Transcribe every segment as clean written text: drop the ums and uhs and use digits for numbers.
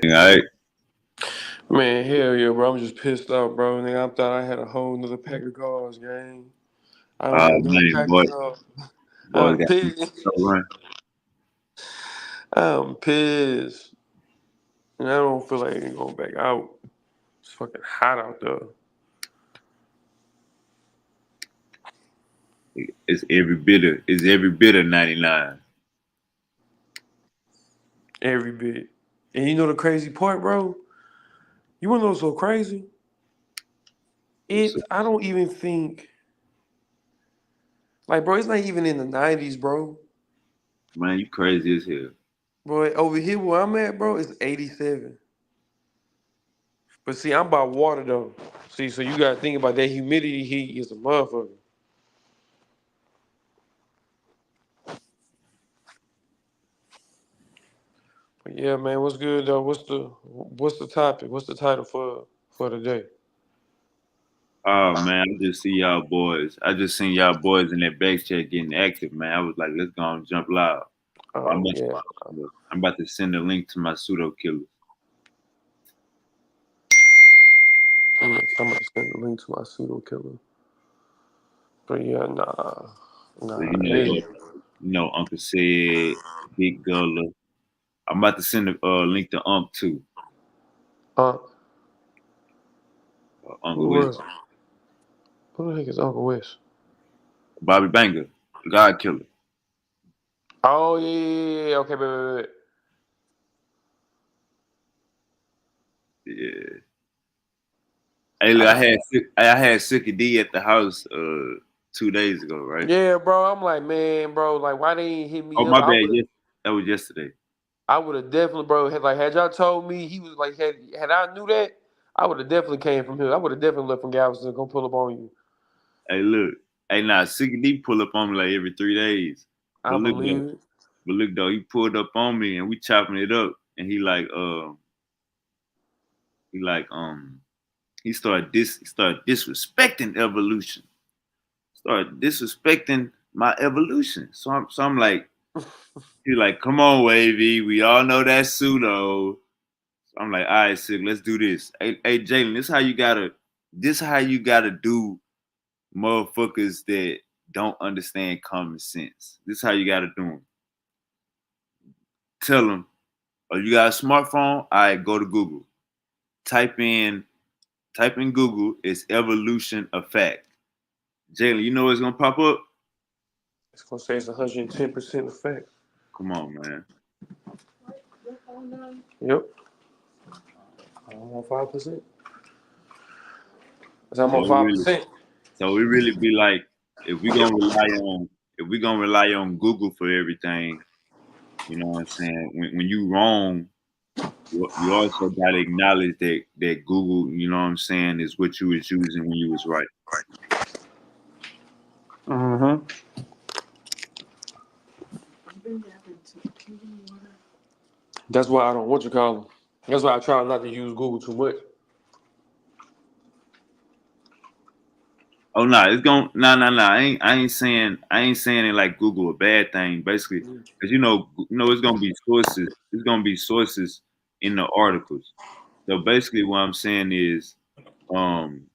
Alright. Man, hell yeah, bro. I'm just pissed off, bro. Nigga, I thought I had a whole nother pack of cards, gang. I don't got no Man, pack of cards. boys I'm got pissed. so run. I'm pissed. And I don't feel like ain't going back out. It's fucking hot out there. It's every bit of 99. Every bit. And you know the crazy part, bro? You wanna know what's so crazy? So, I don't even think, like, bro, it's not even in the 90s, bro. man, you crazy as hell. Bro, over here where I'm at, bro, it's 87. But see, I'm by water though. See, so you gotta think about that humidity heat is a motherfucker. But yeah, man, what's good though? What's the topic? What's the title for today? Oh man, I just see y'all boys. I just seen y'all boys in that back chat getting active, man. I was like, let's go and jump live. I'm Oh about, yeah. I'm about to send a link to my pseudo killers. Somebody sent a link to my pseudo killer. But yeah, So nah. It, Uncle said, Big Gullah. I'm about to send a link to too. uh, Uncle who Wiz. was? Who the heck is Uncle West? Bobby Banger, God Killer. Oh yeah. Okay, wait. Yeah. Hey, look, I got. I had Sookie D at the house 2 days ago, right? Yeah, bro. I'm like, man, bro. Like, why they ain't hit Oh, me up? my bad. Yes, that was yesterday. I would have definitely, bro. Had y'all told me he was like, had I knew that, I would have definitely came from here. I would have definitely left from Galveston to go pull up on you. Hey, look. Hey, nah, Sookie D pull up on me like every 3 days. I But look believe though, it. he pulled up on me and we chopping it up, and he like he started disrespecting evolution. Started disrespecting my evolution. So I'm like, he like, come on, Wavy. We all know that's pseudo. I'm like, all right, sick, let's do this. Hey, Jalen, this how you gotta do motherfuckers that don't understand common sense. This how you gotta do them. Tell them, oh, you got a smartphone? All right, go to Google. Type in, type in Google. It's evolution of fact. Jalen, you know what's gonna pop up? It's gonna say it's 110% effect. Come on, man. Yep. I'm on 5%. I'm So on it five really, percent. so it really be like if we gonna rely on Google for everything, you know what I'm saying? When you wrong, you also gotta acknowledge that Google, you know what I'm saying, is what you was using when you was right. Mm-hmm. That's why I don't what you call them. That's why I try not to use Google too much. Oh no, it's going no. I ain't saying it like Google a bad thing. Basically, because it's gonna be sources. It's gonna be sources in the articles. So basically, what I'm saying is, um,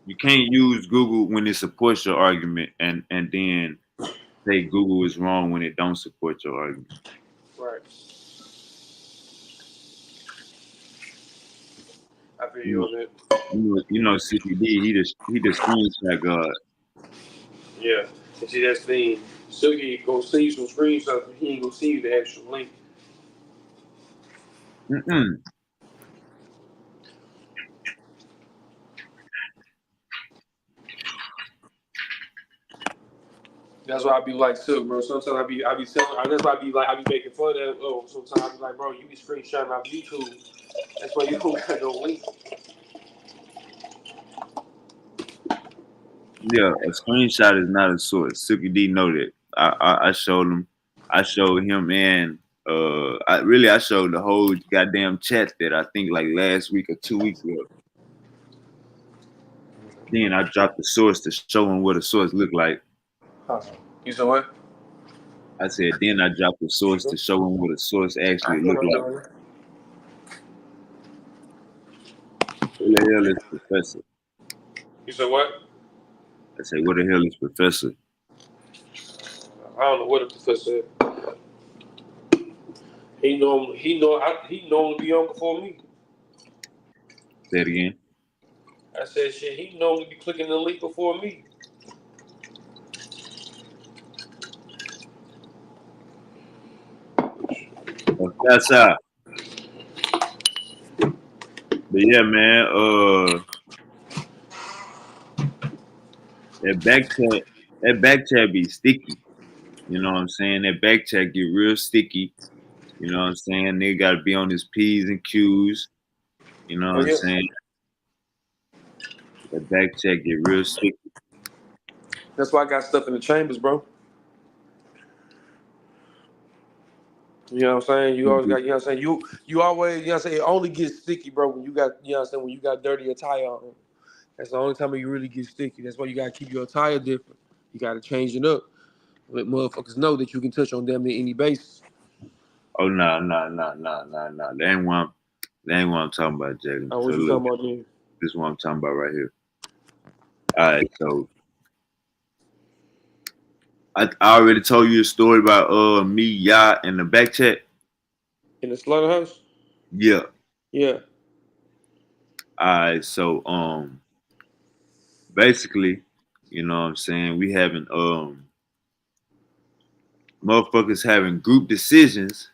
you can't use Google when it supports your argument, and then say Google is wrong when it don't support your argument. Right. I feel You you know, on that. CPD. He the screenshot god. Yeah. And see that's the thing. Suki go see you some screenshots, but he ain't gonna see you the actual link. Mm-mm. That's why I be like, Silk, bro. Sometimes I be telling. That's why I be making fun of that. Oh, sometimes I be like, bro, you be screenshotting off YouTube. That's why you don't got no link. Yeah, a screenshot is not a source. Suki D know that. I showed him. I showed him and I showed the whole goddamn chat that I think like last week or 2 weeks ago. Then I dropped the source to show him what a source looked like. Huh. You said what? I said then I dropped the source to show him what a source I actually feel looked right like. there. What the hell is Professor? You said what? I say, what the hell is Professor? I don't know what the professor said. He normally be on before me. Say it again. I said shit. He normally be clicking the link before me. Professor. But yeah, man, that back chat, that back chat be sticky. You know what I'm saying? That back chat get real sticky. You know what I'm saying? Nigga gotta be on his P's and Q's. You know what Oh I'm yeah. saying? That back chat get real sticky. That's why I got stuff in the chambers, bro. You know what I'm saying? You always got, you know what I'm saying? You always, you know what I'm saying? It only gets sticky, bro, when you got, you know what I'm saying, when you got dirty attire on. That's the only time you really get sticky. That's why you gotta keep your attire different. You gotta change it up. Let motherfuckers know that you can touch on them at any basis. Oh no, no, no, no, no, no. That ain't what I'm talking about, Jalen. Oh, So what you look, talking about then? this is what I'm talking about right here. All right, so I already told you a story about me, Ya, and the back chat. In the slaughterhouse? Yeah. Yeah. All right, so basically, you know what I'm saying, we having motherfuckers having group decisions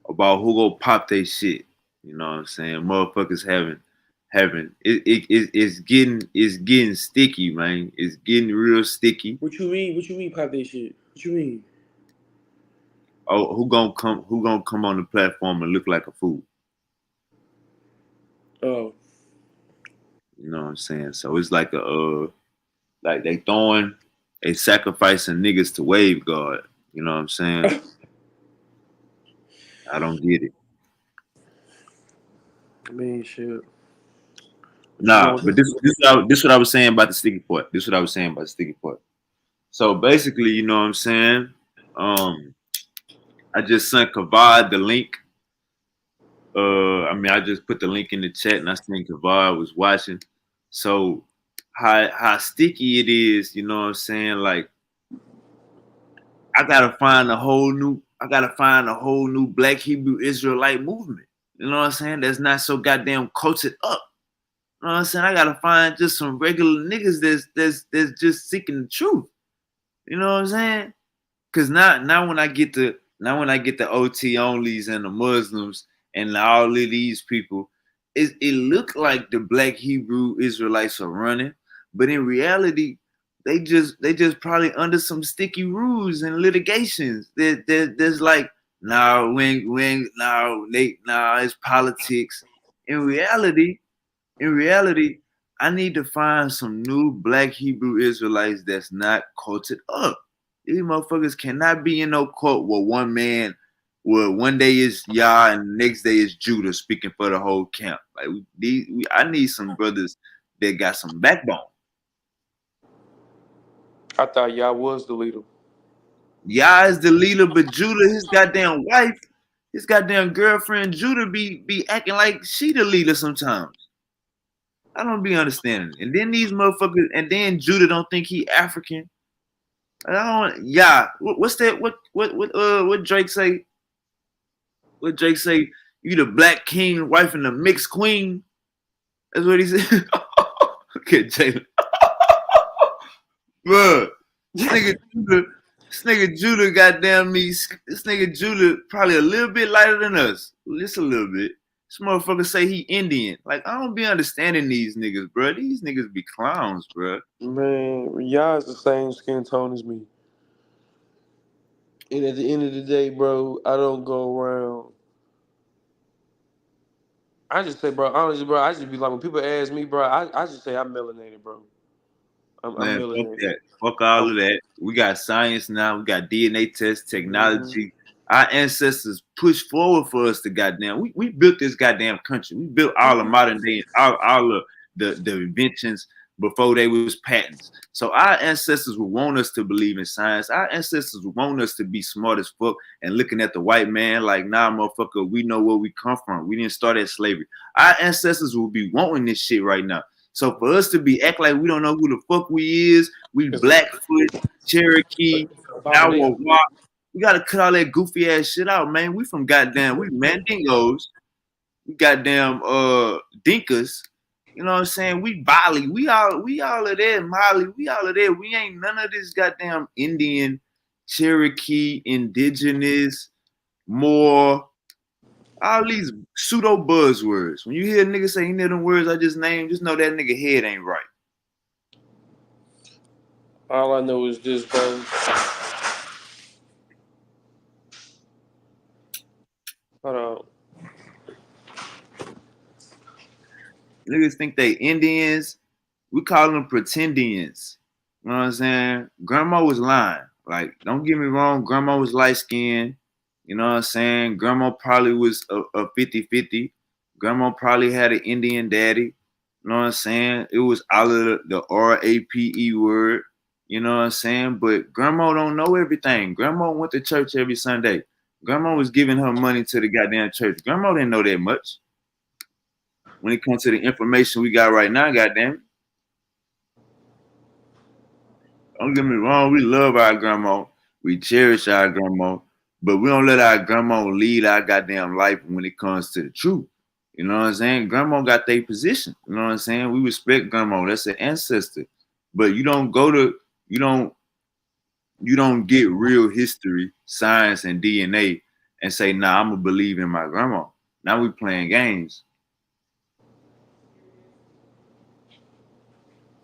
about who go pop they shit. You know what I'm saying? Motherfuckers having it's getting sticky, man. It's getting real sticky. What you mean? What you mean pop that shit? What you mean? Oh, who gonna come on the platform and look like a fool? Oh. You know what I'm saying? So it's like like they sacrificing niggas to wave guard. You know what I'm saying? I don't get it. I mean, shit. What you Nah, gonna but do? this what I was saying about the sticky part. This what I was saying about the sticky part. So basically, you know what I'm saying? Um, I just sent Kavad the link. I mean, I just put the link in the chat, and I seen Kavad was watching. So how sticky it is, you know what I'm saying? Like I gotta find a whole new Black Hebrew Israelite movement. You know what I'm saying? That's not so goddamn cultured up. You know what I'm saying? I gotta find just some regular niggas that's just seeking the truth. You know what I'm saying? Cause now when I get the OT onlys and the Muslims and all of these people, it look like the Black Hebrew Israelites are running, but in reality, they just probably under some sticky rules and litigations. There's like it's politics. In reality, in reality, I need to find some new Black Hebrew Israelites that's not cultured up. These motherfuckers cannot be in no court where where one day is Yah and the next day is Judah speaking for the whole camp. Like I need some brothers that got some backbone. I thought y'all was the leader. Yah is the leader, but Judah, his goddamn wife, his goddamn girlfriend Judah be acting like she the leader sometimes. I don't be understanding. And then these motherfuckers, and then Judah don't think he African. I don't. Yeah. What's that? What Drake say? What Drake say? You the black king, wife and the mixed queen. That's what he said. Okay, Jalen. Bruh, this nigga Judah, this nigga Judah, goddamn me. This nigga Judah probably a little bit lighter than us, just a little bit. This motherfucker say he Indian. Like I don't be understanding these niggas, bro. These niggas be clowns, bro. Man, y'all is the same skin tone as me. And at the end of the day, bro, I don't go around. I just say, bro, honestly, bro, I just be like, when people ask me, bro, I just say I'm melanated, bro. I'm Man, fuck melanated. that. Fuck all I'm, of that. We got science now. We got DNA tests, mm-hmm. technology. Our ancestors pushed forward for us to goddamn. We built this goddamn country. We built all the modern day, all of the inventions. before they was patents. So our ancestors would want us to believe in science. Our ancestors would want us to be smart as fuck and looking at the white man like, nah, motherfucker, we know where we come from. We didn't start at slavery. Our ancestors will be wanting this shit right now. So for us to be act like we don't know who the fuck we is, we Blackfoot, Cherokee, our Abomination. walk. We gotta cut all that goofy ass shit out, man. We from goddamn, we Mandingos, we goddamn Dinkas. You know what I'm saying? We Bali, we all of that, Mali, we all of that. We ain't none of this goddamn Indian, Cherokee, indigenous, more, all these pseudo buzzwords. When you hear a nigga say any of them words I just named, just know that nigga head ain't right. All I know is this, bro. Hold on. Niggas think they Indians. We call them pretendians. You know what I'm saying? Grandma was lying. Like, don't get me wrong, grandma was light skinned. You know what I'm saying? Grandma probably was a 50-50. Grandma probably had an Indian daddy. You know what I'm saying? It was all of the RAPE word. You know what I'm saying? But grandma don't know everything. Grandma went to church every Sunday. Grandma was giving her money to the goddamn church. Grandma didn't know that much. When it comes to the information we got right now, goddamn it. Don't get me wrong, we love our grandma. We cherish our grandma, but we don't let our grandma lead our goddamn life when it comes to the truth. You know what I'm saying? Grandma got their position. You know what I'm saying? We respect grandma. That's an ancestor. But you don't you don't get real history, science, and DNA and say, nah, I'm gonna believe in my grandma. Now we playing games.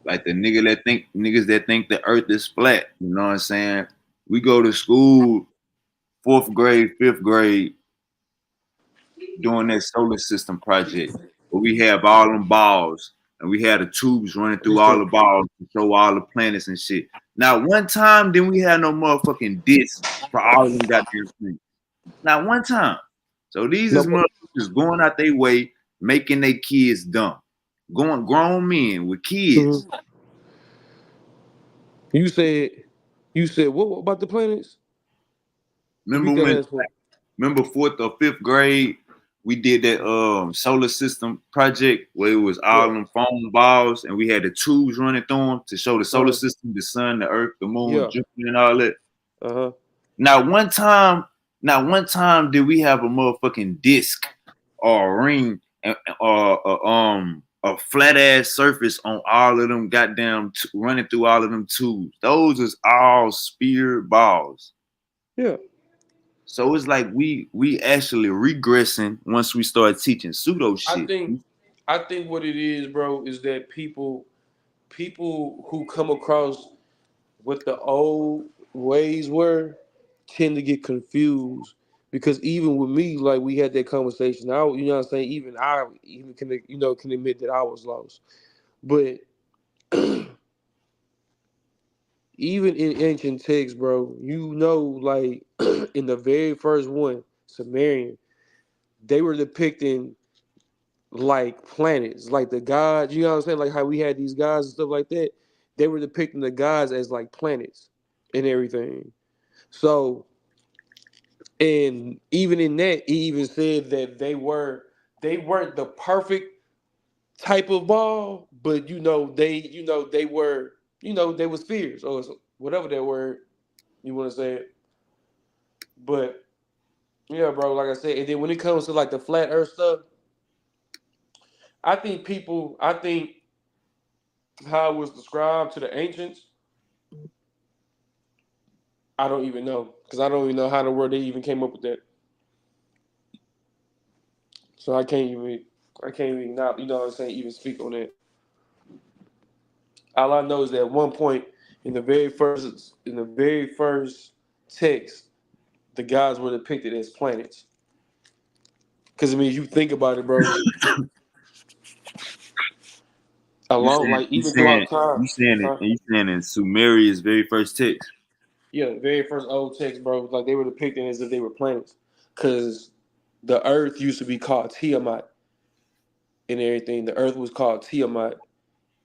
Like the niggas that think the earth is flat. You know what I'm saying? We go to school, fourth grade, fifth grade, doing that solar system project where we have all them balls and we had the tubes running through This all the the balls to show all the planets and shit. Now, one time, then we had no motherfucking disc for all of them goddamn things. Not one time. So these no. is motherfuckers going out their way, making their kids dumb. Going grown men with kids. Mhm. You said. You said what about the planets? Remember Repeat that when last part. remember fourth or fifth grade, we did that solar system project where it was all Yeah. them foam balls and we had the tubes running through them to show the solar Uh. system, the sun, the earth, the moon, Yeah. Jupiter, and all that. Uh huh. Now one time did we have a motherfucking disc or a ring or a flat ass surface on all of them goddamn running through all of them tubes. Those is all spear balls. Yeah. So it's like we actually regressing once we start teaching pseudo I shit. think. I think what it is, bro, is that people who come across what the old ways were tend to get confused because even with me, like we had that conversation. You know what I'm saying? Even I even can can admit that I was lost. But even in ancient texts, bro, like in the very first one, Sumerian, they were depicting like planets, like the gods. You know what I'm saying? Like how we had these gods and stuff like that. They were depicting the gods as like planets and everything. So, and even in that, he even said that they weren't the perfect type of ball, but they were they was spheres or whatever that word you want to say it. But yeah, bro, like I said, and then when it comes to like the flat Earth stuff, I think how it was described to the ancients, I don't even know because I don't even know how in the world they even came up with that. So I can't even not what I'm saying even speak on that. All I know is that at one point in the very first text, the gods were depicted as planets. Because I mean, you think about it, bro. You Along saying like even throughout time, huh? you saying in Sumeria's very first text. Yeah, the very first old text, bro. Like they were depicted as if they were planets, because the Earth used to be called Tiamat and everything. The Earth was called Tiamat,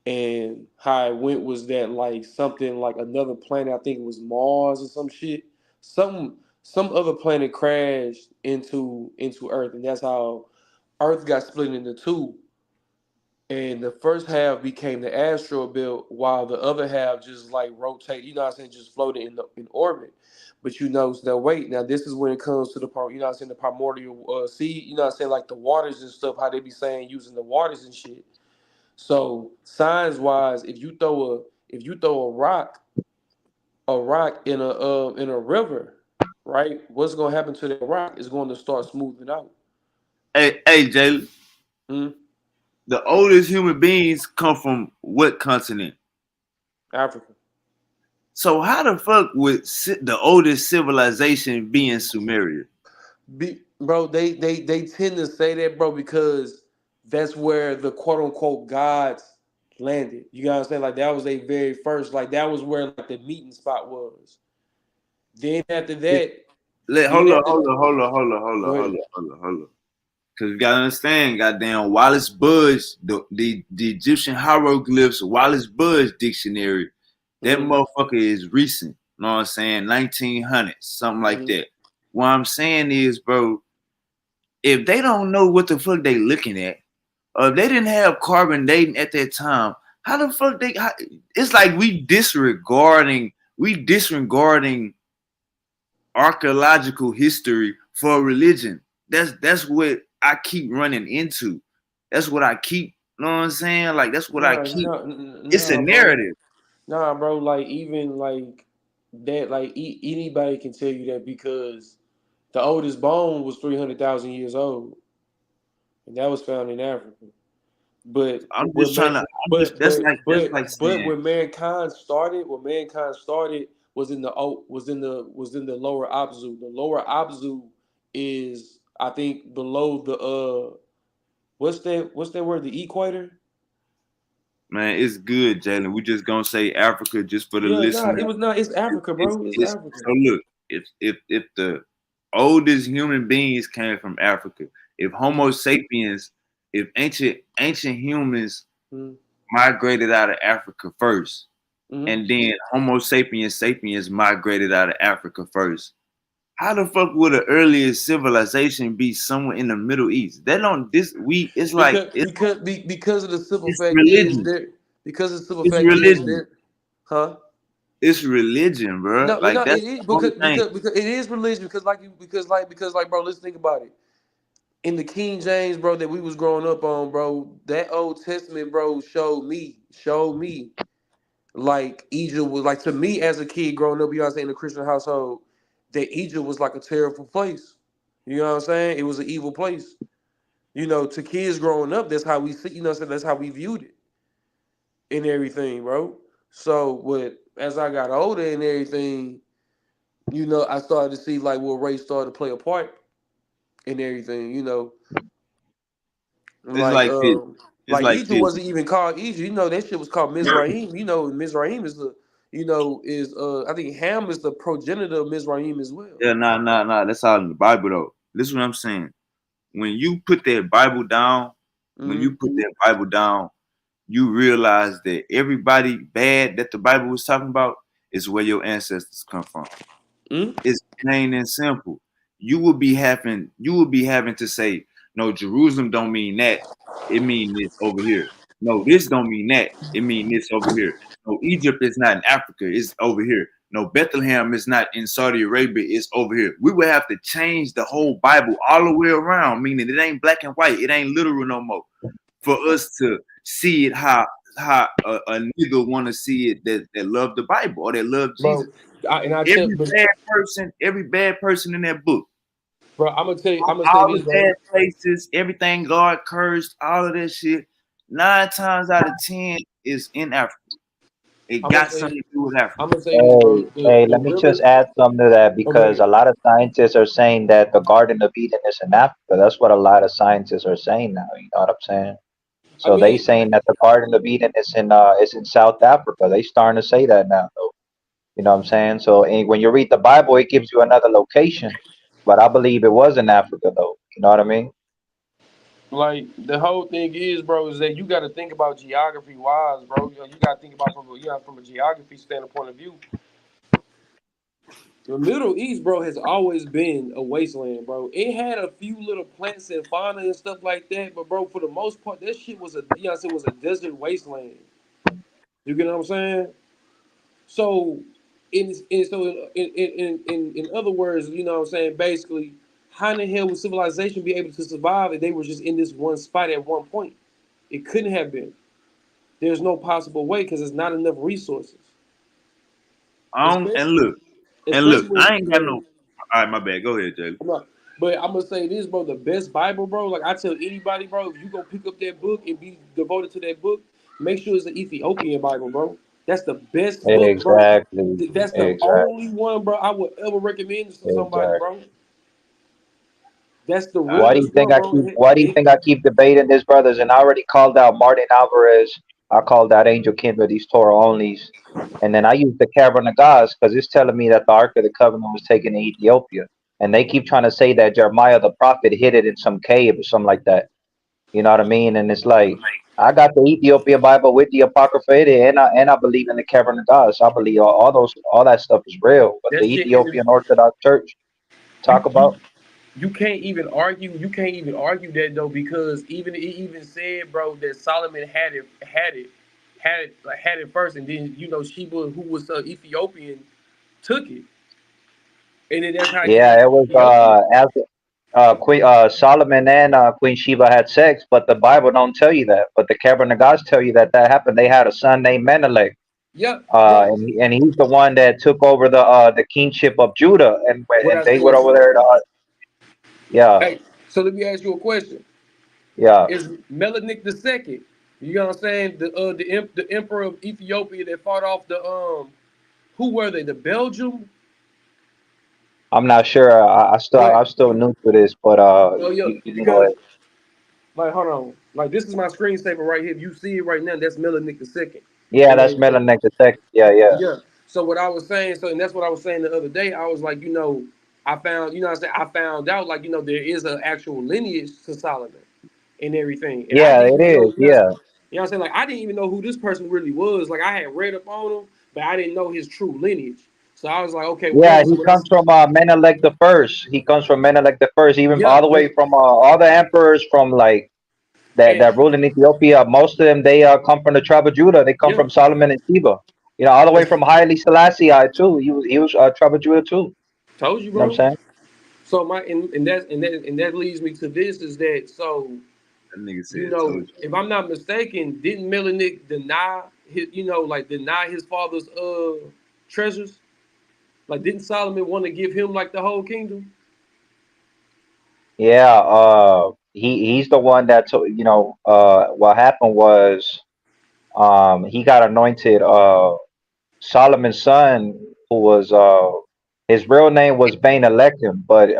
And how it went was that like something like another planet, I think it was Mars or some shit, some other planet crashed into Earth, and that's how Earth got split into two. And the first half became the asteroid belt, while the other half just like rotate. You know what I'm saying? Just floated in orbit. But you know, so wait. Now this is when it comes to the part. You know what I'm saying? The primordial sea. You know what I'm saying? Like the waters and stuff. How they be saying using the waters and shit. So science wise, if you throw a rock in a river, right? What's gonna happen to that rock? It's going to start smoothing out. Hey, Jalen. Hmm? The oldest human beings come from what continent? Africa. So how the fuck would the oldest civilization be in Sumeria? Bro, they tend to say that, bro, because that's where the quote unquote gods landed. You gotta say like that was their very first, like that was where like the meeting spot was. Then after that, then Hold on, after hold on, hold on, hold on, hold go on, hold ahead. on, hold on, hold on. Cause you gotta understand, goddamn Wallace Budge, the Egyptian hieroglyphs, Wallace Budge dictionary, that Mm-hmm, motherfucker is recent. You know what I'm saying? 1900s, something like mm-hmm. that. What I'm saying is, bro, if they don't know what the fuck they looking at, or if they didn't have carbon dating at that time, how the fuck it's like we disregarding archaeological history for religion. That's what I keep running into. That's what I keep, you know what I'm saying? Like that's what I Nah, keep. nah, It's a nah, bro. narrative. Nah, bro. Like even like that, like anybody can tell you that because the oldest bone was 300,000 years old, and that was found in Africa. But I'm when just trying man, to. I'm just. That's like but saying, when mankind started was in the was in the lower Abzu. The lower Abzu is I think below the what's that word, the equator. man, it's good, Jalen. We just gonna say Africa just for the Yeah, nah, listener. it was not. It's Africa, bro. It's So Africa. look, if the oldest human beings came from Africa, if Mm-hmm. Homo sapiens, if ancient humans Mm-hmm. migrated out of Africa first, Mm-hmm. and then Homo sapiens migrated out of Africa first. How the fuck would the earliest civilization be somewhere in the Middle East? That don't this we it's like Because of the simple it's fact is religion. there because of the simple It's fact is religion. there, huh? It's religion, bro. No, well, Like no, that's it is the only thing. because it is religion because bro, let's think about it. In the King James, bro, that we was growing up on, bro, that Old Testament, bro, showed me like Egypt was like to me as a kid growing up, you know what I'm saying, in a Christian household, that Egypt was like a terrible place. You know what I'm saying? It was an evil place. You know, to kids growing up, that's how we see, you know what I'm saying, that's how we viewed it and everything, bro. So what as I got older and everything, I started to see like where race started to play a part in everything. It's Like like this. It's like like Egypt this. wasn't even called Egypt. That shit was called Mizraim. Mizraim is I think Ham is the progenitor of Mizraim as well. Yeah, nah. That's all in the Bible though. This is what I'm saying. When you put that Bible down, when you Mm-hmm. put that Bible down, you realize that everybody bad that the Bible was talking about is where your ancestors come from. Mm-hmm. It's plain and simple. You will be having to say, no, Jerusalem don't mean that. It mean this over here. No, this don't mean that. It mean this over here. No, Egypt is not in Africa. It's over here. No, Bethlehem is not in Saudi Arabia. It's over here. We would have to change the whole Bible all the way around, meaning it ain't black and white. It ain't literal no more. For us to see it how a nigga want to see it that love the Bible or that love Jesus. Bro, but Every bad person in that book, bro, I'm gonna say all this, the bad bro. places, everything God cursed, all of that shit, 9 times out of 10 is in Africa. It I'm gonna got say something to do with Africa. I'm gonna say this, bro. Hey, hey, The let me just river. add something to that Oh, go because ahead. a lot of scientists are saying that the Garden of Eden is in Africa. That's what a lot of scientists are saying now. You know what I'm saying? I So they mean, saying that the Garden of Eden is in South Africa. They starting to say that now, though. You know what I'm saying? So when you read the Bible, it gives you another location, but I believe it was in Africa, though. You know what I mean? Like the whole thing is, bro, is that you got to think about geography wise, bro. You got to think about from a geography standpoint of view. The Middle East, bro, has always been a wasteland, bro. It had a few little plants and fauna and stuff like that, but bro, for the most part, that shit was it was a desert wasteland. You get what I'm saying? So, in other words, you know what I'm saying? Basically, how in the hell would civilization be able to survive if they were just in this one spot at one point? It couldn't have been. There's no possible way because there's not enough resources, I don't, and especially look, and especially look, I when ain't got no. All right, my bad. Go ahead, Jay. I'm not. But I'm gonna say this, bro. The best Bible, bro. Like I tell anybody, bro, if you go pick up that book and be devoted to that book, make sure it's the Ethiopian Bible, bro. That's the best book, bro. Exactly. That's the Exactly. only one, bro, I would ever recommend to somebody, Exactly. bro. That's the I, Why do you realest think one, I bro. keep why do you think I keep debating this, brothers? And I already called out Martin Alvarez. I called out Angel Kimber, these Torah onlys. And then I used the Cavern of Gods because it's telling me that the Ark of the Covenant was taken to Ethiopia. And they keep trying to say that Jeremiah the prophet hid it in some cave or something like that. You know what I mean? And it's like I got the Ethiopian Bible with the Apocrypha in it, and I believe in the Cavern of Gods. So I believe all that stuff is real. What the that shit, and Ethiopian Orthodox Church you talk about. you you can't even argue. You can't even argue that though, because even it even said, bro, that Solomon had it first, and then Sheba, who was Ethiopian, took it, and then that's how it got Yeah, to it was Ethiopia. after Queen Solomon and Queen Sheba had sex, but the Bible don't tell you that. But the Cavern of Gods tell you that that happened. They had a son named Menelik, Yep, but and he's the one that took over the kingship of Judah, what and I they said, went over there. Yeah, hey, so let me ask you a question: yeah. is Melanik the second? You know what I'm saying? The emperor of Ethiopia that fought off the who were they? The Belgium? I'm not sure. I'm Wait, still new to this, but oh yeah, you can go because ahead. like hold on, like this is my screensaver right here. If you see it right now, that's Melanik the second Yeah, and that's everything. Melanctha Tech. Yeah, yeah, Yeah. So what I was saying, and that's what I was saying the other day. I was like, I found, what I'm saying, I found out like, there is an actual lineage to Solomon and everything. And I yeah. didn't It even know, is. Yeah. what I'm saying? Like I didn't even know who this person really was. Like I had read up on him, but I didn't know his true lineage. So I was like, okay, well, Yeah, look, so he what comes from Menelik the First. He comes from Menelik the First, even yeah, all the way from all the emperors from like and that ruled in Ethiopia. Most of them they come from the tribe of Judah. They come yeah, from Solomon and Sheba. You know, all the way and from Haile Selassie too. He was tribe of Judah too. told you, You know what I'm bro. saying? So and that leads me to this is that so that nigga said told you. if I'm not mistaken, didn't Melanik deny his, like deny his father's treasures? Like, didn't Solomon want to give him like the whole kingdom? Yeah. He's the one that told. You know. What happened was he got anointed. Solomon's son, who was his real name was Bain Electum, but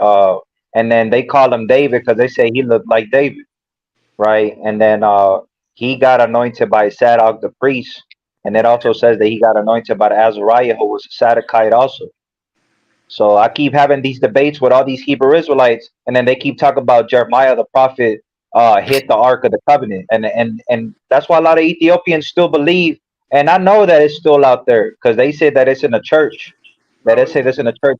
and then they call him David because they say he looked like David, right? And then he got anointed by Zadok the priest, and it also says that he got anointed by the Azariah, who was a Sadokite also. So I keep having these debates with all these Hebrew Israelites, and then they keep talking about Jeremiah the prophet hit the Ark of the Covenant, and that's why a lot of Ethiopians still believe, and I know that it's still out there because they say that it's in a church, that Bro, they say this in a church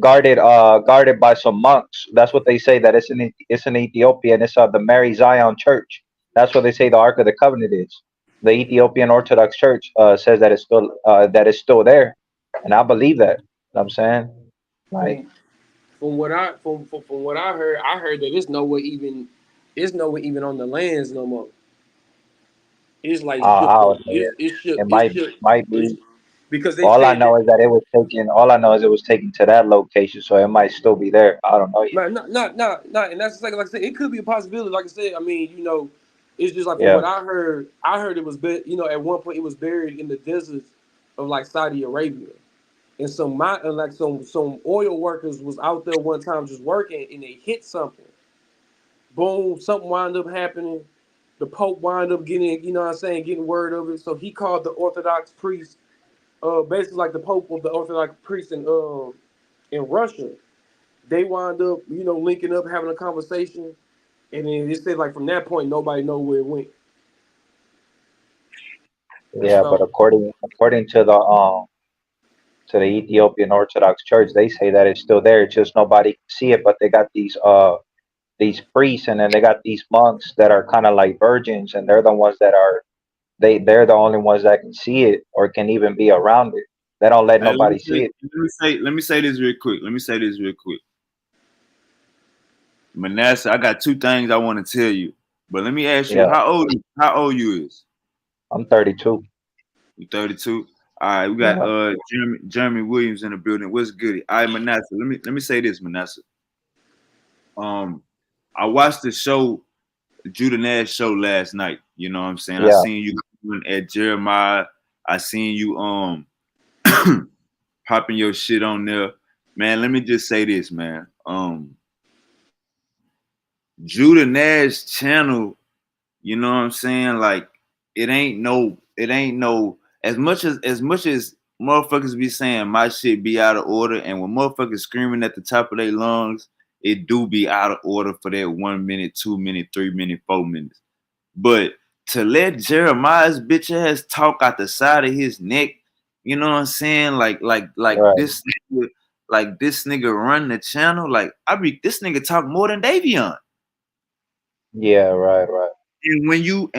guarded by some monks. That's what they say that it's in Ethiopia, and it's the Mary Zion Church. That's what they say the Ark of the Covenant is. The Ethiopian Orthodox Church says that it's still there, and I believe that. Know what I'm saying? Like, from from what I heard that it's nowhere even on the lands no more. It's like shipped I up. would say it. It It's might shipped. might It's be. because they All I said that. know is that it was taken. All I know is it was taken to that location, so it might still be there. I don't know yet. Man, not, and that's like I said, it could be a possibility. Like I said, I mean, it's just like from Yeah, what I heard it was, at one point it was buried in the deserts of like Saudi Arabia, and like some oil workers was out there one time just working, and they hit something. Boom, something wound up happening. The Pope wound up getting, what I'm saying, getting word of it. So he called the Orthodox priest, basically like the Pope of the Orthodox priest in Russia. They wind up, linking up, having a conversation. And then it said like from that point nobody know where it went. Yeah, but So according to the Ethiopian Orthodox Church, they say that it's still there. It's just nobody can see it, but they got these priests, and then they got these monks that are kind of like virgins, and they're the ones that are they're the only ones that can see it or can even be around it. They don't let Hey, nobody see it. let me say this real quick. Let me say this real quick. Manasseh, I got two things I want to tell you. But let me ask you, Yeah, how old you is? I'm 32. You 32? All right, we got Yeah, Jeremy Williams in the building. What's good? All right, Manasseh. Let me say this, Manasseh. Um, I watched the show, Judah Nash show last night. You know what I'm saying? I yeah, seen you at Jeremiah. I seen you popping your shit on there. Man, let me just say this, man. Judah Nash channel, you know what I'm saying? Like it ain't no as much as motherfuckers be saying my shit be out of order, and when motherfuckers screaming at the top of their lungs, it do be out of order for that 1 minute, 2 minute, 3 minute, 4 minutes. But to let Jeremiah's bitch ass talk out the side of his neck, you know what I'm saying? Like right. this nigga run the channel. Like this nigga talk more than Davion. Yeah, right, right. And when you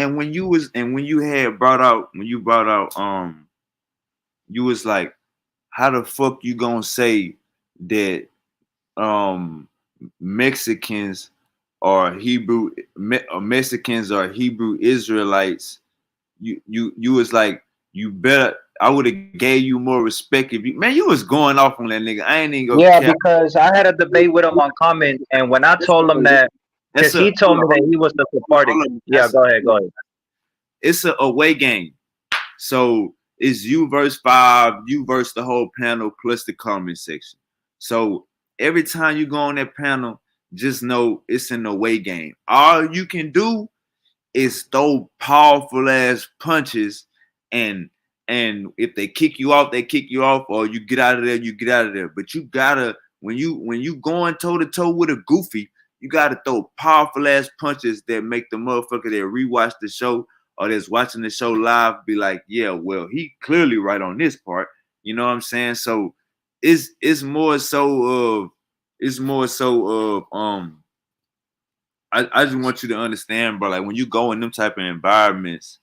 had brought out you was like, how the fuck you gonna say that um Mexicans Mexicans are Hebrew Israelites? You was like, you better, I would have gave you more respect if you, man, you was going off on that nigga. I ain't even gonna Yeah, cap. because I had a debate with him on comment, and when I told him that, That's because a he told me that he was the supporting. hold on. Yeah, go ahead, go ahead. It's a away game. So it's you versus five, you versus the whole panel plus the comment section. So every time you go on that panel, just know it's an away game. All you can do is throw powerful ass punches, and if they kick you off, they kick you off, or you get out of there, you get out of there. But you gotta, when you going toe to toe with a goofy, you gotta throw powerful ass punches that make the motherfucker that rewatch the show or that's watching the show live be like, yeah, well, he clearly right on this part. You know what I'm saying? So it's more so of I just want you to understand, bro. Like when you go in them type of environments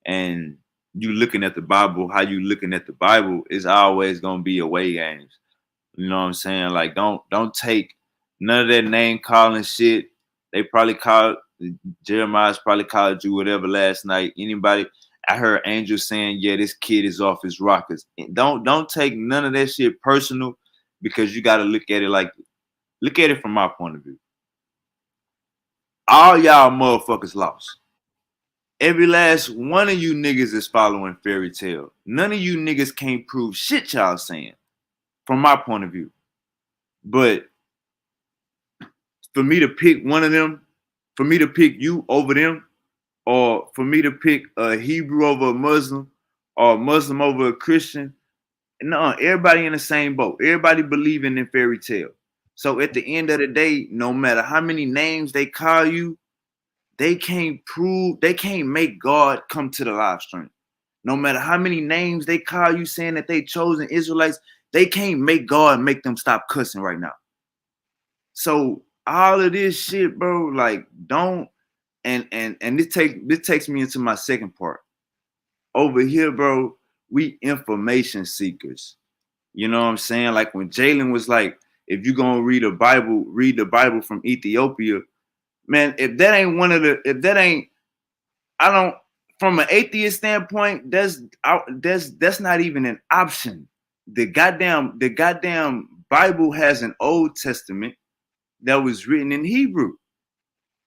and you looking at the Bible, how you looking at the Bible is always gonna be away games. You know what I'm saying? Like don't take none of that name calling shit. They probably called Jeremiah's probably called you whatever last night. Anybody, I heard Angel saying, yeah, this kid is off his rockers. Don't take none of that shit personal, because you gotta look at it from my point of view. All y'all motherfuckers lost. Every last one of you niggas is following fairy tale. None of you niggas can't prove shit y'all saying, from my point of view. But for me to pick one of them, for me to pick you over them, or for me to pick a Hebrew over a Muslim, or a Muslim over a Christian, no, everybody in the same boat. Everybody believing in fairy tale. So at the end of the day, no matter how many names they call you, they can't make God come to the live stream. No matter how many names they call you saying that they chosen Israelites, they can't make God make them stop cussing right now. So all of this shit, bro, like don't and this takes me into my second part. Over here, bro, we information seekers. You know what I'm saying? Like when Jalen was like, if you're gonna read the Bible from Ethiopia, man, if that ain't, I don't, from an atheist standpoint, that's not even an option. The goddamn Bible has an Old Testament that was written in Hebrew.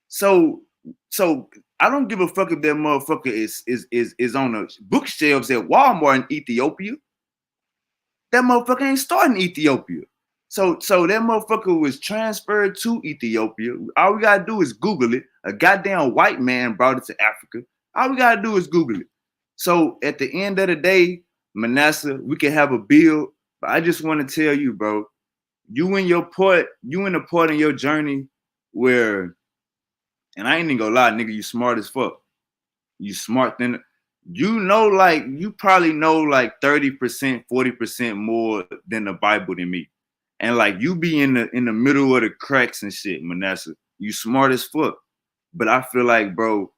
So so I don't give a fuck if that motherfucker is on the bookshelves at Walmart in Ethiopia. That motherfucker ain't starting Ethiopia. So that motherfucker was transferred to Ethiopia. All we gotta do is Google it. A goddamn white man brought it to Africa. All we gotta do is Google it. So at the end of the day, Manasseh, we can have a bill, but I just want to tell you, bro, you in the part in your journey where And I ain't even gonna lie, nigga, you smart as fuck. You smart than you know, like you probably know like 30%, 40% more than the Bible than me. And like you be in the middle of the cracks and shit, Manasseh. You smart as fuck. But I feel like, bro,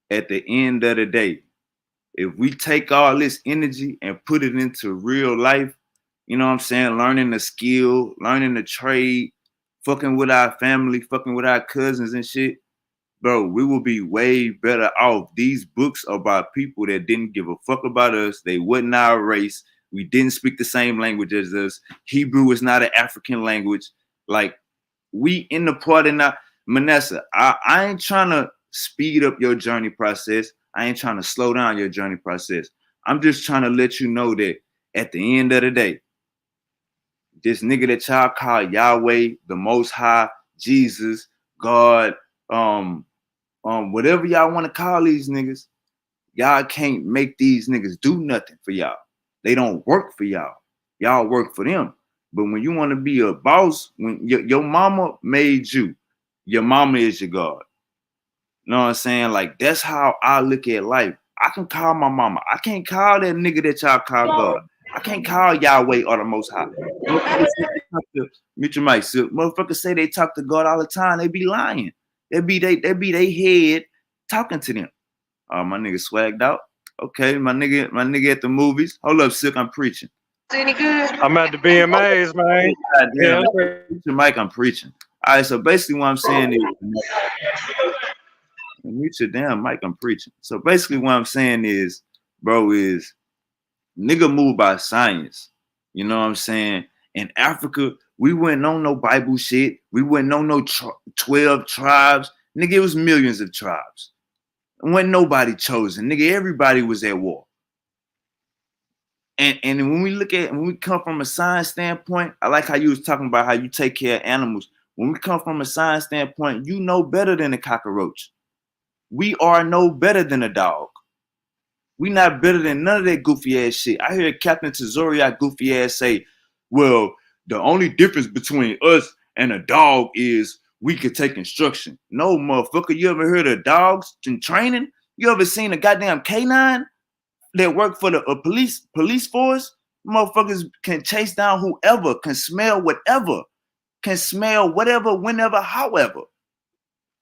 at the end of the day, if we take all this energy and put it into real life, you know what I'm saying? Learning the skill, learning the trade, fucking with our family, fucking with our cousins and shit, bro, we will be way better off. These books are about people that didn't give a fuck about us. They wasn't our race. We didn't speak the same language as us. Hebrew is not an African language. Like, we in the part of now, Manessa, I ain't trying to speed up your journey process. I ain't trying to slow down your journey process. I'm just trying to let you know that at the end of the day, this nigga that y'all call Yahweh, the Most High, Jesus, God, whatever y'all want to call these niggas, y'all can't make these niggas do nothing for y'all. They don't work for y'all. Y'all work for them. But when you want to be a boss, when your mama made you, your mama is your God. You know what I'm saying? Like, that's how I look at life. I can call my mama. I can't call that nigga that y'all call God. I can't call Yahweh or the Most High. Meet your mic, Silk. Motherfuckers say they talk to God all the time. They be lying. They be they head talking to them. Oh, my nigga swagged out. Okay, my nigga at the movies. Hold up, Silk, I'm preaching. Any good? I'm at the BMAs, man. God damn, Yeah. meet your mic, I'm preaching. All right, so basically what I'm saying is, mute your damn mic, I'm preaching. So basically what I'm saying is, bro, is nigga move by science. You know what I'm saying? In Africa, we wouldn't know no Bible shit. We wouldn't know no 12 tribes. Nigga, it was millions of tribes. And wasn't nobody chosen. Nigga, everybody was at war. And when we come from a science standpoint, I like how you was talking about how you take care of animals. When we come from a science standpoint, you know better than a cockroach. We are no better than a dog. We not better than none of that goofy ass shit. I hear Captain Tazoriak goofy ass say, well, the only difference between us and a dog is we could take instruction. No, motherfucker, you ever heard of dogs in training? You ever seen a goddamn canine that work for the police force? Motherfuckers can chase down whoever, can smell whatever, whenever, however.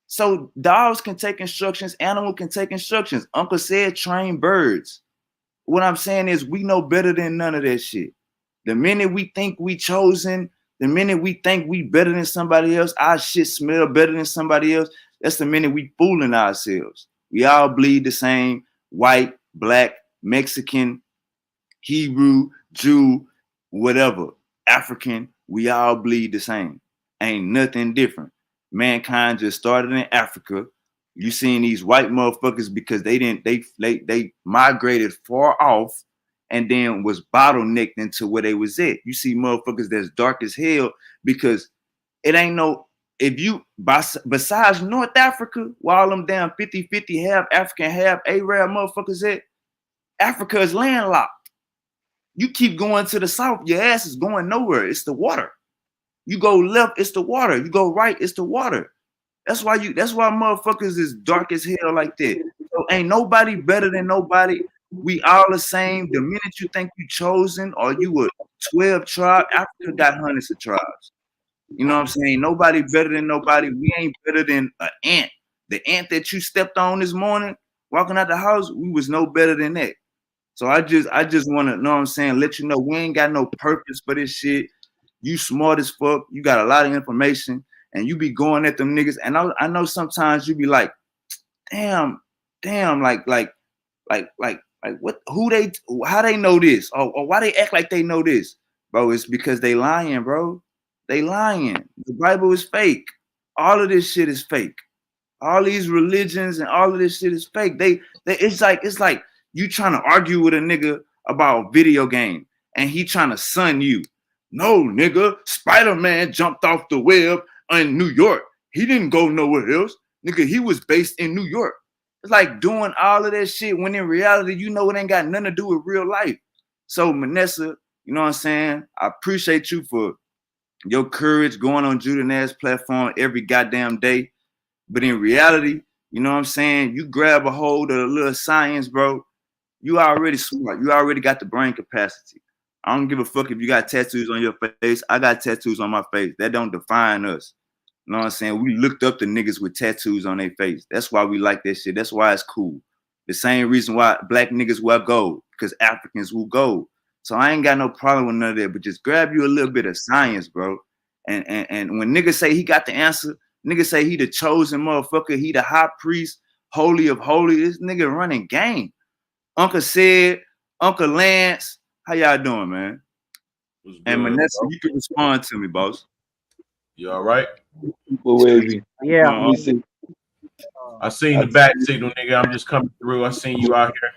So dogs can take instructions, animal can take instructions. Uncle said train birds. What I'm saying is we know better than none of that shit. The minute we think we chosen, the minute we think we better than somebody else, our shit smell better than somebody else, that's the minute we fooling ourselves. We all bleed the same, white, black, Mexican, Hebrew, Jew, whatever, African, we all bleed the same. Ain't nothing different. Mankind just started in Africa. You seen these white motherfuckers because they migrated far off and then was bottlenecked into where they was at. You see motherfuckers that's dark as hell because it ain't no, if you, besides North Africa, where all them damn 50-50, half African, half Arab motherfuckers at, Africa is landlocked. You keep going to the south, your ass is going nowhere. It's the water. You go left, it's the water. You go right, it's the water. That's why motherfuckers is dark as hell like that. So ain't nobody better than nobody. We all the same. The minute you think you chosen or you a 12 tribe, Africa got hundreds of tribes. You know what I'm saying? Nobody better than nobody. We ain't better than an ant. The ant that you stepped on this morning, walking out the house, we was no better than that. So I just want to know what I'm saying, let you know we ain't got no purpose for this shit. You smart as fuck. You got a lot of information and you be going at them niggas. And I know sometimes you be like, damn, like what, how they know this? Or why they act like they know this? Bro, it's because they lying, bro. They lying. The Bible is fake. All of this shit is fake. All these religions and all of this shit is fake. It's like you trying to argue with a nigga about a video game and he trying to sun you. No, nigga, Spider-Man jumped off the web in New York. He didn't go nowhere else. Nigga, he was based in New York. It's like doing all of that shit when in reality, you know, it ain't got nothing to do with real life. So, Manessa, you know what I'm saying? I appreciate you for your courage going on Judah Nash platform every goddamn day. But in reality, you know what I'm saying? You grab a hold of a little science, bro. You already smart. You already got the brain capacity. I don't give a fuck if you got tattoos on your face. I got tattoos on my face. That don't define us. You know what I'm saying? We looked up the niggas with tattoos on their face. That's why we like that shit. That's why it's cool. The same reason why black niggas wear gold, because Africans will gold. So I ain't got no problem with none of that, but just grab you a little bit of science, bro. And when niggas say he got the answer, niggas say he the chosen motherfucker, he the high priest, holy of holy. This nigga running game. Uncle said, Uncle Lance, how y'all doing, man? What's good, And Manessa, bro? you can respond to me, boss. You all right? Super wavy. Yeah. Let me see. I seen I, the back signal, nigga. I'm just coming through. I seen you out here.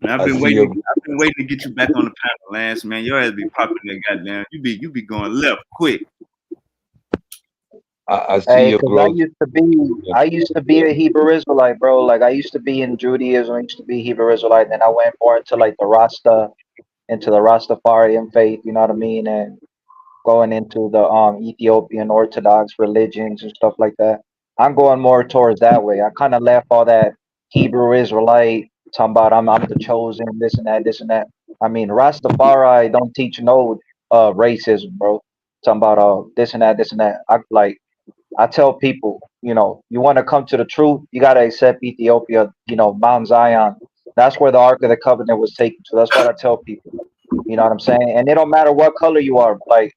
Man, I've I been see waiting. your I've been waiting to get you back on the panel, Lance. Man, your ass be popping that goddamn. You be going left quick. I see Hey, your cause growth. I used to be a Hebrew Israelite, bro. Like I used to be in Judaism, I used to be Hebrew Israelite, then I went more into like into the Rastafarian faith, you know what I mean? And going into the Ethiopian Orthodox religions and stuff like that. I'm going more towards that way. I kind of left all that Hebrew Israelite talking about I'm the chosen, this and that, this and that. I mean, Rastafari don't teach no racism, bro. Talking about this and that, this and that. I tell people, you want to come to the truth, you got to accept Ethiopia, Mount Zion. That's where the Ark of the Covenant was taken to. That's what I tell people. You know what I'm saying? And it don't matter what color you are. Like,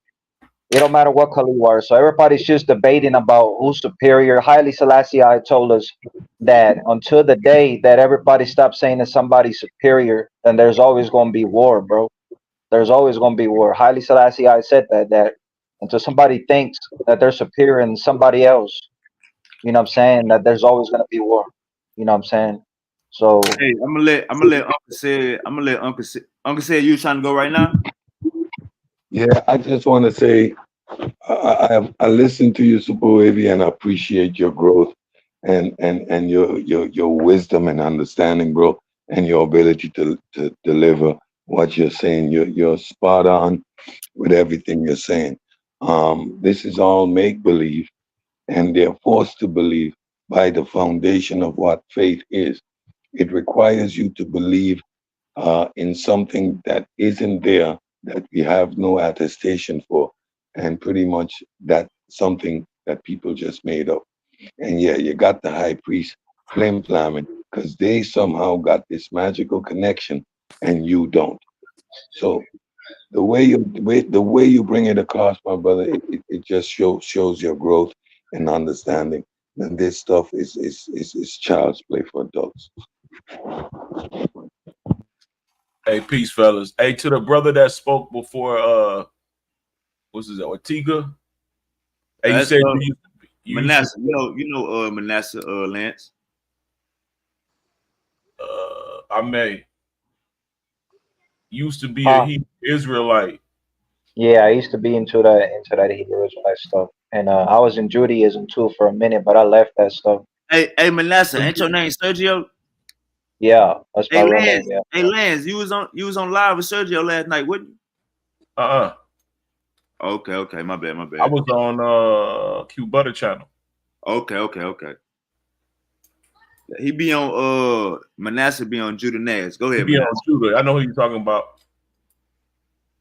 it don't matter what color you are. So everybody's just debating about who's superior. Haile Selassie I told us that until the day that everybody stops saying that somebody's superior, then there's always going to be war, bro. There's always going to be war. Haile Selassie I said that until somebody thinks that they're superior than somebody else, you know what I'm saying, that there's always going to be war. You know what I'm saying? So Hey, I'm gonna let Uncle say. I'm gonna let Uncle say. Uncle said you trying to go right now. Yeah, I just want to say I listen to you, Super Wavy, and I appreciate your growth and your wisdom and understanding, bro, and your ability to deliver what you're saying. You're spot on with everything you're saying. This is all make believe, and they're forced to believe by the foundation of what faith is. It requires you to believe in something that isn't there, that we have no attestation for, and pretty much that something that people just made up. And yeah, you got the high priest flim flamming because they somehow got this magical connection and you don't. So the way you bring it across, my brother, it just shows your growth and understanding. And this stuff is child's play for adults. Hey, peace, fellas. Hey, to the brother that spoke before, what's his name? Ortega. Hey, you That's said you used to Manasseh. Manasseh Lance. I may used to be a huh? Hebrew Israelite. Yeah, I used to be into that Hebrew Israelite stuff. And I was in Judaism too for a minute, but I left that stuff. Hey Manasseh, ain't your name Sergio? Yeah, that's my Hey real name. Lance. Yeah. Hey Lance, you was on live with Sergio last night, wouldn't you? Uh-uh. Okay, my bad, my I bad. was on Q Butter channel. Okay. He be on Manasseh be on Judah Nash. Go He ahead, be on Manasseh. Judah. I know who you're talking about.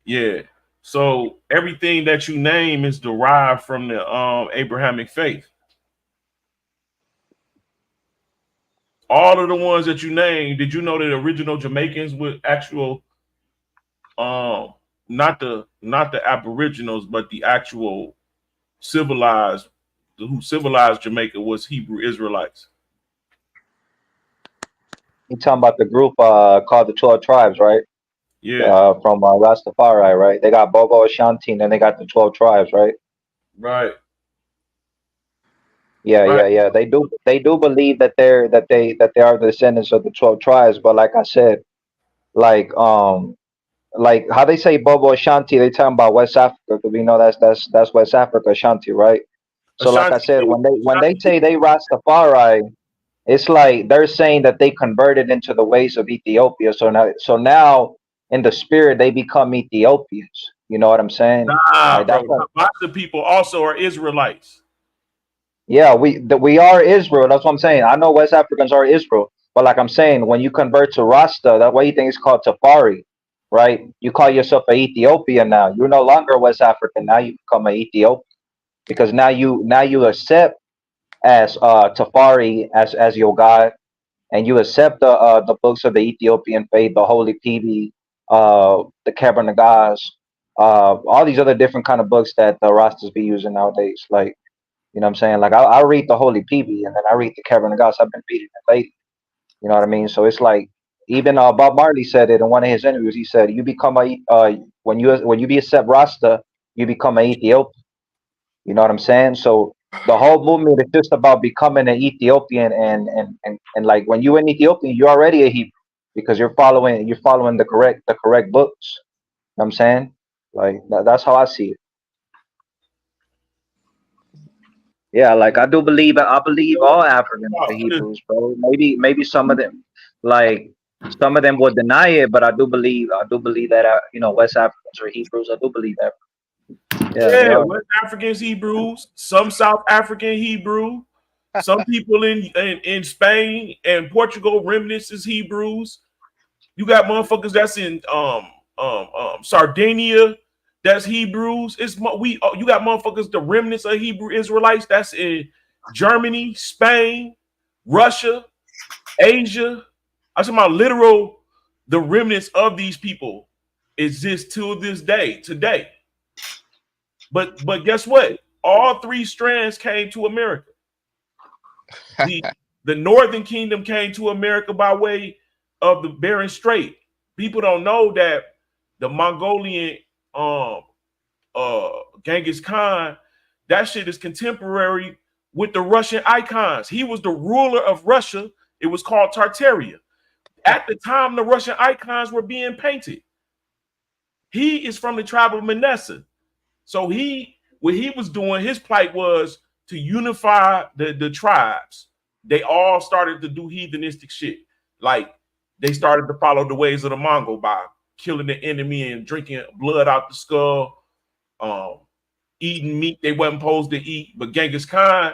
Yeah. So everything that you name is derived from the Abrahamic faith. All of the ones that you named, did you know that original Jamaicans with actual um not the aboriginals, but the actual civilized who civilized Jamaica was Hebrew Israelites. You talking about the group called the 12 Tribes, right? Yeah, From Rastafari, right? They got Bobo Ashanti, and then they got the 12 Tribes, right? right, Yeah, right. yeah, yeah. They do believe that they are the descendants of the 12 Tribes, but like I said, like like how they say Bobo Ashanti, they talking about West Africa because we know that's West Africa Ashanti, right? So like I Ashanti, said, when they say they Rastafari, it's like they're saying that they converted into the ways of Ethiopia. So now in the spirit they become Ethiopians. You know what I'm saying? nah, Like that's bro. what Lots of people also are Israelites. Yeah, we are Israel. That's what I'm saying. I know West Africans are Israel, but like I'm saying, when you convert to Rasta, that way you think it's called Tafari, right? You call yourself an Ethiopian now. You're no longer West African. Now you become an Ethiopian because now you accept as Tafari as your God, and you accept the books of the Ethiopian faith, the Holy Pibi, the Kebra Nagas, all these other different kind of books that the Rastas be using nowadays, like. You know what I'm saying? Like I read the Holy PB and then I read the Kevin Goss. I've been reading it lately. You know what I mean? So it's like even Bob Marley said it in one of his interviews. He said you become a when you be accept Rasta, you become an Ethiopian. You know what I'm saying? So the whole movement is just about becoming an Ethiopian and like when you're an Ethiopian, you're already a Hebrew because you're following the correct books. You know what I'm saying? Like that's how I see it. Yeah, like I believe all Africans are Hebrews, bro. Maybe some of them, like some of them would deny it, but I do believe that West Africans are Hebrews. I do believe that. Yeah, they Yeah, are. West Africans Hebrews, some South African Hebrew, some people in Spain and Portugal remnants is Hebrews. You got motherfuckers that's in Sardinia, that's Hebrews. You got motherfuckers the remnants of Hebrew Israelites that's in Germany, Spain, Russia, Asia. I'm talking about literal the remnants of these people exist till this day today. But guess what? All three strands came to America. The the Northern Kingdom came to America by way of the Bering Strait. People don't know that the Mongolian um Genghis Khan, that shit is contemporary with the Russian icons. He was the ruler of Russia. It was called Tartaria. At the time the Russian icons were being painted. He is from the tribe of Manasseh. So what he was doing, his plight was to unify the tribes. They all started to do heathenistic shit. Like they started to follow the ways of the Mongol by killing the enemy and drinking blood out the skull, um, eating meat they wasn't supposed to eat. But Genghis Khan,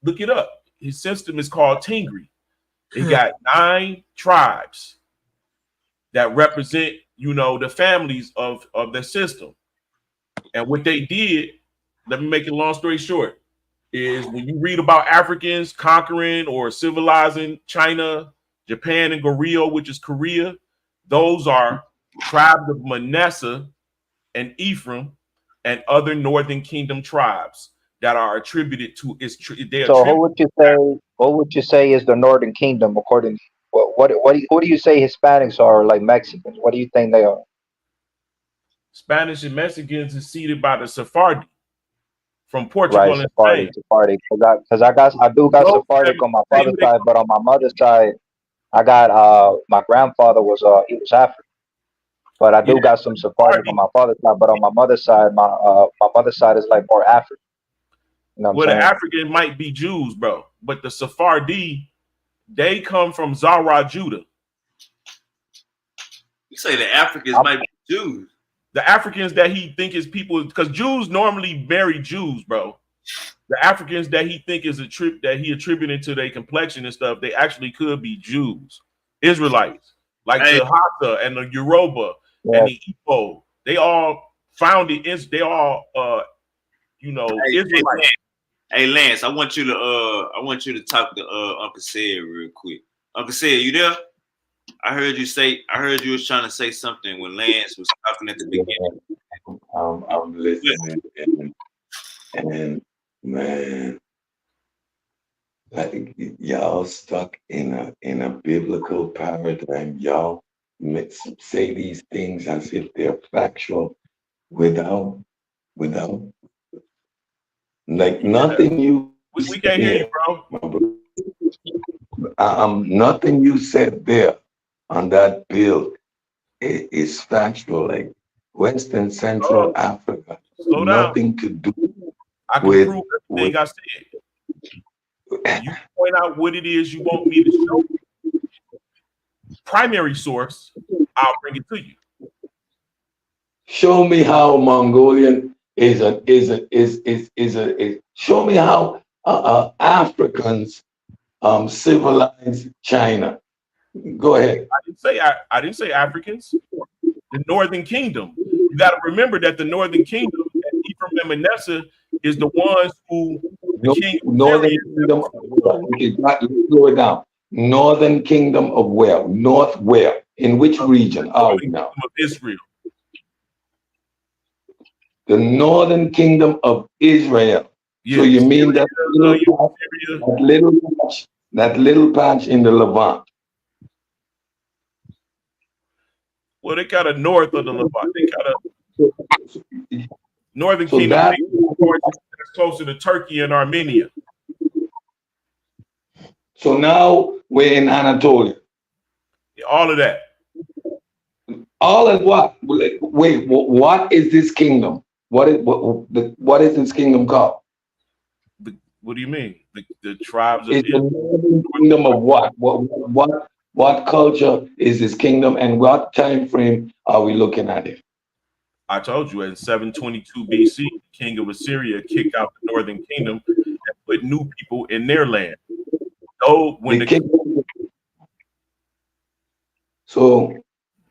look it up. His system is called Tingri. He got 9 tribes that represent, the families of the system. And what they did, let me make it long story short, is when you read about Africans conquering or civilizing China, Japan, and Goryeo, which is Korea, those are tribes of Manasseh and Ephraim and other Northern Kingdom tribes that are attributed to they So who attribute. would you say? Who would you say is the Northern Kingdom according? Who do you say Hispanics are, like Mexicans? What do you think they are? Spanish and Mexicans is seeded by the Sephardi from Right, Portugal and Sephardic, Spain. Sephardic. I do got Those, Sephardic let on my me tell you father's who they side, but on my mother's side, I got my grandfather he was African, but I yeah, do got some Sephardic on Sephardi. my father's side. But on my mother's side, my mother's side is like more African. You know what I'm Well, the saying? African might be Jews, bro, but the Sephardi, they come from Zara, Judah. You say the Africans I'm, might be Jews. The Africans that he think is people, because Jews normally marry Jews, bro. The Africans that he think is a trip that he attributed to their complexion and stuff, they actually could be Jews, Israelites, like Hey, the Hassa and the Yoruba yeah. and the Igbo. They all founded is they all hey, Israelites. hey, Lance, I want you to talk to Uncle Sid real quick. Uncle Sid, you there? I heard you was trying to say something when Lance was talking at the beginning. I'm listening, and man, like y'all stuck in a biblical paradigm. Y'all say these things as if they're factual, without like nothing you We said can't hear you, there, bro. my brother. Nothing you said there on that bill is factual. Like Western Central Oh, Africa, slow down. nothing to do I can with prove with. everything I said. You point out what it is you want me to show. Primary source, I'll bring it to you. Show me how Mongolian is a is show me how Africans civilized China? Go ahead. I didn't say Africans. The Northern Kingdom. You got to remember that the Northern Kingdom, and Ephraim and Manasseh, is the ones who the No, king of Syria Northern Kingdom of where? 722. Okay, let's slow it down. Northern Kingdom of where? North where? In which region are we Northern now? Kingdom of Israel. The Northern Kingdom of Israel. So Yeah, you mean Syria, that little patch, Syria. that little patch, that little patch in the Levant? Well, they kind of north of the Levant. They kind of So, Northern so Kingdom that, means that's closer to Turkey and Armenia. so now we're in Anatolia. All of that. All of what? Wait, what is this kingdom? What is this kingdom called? What do you mean? The tribes of It's the Israel. northern kingdom of what? What culture is this kingdom, and what time frame are we looking at it? I told you in 722 BC, the king of Assyria kicked out the northern kingdom and put new people in their land. So when The the kingdom. So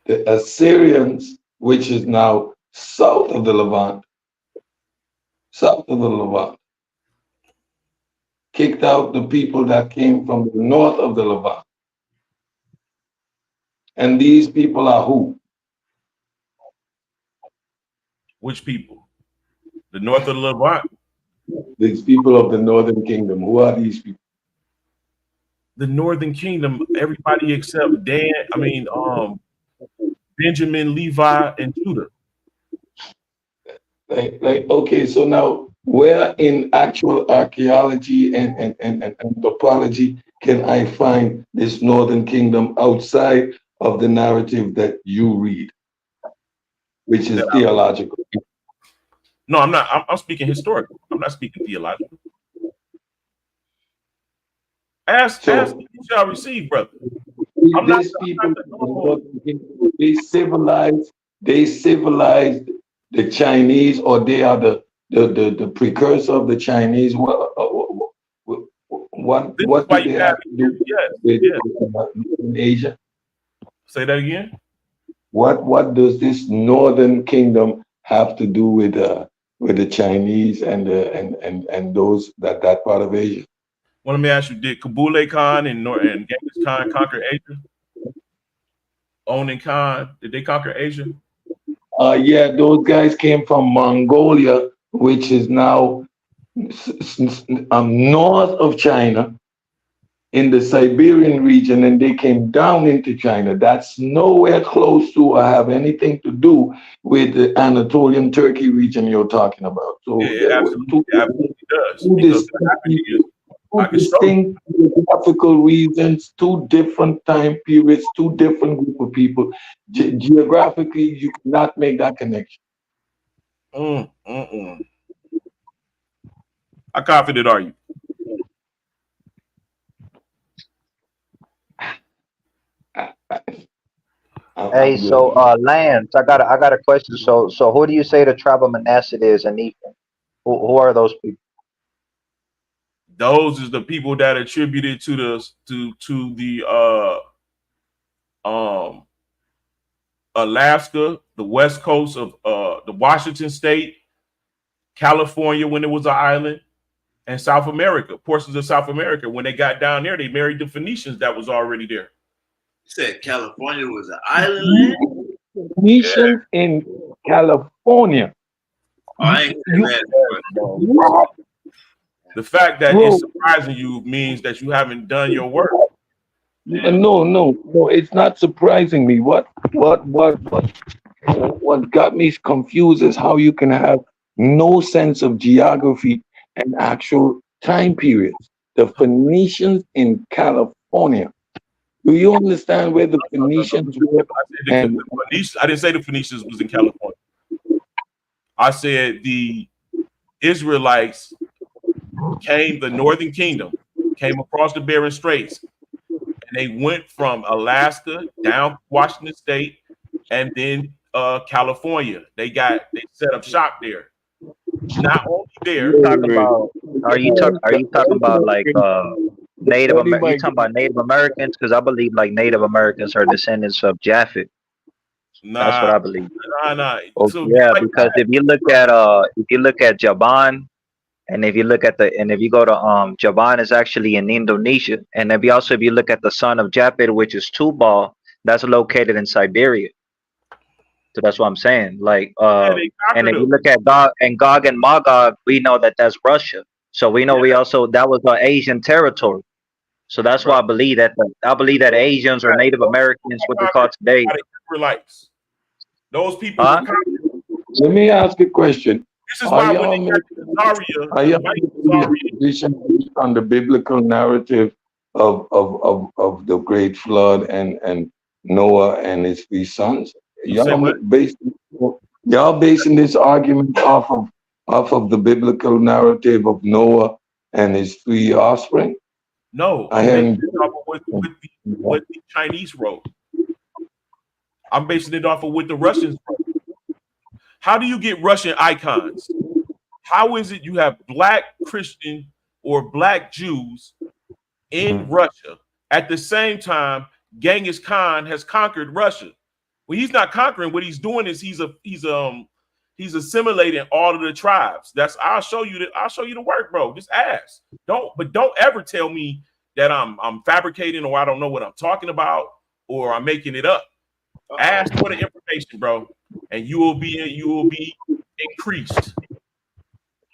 the Assyrians, which is now south of the Levant, kicked out the people that came from the north of the Levant. And these people are who? which people? The north of the Levant, These people of the northern kingdom. Who are these people? the northern kingdom, everybody except Benjamin, Levi, and Judah. Okay, so now where in actual archaeology and anthropology can I find this northern kingdom outside of the narrative that you read, which is theological? No, I'm not. I'm speaking historical. I'm not speaking theological. Ask So you shall receive, brother. these people, the northern kingdom, they civilized the Chinese, or they are the precursor of the Chinese. This is What why do you they have have to do yes, with yes. in Asia? Say that again. What does this northern kingdom have to do with the Chinese and those that part of Asia? Well, let me ask you: did Kublai Khan and Genghis Khan conquer Asia? On and Khan, did they conquer Asia? Yeah, those guys came from Mongolia, which is now north of China in the Siberian region, and they came down into China. That's nowhere close to or have anything to do with the Anatolian Turkey region you're talking about. Yeah, So it there were absolutely, absolutely does. two Because what distinct happened is, I two can show you. distinct geographical regions, two different time periods, two different group of people. Geographically, you cannot make that connection. Mm, mm, mm. How confident are you? Hey, I'm so good. Lance, I got a question. So who do you say the tribe of Manasseh is and Ephraim? Who are those people? Those is the people that attributed to the um Alaska, the west coast of the Washington state, California when it was an island, and South America, portions of South America. When they got down there, they married the Phoenicians that was already there. You said California was an island land? Yeah, Missions in California. Oh, I ain't saying You that, but bro. what, The fact that it's bro? surprising you means that you haven't done your work. man, No. It's not surprising me. What got me confused is how you can have no sense of geography and actual time periods. The Phoenicians in California. Do you understand where the Phoenicians were? And I didn't say the Phoenicians was in California. I said the Israelites the Northern Kingdom came across the Bering Straits, and they went from Alaska down Washington State and then California. They set up shop there. Not only You there, talking about? Are you talking about like Native Dirty Amer? You Mike. talking about Native Americans? Because I believe like Native Americans are descendants of Japhet. That's what nah, I believe. nah. Oh So just yeah, like because if you look at Jaban, and if you go to Jaban is actually in Indonesia, and if you look at the son of Japhet, which is Tubal, that's located in Siberia. So that's what I'm saying. Like yeah, they and conquered if you them. look at Gog and Magog, we know that that's Russia. So we know Yeah, we also that was Asian territory. So that's bro. why I believe that Asians or Native Those Americans, people what were they call conquered today, by the Israelites. Those people were huh? conquered. Let me ask a question. This is Are why when y'all they got making to Zaria, are the y'all white making this Zaria, position based on the biblical narrative of the great flood and Noah and his three sons? you say what? Y'all basing this argument off of the biblical narrative of Noah and his three offspring? No, I I'm basing haven't. it off of what the Chinese wrote. I'm basing it off of what the Russians wrote. How do you get Russian icons? How is it you have black Christian or black Jews in Russia at the same time Genghis Khan has conquered Russia? Well, he's not conquering. What he's doing is he's assimilating all of the tribes. I'll show you the work, bro. Just ask. Don't ever tell me that I'm fabricating or I don't know what I'm talking about or I'm making it up. Ask for the information, bro, and you will be increased.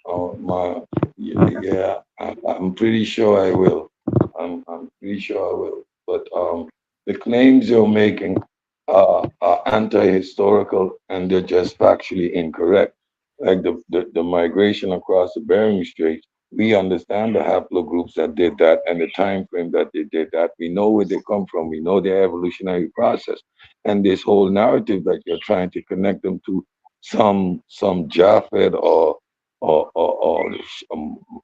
Oh my, yeah, I'm pretty sure I will. I'm pretty sure I will. But the claims you're making are anti-historical and they're just factually incorrect. Like the migration across the Bering Strait, we understand the haplogroups that did that and the time frame that they did that. We know where they come from. We know their evolutionary process. And this whole narrative that you're trying to connect them to some Japheth or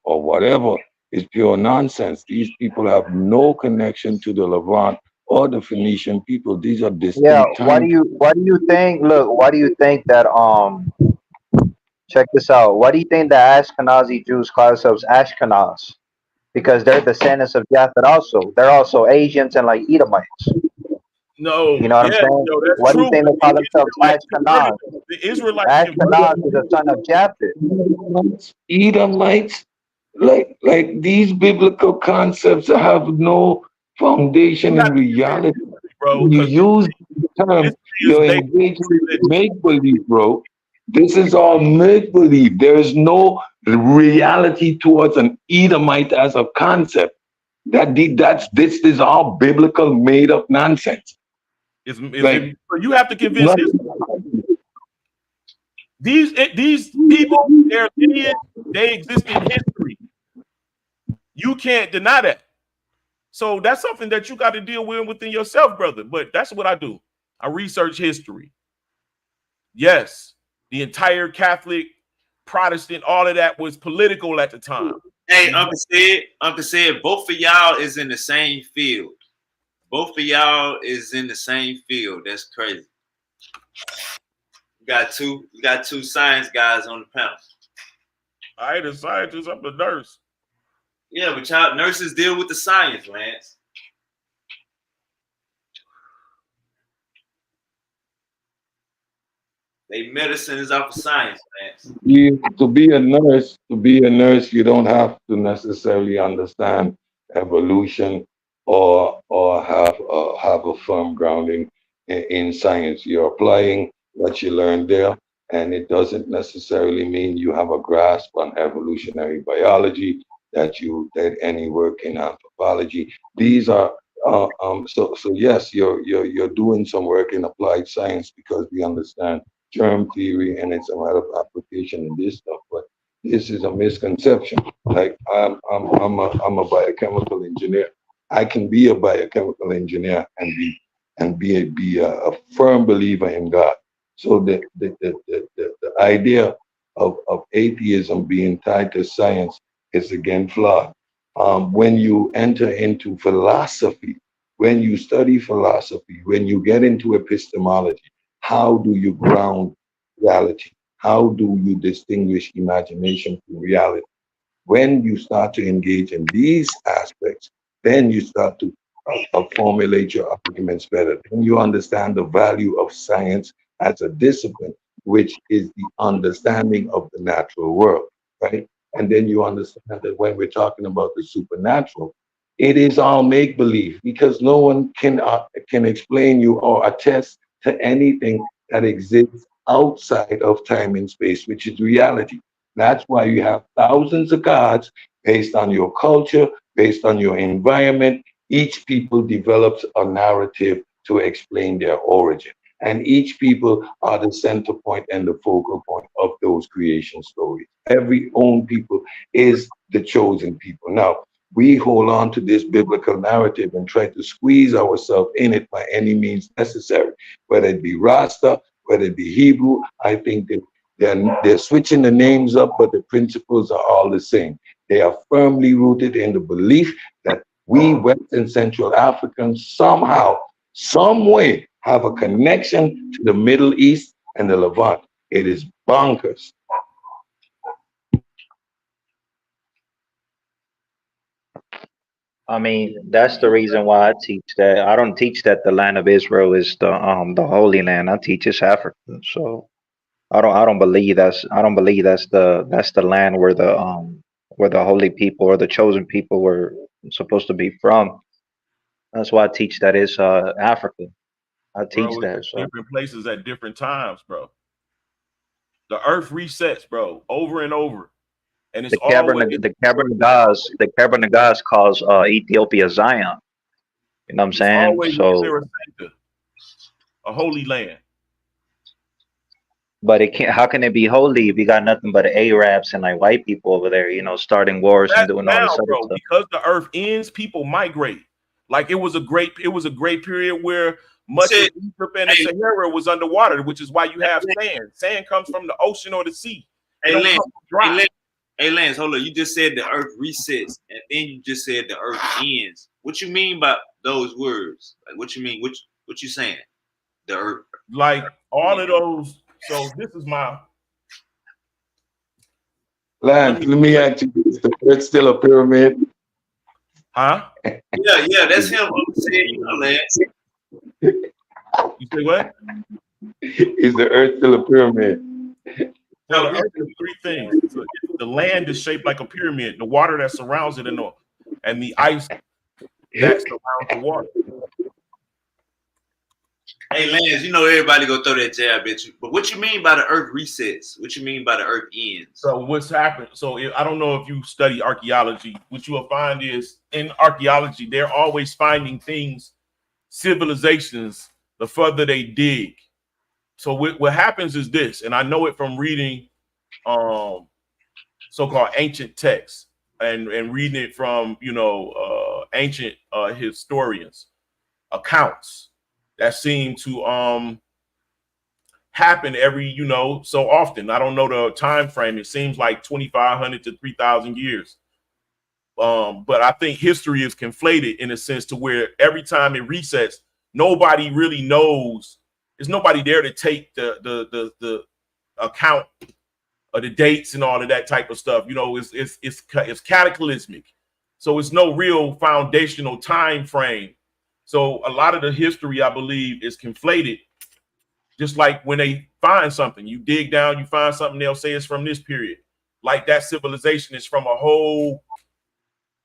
whatever is pure nonsense. These people have no connection to the Levant or the Phoenician people. These are Yeah. distinct Why do time. you why do you think? Look, why do you think that? Check this out. Why do you think the Ashkenazi Jews call themselves Ashkenaz? Because they're descendants of Japhet also. They're also Asians and like Edomites. No, You know what I'm yeah, saying? that's Why do you true. think But they call themselves Ashkenaz? The Israelites converted. Ashkenaz is a son of Japhet. Edomites, like these biblical concepts have no You foundation have in to convince reality. history, bro, When you because use the term, history is you're based engaging on in religion. make believe, bro. This is all make believe. There is no reality towards an Edomite as a concept. This is all biblical made up nonsense. Like So you have to convince history. nothing. These people, their lineage, they exist in history. You can't deny that. So that's something that you got to deal with within yourself, brother. But that's what I do. I research history. Yes, the entire Catholic, Protestant, all of that was political at the time. Hey, Uncle said, both of y'all is in the same field. Both of y'all is in the same field. That's crazy. You got two science guys on the panel. I ain't a scientist, I'm a nurse. Yeah, but y'all nurses deal with the science, Lance. They medicine is off of science, Lance. To be a nurse, you don't have to necessarily understand evolution or have a firm grounding in science. You're applying what you learned there, and it doesn't necessarily mean you have a grasp on evolutionary biology that you did any work in anthropology. These are so yes, you're doing some work in applied science because we understand germ theory and it's a matter of application in this stuff, but this is a misconception. Like I'm a biochemical engineer. I can be a biochemical engineer and be a firm believer in God. So the idea of atheism being tied to science is again flawed. When you enter into philosophy, when you study philosophy, when you get into epistemology, how do you ground reality? How do you distinguish imagination from reality? When you start to engage in these aspects, then you start to formulate your arguments better. Then you understand the value of science as a discipline, which is the understanding of the natural world, right? And then you understand that when we're talking about the supernatural, it is all make believe because no one can explain you or attest to anything that exists outside of time and space, which is reality. That's why you have thousands of gods based on your culture, based on your environment. Each people develops a narrative to explain their origin. And each people are the center point and the focal point of those creation stories. Every own people is the chosen people. Now, we hold on to this biblical narrative and try to squeeze ourselves in it by any means necessary, whether it be Rasta, whether it be Hebrew. I think that they're switching the names up, but the principles are all the same. They are firmly rooted in the belief that we West and Central Africans somehow, some way, have a connection to the Middle East and the Levant. It is bonkers. I mean, that's the reason why I teach that. I don't teach that the land of Israel is the Holy Land. I teach it's Africa. So I don't believe that's the land where the holy people or the chosen people were supposed to be from. That's why I teach that it's Africa. I teach Bro, it's that. at So different places at different times, bro. The earth resets, bro, over and over. And it's always the Carbon Gas calls Ethiopia Zion. You know what I'm it's saying? always a So, Sarasota, a holy land. but it can't. How can it be holy if you got nothing but Arabs and like white people over there? You know, starting wars and That's doing all this now, other bro, stuff. because the earth ends, people migrate. Like it was a great period where much of Said, Egypt and the hey, Sahara was underwater, which is why you have sand. Sand comes from the ocean or the sea. It hey, don't Lance, come from dry. hey, Lance, hold on. You just said the earth resets, and then you just said the earth ends. What you mean by those words? Like, what you mean? What you saying? The earth. Like all of those. So this is my let Lance, me let me let, ask you this. The Earth still a pyramid? huh? Yeah, that's him. I'm saying, you know, Lance. You say what? Is the Earth still a pyramid? Well, the earth is three things. The land is shaped like a pyramid, the water that surrounds it and the ice that surrounds the water. Hey, Lance, you know everybody go throw that jab at you, but what you mean by the earth resets? What you mean by the earth ends? So what's happened? So I don't know if you study archaeology. What you will find is in archaeology, they're always finding things, civilizations, the further they dig. So what happens is this, and I know it from reading so-called ancient texts and reading it from ancient historians accounts that seem to happen every so often. I don't know the time frame. It seems like 2,500 to 3,000 years. But I think history is conflated in a sense to where every time it resets, nobody really knows. There's nobody there to take the account of the dates and all of that type of stuff. It's cataclysmic, so it's no real foundational time frame. So a lot of the history, I believe, is conflated. Just like when they find something, you dig down, you find something, they'll say it's from this period. Like that civilization is from a whole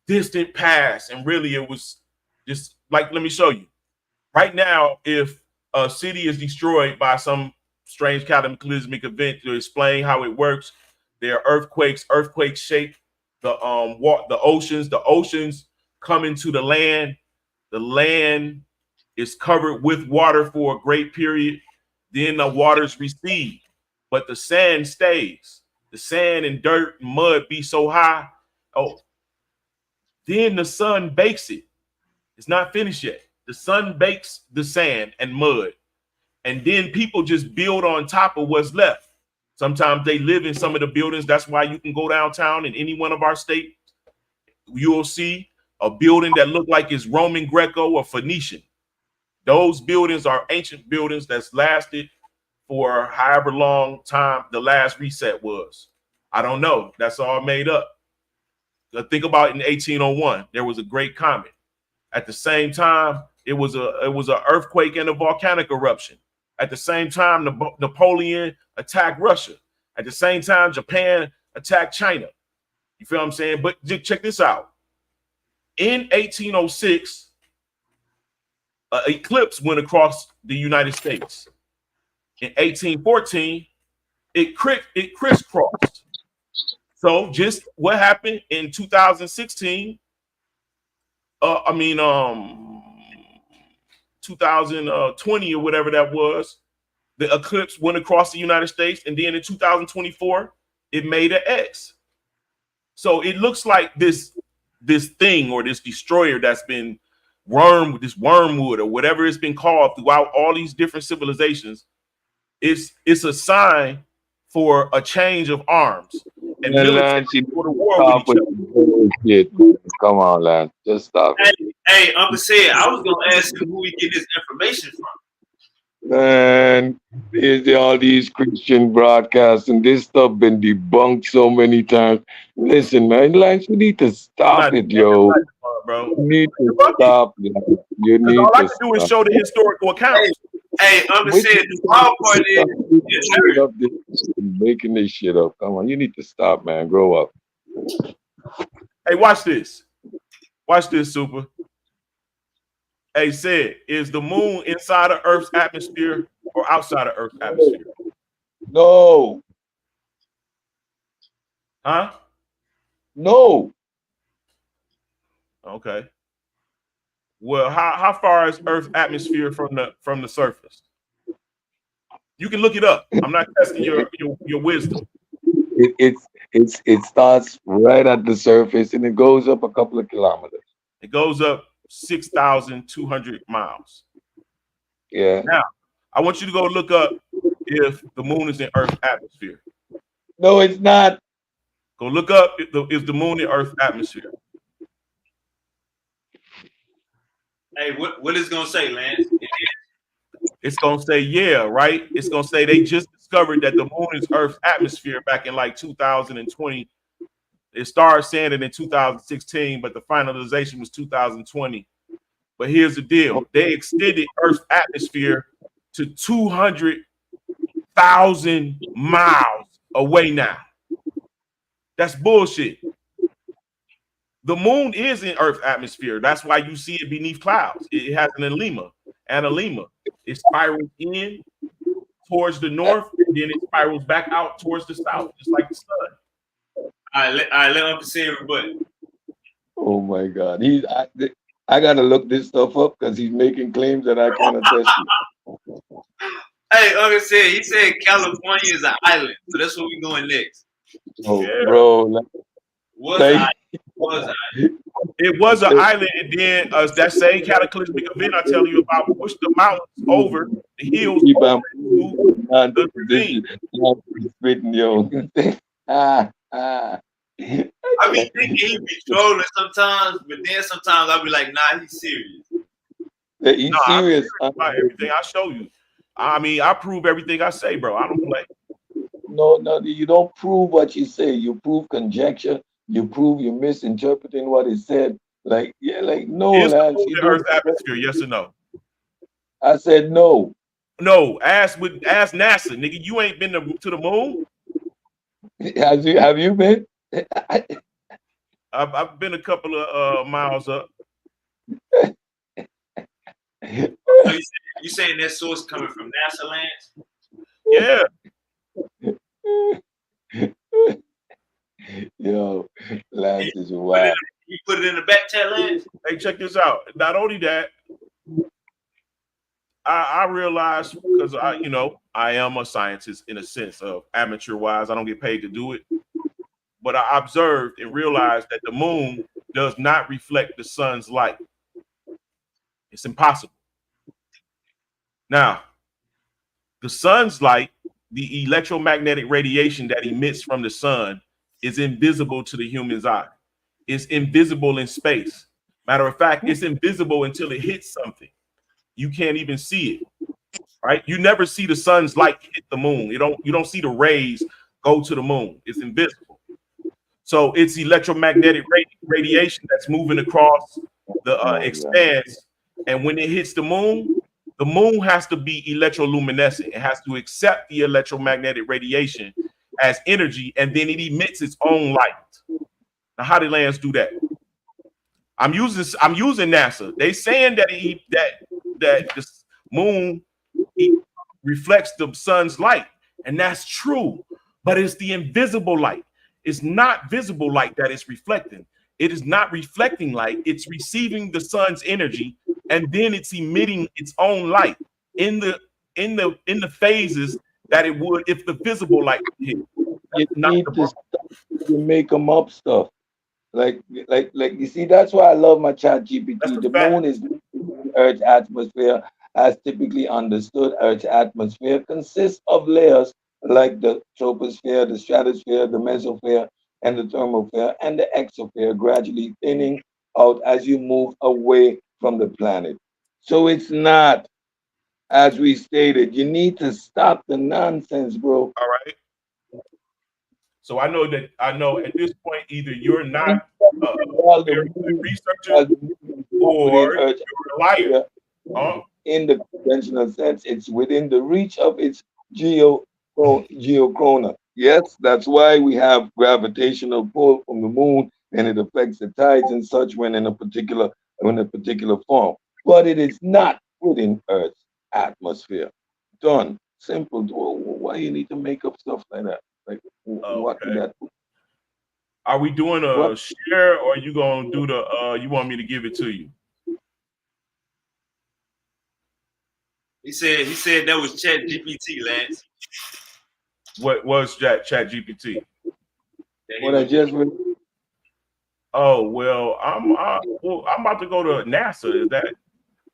distant past, and really it was just like, let me show you. Right now, if a city is destroyed by some strange cataclysmic event, to explain how it works, there are earthquakes. Earthquakes shape the oceans. The oceans come into the land. The land is covered with water for a great period. Then the waters recede, but the sand stays. The sand and dirt and mud be so high. Oh, then the sun bakes it. It's not finished yet. The sun bakes the sand and mud, and then people just build on top of what's left. Sometimes they live in some of the buildings. That's why you can go downtown in any one of our states. You'll see a building that look like it's Roman, Greco, or Phoenician. Those buildings are ancient buildings that's lasted for however long time the last reset was. I don't know. That's all made up. Think about it. In 1801, there was a great comet. At the same time, it was an earthquake and a volcanic eruption. At the same time, Napoleon attacked Russia. At the same time, Japan attacked China. You feel what I'm saying? But check this out. In 1806, an eclipse went across the United States. In 1814, it crisscrossed. So just what happened in 2016? 2020 or whatever that was. The eclipse went across the United States, and then in 2024, it made an X. So it looks like this thing or this destroyer that's been wormwood or whatever it's been called throughout all these different civilizations. It's a sign for a change of arms. And Lance, you go to war with each other. Come on, Lance, just stop it. Hey, Uncle said I was gonna ask him who we get this information from. Man, all these Christian broadcasts and this stuff been debunked so many times. Listen, man, Lance, you need to stop it, yo. Bro. You need to stop. You need all to I can do is show the historical accounts. Hey, Uncle said the wild part is making this shit up. Come on, you need to stop, man. Grow up. Hey, watch this. Watch this, Super. Hey, said, is the moon inside of Earth's atmosphere or outside of Earth's atmosphere? No. Huh? No. Okay. Well, how far is Earth's atmosphere from the surface? You can look it up. I'm not testing your wisdom. It starts right at the surface and it goes up a couple of kilometers. It goes up 6,200 miles. Yeah. Now, I want you to go look up if the moon is in Earth's atmosphere. No, it's not. Go look up if the moon in Earth's atmosphere. Hey, what is it gonna say, Lance? It's gonna say yeah, right? It's gonna say they just discovered that the moon is Earth's atmosphere back in like 2020. It started saying it in 2016, but the finalization was 2020. But here's the deal: they extended Earth's atmosphere to 200,000 miles away now. That's bullshit. The moon is in Earth's atmosphere. That's why you see it beneath clouds. It has an analemma. It spirals in towards the north, and then it spirals back out towards the south, just like the sun. All right, let Uncle say everybody. Oh my God, I gotta look this stuff up because he's making claims that I can't attest to. Hey, Uncle said he said California is an island, so that's where we going next. Oh, yeah. Bro, It was an island, and then that same cataclysmic event I tell you about pushed the mountains over the hills. I be thinking he be trolling sometimes, but then sometimes I'll be like, nah, he's serious. He's serious about everything I show you. I mean, I prove everything I say, bro. I don't play. No, you don't prove what you say. You prove conjecture. You prove you're misinterpreting what is said. No, Is Lance. the Earth's atmosphere, yes or no? I said no. No, ask NASA, nigga. You ain't been to the moon. Have you been? I've been a couple of miles up. You saying that source coming from NASA, Lance? Yeah. Yo, Lance is wild. You put it in the back chat, Lance? Hey, check this out. Not only that, I realized, because I am a scientist in a sense of amateur wise. I don't get paid to do it. But I observed and realized that the moon does not reflect the sun's light. It's impossible. Now, the sun's light, the electromagnetic radiation that emits from the sun, is invisible to the human's eye. It's invisible in space. Matter of fact, it's invisible until it hits something. You can't even see it. right? You never see the sun's light hit the moon. You don't see the rays go to the moon. It's invisible. So it's electromagnetic radiation that's moving across the Oh, yeah. expanse, and when it hits the moon has to be electroluminescent. It has to accept the electromagnetic radiation as energy, and then it emits its own light. Now, how do lands do that? I'm using NASA. They saying that that the moon reflects the sun's light, and that's true. But it's the invisible light. It's not visible light that it's reflecting. It is not reflecting light. It's receiving the sun's energy, and then it's emitting its own light in the phases that it would if the visible light would hit. You That's not need the to stop to make them up stuff. Like you see, that's why I love my chat that's GPT. a The fact. moon is Earth's atmosphere, as typically understood. Earth's atmosphere consists of layers like the troposphere, the stratosphere, the mesosphere, and the thermosphere, and the exosphere, gradually thinning out as you move away from the planet. So it's not, as we stated, you need to stop the nonsense, bro. All right. So I know at this point either you're not a While the very good moon, researcher while the moon is within or Earth's you're a liar. atmosphere, Huh? in the conventional sense, it's within the reach of its geocorona. Yes, that's why we have gravitational pull from the moon, and it affects the tides and such when a particular form. But it is not within Earth's atmosphere. Done. Simple. Why you need to make up stuff like that? Like what would Okay. that? Are we doing a What? share or are you gonna do the you want me to give it to you? He said that was Chat GPT, Lance. What was Chat GPT? That he What I was just read? Oh well, I'm about to go to NASA.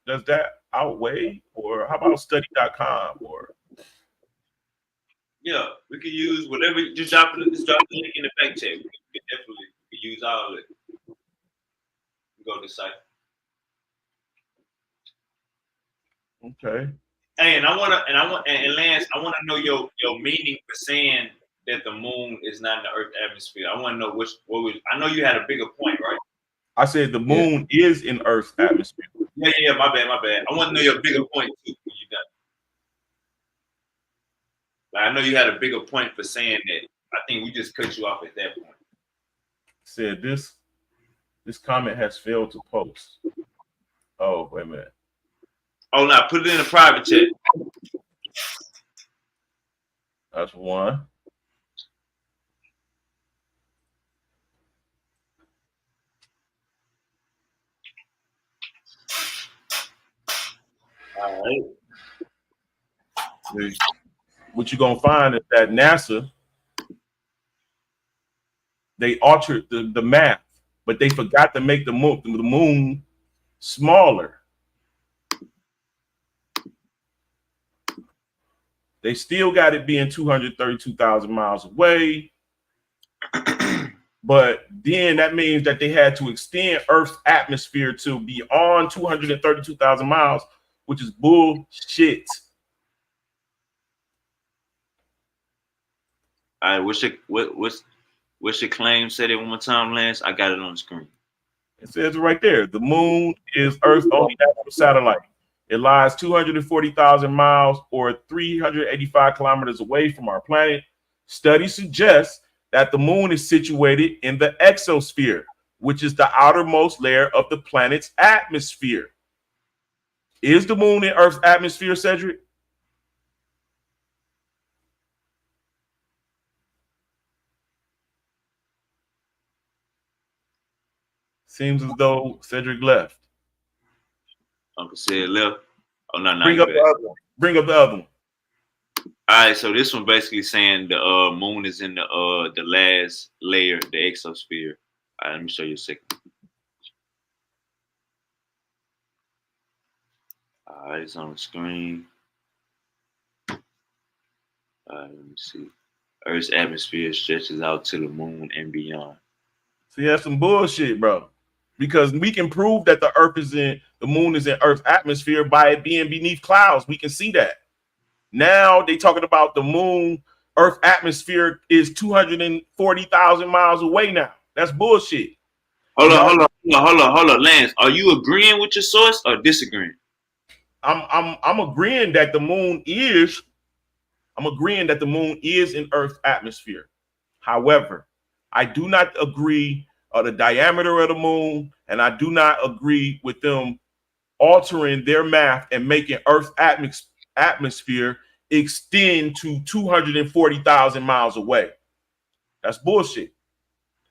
Does that outweigh, or how about study.com or yeah. We could use whatever. Just drop the link in the fact check. We could definitely use all of it. Go to the site. okay? Hey, and Lance, I wanna know your meaning for saying that the moon is not in the Earth atmosphere. I wanna know I know you had a bigger point, right? I said the Yeah. moon is in Earth's atmosphere. Yeah, my bad. I wanna know your bigger point too when you done. Like, I know you had a bigger point for saying that. I think we just cut you off at that point. Said this comment has failed to post. Oh, wait a minute. Oh no, put it in a private chat. That's one. All right. What you're gonna find is that NASA, they altered the math, but they forgot to make the moon smaller. They still got it being 232,000 miles away. But then that means that they had to extend Earth's atmosphere to beyond 232,000 miles, which is bullshit. All right, what's your claim? Say it one more time, Lance. I got it on the screen. It says it right there. The moon is Earth's only natural satellite. It lies 240,000 miles or 385 kilometers away from our planet. Studies suggest that the moon is situated in the exosphere, which is the outermost layer of the planet's atmosphere. Is the moon in Earth's atmosphere, Cedric? Seems as though Cedric left. Uncle said left. Oh no, Bring you up back. the other one. Bring up the other one. All right, so this one basically saying the moon is in the last layer, the exosphere. All right, let me show you a second. All right, it's on the screen. All right, let me see. Earth's atmosphere stretches out to the moon and beyond. See, that's some bullshit, bro. Because we can prove that the moon is in Earth's atmosphere by it being beneath clouds. We can see that. Now they talking about the moon, Earth atmosphere is 240,000 miles away now. That's bullshit. Hold And on, y'all, hold on, hold on, hold on, hold on, Lance. Are you agreeing with your source or disagreeing? I'm agreeing that the moon is. I'm agreeing that the moon is in Earth's atmosphere. However, I do not agree on the diameter of the moon, and I do not agree with them altering their math and making Earth's atmosphere extend to 240,000 miles away. That's bullshit.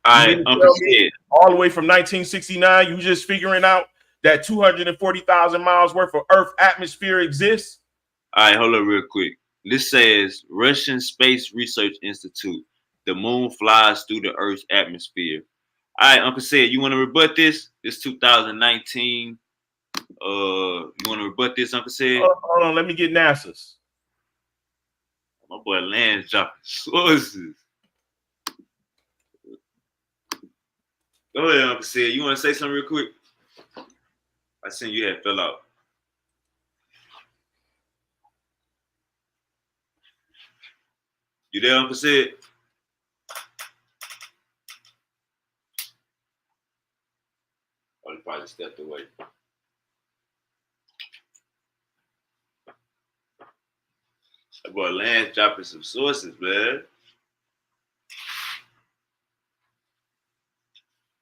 You All mean right, to Uncle tell me said. all the way from 1969, you just figuring out that 240,000 miles worth of Earth atmosphere exists? All right, hold on real quick. This says Russian Space Research Institute. The moon flies through the Earth's atmosphere. All right, Uncle said, you want to rebut this? This 2019. You want to rebut this, Uncle said? Hold on, let me get NASA's. My boy Lance dropping sources. Go ahead, Uncle said. You want to say something real quick? I seen you had fell out. You there, Uncle said? Oh, he probably stepped away. That boy Lance dropping some sources, man.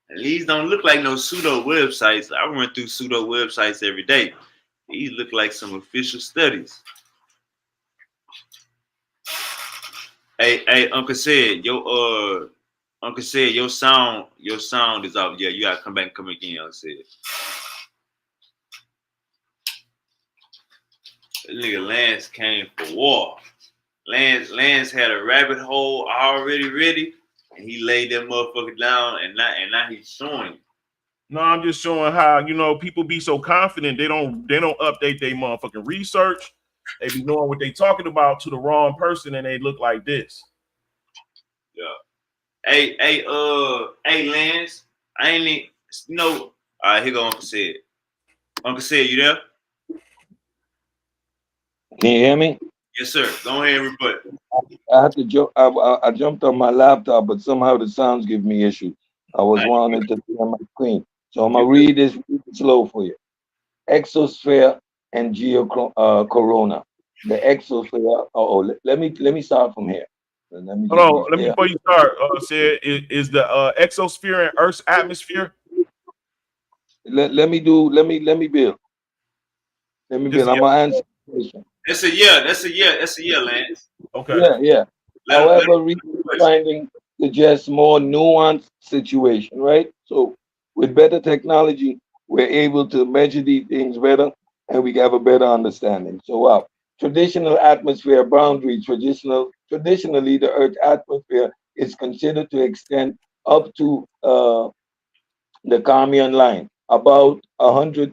And these don't look like no pseudo websites. I run through pseudo websites every day. These look like some official studies. Hey, Uncle said your sound is off. Yeah, you gotta come back and come again, Uncle said. That nigga Lance came for war. Lance had a rabbit hole already ready, and he laid that motherfucker down, and now he's showing you. No, I'm just showing how people be so confident they don't update their motherfucking research. They be knowing what they talking about to the wrong person, and they look like this. Yeah. Hey, Lance. I ain't need, All right, here go Uncle said. Uncle said, you there? Can you hear me? Yes, sir. Go ahead and rebut. I had to jump. I jumped on my laptop, but somehow the sounds give me issue. I was Right. wanting to see on my screen, so I'm gonna You read this slow for you. Exosphere and corona. The exosphere. Let me start from here. Let me Hold just on, be let me clear. before you start. Said is the exosphere in Earth's atmosphere? Let me build. Let me Just build. a I'm yes. gonna answer the question. That's a yeah. That's a yeah. That's a yeah, Lance. Okay. Yeah. Let him However, recent question. findings suggest more nuanced situation, right? So with better technology, we're able to measure these things better and we have a better understanding. So traditional atmosphere boundary, traditionally the Earth atmosphere is considered to extend up to the Carmian line, about 100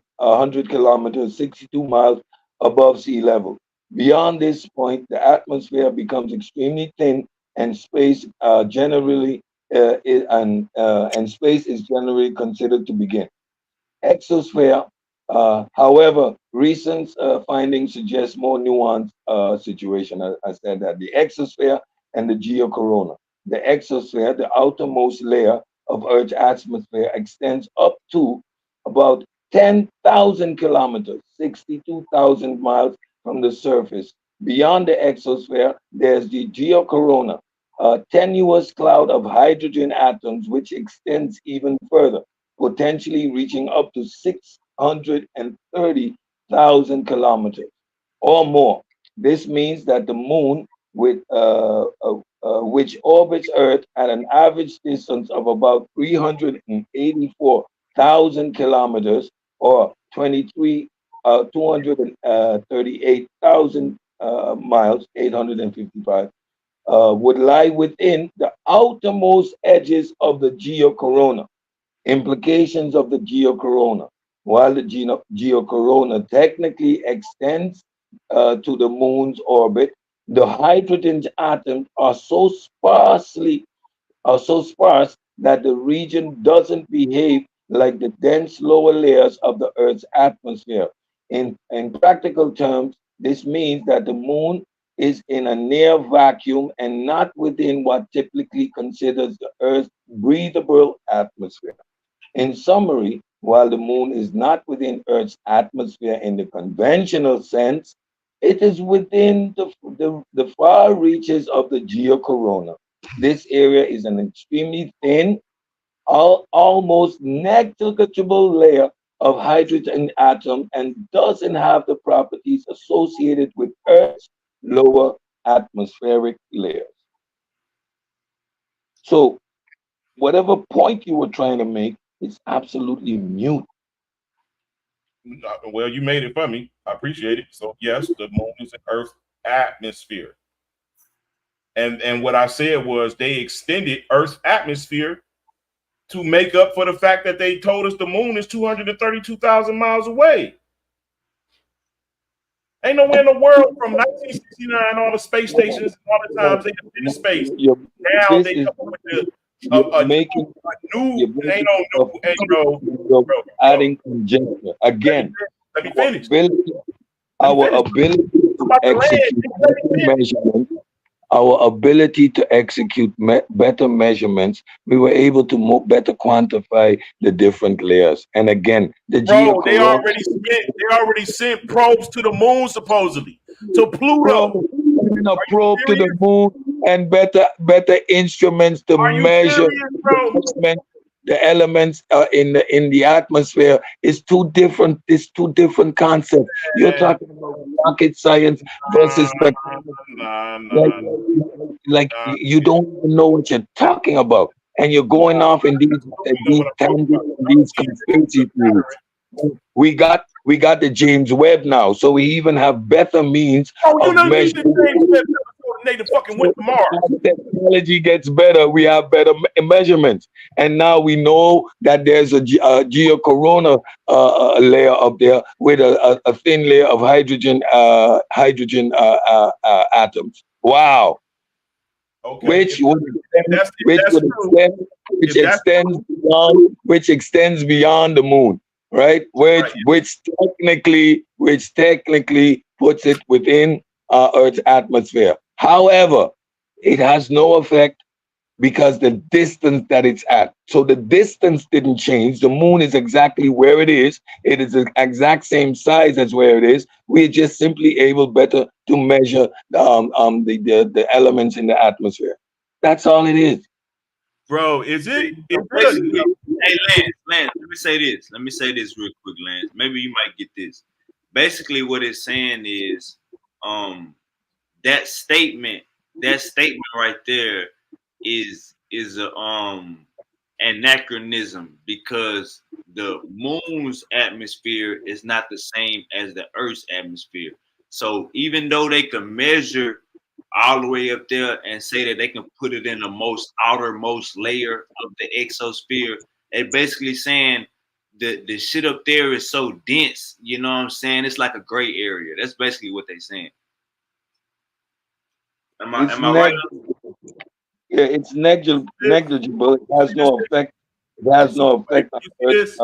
kilometers, 62 miles above sea level. Beyond this point, the atmosphere becomes extremely thin, and space and space is generally considered to begin. Exosphere, however, recent findings suggest more nuanced situation. I said that the exosphere and the geocorona. The exosphere, the outermost layer of Earth's atmosphere, extends up to about 10,000 kilometers, 62,000 miles from the surface. Beyond the exosphere, there's the geocorona, a tenuous cloud of hydrogen atoms which extends even further, potentially reaching up to 630,000 kilometers or more. This means that the moon, which orbits Earth at an average distance of about 384,000 kilometers or 238,000 miles, 855, would lie within the outermost edges of the geocorona. Implications of the geocorona. While the geocorona technically extends to the moon's orbit, the hydrogen atoms are so sparse that the region doesn't behave like the dense lower layers of the Earth's atmosphere. In practical terms, this means that the moon is in a near vacuum and not within what typically considers the Earth's breathable atmosphere. In summary, while the moon is not within Earth's atmosphere in the conventional sense, it is within the far reaches of the geocorona. This area is an extremely thin, almost negligible layer of hydrogen atom and doesn't have the properties associated with Earth's lower atmospheric layers. So, whatever point you were trying to make is absolutely mute. Well, you made it for me. I appreciate it. So yes, the moon is an Earth's atmosphere. And what I said was they extended Earth's atmosphere to make up for the fact that they told us the moon is 232,000 miles away. Ain't nowhere in the world from 1969, all the space stations, all the times they have been in space. Now This they is come up with you're making a new, you're ain't making no new, ain't no, you're bro, adding conjecture let me, again. let me Our finish. ability, Let me our finish. ability I'm to about to land. execute Let me better finish. measurements, our ability to execute better measurements, we were able to better quantify the different layers. And again, the Bro, geocorona they already sent probes to the moon supposedly, to Pluto. probe, sending a Are you probe to the serious? moon and better instruments to Are you measure serious, bro? the elements in the atmosphere is two different. It's two different concepts. You're Man, talking about rocket science versus spectrometry. nah, like nah, nah, you don't even know what you're talking about, and you're going nah. off in You know these what I'm talking tangents about. and I'm these seeing pictures of conspiracy theories. Saturn. We got the James Webb now, so we even have better means Oh, you of don't need the measuring. James Webb telescope. They done fucking went So to Mars. as technology gets better, we have better measurements, and now we know that there's a geocorona layer up there with a thin layer of hydrogen atoms. Wow, Okay, which would extend, if that's true, which if that's extends beyond, the moon, right? right, Which technically puts it within Earth's atmosphere. However, it has no effect because the distance that it's at. So the distance didn't change. The moon is exactly where it is. It is the exact same size as where it is. We're just simply able better to measure the elements in the atmosphere. That's all it is. bro. Is So it a basically, hey Lance, let me say this. Let me say this real quick, Lance. Maybe you might get this. Basically, what it's saying is, um, that statement, that statement right there is a anachronism because the moon's atmosphere is not the same as the Earth's atmosphere. So even though they can measure all the way up there and say that they can put it in the most outermost layer of the exosphere, they basically saying the shit up there is so dense, you know what I'm saying? It's like a gray area. That's basically what they're saying. It's Am I right? yeah, it's this? negligible. It You see has this? no effect. It has no Right? effect on You see Earth this?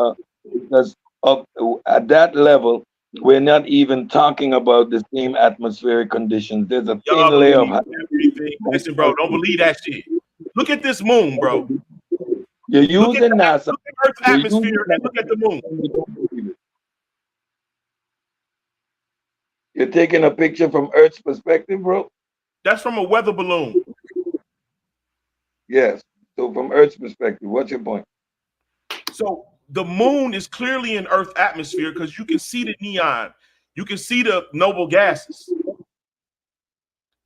because up at that level, we're not even talking about the same atmospheric conditions. There's a thin Y'all layer of believe everything. Listen, bro, don't believe that shit. Look at this moon, bro. you're Look at using NASA. look at Earth's You're using atmosphere and look at the moon. and you don't believe it. You're taking a picture from Earth's perspective, bro. That's from a weather balloon. Yes. So from Earth's perspective, what's your point, So the moon is clearly in Earth's atmosphere because you can see the neon. You can see the noble gases.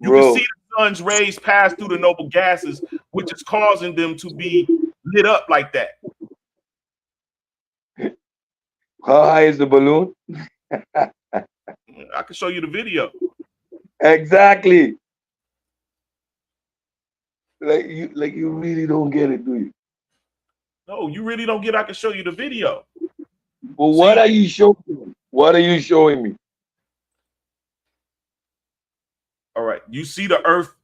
You can see bro? the sun's rays pass through the noble gases, which is causing them to be lit up like that. How high is the balloon? I can show you the video. Exactly. Like you really don't get it, do you? No, you really don't get. I can show you the video. Well, what See, are you showing me? What are you showing me? all right. You see the Earth.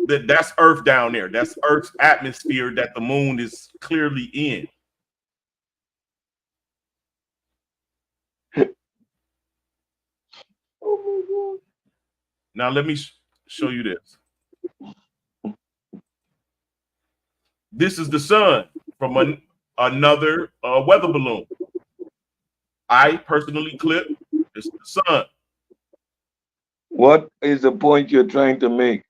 That's Earth down there. That's Earth's atmosphere that the moon is clearly in. Oh Now let me show you this. This is the sun from another weather balloon. I personally clipped. This is the sun. What is the point you're trying to make?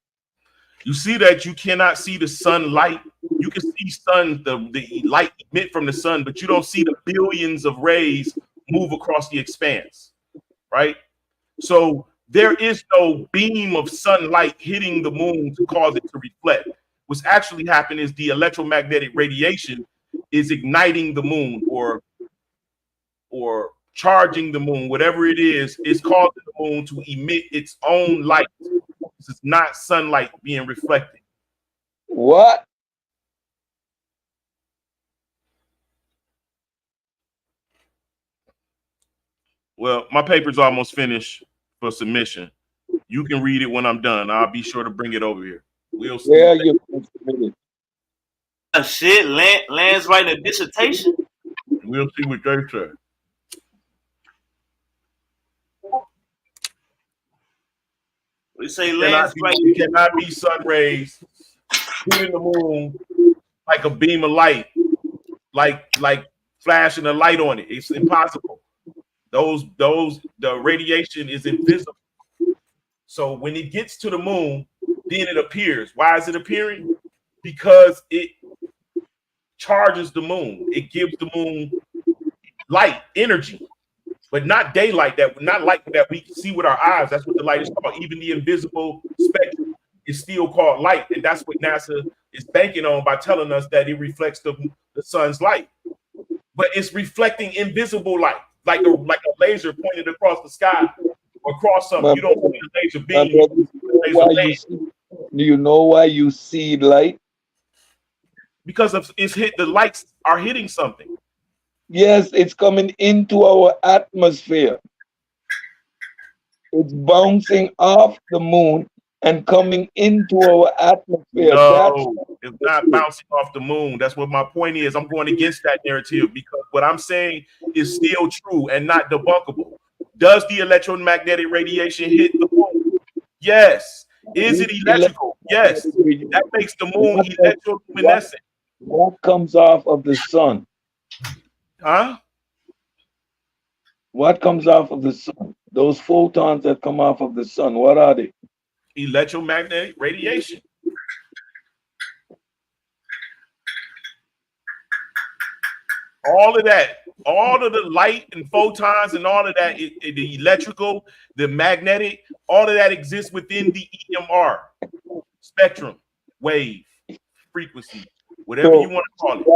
You see that you cannot see the sunlight. You can see the light emit from the sun, but you don't see the billions of rays move across the expanse, right? So there is no beam of sunlight hitting the moon to cause it to reflect. What's actually happening is the electromagnetic radiation is igniting the moon or charging the moon, whatever it is causing the moon to emit its own light. This is not sunlight being reflected. What? Well, my paper's almost finished for submission. You can read it when I'm done. I'll be sure to bring it over here. We'll see. Where are you submitted? Oh, shit, Land's writing a dissertation. We'll see what they say. We say Land's writing. You cannot be sun rays hitting the moon like a beam of light, like flashing a light on it. It's impossible. The radiation is invisible. So when it gets to the moon, then it appears. Why is it appearing? Because it charges the moon. It gives the moon light, energy, but not daylight. Not light that we see with our eyes. That's what the light is called. Even the invisible spectrum is still called light, and that's what NASA is banking on by telling us that it reflects the sun's light. But it's reflecting invisible light, like a laser pointed across the sky or across something. You don't see the laser beam. Do you know why you see light? Because the lights are hitting something. Yes, it's coming into our atmosphere. It's bouncing off the moon and coming into our atmosphere. No, it's not bouncing off the moon. That's what my point is. I'm going against that narrative because what I'm saying is still true and not debunkable. Does the electromagnetic radiation hit the moon? Yes. Is it electrical? Yes. That makes the moon electroluminescent. What comes off of the sun? Huh? What comes off of the sun? Those photons that come off of the sun, what are they? Electromagnetic radiation. All of that, all of the light and photons and all of that, the electrical, the magnetic, all of that exists within the EMR spectrum, wave, frequency, whatever you want to call it.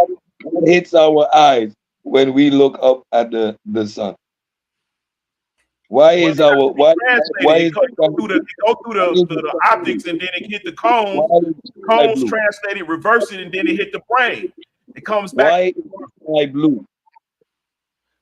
What hits our eyes when we look up at the sun? Why is our why is it go through the optics and then it hit the cones? Cones translate it, reverse it, and then it hit the brain. It comes back. Why is the sky blue?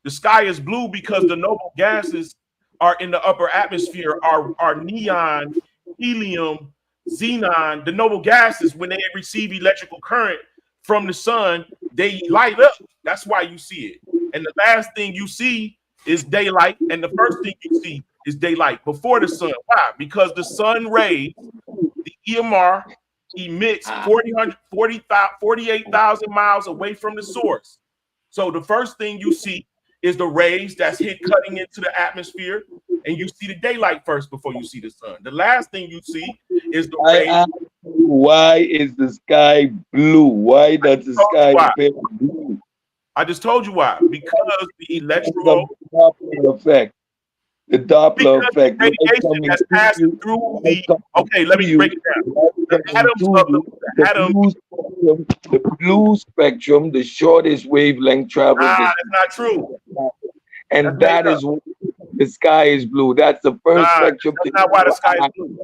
The sky is blue because the noble gases are in the upper atmosphere. Are neon, helium, xenon. The noble gases, when they receive electrical current from the sun, they light up. That's why you see it. And the last thing you see is daylight, and the first thing you see is daylight before the sun. Why? Because the sun rays, the EMR emits 48,000 miles away from the source. So the first thing you see is the rays that's cutting into the atmosphere, and you see the daylight first before you see the sun. The last thing you see is the rays. Why is the sky blue? Why does the sky appear blue? I just told you why. Because the electro Doppler effect. The Doppler effect. The radiation that's passing through the. Okay, let me break it down. The blue spectrum, the shortest wavelength travels. That's not true. And that is why the sky is blue. That's the first spectrum. That's not why the sky is blue.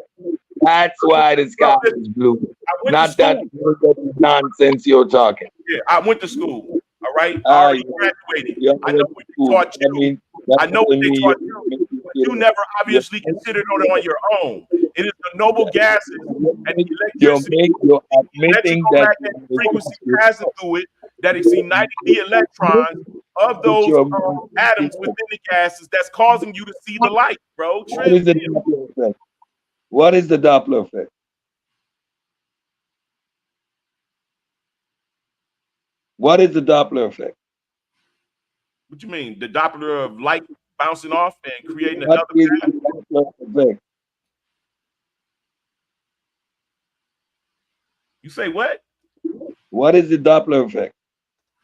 That's why the sky is blue. Not that nonsense you're talking. Yeah, I went to school. All right, I already graduated. I know what they taught you. I know what they taught you. But you never obviously considered it on your own. It is the noble gases and the electricity, you're admitting that frequency passing through it that is igniting the electrons of those atoms within the gases that's causing you to see the light, bro. What is the Doppler effect? What is the Doppler effect? What is the Doppler effect? What you mean? The Doppler of light bouncing off and creating What another is path? the Doppler effect? You say what? What is the Doppler effect?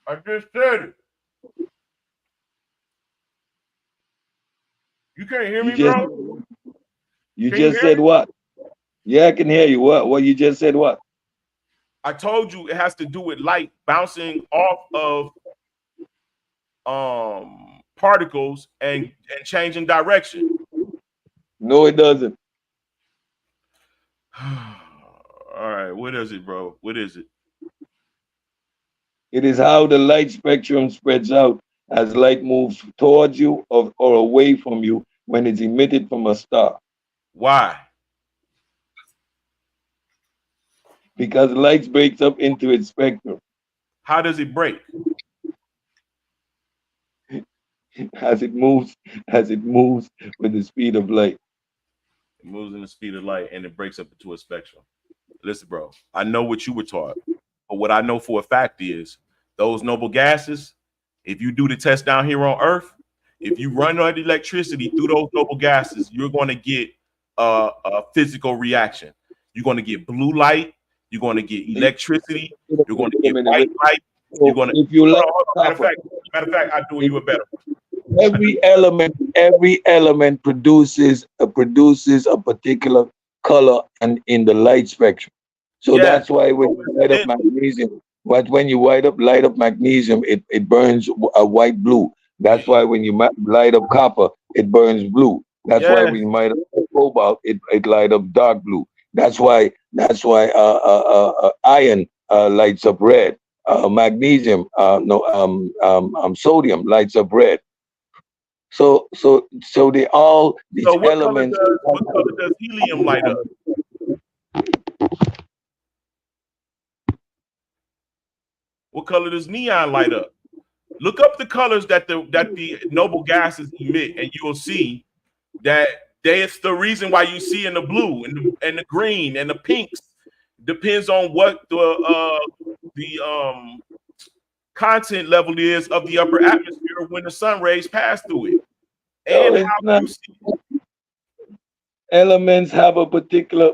I just said it. You can't hear You me, just bro? you Can you just hear me? said what? Yeah, I can hear you. What you just said what? I told you it has to do with light bouncing off of particles and changing direction. No, it doesn't. All right, what is it, bro? What is it? It is how the light spectrum spreads out as light moves towards you or away from you when it's emitted from a star. Why? Because light breaks up into its spectrum How does it break? as it moves with the speed of light. It moves in the speed of light and it breaks up into a spectrum. Listen, bro, I know what you were taught, but what I know for a fact is those noble gases, if you do the test down here on Earth, if you run that electricity through those noble gases, you're going to get a physical reaction. You're going to get blue light. You're going to get electricity. You're going to Wait a get minute. white light. You're So going to if you light hold on. copper, Matter of fact, I do if you a better. every element produces a particular color and in the light spectrum. So Yes. that's why when you light up magnesium, when you light up magnesium, it burns a white blue. That's why when you light up copper, it burns blue. That's why when Yes. you light up cobalt, it light up dark blue. That's why iron lights up red. Magnesium, no, sodium lights up red. So they all So these elements. what color does helium light up? What color does neon light up? Look up the colors that the noble gases emit, and you will see that that's the reason why you see in the blue and the green and the pinks depends on what the content level is of the upper atmosphere when the sun rays pass through it, No, and how it's not. you see. Elements have a particular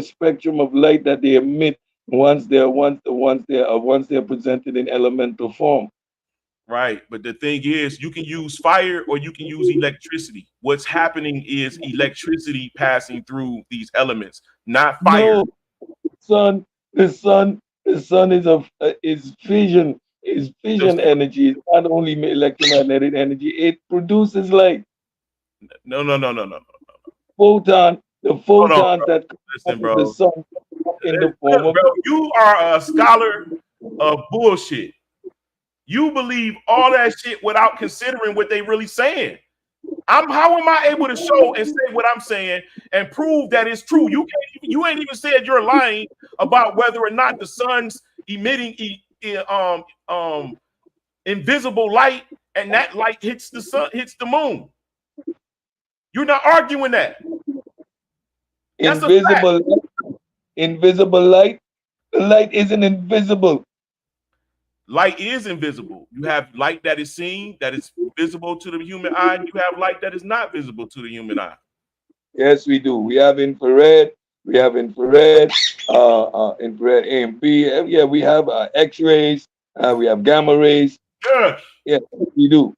spectrum of light that they emit once they're presented in elemental form. Right, but the thing is, you can use fire or you can use electricity. What's happening is electricity passing through these elements, not fire. No, sun, the sun is The fission energy. It's not only electromagnetic energy. It produces light. No, no, no, no, no, no. The Hold on, photons bro. that come out Listen, of the bro. sun come in the form Look, of bro, you are a scholar of bullshit. You believe all that shit without considering what they really saying. How am I able to show and say what I'm saying and prove that it's true? You ain't even said you're lying about whether or not the sun's emitting invisible light and that light hits the sun, hits the moon. You're not arguing that. That's a fact. invisible invisible light. The light isn't invisible. Light is invisible. You have light that is seen, that is visible to the human eye, and you have light that is not visible to the human eye. Yes, we do. We have infrared. We have infrared A and B. Yeah, we have X-rays. We have gamma rays. Yes, Yeah, we do.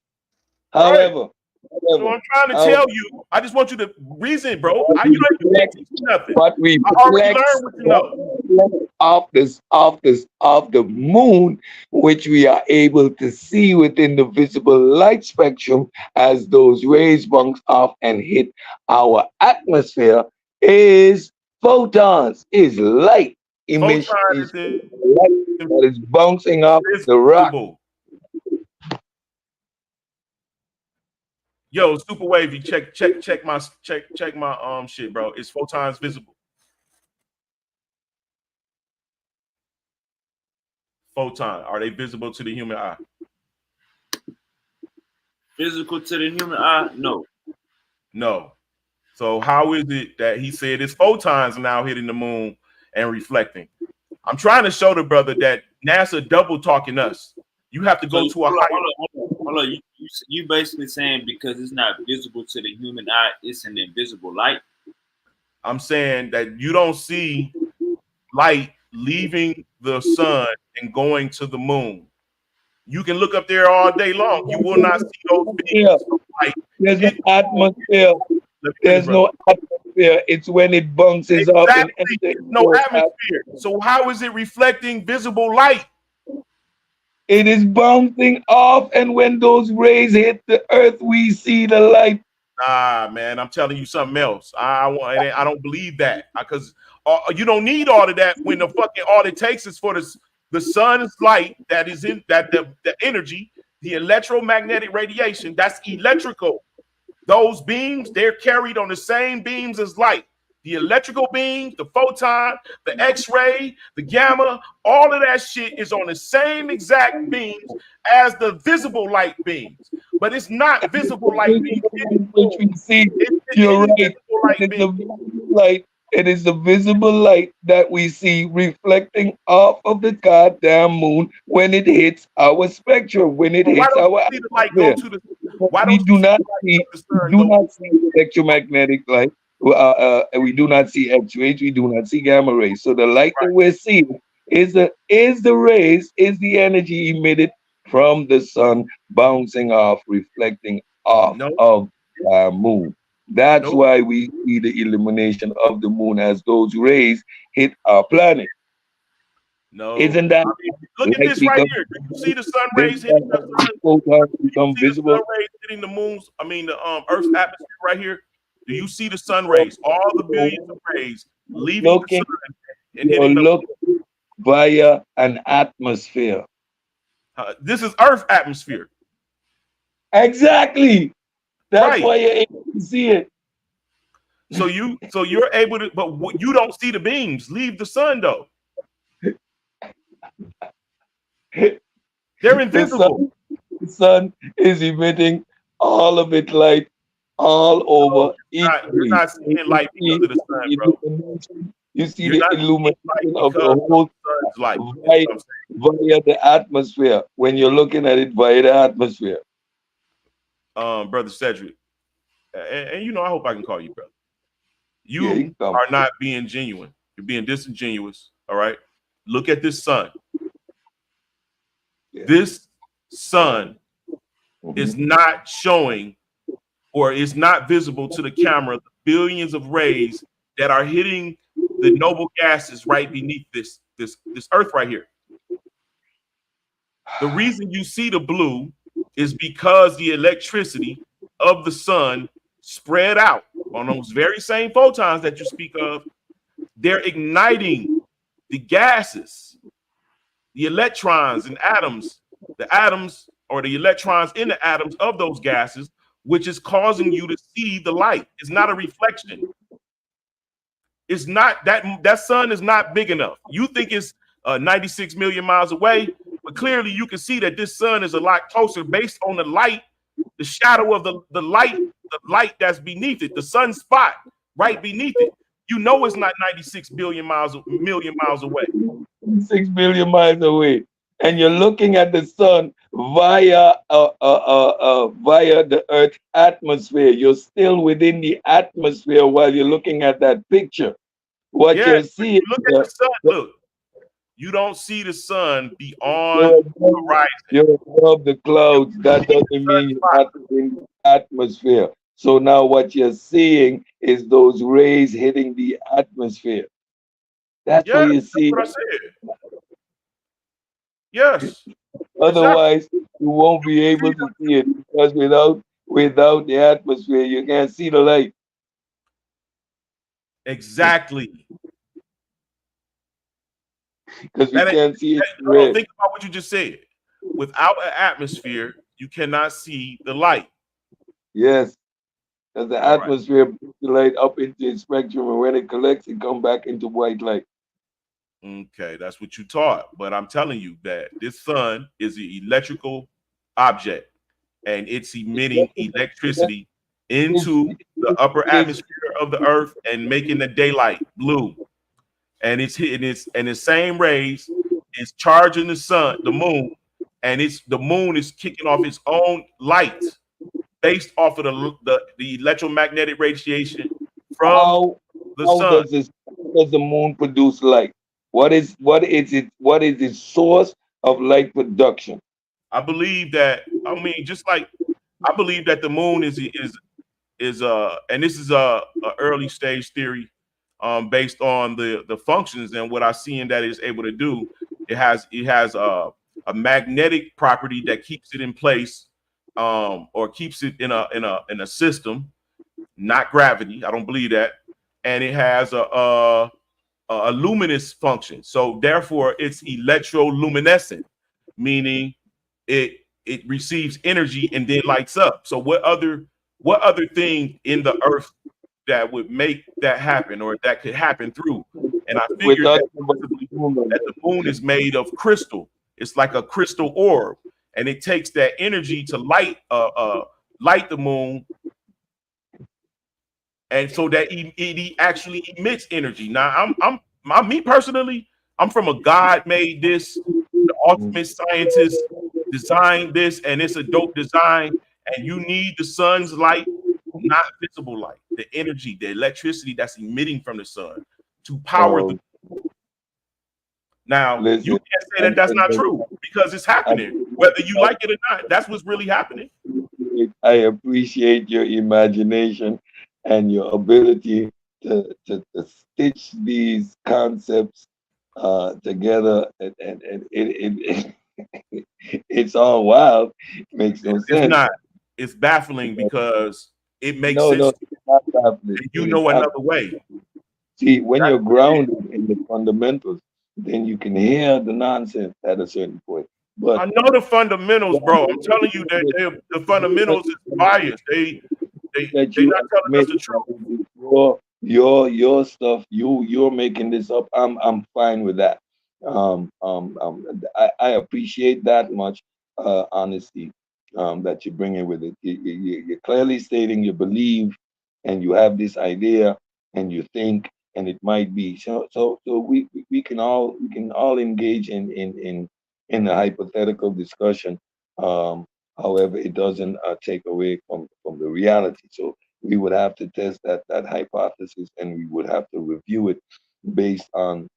right. However, So however, I'm trying to however, tell you. I just want you to reason, bro. what You we don't even reflect, teach me nothing. what we I already reflect, learned what you know. of the moon, which we are able to see within the visible light spectrum as those rays bounce off and hit our atmosphere, is photons, is light emission, Photon is is light that is bouncing off the rock. invisible. Yo, super wavy. Check my shit, bro. Is photons visible? Photon. Are they visible to the human eye? Physical to the human eye, no. No. So how is it that he said it's photons now hitting the moon and reflecting? I'm trying to show the brother that NASA double talking us. You have to So go to a higher. hold on. You basically saying because it's not visible to the human eye, it's an invisible light. I'm saying that you don't see light leaving the sun and going to the moon. You can look up there all day long. You will not see those Yeah, beams of light there's no hit. atmosphere. Let me finish, There's brother. no atmosphere. It's when it bounces off and Exactly. enters There's no into a atmosphere. So how is it reflecting visible light? it is bouncing off, and when those rays hit the earth, we see the light. Nah, man, I'm telling you something else. I don't believe that because you don't need all of that when the fucking all it takes is for the sun's light that is in that the energy, the electromagnetic radiation. That's electrical. Those beams, they're carried on the same beams as light. The electrical beams, the photon, the X-ray, the gamma, all of that shit is on the same exact beams as the visible light beams. But it's not visible light beams hitting the Which moon. we see. It's You're right. invisible light It's the beams. visible light. It is the visible light that we see reflecting off of the goddamn moon when it hits our spectrum, when it But why hits don't you our see the light go atmosphere. to the? But Why we don't you do see not the light see, of the we sun do go? not see electromagnetic light. We do not see X-rays. We do not see gamma rays. So the light that Right. we're seeing is the rays, is the energy emitted from the sun bouncing off, reflecting off No, of the moon. That's no, why we see the illumination of the moon as those rays hit our planet. no. Isn't that I mean, look at like this right become here. Do you see the sun this rays hitting the sun? photons Do you become see the sun visible? rays hitting the moon's? I mean, the Earth's atmosphere right here. Do you see the sun rays? All the billions of rays leaving the Looking, sun and you're hitting the moon. looking via an atmosphere. This is Earth atmosphere, Exactly. That's right? why you're able to see it. So you're able to, but you don't see the beams leave the sun though. They're The invisible. sun, the sun is emitting all of its light all No, over you're equally. not You seeing light because see of the the sun, bro. illumination, you see You're the not seeing light illumination of the because of whole the sun's light. Is via, what I'm saying. via the atmosphere. When you're looking at it via the atmosphere. Brother Cedric, and you know, I hope I can call you brother. Yeah, You you come. are not being genuine. You're being disingenuous. All right. Look at this sun. Yeah. This sun Mhm. is not showing or is not visible to the camera the billions of rays that are hitting the noble gases right beneath this earth right here. The reason you see the blue is because the electricity of the sun spread out on those very same photons that you speak of. They're igniting the gases, the electrons and atoms, the atoms or the electrons in the atoms of those gases, which is causing you to see the light. It's not a reflection. It's not that sun is not big enough. You think it's 96 million miles away, but clearly you can see that this sun is a lot closer based on the light, the shadow of the light that's beneath it, the sunspot right beneath it. You know it's not 96 million miles away. 6 billion miles away, and you're looking at the sun via the Earth's atmosphere. You're still within the atmosphere while you're looking at that picture. What Yeah, you're when seeing, you look at the sun, look, you don't see the sun you're beyond the above, horizon. you're above the You clouds. That see doesn't the mean you're sunspot. not in the atmosphere. So now what you're seeing is those rays hitting the atmosphere. That's Yes, what you that's see. what I said. Yes, exactly. Otherwise, you won't be You see able to see it because without the atmosphere, you can't see the light. exactly. Because we That ain't, can't see it hold on, red. think about what you just said. Without an atmosphere, you cannot see the light. Yes, because the All right. atmosphere brings the light up into its spectrum, and when it collects, it come back into white light. Okay, that's what you taught. But I'm telling you that this sun is an electrical object and it's It emitting doesn't- electricity it's, into the upper it is atmosphere of the earth and making the daylight blue. And it's hitting its and the same rays is charging the sun, the moon, and it's the moon is kicking off its own light based off of the electromagnetic radiation from How the how sun. does the moon produce light? What is its source of light production? I believe that. I mean, just like I believe that the moon is and this is a early stage theory, based on the functions and what I see in that it's able to do. It has a magnetic property that keeps it in place, or keeps it in a system, not gravity. I don't believe that. And it has a luminous function. So therefore, it's electroluminescent, meaning it receives energy and then lights up. So what other thing in the earth that would make that happen or that could happen through? And I We're figured that talking about the possibly moon. that the moon is made of crystal. It's like a crystal orb, and it takes that energy to light the moon, and so that it actually emits energy. Now, me personally, I'm from a God made this, the ultimate scientist designed this, and it's a dope design. And you need the sun's light, not visible light, the energy, the electricity that's emitting from the sun to power the. Um, Now, you Listen, can't say that and, that's and, not and true because it's happening, whether you I, like it or not. That's what's really happening. I appreciate your imagination and your ability to stitch these concepts together, and it's all wild. Makes no It's sense. not. It's baffling because it makes No, no, sense to it's not happening. and you It is know not. another way. See, when That's you're what it is. grounded in the fundamentals, then you can hear the nonsense at a certain point. But I know the fundamentals, bro. I'm telling you that the fundamentals is biased. They that you not have telling us made the truth. your stuff, you're making this up. I'm fine with that. I appreciate that much honesty that you bring in with it. You're clearly stating you believe and you have this idea and you think and it might be so we can all engage in a hypothetical discussion. However, it doesn't take away from the reality. So we would have to test that hypothesis and we would have to review it based on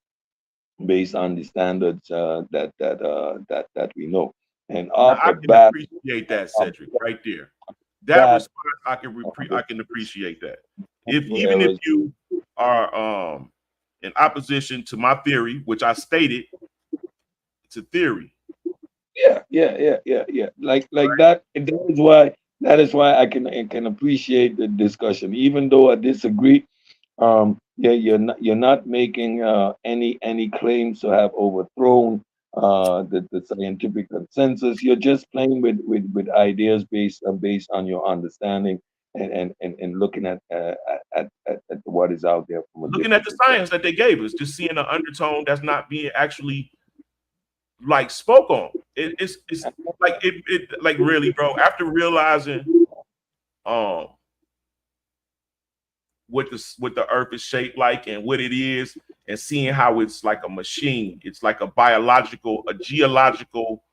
the standards that we know. And Now off I the can bat, appreciate that, of Cedric, right there. That that, response I can appreciate that. If even if whereas you are in opposition to my theory, which I stated, it's a theory. yeah. Like that. And that is why I can appreciate the discussion, even though I disagree. Yeah, you're not making any claims to have overthrown the scientific consensus. You're just playing with ideas based on your understanding and looking at what is out there from a Looking at different the perspective. science that they gave us, just seeing an undertone that's not being actually like spoke on. It's like it like really, bro. After realizing um what the earth is shaped like and what it is, and seeing how it's like a machine, it's like a biological, a geological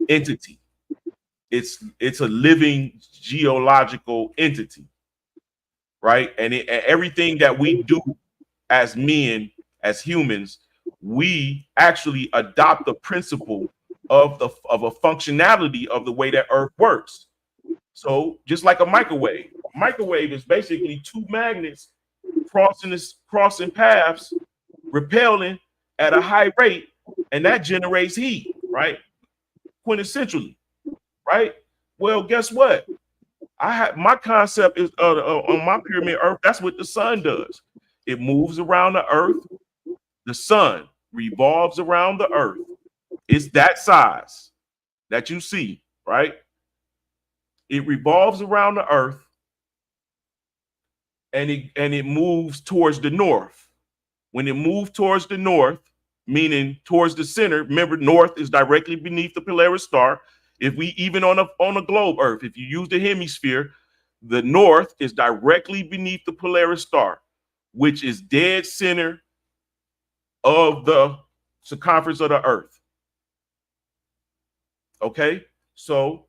entity. It's a living geological entity, right? And everything that we do as men, as humans, we actually adopt the principle of a functionality of the way that earth works. So just like a microwave is basically two magnets crossing paths, repelling at a high rate, and that generates heat, right? Quintessentially, right? Well, guess what? I have my concept is on my pyramid Earth. That's what the sun does. It moves around the Earth. The sun revolves around the Earth. It's that size that you see, right? It revolves around the Earth, and it moves towards the north. When it moves towards the north, meaning towards the center, remember north is directly beneath the Polaris star. If we even on a globe Earth, if you use the hemisphere, The north is directly beneath the Polaris star, which is dead center of the circumference of the Earth. Okay, so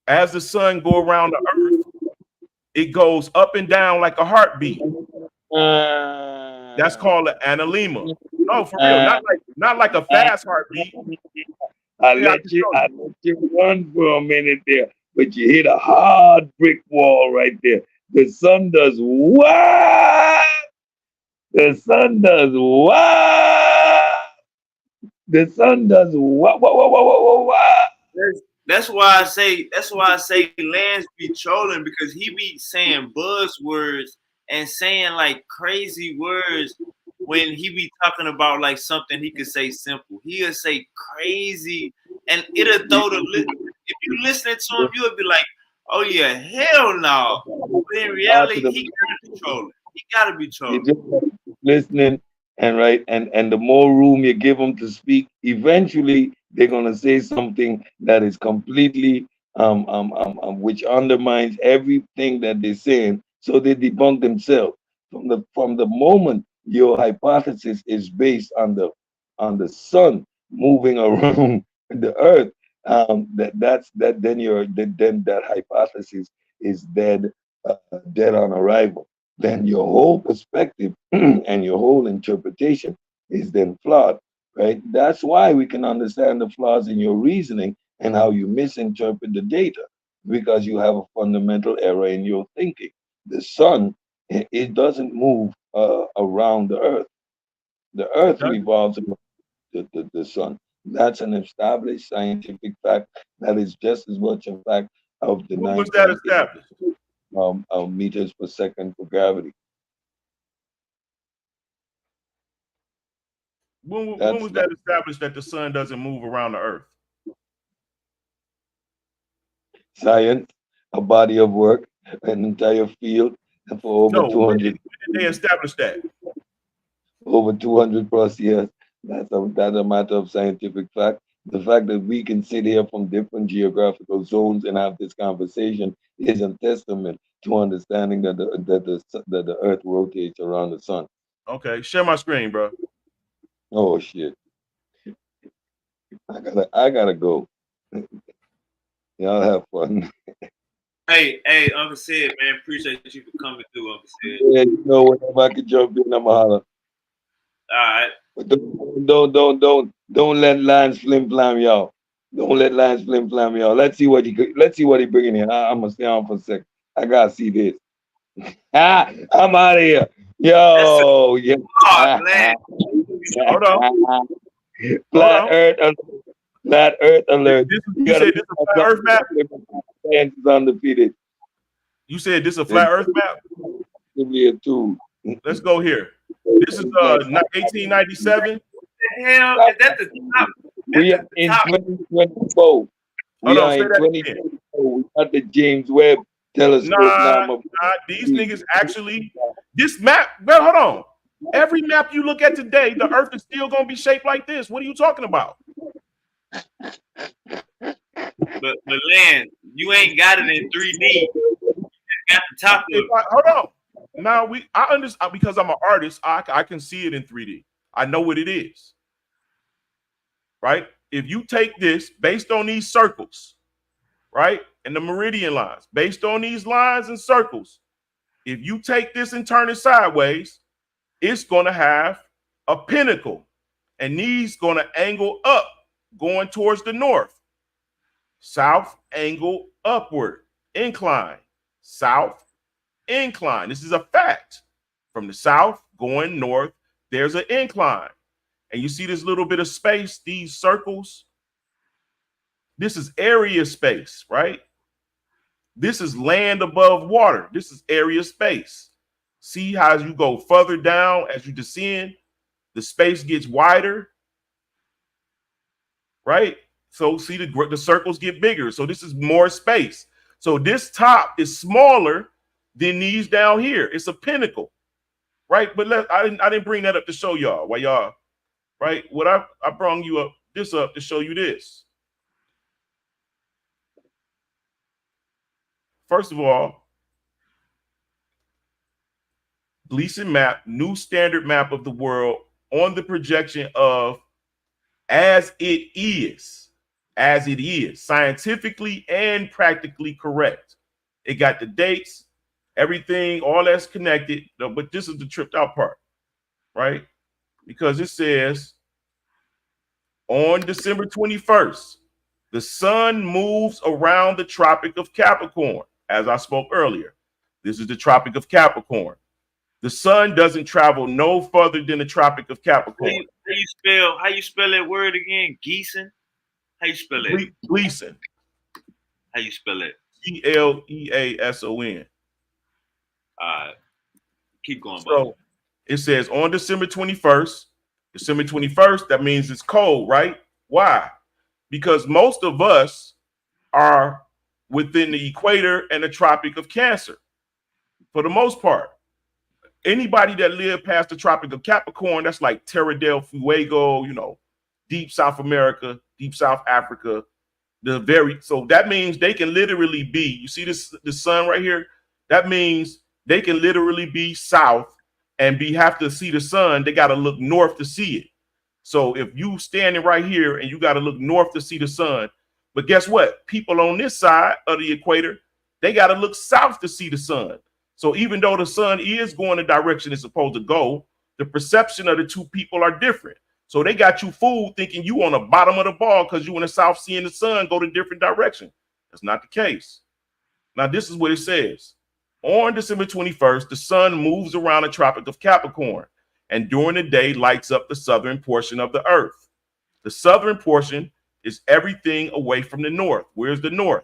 as the sun go around the Earth, it goes up and down like a heartbeat. That's called an analemma. No, for real, not like a fast heartbeat. Yeah, I can show I you. let you run for a minute there, but you hit a hard brick wall right there. The sun does what? The sun does what? The sun does what? That's why I say Lance be trolling, because he be saying buzzwords and saying like crazy words when he be talking about like something he could say simple. He'll say crazy and it'll throw if you listening to him, you'll be like, oh yeah, hell no. But in reality, he gotta be trolling. He gotta be You trolling. just listening and right and the more room you give them to speak, eventually they're gonna say something that is completely which undermines everything that they're saying. So they debunk themselves. From the moment your hypothesis is based on the sun moving around the earth, then that hypothesis is dead on arrival. Then your whole perspective and your whole interpretation is then flawed, right? That's why we can understand the flaws in your reasoning and how you misinterpret the data, because you have a fundamental error in your thinking. The sun, it doesn't move around the earth. The It earth doesn't. revolves around the sun. That's an established scientific fact that is just as much a fact of the When was that 9.8 established? meters per second for gravity. When That's was that that established that the sun doesn't move around the Earth? science, a body of work, an entire field for over No, 200 when did they establish that? over 200 plus years. That's a matter of scientific fact. The fact that we can sit here from different geographical zones and have this conversation is a testament to understanding that the Earth rotates around the sun. Okay, share my screen, bro. Oh shit! I gotta go. Y'all have fun. Hey, Uncle Sid, man, appreciate you for coming through, Uncle Sid. Yeah, whenever I can jump in, I'm a holler. All right. But don't let Lance flim flam y'all. Don't let Lance flim flam y'all. Let's see what he bringing in. I'm gonna stay on for a second. I gotta see this. I'm out of here. That's a Yo, yeah. hard man. Hold on, hold Flat on. Earth alert. Flat Earth alert. You You gotta said look this a at flat Earth map? something. Science is undefeated. You said this a It's flat Earth map? simply a tool. Let's go here. This is Like, 1897. the hell is that the top? That's we are the in top. 2024. Hold We on, are say in that again. 2024. We got the James Webb telescope now. Nah, these niggas actually, this map, well, hold on. Every map you look at today, the Earth is still gonna be shaped like this. What are you talking about? But Lance, you ain't got it in 3D. You got the top of it. Hold on. Now I understand because I'm an artist. I can see it in 3D. I know what it is, right? If you take this based on these circles, right, and the meridian lines, based on these lines and circles, if you take this and turn it sideways, it's gonna have a pinnacle, and these gonna angle up, going towards the north, south angle upward, incline, south incline. This is a fact. From the south going north, there's an incline. And you see this little bit of space, these circles. This is area space, right? This is land above water. This is area space. See how as you go further down, as you descend, the space gets wider, right? So see the circles get bigger. So this is more space. So this top is smaller than these down here. It's a pinnacle. Right, but I didn't bring that up to show y'all why y'all right. What I brought you up this up to show you this. First of all, Gleason map, new standard map of the world on the projection of as it is, scientifically and practically correct. It got the dates, everything, all that's connected. But this is the tripped out part, right? Because it says on December 21st, the sun moves around the Tropic of Capricorn, as I spoke earlier. This is the Tropic of Capricorn. The sun doesn't travel no further than the Tropic of Capricorn. How you spell that word again? Geeson? How you spell it? Gleason. How you spell it? Gleason. Keep going, so bro. It says on December 21st, that means it's cold, right? Why? Because most of us are within the equator and the Tropic of Cancer for the most part. Anybody that lived past the Tropic of Capricorn, that's like Terra del Fuego, deep South America, deep South Africa. So that means they can literally be, you see the sun right here? That means they can literally be south and have to see the sun. They got to look north to see it. So if you standing right here and you got to look north to see the sun, but guess what? People on this side of the equator, they got to look south to see the sun. So even though the sun is going the direction it's supposed to go, the perception of the two people are different. So they got you fooled thinking you on the bottom of the ball because you in the south seeing the sun go to different direction. That's not the case. Now, this is what it says. On December 21st, the sun moves around the Tropic of Capricorn and during the day lights up the southern portion of the earth. The southern portion is everything away from the north. Where's the north?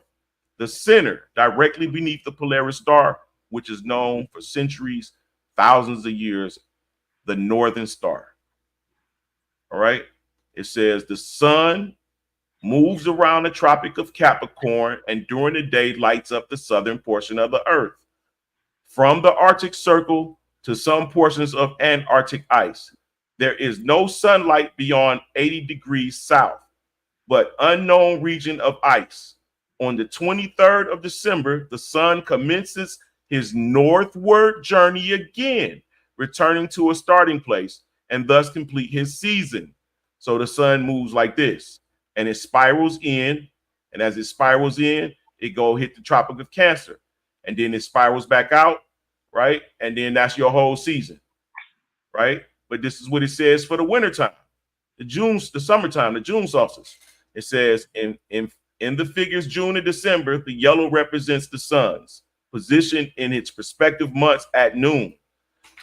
The center, directly beneath the Polaris star, which is known for centuries, thousands of years, the northern star. All right. It says the sun moves around the Tropic of Capricorn and during the day lights up the southern portion of the earth. From the Arctic Circle to some portions of Antarctic ice, there is no sunlight beyond 80 degrees south, but unknown region of ice. On the 23rd of December, the sun commences his northward journey again, returning to a starting place and thus complete his season. So the sun moves like this and it spirals in. And as it spirals in, it go hit the Tropic of Cancer. And then it spirals back out, right? And then that's your whole season, right? But this is what it says for the wintertime, the summertime, the June solstice. It says in the figures June and December, the yellow represents the sun's position in its respective months at noon.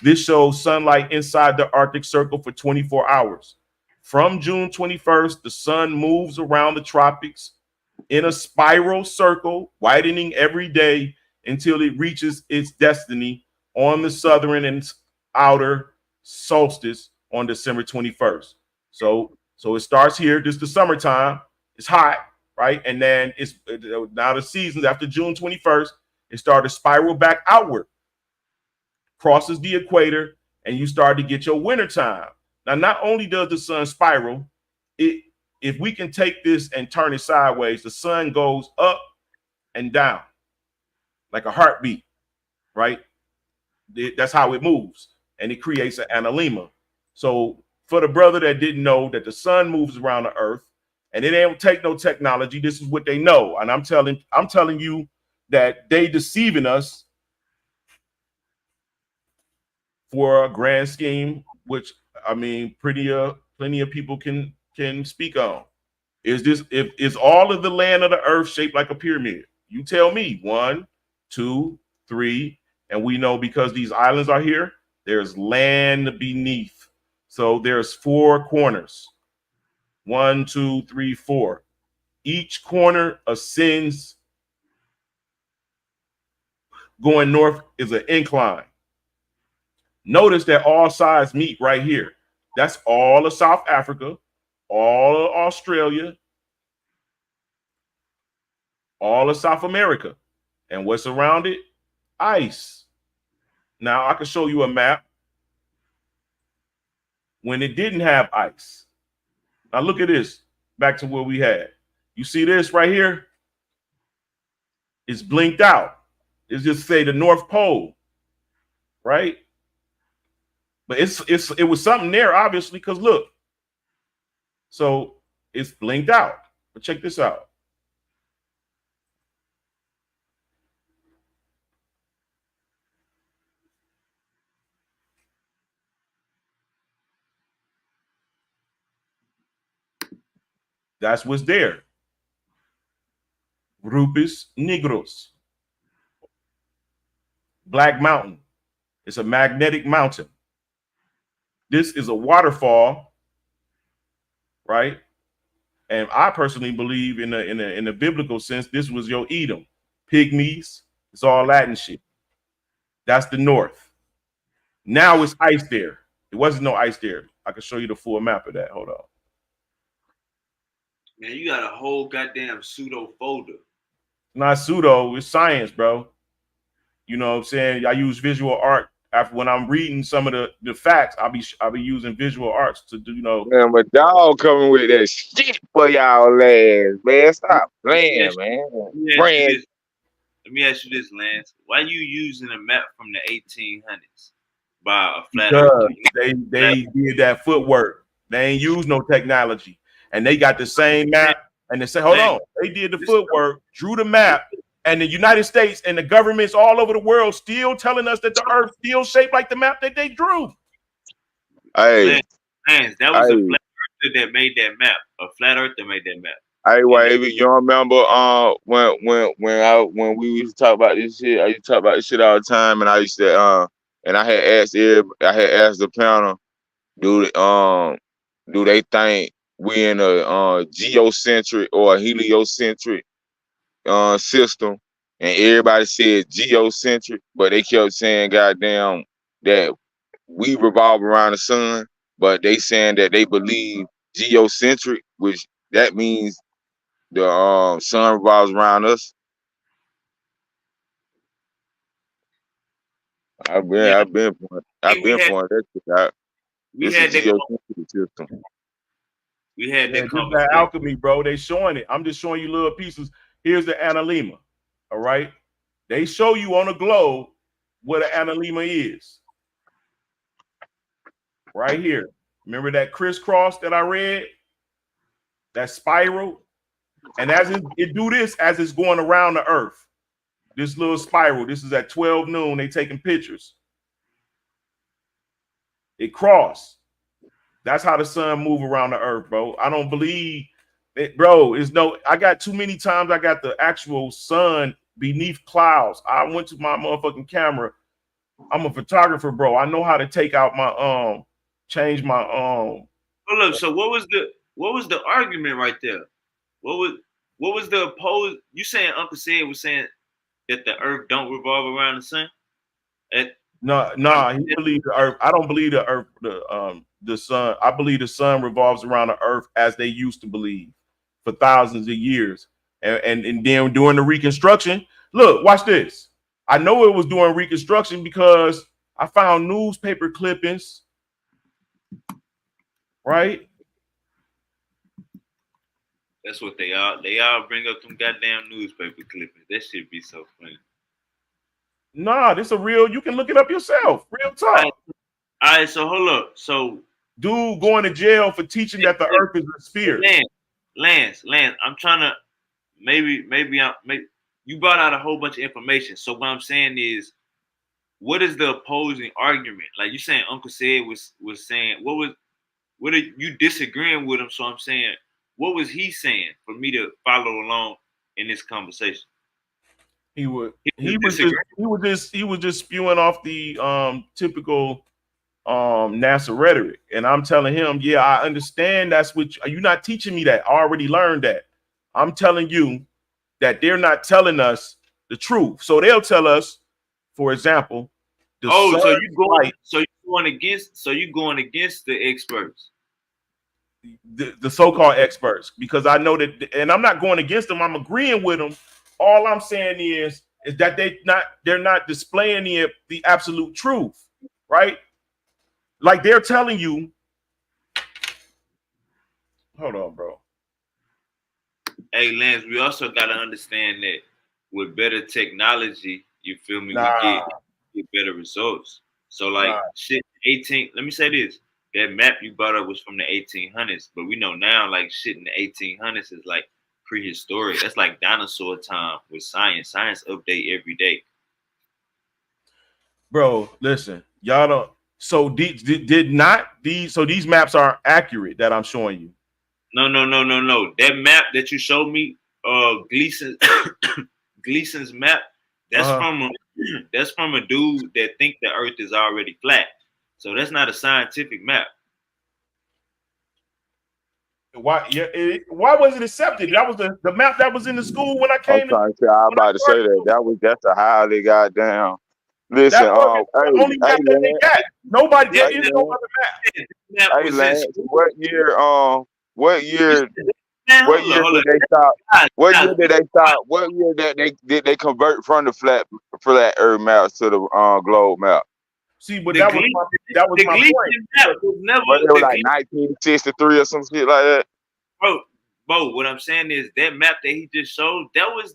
This shows sunlight inside the Arctic Circle for 24 hours. From June 21st, the sun moves around the tropics in a spiral circle, widening every day until it reaches its destiny on the southern and outer solstice on December 21st. So it starts here. This is the summertime. It's hot, right? And then it's now the seasons after June 21st, it started to spiral back outward, crosses the equator, and you start to get your wintertime. Now, not only does the sun spiral, if we can take this and turn it sideways, the sun goes up and down like a heartbeat, right? That's how it moves, and it creates an analemma. So for the brother that didn't know that the sun moves around the earth and it ain't take no technology, this is what they know. And I'm telling you that they deceiving us for a grand scheme, which I mean, plenty of people can speak on. Is all of the land of the earth shaped like a pyramid? You tell me. 1, 2, 3, and we know because these islands are here, there's land beneath. So there's 4 corners. 1, 2, 3, 4. Each corner ascends. Going north is an incline. Notice that all sides meet right here. That's all of South Africa, all of Australia, all of South America. And what's around it? Ice. Now, I can show you a map when it didn't have ice. Now, look at this. Back to what we had. You see this right here? It's blinked out. It's just say the North Pole, right? But it was something there, obviously, because look, so it's blinked out. But check this out. That's what's there. Rupes Negros. Black Mountain. It's a magnetic mountain. This is a waterfall, right? And I personally believe in the biblical sense, this was your Edom, pygmies. It's all Latin shit. That's the north. Now it's ice there. It wasn't no ice there. I can show you the full map of that. Hold on. Man, you got a whole goddamn pseudo folder. Not pseudo, it's science, bro. You know what I'm saying? I use visual art. After when I'm reading some of the facts, I'll be using visual arts to do, you know. Man, but dog coming with that shit for y'all ass, man. Stop playing, man. Friend. Let me ask you this, Lance. Why you using a map from the 1800s by a flat Because earther? they did that footwork. They ain't use no technology, and they got the same map. And they say, hold on, they did the footwork, drew the map, and the United States and the governments all over the world still telling us that the Earth still shaped like the map that they drew. Hey, Lance, that was a flat earther that made that map. A flat earther made that map. Hey, Wavy, you remember when we used to talk about this shit? I used to talk about this shit all the time, and I used to and I had asked the panel, do they think we in a geocentric or a heliocentric system? And everybody said geocentric, but they kept saying goddamn that we revolve around the sun, but they saying that they believe geocentric, which that means the sun revolves around us. I've been pointing that shit out. It's a geocentric system. We had that conversation. That alchemy, bro. They showing it. I'm just showing you little pieces. Here's the analema. All right. They show you on a globe what an analema is. Right here. Remember that crisscross that I read? That spiral. And as it do this as it's going around the earth. This little spiral. This is at 12 noon. They taking pictures. It crossed. That's how the sun move around the earth, bro. I don't believe it, bro. I got too many times I got the actual sun beneath clouds. I went to my motherfucking camera. I'm a photographer, bro. I know how to take out my change my Hold up. So what was the argument right there? What was the opposed? You saying Uncle Sid was saying that the earth don't revolve around the sun? No, he believed the earth. I don't believe the earth, the sun. I believe the sun revolves around the earth as they used to believe for thousands of years. And then during the Reconstruction, look, watch this. I know it was during Reconstruction because I found newspaper clippings, right? That's what they all bring up them goddamn newspaper clippings. That shit be so funny. Nah, this a real, you can look it up yourself. Real talk. All right, so hold up. So dude going to jail for teaching that the earth is a sphere. Lance, I'm trying to maybe you brought out a whole bunch of information. So what I'm saying is, what is the opposing argument? Like you saying Uncle Sid was saying, what are you disagreeing with him? So I'm saying, what was he saying for me to follow along in this conversation? He was just spewing off the typical NASA rhetoric, and I'm telling him, yeah, I understand. That's what you're not teaching me that. I already learned that. I'm telling you that they're not telling us the truth. So they'll tell us, for example, so you're going against the experts. The so-called experts, because I know that, and I'm not going against them. I'm agreeing with them. All I'm saying is that they're not displaying the absolute truth, right? Like they're telling you. Hold on, bro. Hey, Lance, we also got to understand that with better technology, You feel me? We Nah, get better results. So like nah. shit, 18. Let me say this: that map you brought up was from the 1800s, but we know now like shit in the 1800s is like prehistoric. That's like dinosaur time with science. Science update every day. Bro, listen, y'all don't. So did not these? So these maps are accurate that I'm showing you. No. That map that you showed me, Gleason, Gleason's map. Uh That's huh. from a, that's from a dude that think the Earth is already flat. So that's not a scientific map. Why? Yeah. Why was it accepted? That was the map that was in the school when I I'm came to trying to say, I when I about to say started that. school. That's a highly goddamn. Listen, That wasn't the only hey, map that they Lance, got. Nobody. There This, hey, is this, no Lance, other map. this map hey, was in Lance. school. What year, Man, what hold on, year hold on. did they stop? Guys, What year guys, did they stop? What year that they did they convert from the flat Earth maps to the globe map? See, but the Gleason, that was the my point. Gleason map was never But they were the like Gleason. 1963 or some shit like that. Bro, what I'm saying is that map that he just showed, that was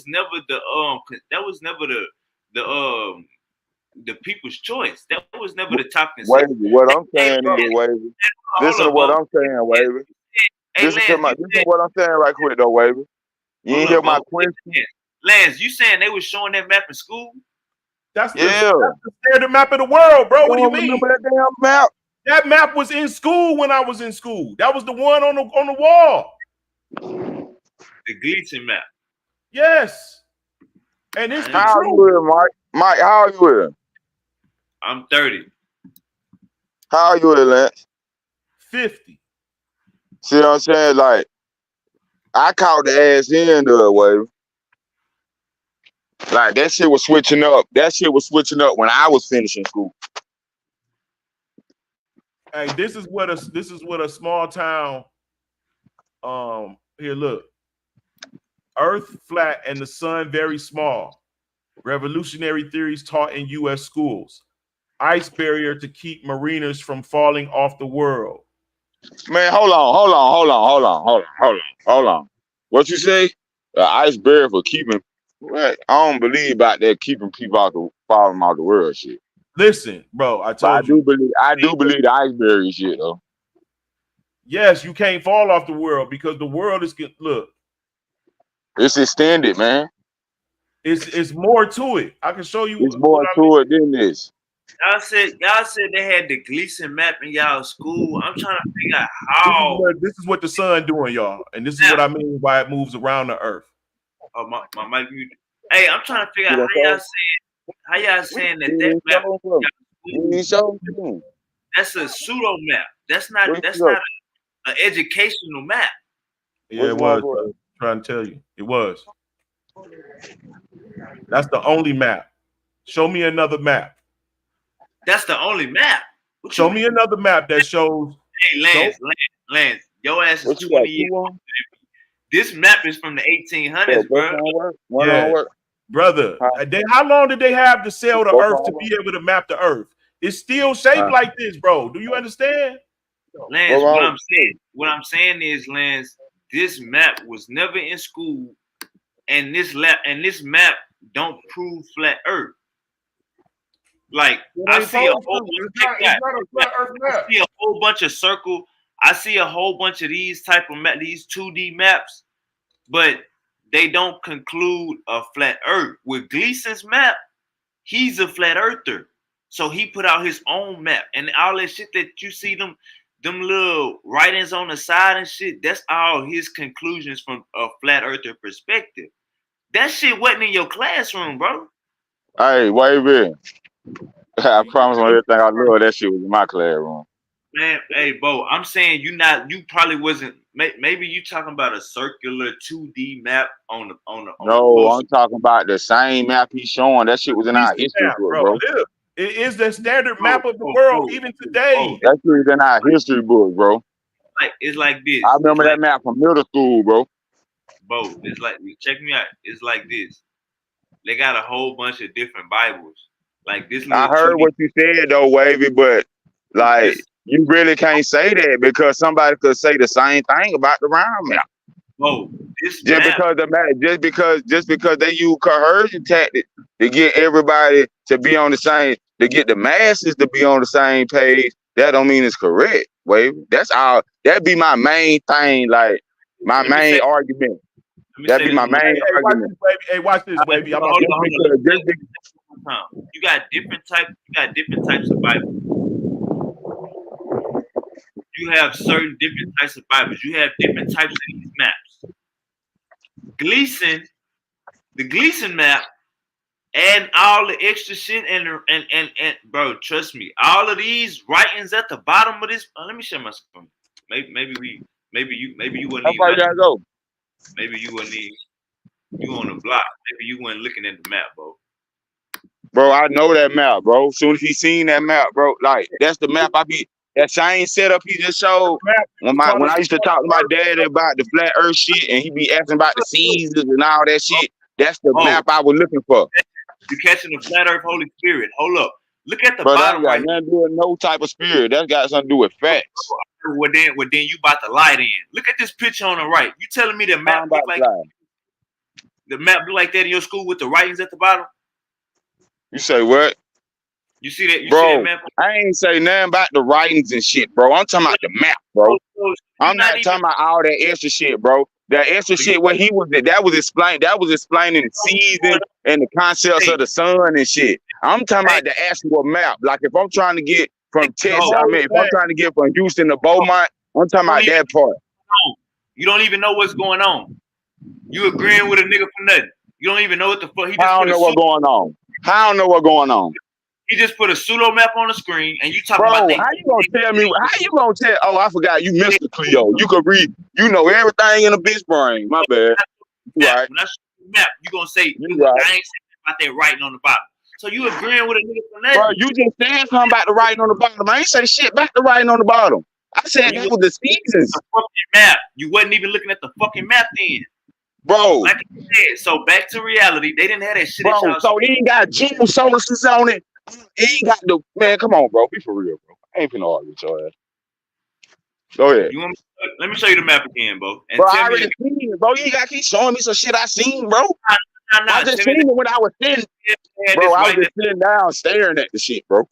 never the people's choice. That was never the top consensus. Wavy, what I'm Hey, saying is, Wavy. hold Listen to up, what Bo. I'm saying, Wavy. Hey, Lance, you Listen to said, what I'm saying right quick though, Wavy. You hold ain't hear up, my Bo. question? Lance, you saying they was showing that map in school? Yeah. That's the standard map of the world, bro. You What do you don't mean? remember that damn map? That map was in school when I was in school. That was the one on the wall. The Gleason map. Yes, and it's I the ain't, How old you truth. with, Mike? Mike, how old you with? I'm 30. How old you with, Lance? 50. See what I'm saying? Like, I caught the ass in the Wavy. Like, that shit was switching up. That shit was switching up when I was finishing school. Hey, this is what a small town. Here, look. Earth flat and the sun very small. Revolutionary theories taught in U.S. schools. Ice barrier to keep mariners from falling off the world. Man, hold on. What you say? Ice barrier for keeping. What? I don't believe about that keeping people out the falling out the world shit. Listen, bro, I But told you. I do believe the ice barrier shit though. Yes, you can't fall off the world because the world is look. It's extended, man. It's more to it. I can show you It's what more I to it than this. Y'all said they had the Gleason map in y'all school. I'm trying to figure out mean. how. This is what the sun doing, y'all, and this is what I mean by it moves around the earth. Oh, my mic muted. Hey, I'm trying to figure See out that so? how y'all saying that You that ain't map showing them. You in ain't y'all showing school, them. that's a pseudo map. What you That's go? not an educational map. Yeah, Which it one was, for? bro. I'm trying to tell you, it was. That's the only map. Show me another map. That's the only map. What Show you me mean? another map that shows. Hey, Lance, your ass is What you 20 got? years. 2-1? This map is from the So 1800s, both bro. on work? One on Yeah, work? brother. Huh? How long did they have to sail the Both earth to on work? be able to map the earth? It's still shaped like this, bro. Do you understand? Lance, Both on what I'm saying is, Lance, this map was never in school, and this map don't prove flat Earth. Like It I ain't see a supposed whole to. check It's that. not a flat earth I map. see a whole bunch of circle. I see a whole bunch of these type of these 2D maps, but they don't conclude a flat Earth. With Gleason's map, he's a flat earther. So he put out his own map. And all that shit that you see them little writings on the side and shit, that's all his conclusions from a flat earther perspective. That shit wasn't in your classroom, bro. Hey, Wavy. I promise on everything I love that shit was in my classroom. Man, hey, Bo, I'm saying you probably wasn't. Maybe you talking about a circular 2D map on the No, poster. I'm talking about the same map he's showing. That shit was in our Decent history map, book, bro. bro. Look, it is the standard Bo, map of the Bo, world Bo, even Bo, today. That shit was in our history book, bro. it's like I this. It's remember that like map from middle school, bro. Bo. It's like check me out. It's like this. They got a whole bunch of different Bibles. Like this I little heard 2D. what you said though, Wavy, but like This you really can't say that because somebody could say the same thing about the round map. Bro, this Just map. because just because they use coercion tactics to get everybody to be on the same, to get the masses to be on the same page, that don't mean it's correct. Wait, that's all. That'd be my main thing, like my Let me main say. argument. Let me That'd say be this my one more main Hey, watch argument. this, baby. Hey, watch this, time. baby. I'm Hold about on, to. hold Just on. Let because, me say just this one time. You got different types. You got different types of Bibles. You have certain different types of Bibles. You have different types of these maps. Gleason, the Gleason map, and all the extra shit and bro, trust me, all of these writings at the bottom of this. Let me share my screen. Maybe you wouldn't how even far you gotta go, maybe you wouldn't even you on the block. Maybe you weren't looking at the map, bro. bro. I know that map, bro. Soon as he seen that map, bro, like that's the map I be. That same setup he just showed. When I used to talk to my dad about the flat Earth shit, and he be asking about the seasons and all that shit, that's the Oh, map I was looking for. you catching the flat Earth Holy Spirit. Hold up. Look at the But that bottom ain't got right. nothing to do with no type of spirit. That got something to do with facts. Well then you about to lie then. Look at this picture on the right. You telling me the I'm map about look to like lie. the map look like that in your school with the writings at the bottom? You say what? You see that? You see that Bro, map? I ain't say nothing about the writings and shit, bro. I'm talking about the map, bro. You're I'm not not even. talking about all that extra shit, bro. That extra shit, what he was, that was explaining the season and the concepts Hey, of the sun and shit. I'm talking hey, about the actual map. Like if I'm trying to get hey, from the Texas, whole I mean, if I'm trying to get from Houston to Beaumont, I'm talking don't about even that part. know. You don't even know what's going on. You agreeing with a nigga for nothing. You don't even know what the fuck. I don't know what's going on. I don't know what's going on. He just put a pseudo map on the screen, and you talking about Bro, they. how you gonna tell me? How you gonna tell? Oh, I forgot. You Mr. Cleo. You could read. You know everything in a bitch brain. My bad. You right. When I show you the map, you gonna say, You "Look, right. I ain't saying about that writing on the bottom." So you agreeing with a nigga for Bro, nothing? you just said something about the writing on the bottom. I ain't say shit about the writing on the bottom. I said You that was was the looking seasons. at the fucking map. You wasn't even looking at the fucking map then. Bro, Like I said, so back to reality. They didn't have that shit at bro, y'all so school. he ain't got June sources on it. He ain't got the man. Come on, bro. Be for real, bro. I ain't finna argue with your ass. Go ahead. You want me, let me show you the map again, bro, and Bro, I tell me already that. seen it, bro. You ain't gotta keep showing me some shit I seen, bro. Nah, I just tell me seen that it when I was sitting, they had bro. this I was writing. just sitting down staring at the shit, bro.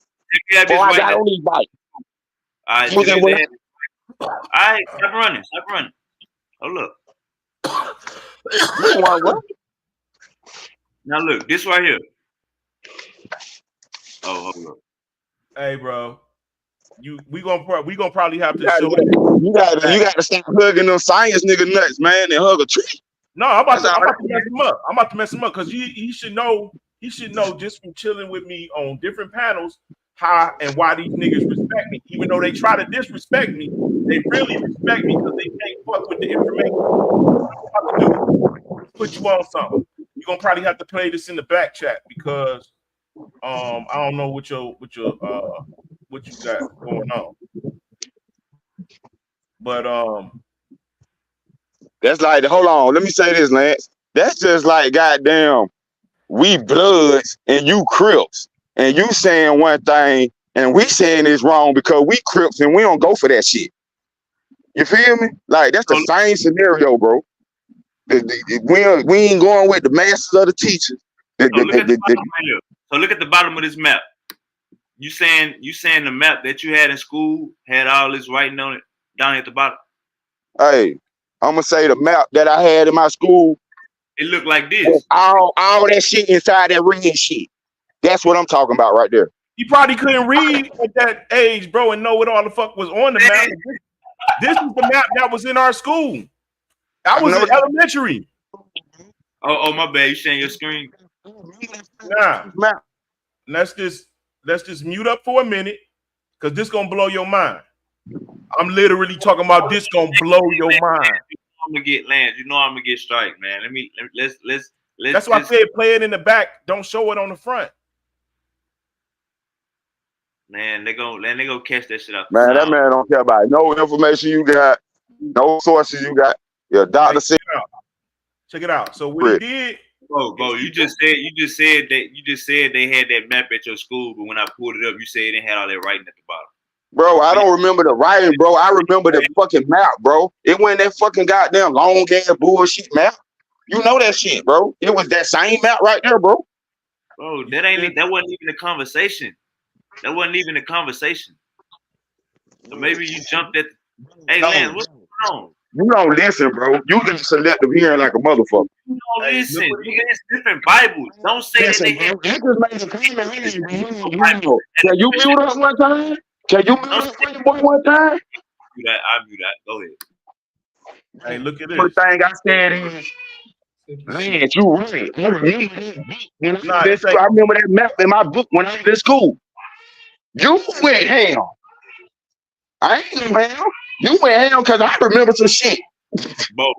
They had Before this I writing. got on these bike. All right, Was tell it me when they had. All right, stop running, stop running. Hold up. what? Now look, this right here. Oh, hold up. Hey, bro. We gonna probably have You to show it. got to stop hugging them science nigga nuts, man, and hug a tree. No, I'm That's all about that to mess him up. I'm about to mess him up because he should know. He should know just from chilling with me on different panels how and why these niggas respect me. Even though they try to disrespect me, they really respect me because they can't fuck with the information. What I'm about to do is put you on something. You're gonna probably have to play this in the back chat because I don't know what you got going on. But That's like, hold on, let me say this, Lance. That's just like goddamn, we Bloods and you Crips, and you saying one thing and we saying it's wrong because we Crips and we don't go for that shit. You feel me? Like that's the So, same scenario, bro. We ain't going with the masses of the teachers. so look at the bottom right here. So look at the bottom of this map. You saying the map that you had in school had all this writing on it down at the bottom? Hey, I'm gonna say the map that I had in my school. It looked like this. All that shit inside that red shit. That's what I'm talking about right there. he probably couldn't read at that age, bro, and know what all the fuck was on the map. This is the map that was in our school. I was in elementary. Oh, my bad. You sharing your screen? Nah, let's just mute up for a minute because this gonna blow your mind. I'm literally talking about this gonna blow your mind. I'm gonna get Lance. You know I'm gonna get strike, man. Let's That's why I said play it in the back. Don't show it on the front. Man, they go catch that shit out the Man, that sound. man don't care about no information you got, no sources you got. Your doctor said. Check it out. So what he did. Bro, you just said they had that map at your school, but when I pulled it up, you said it didn't have all that writing at the bottom. Bro, I don't remember the writing, bro. I remember the fucking map, bro. It wasn't that fucking goddamn long ass bullshit map. You know that shit, bro. It was that same map right there, bro. Bro, that wasn't even a conversation. That wasn't even a conversation. So maybe you jumped at. Hey, No, Lance, what's going on? you don't listen, bro. You get selective hearing like a motherfucker. You don't Hey, listen. look what Nigga, it's different Bibles. Don't say Listen, that they bro. have You just made a comment. Bible. Can you mute up one time? Can you mute Don't up say for your boy one time? that. I'll do that. Go ahead. Hey, look at First this. thing I said is, man, you right. I remember that book when I Nah, was in this school. ain't. I remember that map in my book when I was in school. You went ham. I ain't no ham. You went ham because I remember some shit. Bro,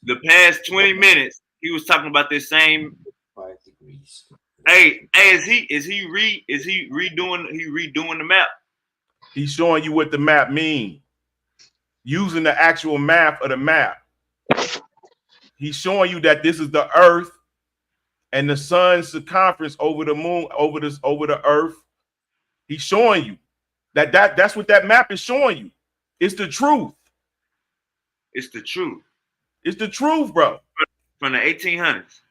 the past 20 minutes, he was talking about this same. 5 degrees. Hey, is he redoing the map? He's showing you what the map means, using the actual math of the map. He's showing you that this is the Earth and the sun's circumference over the moon, over the Earth. He's showing you that's what that map is showing you. It's the truth. It's the truth. It's the truth, bro. From the 1800s.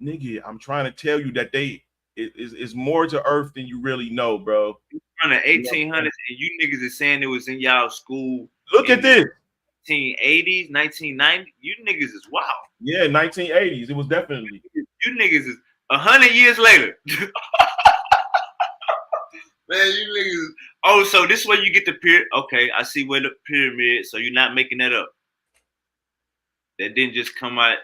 Nigga, I'm trying to tell you that it's more to Earth than you really know, bro. From the 1800s, and you niggas is saying it was in y'all school. Look at this. 1980s, 1990s. You niggas is wild. Yeah, 1980s. It was definitely. You niggas is 100 years later. Man, you niggas. Oh, so this is where you get the pyramid. Okay, I see where the pyramid. So you're not making that up. That didn't just come out.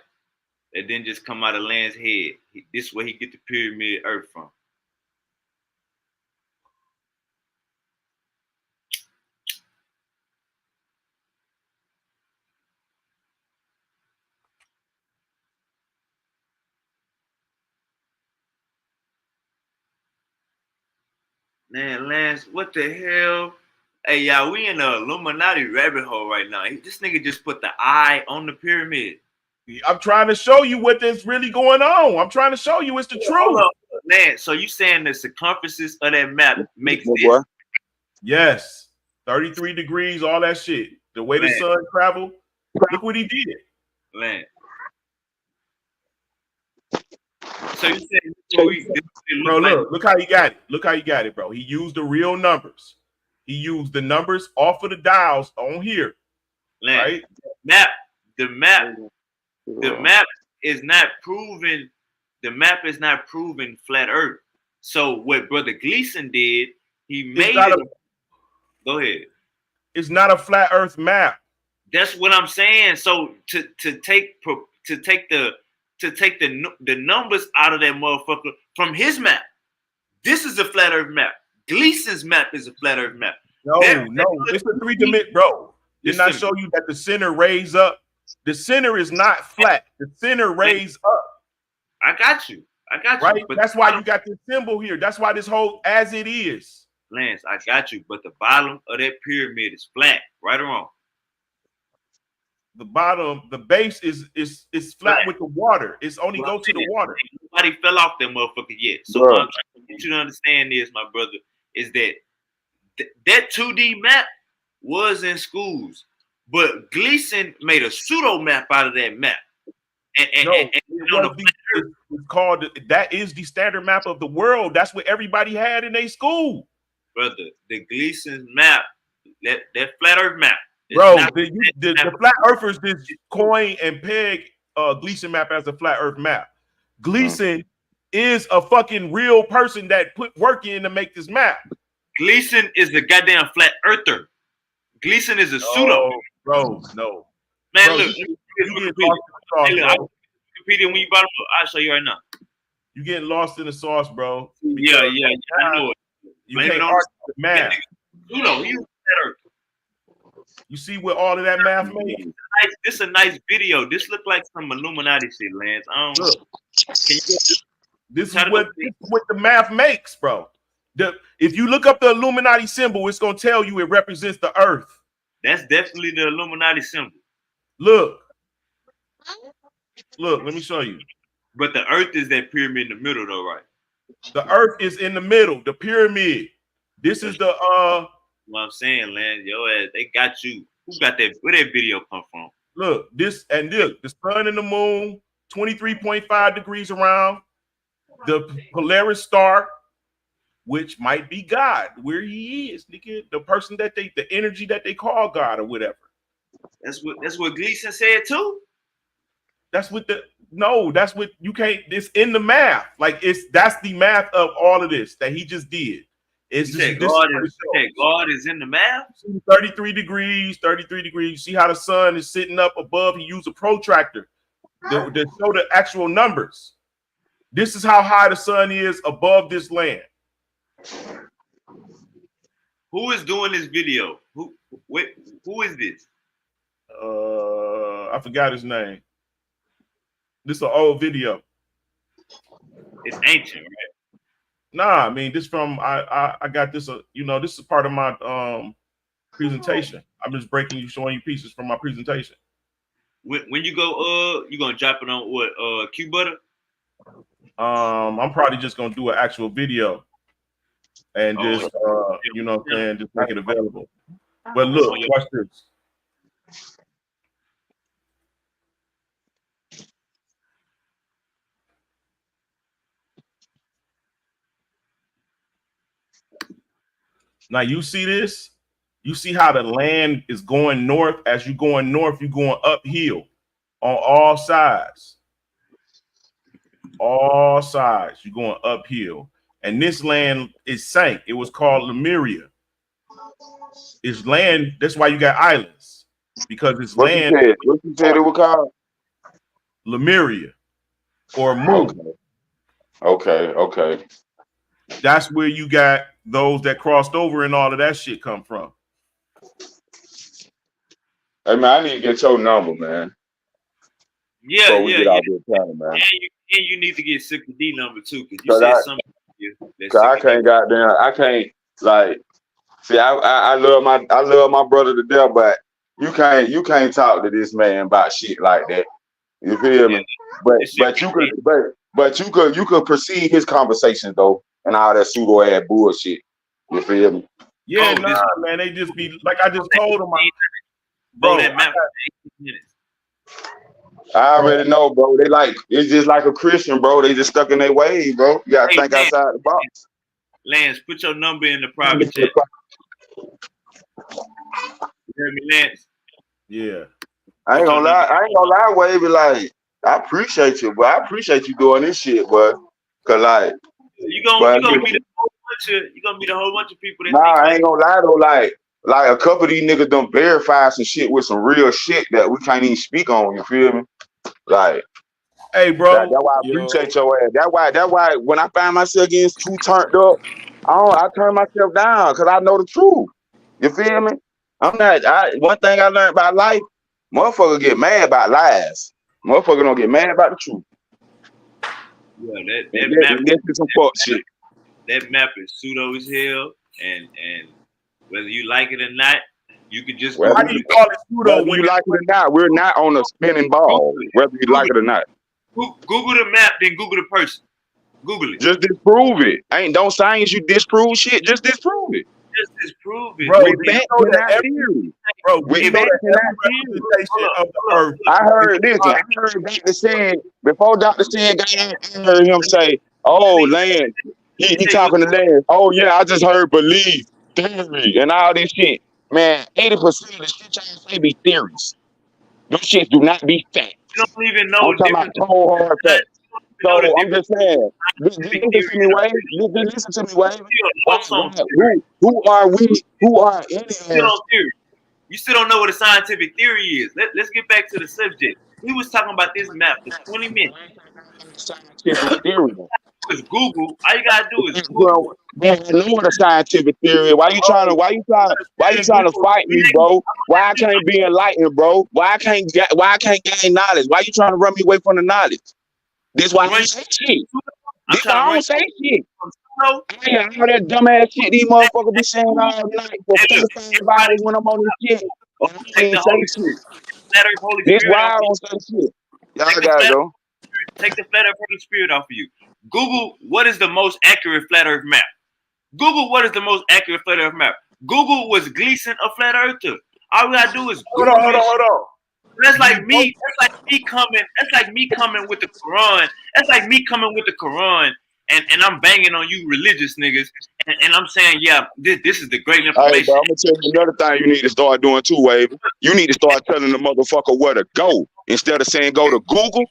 That didn't just come out of Land's head. This is where he get the pyramid Earth from. Man, Lance, what the hell? Hey, y'all, we in the Illuminati rabbit hole right now. This nigga just put the eye on the pyramid. I'm trying to show you what is really going on. I'm trying to show you it's the truth. Man, so you saying the circumferences of that map makes this? Boy. Yes. 33 degrees, all that shit. The way the sun traveled. Look what he did. Man. So you said, bro, look how he got it. Look how he got it, bro. He used the real numbers. He used the numbers off of the dials on here. Land. Right? The map is not proven. The map is not proven flat Earth. So what Brother Gleason did, he made it. Go ahead. It's not a flat Earth map. That's what I'm saying. So to take the numbers out of that motherfucker from his map. This is a flat Earth map. Gleason's map is a flat Earth map. No, it's a 3-dimensional, bro. Didn't I show you that the center raised up? The center is not flat. The center raised up. I got you. Right? That's why you got this symbol here. That's why this whole as it is. Lance, I got you. But the bottom of that pyramid is flat, right or wrong? The bottom, the base is flat with the water. It's only go to the water. Nobody fell off that motherfucker yet. So what I'm trying to get you to understand is, my brother, is that that 2D map was in schools, but Gleason made a pseudo map out of that map. It's called, that is the standard map of the world. That's what everybody had in their school. Brother, the Gleason's map, that flat Earth map. Bro, the flat earthers just coin and peg Gleason map as a flat Earth map. Gleason is a fucking real person that put work in to make this map. Gleason is the goddamn flat earther. Gleason is a pseudo. Bro, no. Man, bro, look. Wikipedia, when you brought him up, I'll show you right now. You getting lost in the sauce, bro. Yeah, I know it. You can't argue the math. Pseudo, he's a flat earther. You see what all of that math made? This is a nice video. This look like some Illuminati shit, Lance. This is what the math makes, bro. If you look up the Illuminati symbol, it's gonna tell you it represents the Earth. That's definitely the Illuminati symbol. Look, let me show you. But the Earth is that pyramid in the middle, though, right? The Earth is in the middle. The pyramid. This is the What I'm saying, Lance, yo ass, they got you. Who got that? Where that video come from? Look, the sun and the moon, 23.5 degrees around the Polaris star, which might be God, where he is, nigga, the person that the energy that they call God or whatever. That's what Gleason said too. That's what that's what you can't. It's in the math. Like that's the math of all of this that he just did. It's You just said God is in the math. 33 degrees, 33 degrees. You see how the sun is sitting up above? He used a protractor to show the actual numbers. This is how high the sun is above this land. Who is doing this video? Who is this? I forgot his name. This is an old video. It's ancient, right? Nah, I mean this from I got this. This is part of my presentation. I'm just showing you pieces from my presentation. When you go, you gonna drop it on what? Q Butter? I'm probably just gonna do an actual video and just just make it available. But look, watch this. Now you see this? You see how the land is going north. As you're going north, you're going uphill on all sides. All sides, you're going uphill. And this land is sank. It was called Lemuria. It's land, that's why you got islands. Because it's land. What you said it was called? Lemuria or Mu. Okay. That's where you got those that crossed over and all of that shit come from. Hey man, I need to get your number, man. Yeah. Time, man. And you need to get Sick D number too, because you said something. I can't like. See, I love my brother to death, but you can't talk to this man about shit like that. You feel me? But you could perceive his conversations though, and all that pseudo ass bullshit. You feel me? Yeah, man, they just be like I just told him, bro. I already know, bro. It's just like a Christian, bro. They just stuck in their ways, bro. You gotta think outside the box. Lance, put your number in the private chat. You hear me, Lance? Yeah. I ain't gonna lie, Wavy. Like, I appreciate you, but I appreciate you doing this shit, boy. Cause like, you're gonna meet a whole bunch of people. I ain't gonna lie though, like a couple of these niggas done verify some shit with some real shit that we can't even speak on. You feel me? Like, hey, bro. That's why I appreciate your ass. That's why when I find myself getting too turned up, I turn myself down because I know the truth. You feel me? One thing I learned about life, motherfucker get mad about lies. Motherfucker don't get mad about the truth. Yeah, that map is pseudo as hell, and whether you like it or not, you could just. Why do you call it pseudo when you like it or not? We're not on a spinning ball, whether you like it or not. Google the map, then Google the person. Google it. Just disprove it. Don't science you disprove shit. Just disprove it. Just disprove it. Bro, I heard this. I heard Dr. Sand, before Dr. Sand got in, I heard him say, oh, Land. He talking to Land. Oh, yeah, I just heard belief, theory, and all this shit. Man, 80% of the shit y'all say be theories. Those shit do not be facts. You don't even know I'm talking about cold hard facts. So I'm just saying, listen to me, Wayne. Listen to me, Wayne. Who are we? Who are any? You still don't know what a scientific theory is. Let's get back to the subject. We was talking about this map for 20 minutes. Scientific theory. It's Google. All you gotta do is Google. Man, I know what a scientific theory. Why you trying to fight me, bro? Why I can't be enlightened, bro? Why I can't gain knowledge? Why you trying to run me away from the knowledge? This why I don't say shit. This why I don't say shit. All that dumbass shit these motherfuckers be saying all night for 45 hours when I'm on this shit. I ain't say shit. This why I don't say shit. Y'all gotta go. Take the flat earth Holy Spirit off of you. Google what is the most accurate flat earth map. Google what is the most accurate flat earth map. Google was Gleason a flat earther. All we gotta do is Hold Google on, hold on, this. hold on. That's You like me. That's like me coming. That's like me coming with the Quran. That's like me coming with the Quran, and I'm banging on you religious niggas, and I'm saying, yeah, this is the great Hey, information. but I'm gonna tell you another thing you need to start doing too, Wavy. You need to start telling the motherfucker where to go instead of saying go to Google.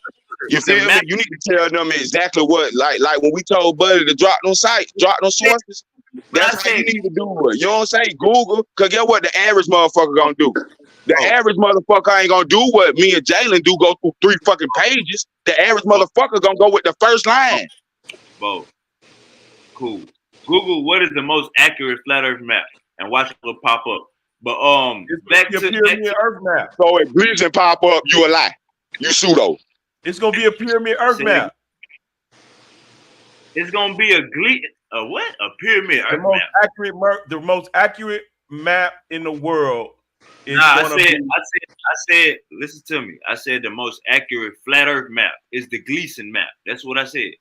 You The feel me? map. You need to tell them exactly what, like when we told Buddy to drop no sites, drop no sources. But I That's how said, you need to do it. You don't say Google, cause get what the average motherfucker gonna do. The oh, average motherfucker ain't gonna do what me and Jalen do, go through 3 fucking pages. The average motherfucker gonna go with the first line. Bo, cool. Google what is the most accurate flat Earth map, and watch it will pop up. But it's back gonna to be a pyramid Earth map. So if Gleason pop up, you a lie. You pseudo. It's gonna be a pyramid Earth map. it's gonna be a what? A pyramid The Earth most map. accurate map in the world is Nah, gonna be. I said, listen to me. I said the most accurate flat Earth map is the Gleason map. That's what I said.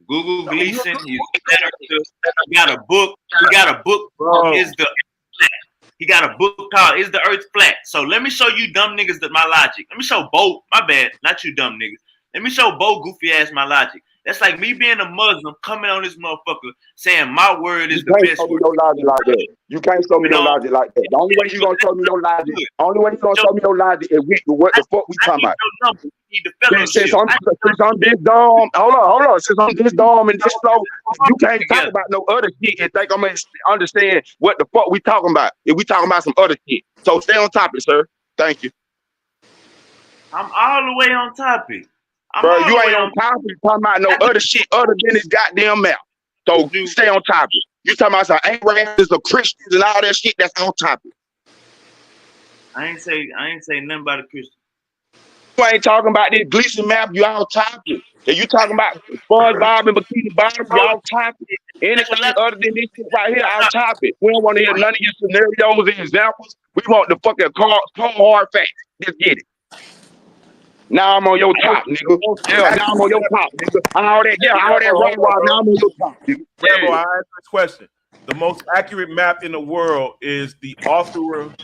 Google Gleason. He's flat Earth. He got a book. He got a book. Bro. He got a book called "Is the Earth Flat?" So let me show you dumb niggas that my logic. Let me show Bo. My bad, not you dumb niggas. Let me show Bo goofy ass my logic. That's like me being a Muslim coming on this motherfucker saying my word is the best Show me word. no logic like that. You can't show me no logic like that. The only way you gonna show me no logic, only way you gonna show me no logic is with what the fuck we talking about. You need the fellowship. Since I'm this dumb, hold on. Since I'm this dumb and this slow, you can't talk about no other shit and think I'm gonna understand what the fuck we talking about. If we talking about some other shit, so stay on topic, sir. Thank you, I'm all the way on topic. bro. You ain't on topic talking about no other shit other than this goddamn map. So stay on topic. You talking about some Abrahamists or Christians and all that shit that's on topic. I ain't say nothing about a Christian. You ain't talking about this Gleason map. You all topic. If you talking about SpongeBob and Bikini Bottom, y'all topic. Anything other than this shit right here, our topic. We don't want to hear none of your scenarios and examples. We want the fucking cold hard facts. Just get it. Now I'm on your top, nigga. Yeah, now I'm on your top, nigga. All that raw. Now I'm on your top, nigga. Yeah. I answer this question. The most accurate map in the world is the Authoring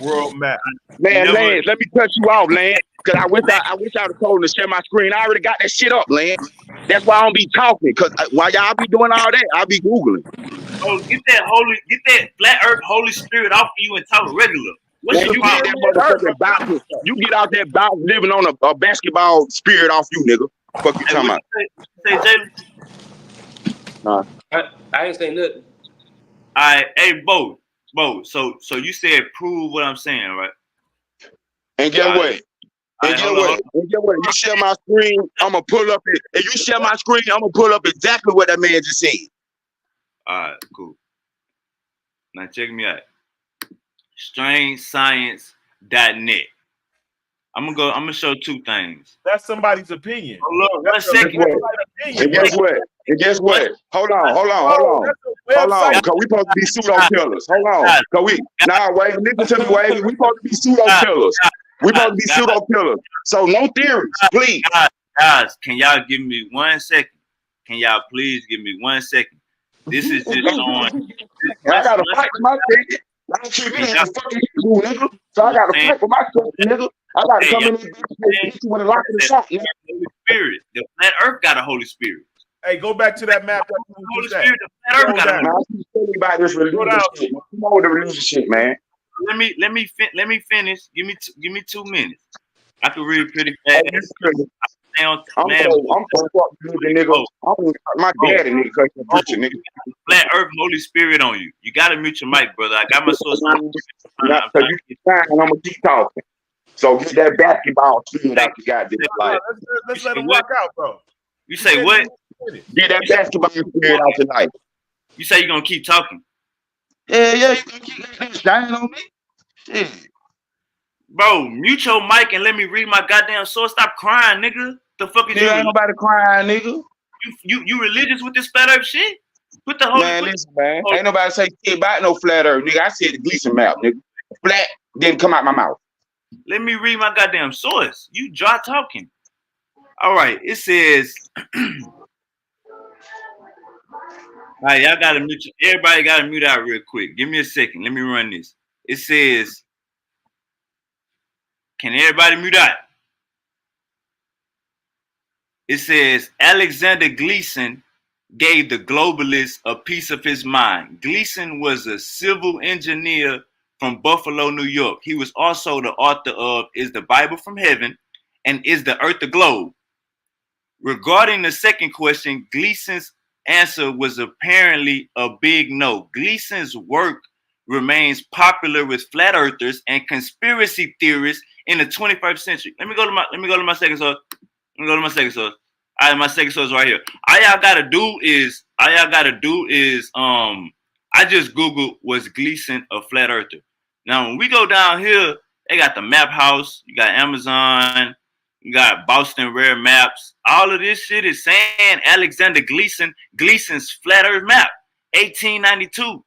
World Map. Man, Lance, let me cut you off, Lance. Cause I wish I would have told him to share my screen. I already got that shit up, Lance. That's why I don't be talking. Cause while y'all be doing all that, I'll be Googling. Oh, get that flat Earth Holy Spirit off of you and talk regular. What's your You get that motherfucking bounce. You get out that bounce living on a basketball spirit off you, nigga. Fuck you talking about? Say Jalen. I ain't saying nothing. All right, hey Bo. So you said prove what I'm saying, right? And get what? And get what? You share my screen, I'm gonna pull up it. If you share my screen, I'm gonna pull up exactly what that man just said. All right, cool. Now check me out. StrangeScience.net. I'm gonna show 2 things. That's somebody's opinion. Hold on, 1 second. And guess what? Hold on. Cause we supposed to be pseudo killers. Hold on. Cause wait, listen to me, wait. We supposed to be pseudo killers. We supposed to be pseudo killers. So no theories, please. Guys, can y'all give me 1 second? Can y'all please give me 1 second? This is just showing. I gotta fight for my ticket. I should be fucking you, nigga. So I gotta fight for my ticket, nigga. I gotta come in and with a lock in the shot, nigga. Holy Spirit. The flat Earth got a Holy Spirit. Hey, go back to that map. Holy Spirit, the flat Earth got a Holy Spirit. I keep about this religious shit. Come on with the religious shit, man. Let me finish. Give me 2 minutes. I can read pretty fast. I'm so fuck nigga. My daddy nigga, cause you preacher, nigga. Flat Earth Holy Spirit on you. You gotta mute your mic, brother. I got my source on. Cause you keep trying, I'm gonna keep talking. So get that basketball spirit out you got this life. Let's let him rock out, bro. You say what? Get that basketball spirit out your life. You say you're gonna keep talking? Yeah, you gonna keep shining on me? Shit. Bro, mute your mic and let me read my goddamn source. Stop crying, nigga. The fuck is you? Ain't nobody crying, nigga. You religious with this flat Earth shit? Put the whole listen, man. Ain't nobody say shit about no flat Earth, nigga. I said the Gleason map, nigga. Flat didn't come out my mouth. Let me read my goddamn source. You dry talking. All right, it says All right, y'all gotta mute. Everybody gotta mute out real quick. Give me a second. Let me run this. It says, "Can everybody mute out?" It says Alexander Gleason gave the globalists a piece of his mind. Gleason was a civil engineer from Buffalo, New York. He was also the author of Is the Bible from Heaven and Is the Earth a Globe? Regarding the second question, Gleason's answer was apparently a big no. Gleason's work remains popular with flat earthers and conspiracy theorists in the 21st century. Let me go to my second source. Let me go to my second source. All right, my second source right here. All y'all gotta do is I just Googled, was Gleason a flat earther? Now when we go down here, they got the Map House, you got Amazon, you got Boston Rare Maps. All of this shit is saying Alexander Gleason's flat earth map, 1892.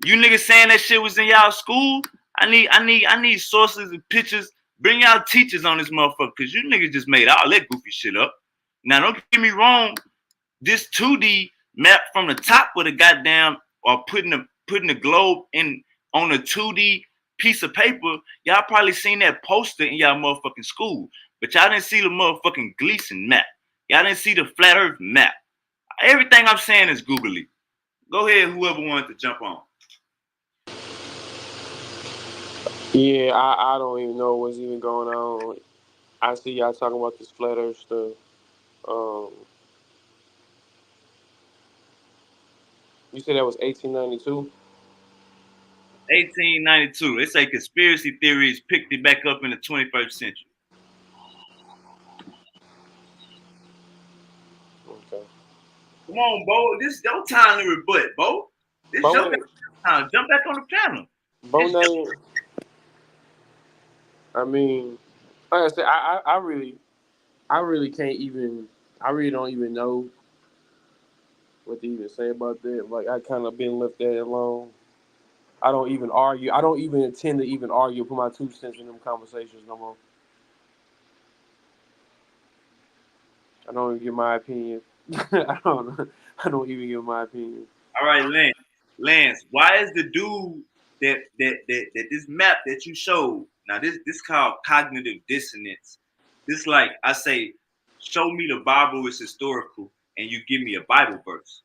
You niggas saying that shit was in y'all school? I need sources and pictures. Bring y'all teachers on this motherfucker, cause you niggas just made all that goofy shit up. Now don't get me wrong, this 2D map from the top with a goddamn or putting the globe in on a 2D piece of paper, y'all probably seen that poster in y'all motherfucking school. But y'all didn't see the motherfucking Gleason map. Y'all didn't see the flat earth map. Everything I'm saying is googly. Go ahead, whoever wanted to jump on. Yeah, I don't even know what's even going on. I see y'all talking about this flat earth stuff. Um, you said that was 1892? 1892. They say conspiracy theories picked it back up in the 21st century. Okay. Come on, Bo. This is your time to rebut, Bo. This is your time. Jump back on the panel. Name. I mean, like I said, I really can't even. I really don't even know what to even say about that. Like I kind of been left that alone. I don't even argue. I don't even intend to even argue, put my 2 cents in them conversations no more. I don't even give my opinion. I don't. I don't even give my opinion. All right, Lance. Lance, why is the dude that this map that you showed? Now this called cognitive dissonance. This like I say, show me the Bible is historical, and you give me a Bible verse.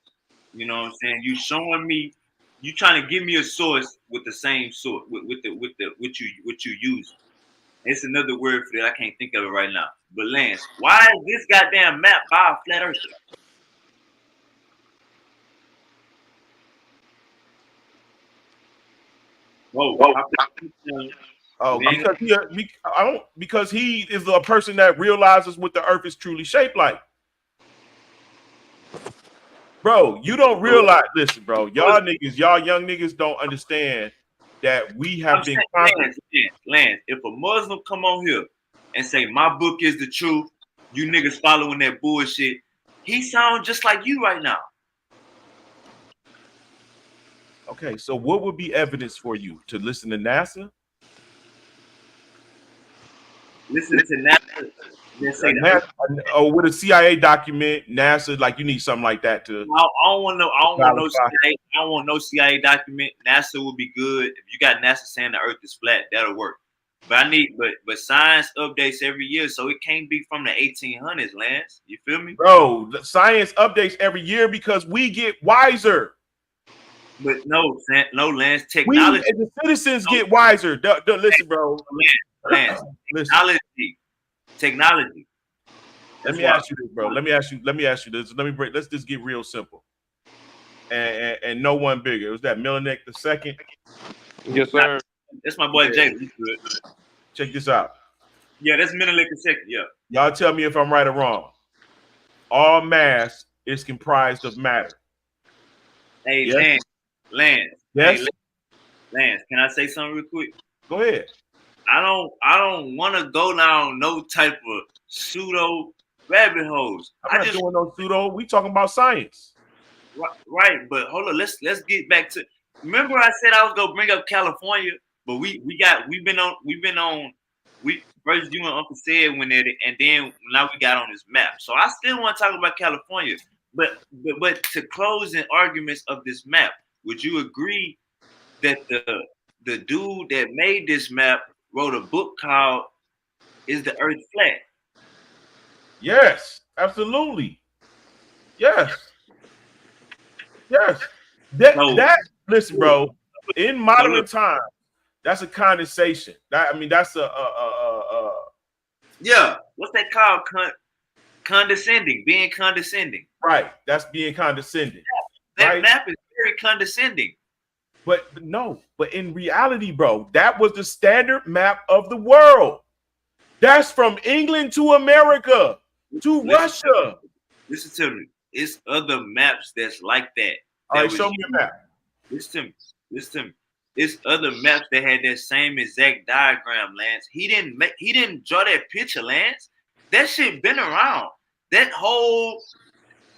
You know what I'm saying? You showing me, you trying to give me a source with the same source with you use. It's another word for that. I can't think of it right now. But Lance, why is this goddamn map by a flat earther? Whoa. Oh, because he is a person that realizes what the earth is truly shaped like. Bro, you don't realize. Listen, bro, y'all young niggas don't understand that we have been conquered. Lance, if a Muslim come on here and say my book is the truth, you niggas following that bullshit, he sounds just like you right now. Okay, so what would be evidence for you to listen to NASA? Listen to NASA. With a CIA document, NASA, like you need something like that to. I don't want no CIA. I don't want no CIA document. NASA would be good if you got NASA saying the Earth is flat. That'll work. But but science updates every year, so it can't be from the 1800s, Lance. You feel me? Bro, science updates every year because we get wiser. But no, Lance. Technology. We, as the citizens, get wiser. Listen, bro. Lance. Technology. Let me ask you this, bro. Let me ask you this. Let's just get real simple. And no one bigger. It was that Milenik II. Yes, sir. That's my boy Jay. Check this out. Yeah, that's Milenik II. Yeah. Y'all tell me if I'm right or wrong. All mass is comprised of matter. Hey, yes? Lance. Yes. Hey, Lance, can I say something real quick? Go ahead. I don't want to go down no type of pseudo rabbit holes. I'm not doing no pseudo. We talking about science. Right, but hold on. Let's get back to. Remember, I said I was gonna bring up California, but we've been on. First you and Uncle said when it, and then now we got on this map. So I still want to talk about California, but to close in arguments of this map, would you agree that the dude that made this map wrote a book called "Is the Earth Flat"? Yes, absolutely. Yes, yes. So, That listen, bro. In so modern look, times, that's a condensation. That I mean, that's yeah, what's that called? Condescending, being condescending. right. That's being condescending, That right? map is very condescending. But no, but in reality, bro, that was the standard map of the world. That's from England to America to Listen, Russia. listen to me. It's other maps that's like that. All That right, was show me a map. listen to me. Listen to me. It's other maps that had that same exact diagram, Lance. He didn't draw that picture, Lance. That shit been around. That whole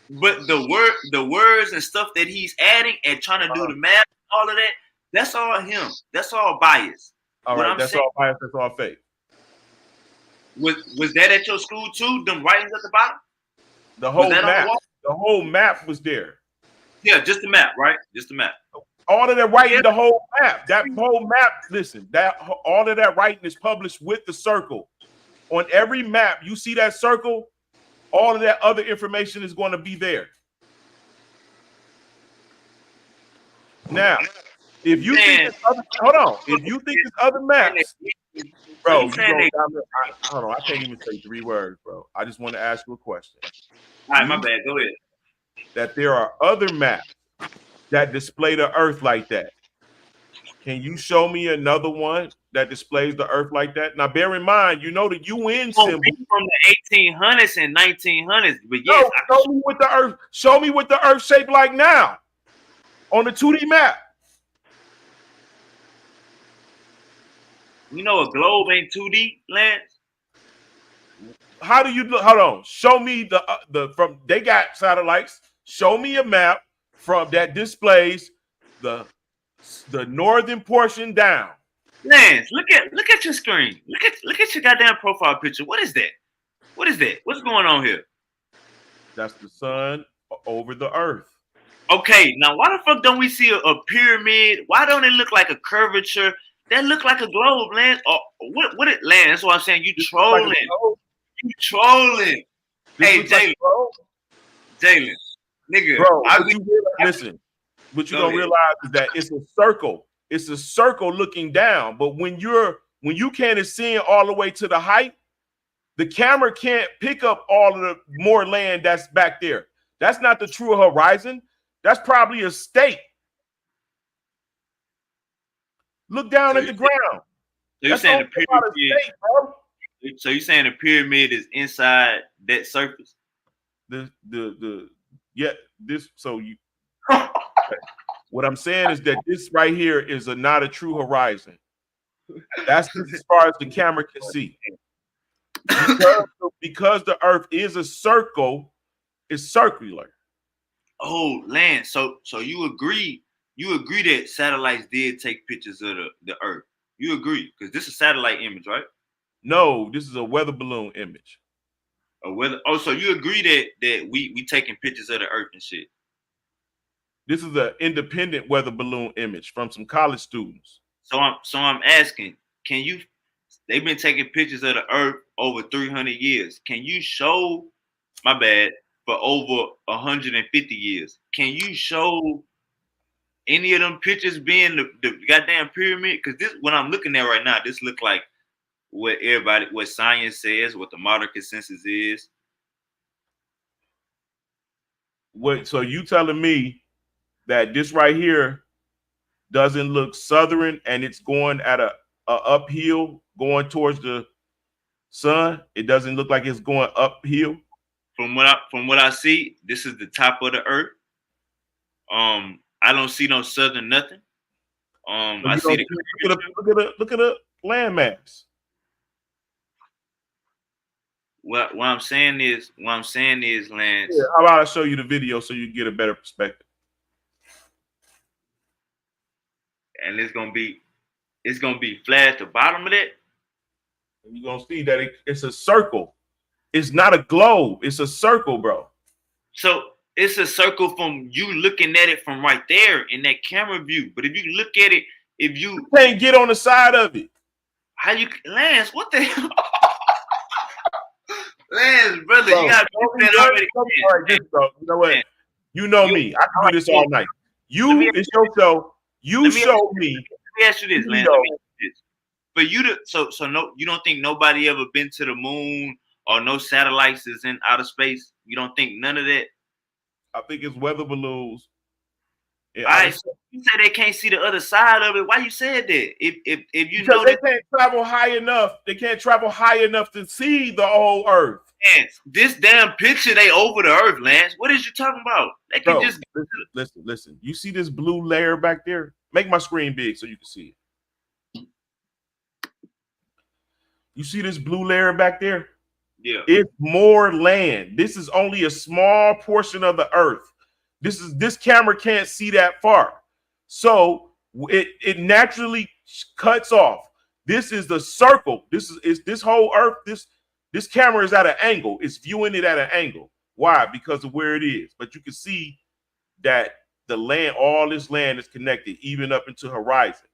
but the words and stuff that he's adding and trying to do the math, all of that, that's all him. That's all bias. All What right, I'm that's saying all bias, that's all fake. was that at your school too? Them writings at the bottom? The Was whole that on the map, wall? the whole map was there. Yeah, just the map, right? Just the map. All of that writing, Yeah. the whole map, that whole map. Listen, that all of that writing is published with the circle. On every map, you see that circle. All of that other information is going to be there. Now, if you think this other, hold on, if you think this other maps, bro, you go. Hold on, I can't even say 3 words, bro. I just want to ask you a question. All right, my bad. Go ahead. That there are other maps that display the Earth like that. Can you show me another one that displays the Earth like that? Now, bear in mind, you know the UN symbol from the 1800s and 1900s, but no, yes, show me what the Earth. Show me what the Earth shaped like now on the 2D map. you know a globe ain't 2D, Lance. How do you look? Hold on. Show me the from they got satellites. Show me a map from that displays the northern portion down. Lance, look at your screen. Look at your goddamn profile picture. What is that? What is that? What's going on here? That's the sun over the Earth. Okay, now why the fuck don't we see a pyramid? Why don't it look like a curvature? That look like a globe, Lance. Or what it Lance? That's what I'm saying. You trolling. Like you trolling. Hey, Jalen. Jalen. Nigga. Bro, listen. What you don't realize is that it's a circle. It's a circle looking down. But when you can't see all the way to the height, the camera can't pick up all of the more land that's back there. That's not the true horizon. That's probably a state. Look down at the ground. So you're saying the pyramid, state, bro. So you're saying the pyramid is inside that surface? What I'm saying is that this right here is not a true horizon. That's as far as the camera can see. Because the Earth is a circle, it's circular. Oh, Lance, so you agree that satellites did take pictures of the Earth. You agree? Because this is a satellite image, right? No, this is a weather balloon image. So you agree that we taking pictures of the Earth and shit. This is an independent weather balloon image from some college students. So I'm asking, they've been taking pictures of the Earth over 300 years. Can you show, my bad, for over 150 years? Can you show any of them pictures being the goddamn pyramid? Because this, what I'm looking at right now, this look like what science says, what the modern consensus is. So you telling me that this right here doesn't look southern and it's going at a uphill going towards the sun? It doesn't look like it's going uphill. From what I see, this is the top of the Earth. I don't see no southern nothing. I see look at the landmass. What I'm saying is, Lance. Yeah, how about I show you the video so you get a better perspective? And it's gonna be flat at the bottom of that. And you're gonna see that it's a circle. It's not a globe. It's a circle, bro. So it's a circle from you looking at it from right there in that camera view. But if you look at it, if you can't get on the side of it. how you Lance, what the hell? Lance, brother, Bro, you gotta show be me that what? already. All right, this, bro. You know what? Man, You know you, me. I can all do right, this so all night. let me It's your show. You let me show me let me ask you this, Lance. Let video. me ask you this. For you to so no, you don't think nobody ever been to the moon or no satellites is in outer space? You don't think none of that? I think it's weather balloons. All right, so you say they can't see the other side of it. Why you said that? If you because know they that, can't travel high enough. They can't travel high enough to see the whole Earth. Lance, this damn picture they over the Earth, Lance. What is you talking about? They can Bro, just listen. You see this blue layer back there? Make my screen big so you can see it. You see this blue layer back there? yeah. It's more land. This is only a small portion of the Earth. This camera can't see that far. So it naturally cuts off. This is the circle. This is this whole Earth. This camera is at an angle. It's viewing it at an angle. Why? Because of where it is. But you can see that the land, all this land is connected, even up into horizon.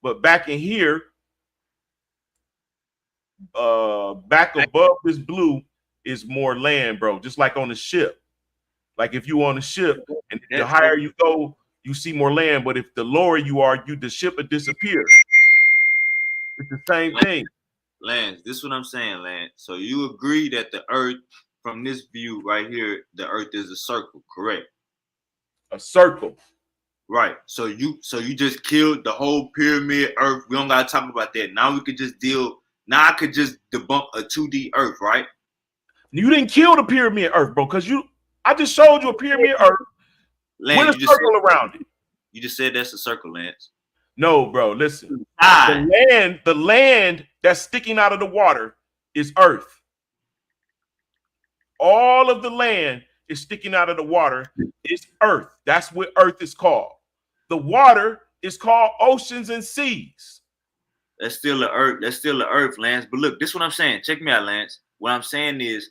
But back in here, back above this blue is more land, bro. Just like on the ship. Like if you on a ship and the That's higher you go, you see more land. But if the lower you are, the ship will disappear. It's the same thing. Lance, this is what I'm saying, Lance. So you agree that the Earth, from this view right here, the Earth is a circle, correct? A circle. Right. So you just killed the whole pyramid Earth. We don't gotta talk about that. Now we could just deal. Now I could just debunk a 2D Earth, right? You didn't kill the pyramid Earth, bro, because I just showed you a pyramid Earth Lance, with a circle around it. You just said that's a circle, Lance. No, bro, listen. Ah. The land that's sticking out of the water is Earth. All of the land is sticking out of the water is Earth. That's what Earth is called. The water is called oceans and seas. That's still the Earth. That's still the Earth, Lance. But look, this is what I'm saying. Check me out, Lance. What I'm saying is,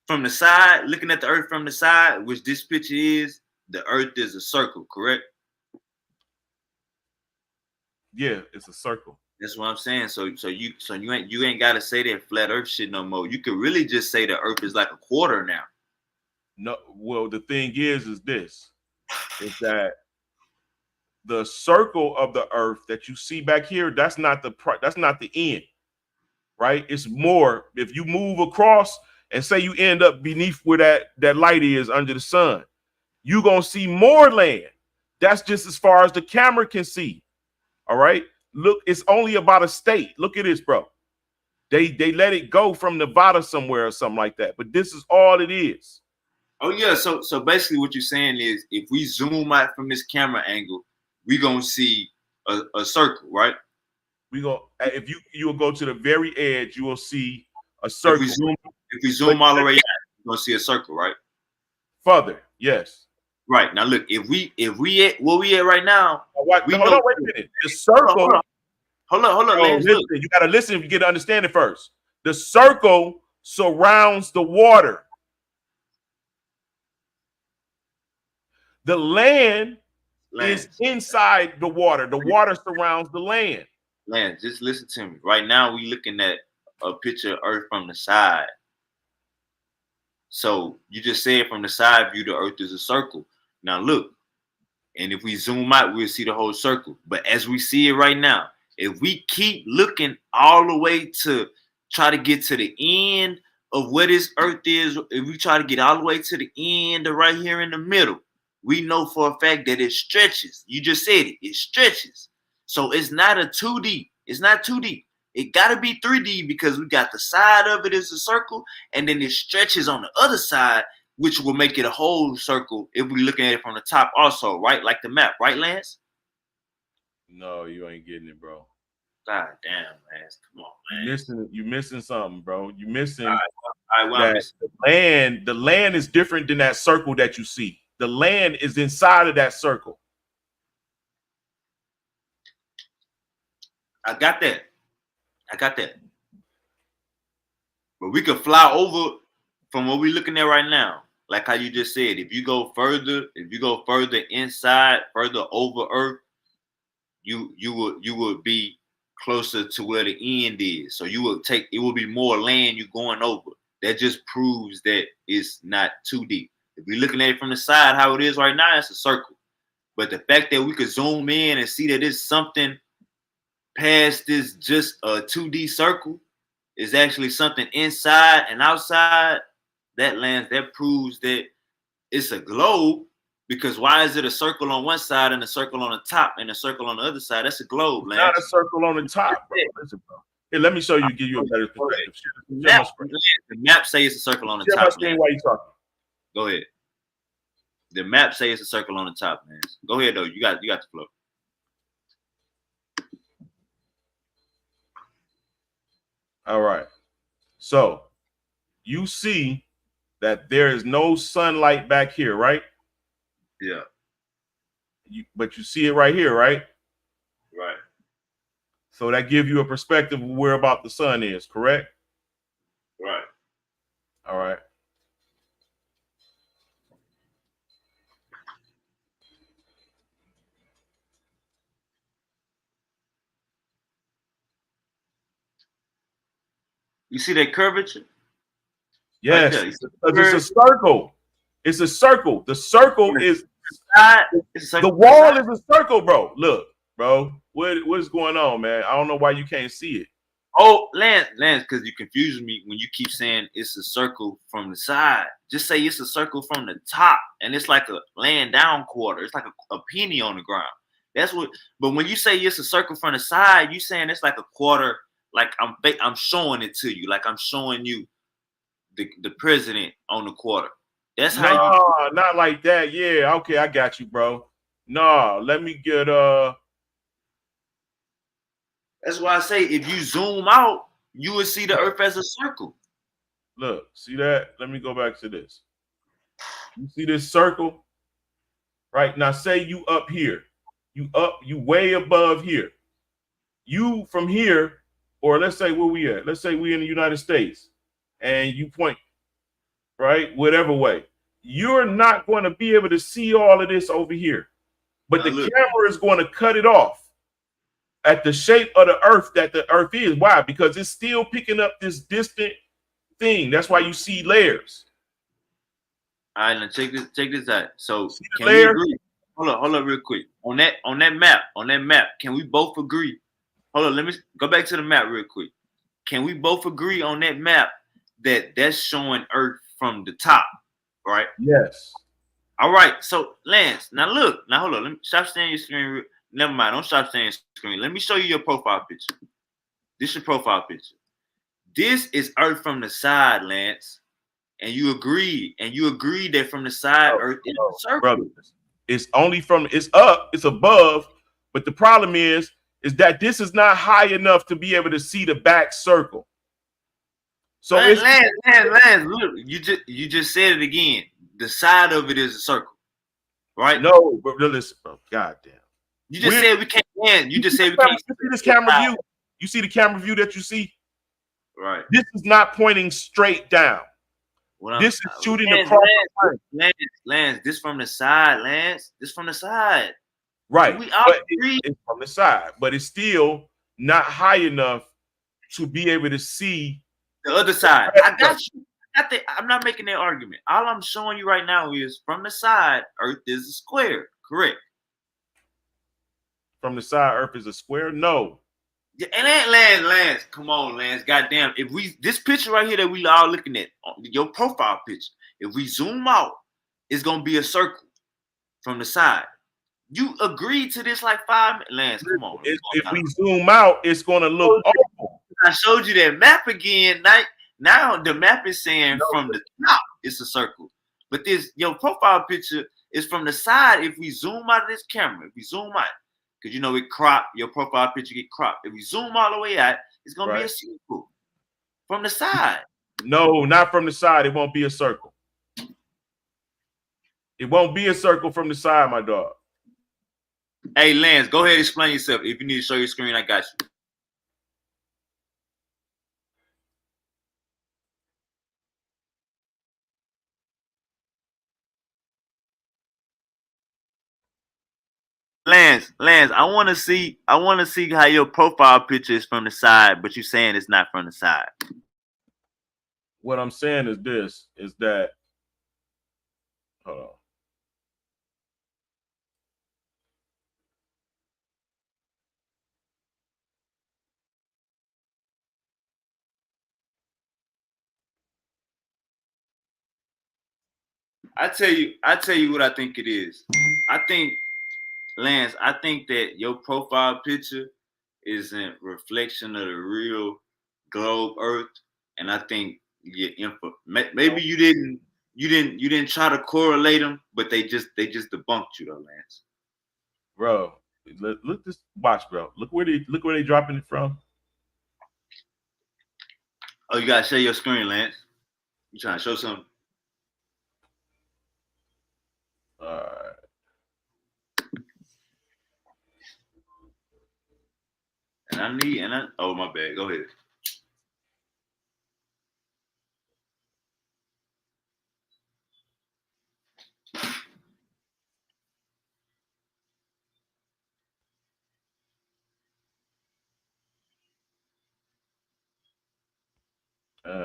from the side, looking at the Earth from the side, which this picture is, the Earth is a circle, correct? Yeah, it's a circle. That's what I'm saying. So you ain't gotta say that flat Earth shit no more. You could really just say the Earth is like a quarter now. No, well, the thing is this is that the circle of the Earth that you see back here, that's not the end, right? It's more. If you move across and say you end up beneath where that light is under the sun, you're gonna see more land. That's just as far as the camera can see. All right. Look, it's only about a state. Look at this, bro. They let it go from Nevada somewhere or something like that. But this is all it is. Oh yeah. So basically, what you're saying is, if we zoom out from this camera angle, we gonna see a circle, right? If you will go to the very edge, you will see a circle. If we zoom all the way out, you're gonna see a circle, right? Further, yes. Right. Now look, if we at where we at right now, wait a minute. The circle. Hold on, Lance. Listen, you gotta listen if you get to understand it first. The circle surrounds the water. The land is inside the water. The water surrounds the land. Lance, just listen to me. Right now, we looking at a picture of Earth from the side. So you just said from the side view, the Earth is a circle. Now look, and if we zoom out, we'll see the whole circle. But as we see it right now, if we keep looking all the way to try to get to the end of where this Earth is, if we try to get all the way to the end of right here in the middle, we know for a fact that it stretches. You just said it. It stretches. So it's not a 2D. It's not 2D. It got to be 3D because we got the side of it as a circle, and then it stretches on the other side, which will make it a whole circle if we're looking at it from the top also, right? Like the map, right, Lance? No, you ain't getting it, bro. God damn, Lance. Come on, man. You missing something, bro. You missing all right, that the land is different than that circle that you see. The land is inside of that circle. I got that. But we could fly over from what we're looking at right now. like how you just said, if you go further inside, further over Earth, you would be closer to where the end is. So it will be more land you going over. That just proves that it's not too deep. If we're looking at it from the side, how it is right now, it's a circle. But the fact that we could zoom in and see that it's something past this just a 2D circle is actually something inside and outside that lands, that proves that it's a globe. Because why is it a circle on one side and a circle on the top and a circle on the other side? That's a globe, It's Lance. not a circle on the top, bro. Listen, bro. Here, let me show you, give you a better perspective. The map say it's a circle on the Share top. my screen while you talking. Go ahead. The map say it's a circle on the top, man. Go ahead though. You got the flow. All right. So you see that there is no sunlight back here, right? Yeah. But you see it right here, right? Right. So that gives you a perspective of where about the sun is, correct? Right. All right. You see that curvature? Yes, Right because it's a circle. It's a circle. The circle is the wall is a circle, bro. Look, bro, what's going on, man? I don't know why you can't see it. Oh, Lance, because you confuse me when you keep saying it's a circle from the side. Just say it's a circle from the top, and it's like a laying down quarter. It's like a penny on the ground. That's what. But when you say it's a circle from the side, you saying it's like a quarter. Like I'm showing it to you. Like I'm showing you the president on the quarter. That's how you. Not like that. Yeah, okay, I got you, bro. Nah, let me get That's why I say if you zoom out, you would see the Earth as a circle. Look, see that? Let me go back to this. You see this circle? Right? Now say you up here. You way above here. You from here, or let's say where we at. Let's say we in the United States, and you point, right? Whatever way. You're not going to be able to see all of this over here. But the camera is going to cut it off at the shape of the Earth that the Earth is. Why? Because it's still picking up this distant thing. That's why you see layers. All right, now check this out. So can layer? we agree? Hold up real quick. On that map, can we both agree? Hold on, let me go back to the map real quick. Can we both agree on that map that that's showing Earth from the top, right? Yes. All right, so Lance, now look, now hold on, let me stop sharing your screen. Never mind, don't stop sharing your screen. Let me show you your profile picture. This is your profile picture. This is Earth from the side, Lance. And you agree that from the side, Earth is a circle. Brother, it's only from it's up, it's above, but the problem is that this is not high enough to be able to see the back circle. So Lance, look, you just said it again. The side of it is a circle, right? No, but listen, bro. Goddamn. You just said we can't win. You just said we can't. You see this camera view? You see the camera view that you see? Right. This is not pointing straight down. This is shooting across. Lance, this from the side, Lance. This from the side. Right. We all agree. It's from the side, but it's still not high enough to be able to see the other side. I got you. I'm not making that argument. All I'm showing you right now is from the side, Earth is a square. Correct. From the side, Earth is a square? No. Yeah, and that Lance, come on, Lance. Goddamn. If we this picture right here that we all looking at, your profile picture, if we zoom out, it's gonna be a circle from the side. You agreed to this like 5 minutes. Lance, come on. If we zoom out, it's gonna look awful. I showed you that map again. Now the map is saying from the top it's a circle. But this your profile picture is from the side. If we zoom out of this camera, if we zoom out, because you know it crop, your profile picture get cropped. If we zoom all the way out, it's gonna be a circle from the side. No, not from the side. It won't be a circle. It won't be a circle from the side, my dog. Hey, Lance, go ahead and explain yourself. If you need to show your screen, I got you. Lance, I want to see how your profile picture is from the side, but you saying it's not from the side. What I'm saying is this: is that hold on. I tell you what I think it is. I think, Lance, I think that your profile picture isn't reflection of the real globe Earth, and I think your info. Maybe you didn't try to correlate them, but they just debunked you though, Lance. Bro, look this. Watch, bro. Look where they dropping it from. Oh, you gotta share your screen, Lance. You trying to show something? All right. Oh, my bad. Go ahead.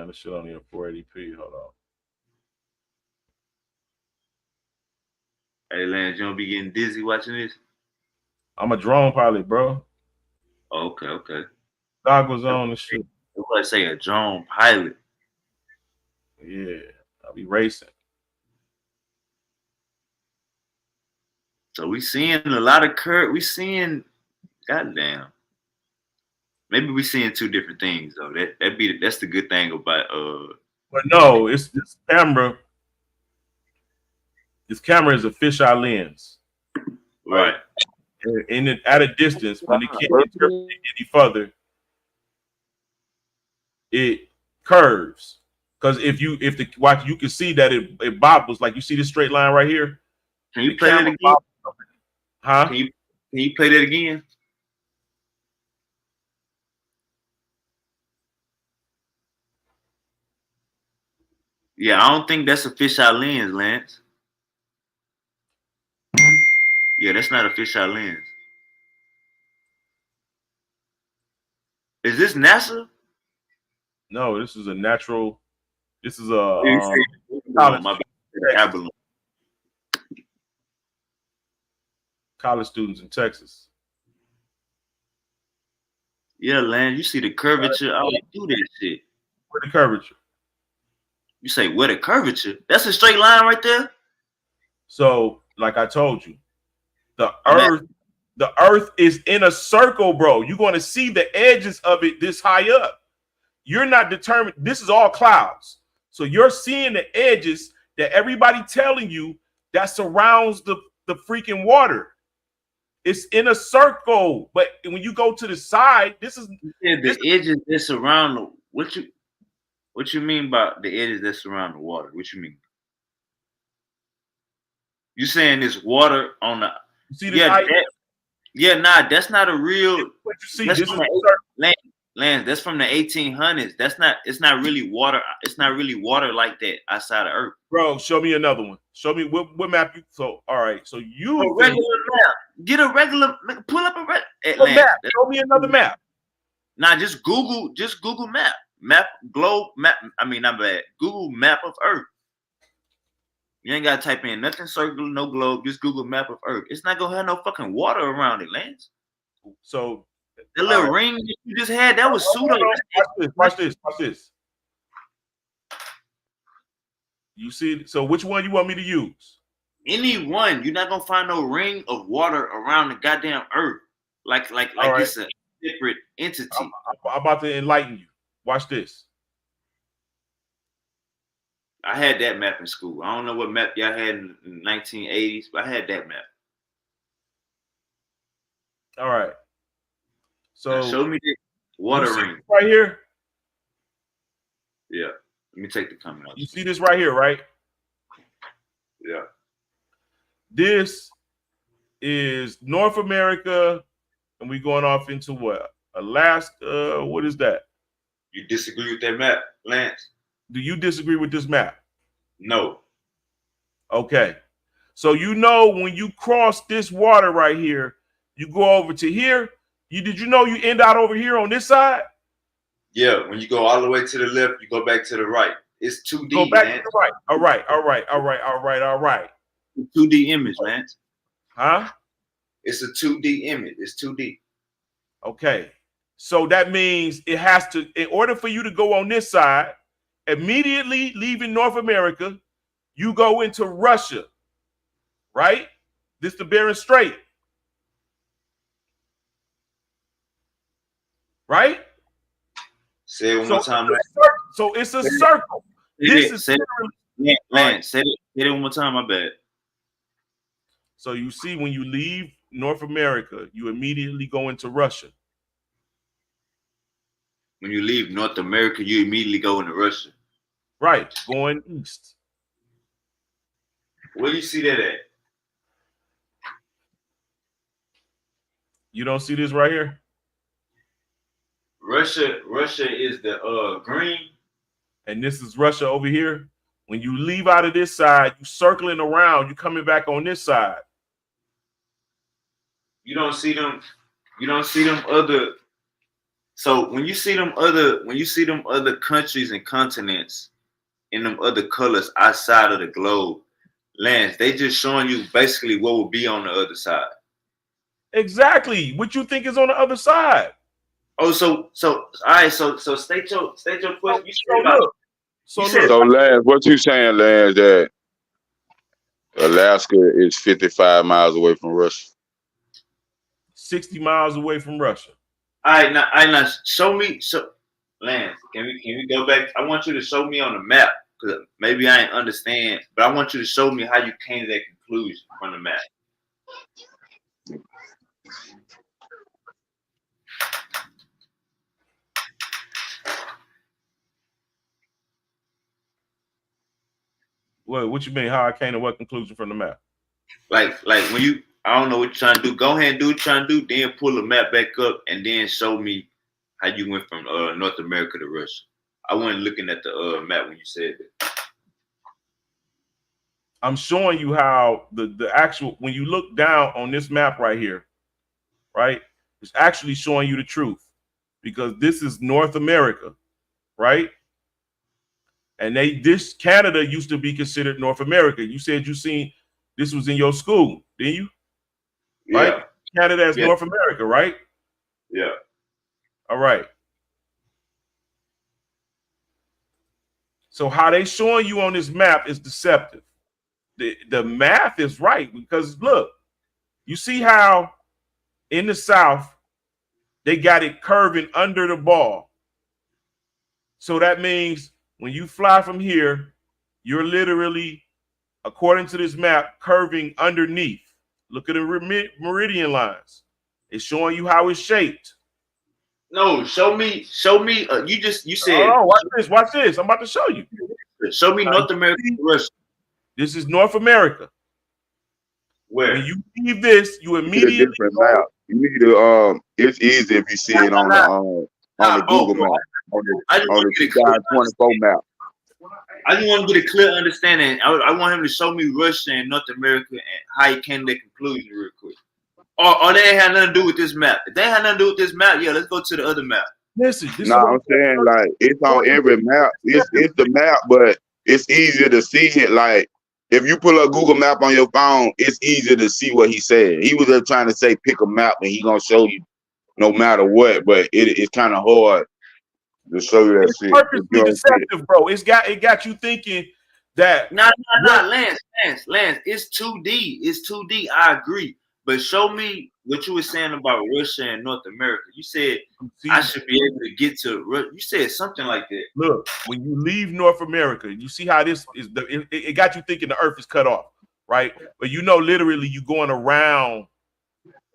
This shit only in 480p. Hold on. Hey, Lance, you don't be getting dizzy watching this? I'm a drone pilot, bro. Oh, okay. Goggles on and shit. What I say, a drone pilot. Yeah, I'll be racing. So we seeing a lot of we seeing, goddamn. Maybe we seeing two different things though. That's the good thing about But no, it's this camera. This camera is a fisheye lens. right. And at a distance, when it can't interpret any further, it curves. Because if the watch, you can see that it bobbles. Like you see this straight line right here. Can you play that again? Bobbles. Huh? Can you play that again? Yeah, I don't think that's a fisheye lens, Lance. Yeah, that's not a fisheye lens. Is this NASA? No, this is a natural. This is Oh, my bad. College students in Texas. Yeah, Lance, you see the curvature. I would do that shit. Where the curvature? You say where the curvature? That's a straight line right there. So, like I told you, the Earth is in a circle, bro. You're going to see the edges of it this high up. You're not determined. This is all clouds. So you're seeing the edges that everybody telling you that surrounds the freaking water. It's in a circle. But when you go to the side, this is the edges that surround the what you mean by the edges that surround the water? What you mean? You saying this water on the you see this that's not a real. What you see? That's This from is Lance, that's from the 1800s. It's not really water. It's not really water like that outside of Earth. Bro, show me another one. Show me what map you. So all right. So you a regular map. Get a regular. Pull up a map. Show me another map. Nah, just Google map. Globe map. I mean, not bad. Google map of Earth. You ain't gotta type in nothing circle, no globe. Just Google map of Earth. It's not gonna have no fucking water around it, Lance. So the little ring that you just had, that was pseudo. Watch this. You see? So which one you want me to use? Any one. You're not gonna find no ring of water around the goddamn Earth. Like it's a separate entity. I'm about to enlighten you. Watch this. I had that map in school. I don't know what map y'all had in the 1980s, but I had that map. All right. So now show me the water ring right here. Yeah. Let me take the comment out. You see this right here, right? Yeah. This is North America, and we going off into what? Alaska. What is that? You disagree with that map, Lance? Do you disagree with this map? No. Okay. So you know when you cross this water right here, you go over to here. Did you know you end out over here on this side? Yeah, when you go all the way to the left, you go back to the right. It's Go 2D, back to Lance. the right. All right, all right, all right, all right, all right. 2D image, Lance. Huh? It's a 2D image. It's 2D. Okay. So that means it has to, in order for you to go on this side, immediately leaving North America, you go into Russia, right? This the Bering Strait, right? Say it one So more time, Lance. it's a circle. This is literally, Lance. Say it one more time. My bad. so you see when you leave North America, you immediately go into Russia. When you leave North America, you immediately go into Russia. Right, going east. Where do you see that at? You don't see this right here? Russia is the green. And this is Russia over here. When you leave out of this side, you circling around, you coming back on this side. You don't see them. You don't see them other. So when you see them other countries and continents in them other colors outside of the globe, Lance, they just showing you basically what will be on the other side. Exactly. What you think is on the other side? Oh, so all right. So state your question. So Lance, what you saying, Lance, that Alaska is 55 miles away from Russia? 60 miles away from Russia. All right, now show me. So, Lance, can we go back? I want you to show me on the map because maybe I ain't understand, but I want you to show me how you came to that conclusion from the map. What you mean? How I came to what conclusion from the map? Like when you, I don't know what you're trying to do. Go ahead and do what you're trying to do. Then pull the map back up and then show me how you went from North America to Russia. I wasn't looking at the map when you said that. I'm showing you how the actual, when you look down on this map right here, right? It's actually showing you the truth because this is North America, right? And this Canada used to be considered North America. You said you seen this was in your school, didn't you? Yeah. Right? Canada is North America, right? Yeah. All right. So how they showing you on this map is deceptive. The math is right because look, you see how in the South they got it curving under the ball. So that means when you fly from here, you're literally, according to this map, curving underneath. Look at the meridian lines. It's showing you how it's shaped. No, show me. You said. Oh, watch this. I'm about to show you. Show me North America, Russia. This is North America. Where? When you leave this, you immediately. Need a different map. You need to. It's easy if you see it on the Google map, on the 2024 map. I just want to get a clear understanding. I want him to show me Russia and North America and how he came to that conclusion real quick. Or they ain't had nothing to do with this map. If they had nothing to do with this map, yeah, let's go to the other map. Listen, I'm saying like it's on every map. It's the map, but it's easier to see it. Like if you pull up Google Map on your phone, it's easier to see what he said. He was just trying to say pick a map, and he gonna show you no matter what. But it's kind of hard to show you that shit. Purposely deceptive, bro. It got you thinking that. Nah, Lance. It's 2D. It's 2D. I agree. But show me what you were saying about Russia and North America. You said I should be able to get to. You said something like that. Look, when you leave North America, you see how this is. It got you thinking the Earth is cut off, right? But you know, literally, you going around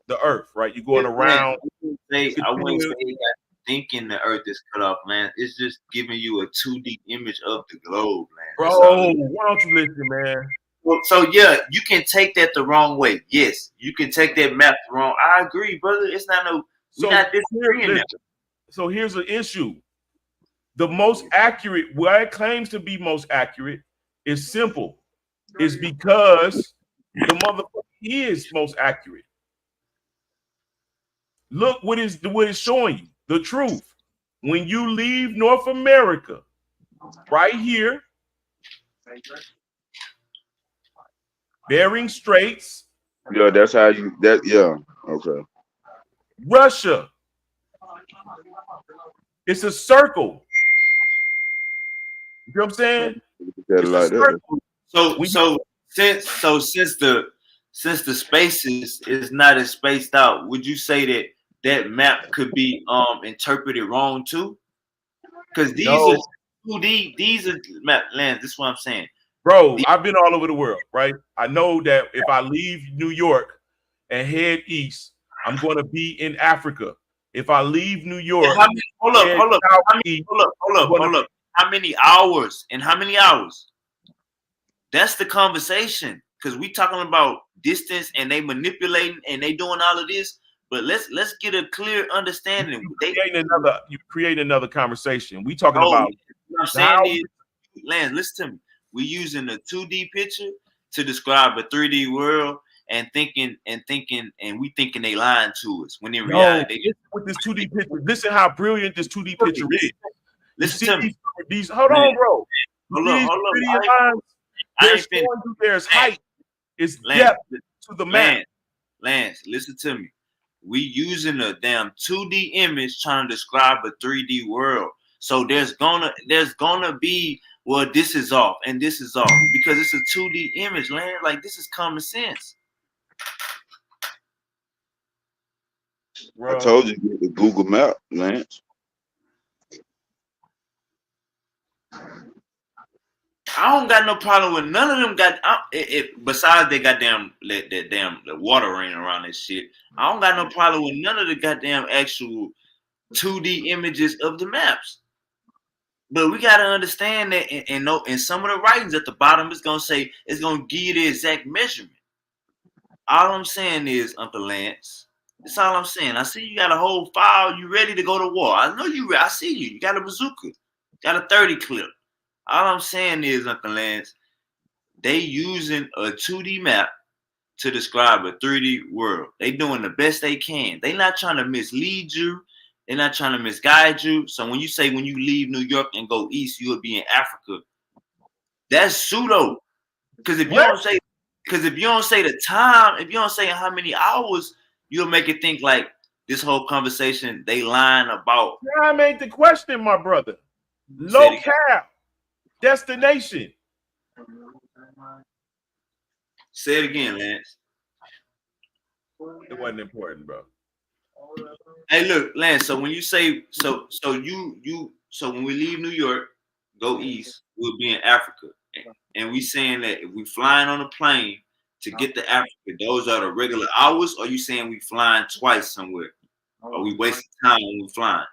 the Earth, right? You're going around. I wouldn't say it got thinking the Earth is cut off, man. It's just giving you a 2D image of the globe, man. Bro, why don't you listen, man? So yeah, you can take that the wrong way. Yes, you can take that map the wrong. I agree, brother. It's not no. So here's the issue. The most accurate, what it claims to be most accurate, is simple. It's because the motherfucker is most accurate. Look what it's showing you. The truth. When you leave North America, right here, Bering Straits. Yeah, that's how you that. Yeah, okay. Russia. It's a circle. You know what I'm saying? That It's a like that. circle. So When you, so since the spaces is not as spaced out, would you say that that map could be interpreted wrong too? Because these are no, 2D, these are map lands. This is what I'm saying. bro, I've been all over the world, right? I know that if I leave New York and head east, I'm going to be in Africa. If I leave New York, How many, head southeast, I'm going to hold be. up. How many hours? And how many hours? That's the conversation. Because we talking about distance and they manipulating and they doing all of this. But let's get a clear understanding. You create another conversation. We talking Oh, about what I'm how. saying is, Lance, listen to me. We using a 2D picture to describe a 3D world and we thinking they lying to us when in No, reality with this 2D picture. Listen how brilliant this 2D picture is. You listen see to me. these hold Man, on, bro. hold up, These hold up. pretty lines, I they're ain't finished. showing you there's height, it's Lance, depth to the map. Lance, Lance, listen to me. We using a damn 2D image trying to describe a 3D world. So there's gonna be, well, this is off and this is off because it's a 2D image, Lance. Like, this is common sense. I Bro. told you get the Google Map, Lance. I don't got no problem with none of them. Besides they goddamn the water rain around this shit. I don't got no problem with none of the goddamn actual 2D images of the maps. But we gotta understand that, and know, in some of the writings at the bottom, it's gonna give you the exact measurement. All I'm saying is, Uncle Lance, that's all I'm saying. I see you got a whole file. You ready to go to war? I know you. I see you. You got a bazooka, got a 30 clip. All I'm saying is, Uncle Lance, they using a 2D map to describe a 3D world. They doing the best they can. They not trying to mislead you. They're not trying to misguide you. So when you say when you leave New York and go east, you will be in Africa. That's pseudo. Because if you What? don't say, the time, if you don't say how many hours, you'll make it think like this whole conversation they lying about. Time ain't the question, my brother. Locale, destination. Say it again, Lance. It wasn't important, bro. Hey, look, Lance. So when you say so when we leave New York, go east, we'll be in Africa, and we saying that if we flying on a plane to get to Africa, those are the regular hours. Or you saying we flying twice somewhere? Are we wasting time when we flying?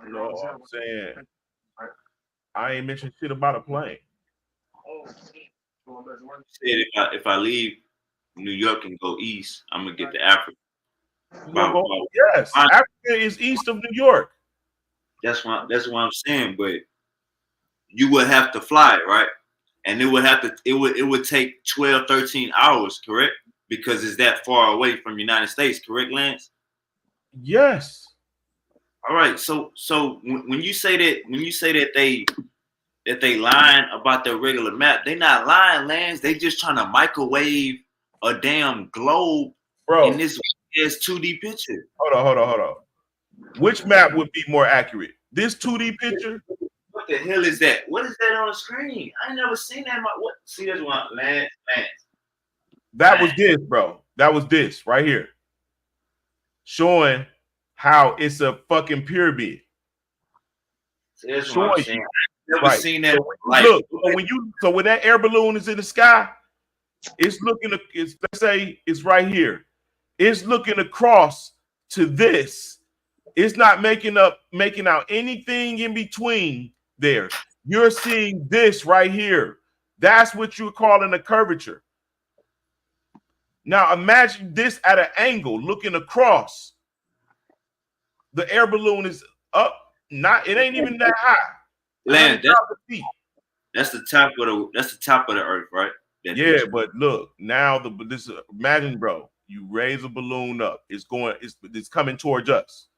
No, I'm saying I ain't mentioned shit about a plane. Said if I leave New York and go east, I'm gonna get to Africa. Yes, Africa is east of New York. That's what I'm saying. But you would have to fly, right? And it would take 12, 13 hours, correct? Because it's that far away from the United States, correct, Lance? Yes. All right. So when you say that they lying about their regular map, they not lying, Lance. They just trying to microwave a damn globe in Bro. this 2D picture. Hold on. Which map would be more accurate? This 2D picture? What the hell is that? What is that on the screen? I ain't never seen that. What? See, that's one, Lance. That was this, bro. That was this right here. Showing how it's a fucking pyramid. See, that's what I'm saying. I've never seen that. So when that air balloon is in the sky, it's let's say it's right here. It's looking across to this. It's not making out anything in between there. You're seeing this right here. That's what you're calling a curvature. Now imagine this at an angle looking across. The air balloon is up, it ain't even that high. Lance, That's the top of the earth, right? That Yeah, picture. but look, now this imagine, bro, you raise a balloon up. It's coming towards us.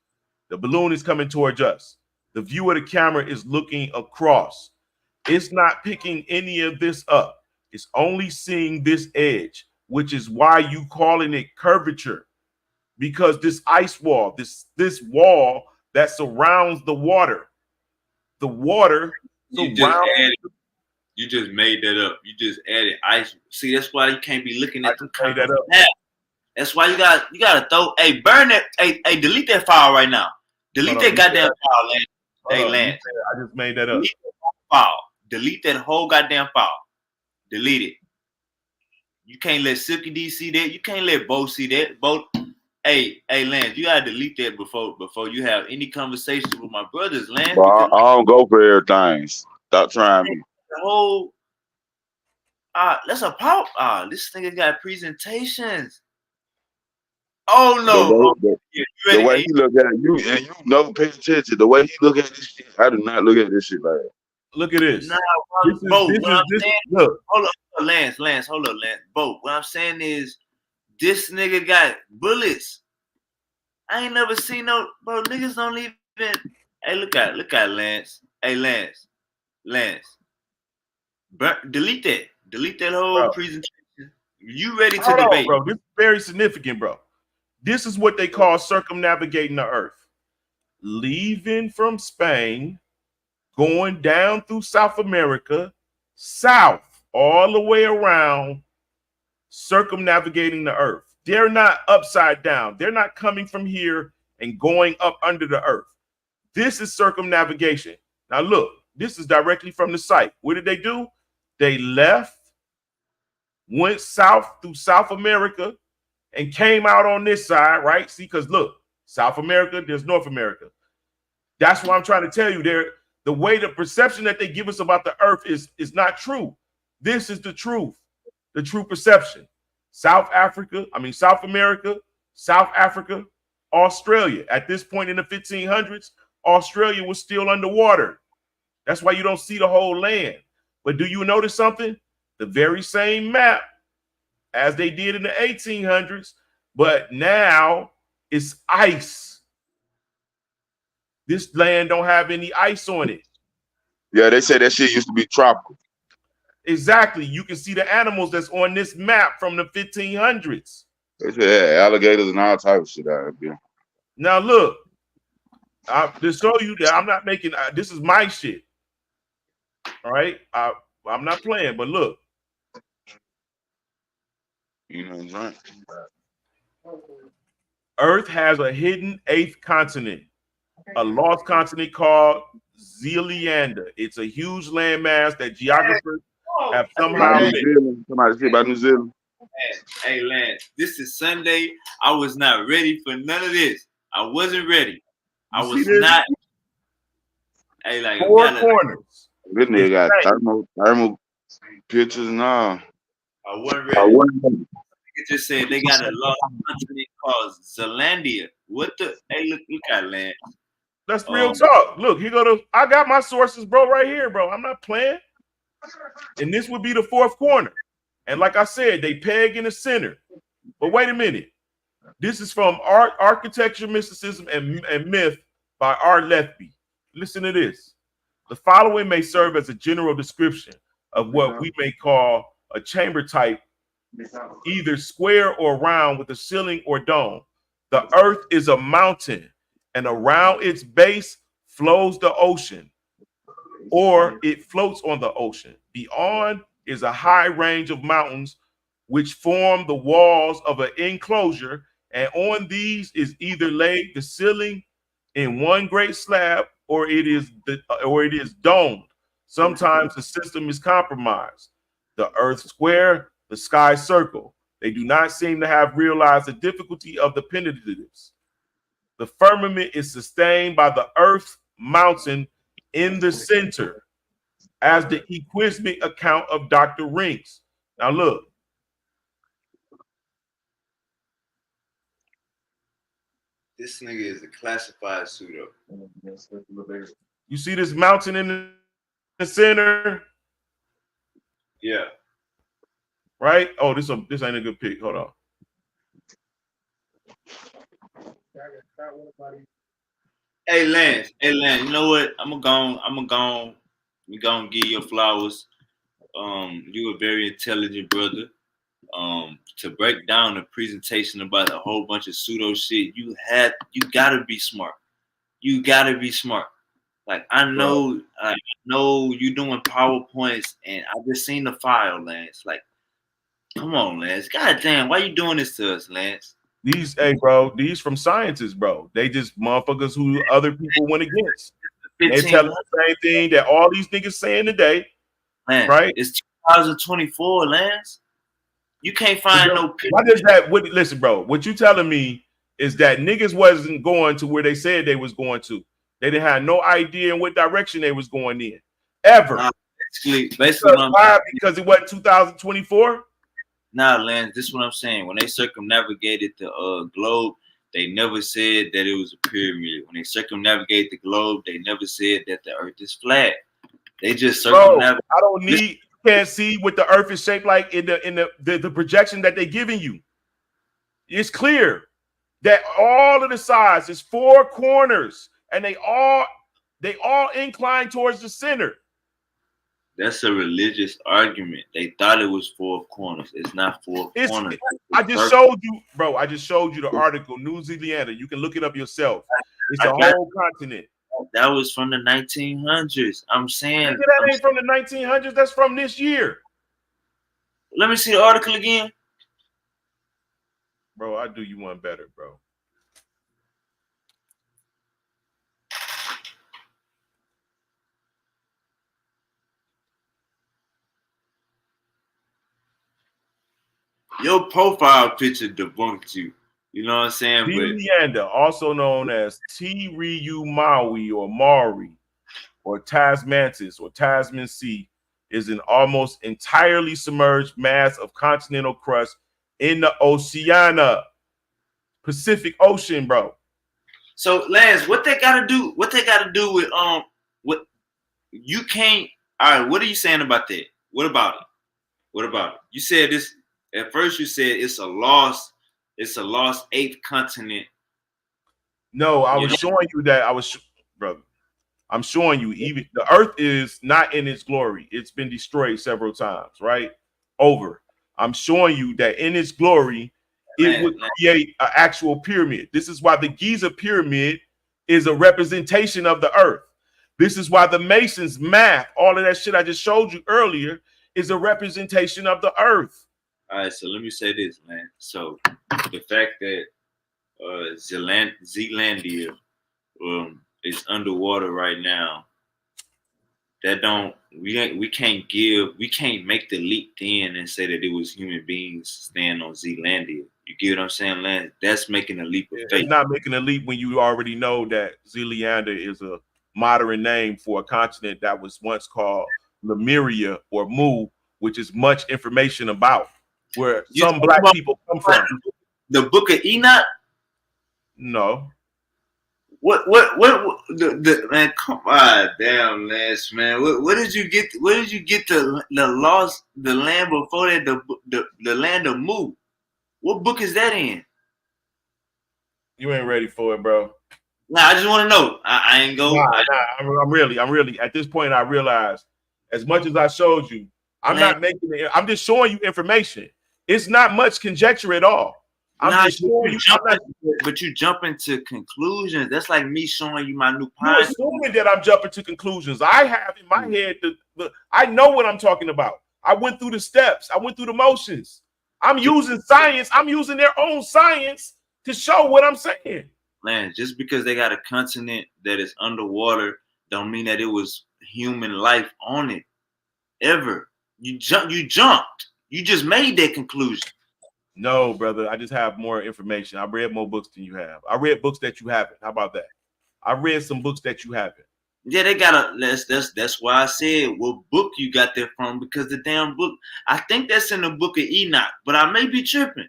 The balloon is coming towards us. The view of the camera is looking across. It's not picking any of this up. It's only seeing this edge, which is why you calling it curvature. Because this ice wall, this wall that surrounds the water You just surrounds. added. You just made that up. You just added ice. See, that's why you can't be looking I at them just made that comments. up. That's why you gotta throw. Hey, burn that. Hey, delete that file right now. Hold Delete on, that you said, goddamn file, Lance. hold Hey, on, you Lance. said I just made that up. Delete that file. Delete that whole goddamn file. Delete it. You can't let Silky D see that. You can't let Bo see that. Bo, hey, Lance, you gotta delete that before you have any conversations with my brothers, Lance, But because I don't go for everything. Stop trying me. the whole that's a pop. This nigga got presentations. Oh The no. way Oh the, yeah, you the ready? way Hey, he look at it, you and you never pay attention. The way he look at this shit, I do not look at this shit like that. Look at nah, this. Bo, what I'm This saying, look. hold up, Lance, hold up, Lance. Bo, what I'm saying is this nigga got bullets. I ain't never seen no bro. Niggas don't even. Hey, look at Lance. Hey, Lance. Delete that whole Bro. presentation. You ready to Hold on, debate? bro. This is very significant, bro. This is what they call circumnavigating the earth. Leaving from Spain, going down through South America, south, all the way around, circumnavigating the earth. They're not upside down. They're not coming from here and going up under the earth. This is circumnavigation. Now, look, this is directly from the site. What did they do? They left, went south through South America, and came out on this side, right? See, because look, South America, there's North America. That's what I'm trying to tell you. The way the perception that they give us about the earth is not true. This is the true perception. South America, South Africa, Australia. At this point in the 1500s, Australia was still underwater. That's why you don't see the whole land. But do you notice something? The very same map as they did in the 1800s, but now it's ice. This land don't have any ice on it. Yeah, they say that shit used to be tropical. Exactly. You can see the animals that's on this map from the 1500s. They say had alligators and all type of shit out there. Now look, to show you that I'm not making this is my shit. All right, I'm not playing, but look, You know what I'm saying? Earth has a hidden eighth continent, a lost continent called Zealand. It's a huge landmass that geographers have About somehow New made. Zealand. Somebody say about New Zealand. Hey, Lance. This is Sunday. I was not ready for none of this. I wasn't ready. You I see was this? not. Hey, like we Four gotta. corners. This nigga It's got strange. thermal pictures and all. I wasn't I ready. wasn't. It just said they got a lost continent called Zealandia. What the? Hey, look at Lance. That's real talk. Look, here go to. I got my sources, bro, right here, bro. I'm not playing. And this would be the fourth corner. And like I said, they peg in the center. But wait a minute. This is from Art, Architecture, Mysticism, and Myth by R. Lethby. Listen to this. The following may serve as a general description of what we may call a chamber type, either square or round with a ceiling or dome. The earth is a mountain, and around its base flows the ocean, or it floats on the ocean. Beyond is a high range of mountains which form the walls of an enclosure, and on these is either laid the ceiling in one great slab, or it is domed. Sometimes the system is compromised. The earth square, the sky circle. They do not seem to have realized the difficulty of the pendulums. The firmament is sustained by the earth mountain in the center, as the equismic account of Dr. Rinks. Now look, This nigga is a classified pseudo. you see this mountain in the center? Yeah. Right? Oh, this ain't a good pick. Hold on. Hey Lance, you know what? We gonna give you flowers. You a very intelligent brother. To break down a presentation about a whole bunch of pseudo shit, you gotta be smart. You gotta be smart. Like I Bro. know you doing PowerPoints, and I just seen the file, Lance. Like, come on, Lance. God damn, why you doing this to us, Lance? These from scientists, bro. They just motherfuckers who other people went against. They tell 15, us the same thing that all these niggas saying today, Lance. right? It's 2024, Lance. You can't find no picture. Why does that? Listen, bro. What you telling me is that niggas wasn't going to where they said they was going to. They didn't have no idea in what direction they was going in, ever. Basically, why? Because it wasn't 2024. Nah, Lance. This is what I'm saying. When they circumnavigated the globe, they never said that it was a pyramid. When they circumnavigate the globe, they never said that the Earth is flat. They just circumnavigate. I don't need. You can't see what the Earth is shaped like in the projection that they're giving you. It's clear that all of the sides is four corners, and they all incline towards the center. That's a religious argument. They thought it was four corners. It's not four corners. I just showed you, bro. I just showed you the article, New Zealand. You can look it up yourself. It's a whole continent. That was from the 1900s. I'm saying that ain't from the 1900s. That's from this year. Let me see the article again. Bro, I do you one better, bro. Your profile picture debunked you. You know what I'm saying? Leander, also known as T-Ryu Maui or Maori or Tasmantis or Tasman Sea, is an almost entirely submerged mass of continental crust in the Oceania, Pacific Ocean, bro. So, Lance, what they got to do with what you can't. All right, what are you saying about that? What about it? You said this at first. You said it's a lost eighth continent. No, I was showing you that brother. I'm showing you even the Earth is not in its glory. It's been destroyed several times, right? Over. I'm showing you that in its glory, it would create an actual pyramid. This is why the Giza pyramid is a representation of the Earth. This is why the Masons math, all of that shit I just showed you earlier, is a representation of the Earth. All right, so let me say this, man. So the fact that Zealandia is underwater right now, we can't make the leap then and say that it was human beings staying on Zealandia. You get what I'm saying, Lance? That's making a leap of faith. It's not making a leap when you already know that Zealandia is a modern name for a continent that was once called Lemuria or Mu, which is much information about where some black people come from. The Book of Enoch? No. What the man? Come on, damn, Lance, man. What did you get? Where did you get the land before that? The land of Mu. What book is that in? You ain't ready for it, bro. Nah, I just want to know. I ain't go. I'm really at this point. I realize as much as I showed you, I'm not making it. I'm just showing you information. It's not much conjecture at all. I'm just showing you. But you jump into conclusions. That's like me showing you my new pine. You're assuming that I'm jumping to conclusions. I have in my head I know what I'm talking about. I went through the steps. I went through the motions. I'm using science. I'm using their own science to show what I'm saying. Man, just because they got a continent that is underwater don't mean that it was human life on it ever. You jumped. You just made that conclusion. No, brother. I just have more information. I read more books than you have. I read books that you haven't. How about that? I read some books that you haven't. Yeah, they got that's why I said what book you got that from, because the damn book, I think that's in the Book of Enoch, but I may be tripping.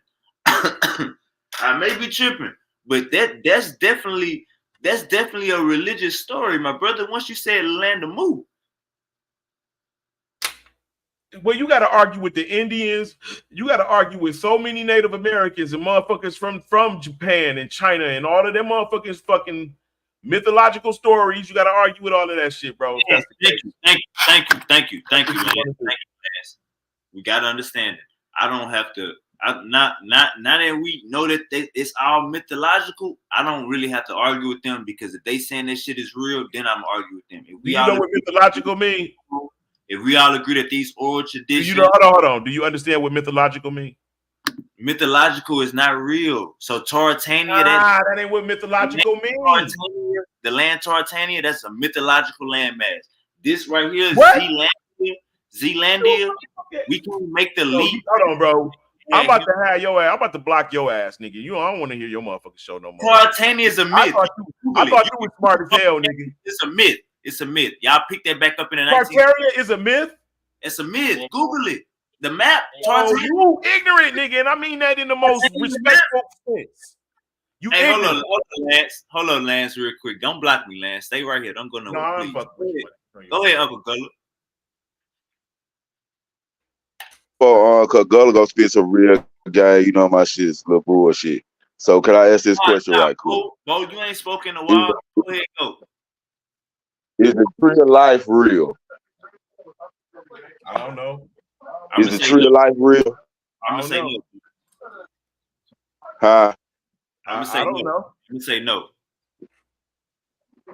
But that's definitely a religious story, my brother. Once you said land of Mu. well, you got to argue with the Indians. You got to argue with so many Native Americans and motherfuckers from Japan and China and all of them motherfuckers fucking mythological stories. You got to argue with all of that shit, bro. If Yeah, that's the case. thank you, Lance. We got to understand it. I don't have to. Not that we know that it's all mythological. I don't really have to argue with them because if they saying that shit is real, then I'm arguing with them. If Do you know what mythological mean? If we all agree that these oral traditions, do you know? Hold on. Do you understand what mythological mean? Mythological is not real. So Tauritania, that ain't what mythological means. The land Tauritania, that's a mythological landmass. This right here is what? Zealandia. We can make the leap. Hold on, bro. I'm about to have your ass. I'm about to block your ass, nigga. I don't want to hear your motherfucking show no more. Tauritania is a myth. I thought you was smart as hell, nigga. It's a myth. It's a myth. Y'all pick that back up in the Tartaria is a myth? It's a myth. Google it. The map. You ignorant, nigga, and I mean that in the most respectful sense. You ignorant. Hold on, Lance, real quick. Don't block me, Lance. Stay right here. Don't go nowhere, please. Go ahead, Uncle Gullah. Cause Gullah gonna spit some real guy, you know my shit is little bullshit. So can I ask this question right quick? Bo, you ain't spoken in a while. Go ahead, go. Is the tree of life real? I don't know. Is the tree of life real? I'm gonna say no. Huh? I'm gonna say no. I'm gonna say no.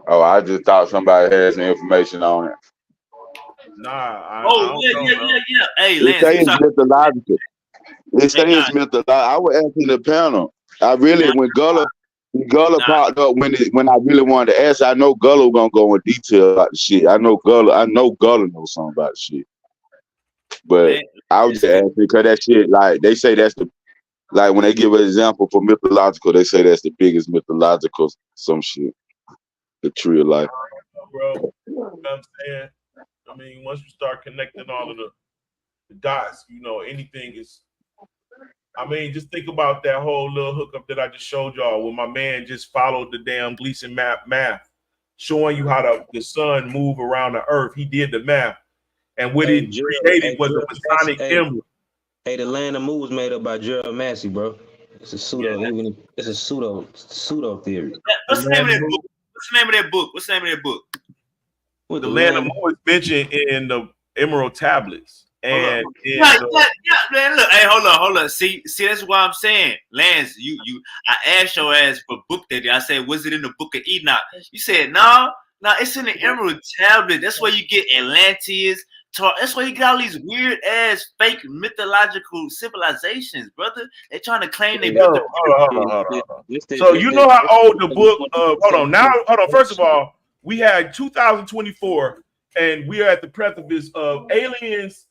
Oh, I just thought somebody had some information on it. Nah. Yeah. Hey, Lance, it's mythological. It says mythological. I was asking the panel. I really, when Gullah popped up, when I really wanted to ask, I know Gullah was gonna go in detail about the shit. I know Gullah knows something about the shit. But I was just asking because that shit, like they say that's like when they give an example for mythological, they say that's the biggest mythological some shit. The tree of life. Bro, you know what I'm saying? I mean, once you start connecting all of the dots, anything is. I mean, just think about that whole little hookup that I just showed y'all where my man just followed the damn Gleason math, showing you how the sun move around the earth. He did the math. And what it created was a Masonic emblem. Hey, the land of moves made up by Gerald Massey, bro. It's a pseudo, it's a pseudo theory. What's the name of that book? What's the name of that book? The land of Moore is mentioned in the Emerald Tablets. And man, look, hey, hold on. See, that's what I'm saying. Lance, I asked your ass for book that day. I said, was it in the book of Enoch? You said, no, it's in the Emerald Tablet. That's where you get Atlanteans. That's where you got all these weird ass fake mythological civilizations, brother. They're trying to claim they built hold on. So you know how old the book hold on. First of all, we had 2024, and we are at the precipice of aliens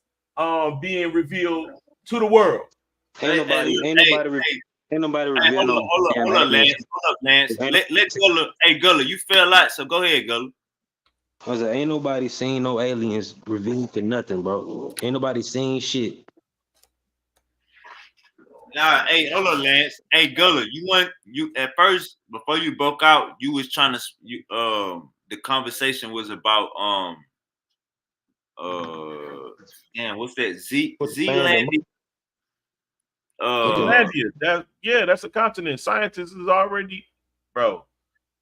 being revealed to the world. Ain't nobody revealed. Hold up, Lance. Let Gullah. Hey, Gullah, you feel like, so go ahead, Gullah. I was like, ain't nobody seen no aliens revealed to nothing, bro. Ain't nobody seen shit. Nah, hey, hold on, Lance. Hey, Gullah, you at first before you broke out, you was trying to the conversation was about what's that? Zealandia. Zealandia. That's a continent. Scientists is already, bro.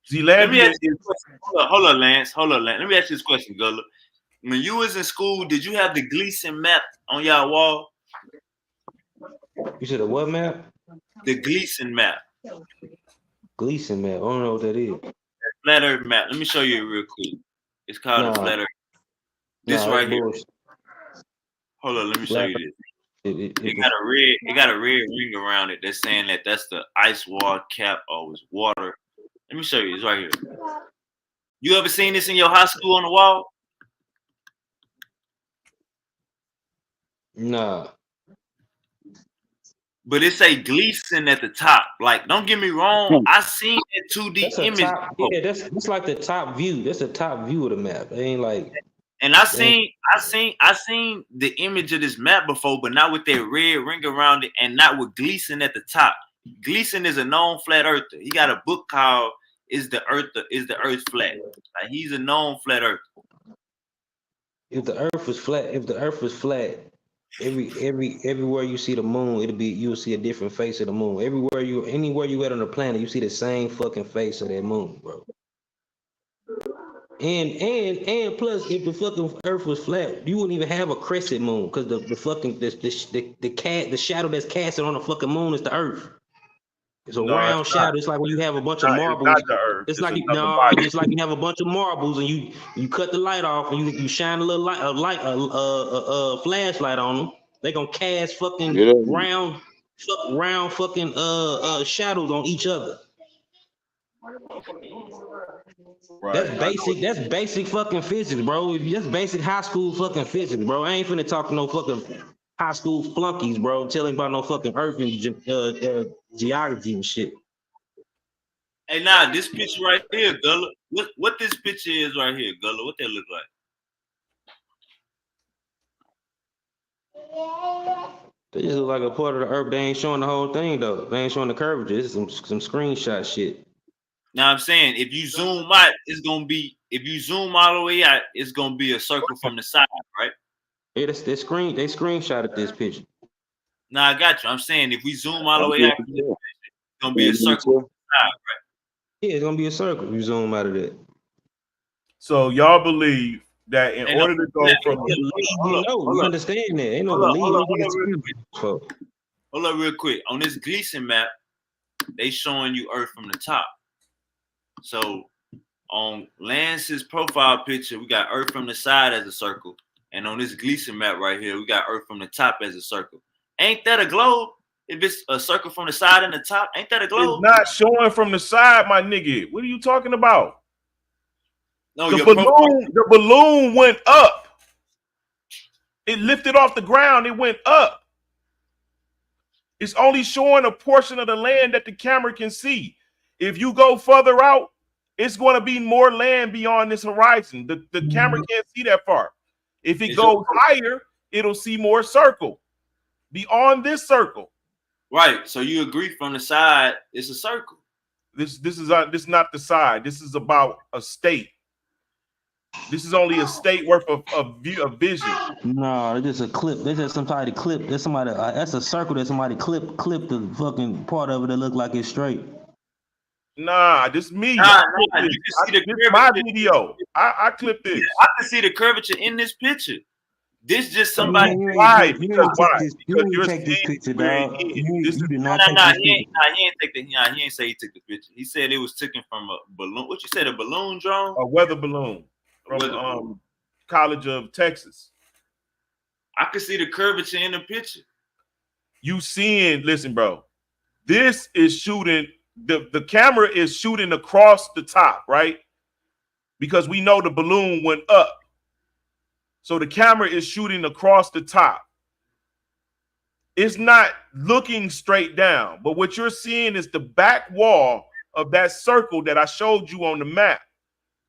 Zealandia is. Hold on, Lance. Let me ask you this question, Gullah. When you was in school, did you have the Gleason map on your wall? You said a what map? The Gleason map. Gleason map. I don't know what that is. Flat Earth map. Let me show you it real quick. It's called a Flat Earth. This right here. Hold on, let me show you this. It got a red ring around it that's saying that that's the ice wall cap or it's water. Let me show you. It's right here. You ever seen this in your high school on the wall? Nah. But it say Gleason at the top. Like, don't get me wrong. I seen that 2D image. That's like the top view. That's the top view of the map. It ain't like. And I seen the image of this map before, but not with that red ring around it, and not with Gleason at the top. Gleason is a known flat earther. He got a book called "Is the Earth Flat?" Like, he's a known flat earther. If the Earth was flat, Everywhere you see the moon, you'll see a different face of the moon. Anywhere you at on the planet, you see the same fucking face of that moon, bro. And plus, if the fucking Earth was flat, you wouldn't even have a crescent moon because the fucking the shadow that's casted on the fucking moon is the Earth. It's a No, it's round not. shadow. It's like when you have a bunch of It's not marbles. the Earth. It's It's like another body. it's like you have a bunch of marbles and you cut the light off and you shine a little flashlight on them. They gonna cast fucking Yeah. round fucking shadows on each other. Right. I know. That's basic fucking physics, bro. That's basic high school fucking physics, bro. I ain't finna talk to no fucking high school flunkies, bro. Telling about no fucking earth and geography and shit. Hey, nah, this picture right here, Gullah. What this picture is right here, Gullah? What that look like? They just look like a part of the earth. They ain't showing the whole thing though. They ain't showing the curvature. It's some screenshot shit. Now I'm saying if you zoom out, it's gonna be if you zoom all the way out, it's gonna be a circle from the side, right? Yeah, they screenshotted this picture. Now I got you. I'm saying if we zoom all the I'm way pretty out, it's sure. gonna be a circle from the side, right? Yeah, it's gonna be a circle. You zoom out of that. So y'all believe that in Ain't no, order to go yeah, from You understand that? Ain't no hold believe. up, hold up real quick. On this Gleason map, they showing you Earth from the top. So on Lance's profile picture, we got Earth from the side as a circle. And on this Gleason map right here, we got Earth from the top as a circle. Ain't that a globe? If it's a circle from the side and the top, ain't that a it's globe? not showing from the side, my nigga. What are you talking about? No, The balloon went up. It lifted off the ground. It went up. It's only showing a portion of the land that the camera can see. If you go further out, it's going to be more land beyond this horizon. The camera can't see that far. If it goes higher, it'll see more circle beyond this circle. Right. So you agree from the side, it's a circle. This is not the side. This is about a state. This is only a state worth of vision. No, it's just a clip. They just somebody clip. There's somebody. That's a circle that somebody clip the fucking part of it that look like it's straight. Nah, this me. Nah, I you can see the this my video. I clipped this. I can see the curvature in this picture. This just somebody. Why? Because You you're take this seeing picture, where it dog. is. You did No, not take this picture. he ain't take the. He ain't say he took the picture. He said it was taken from a balloon. What you said, a balloon drone? A weather balloon from College of Texas. I can see the curvature in the picture. You seeing? Listen, bro. This is shooting. The camera is shooting across the top, right? Because we know the balloon went up. So the camera is shooting across the top. It's not looking straight down, but what you're seeing is the back wall of that circle that I showed you on the map.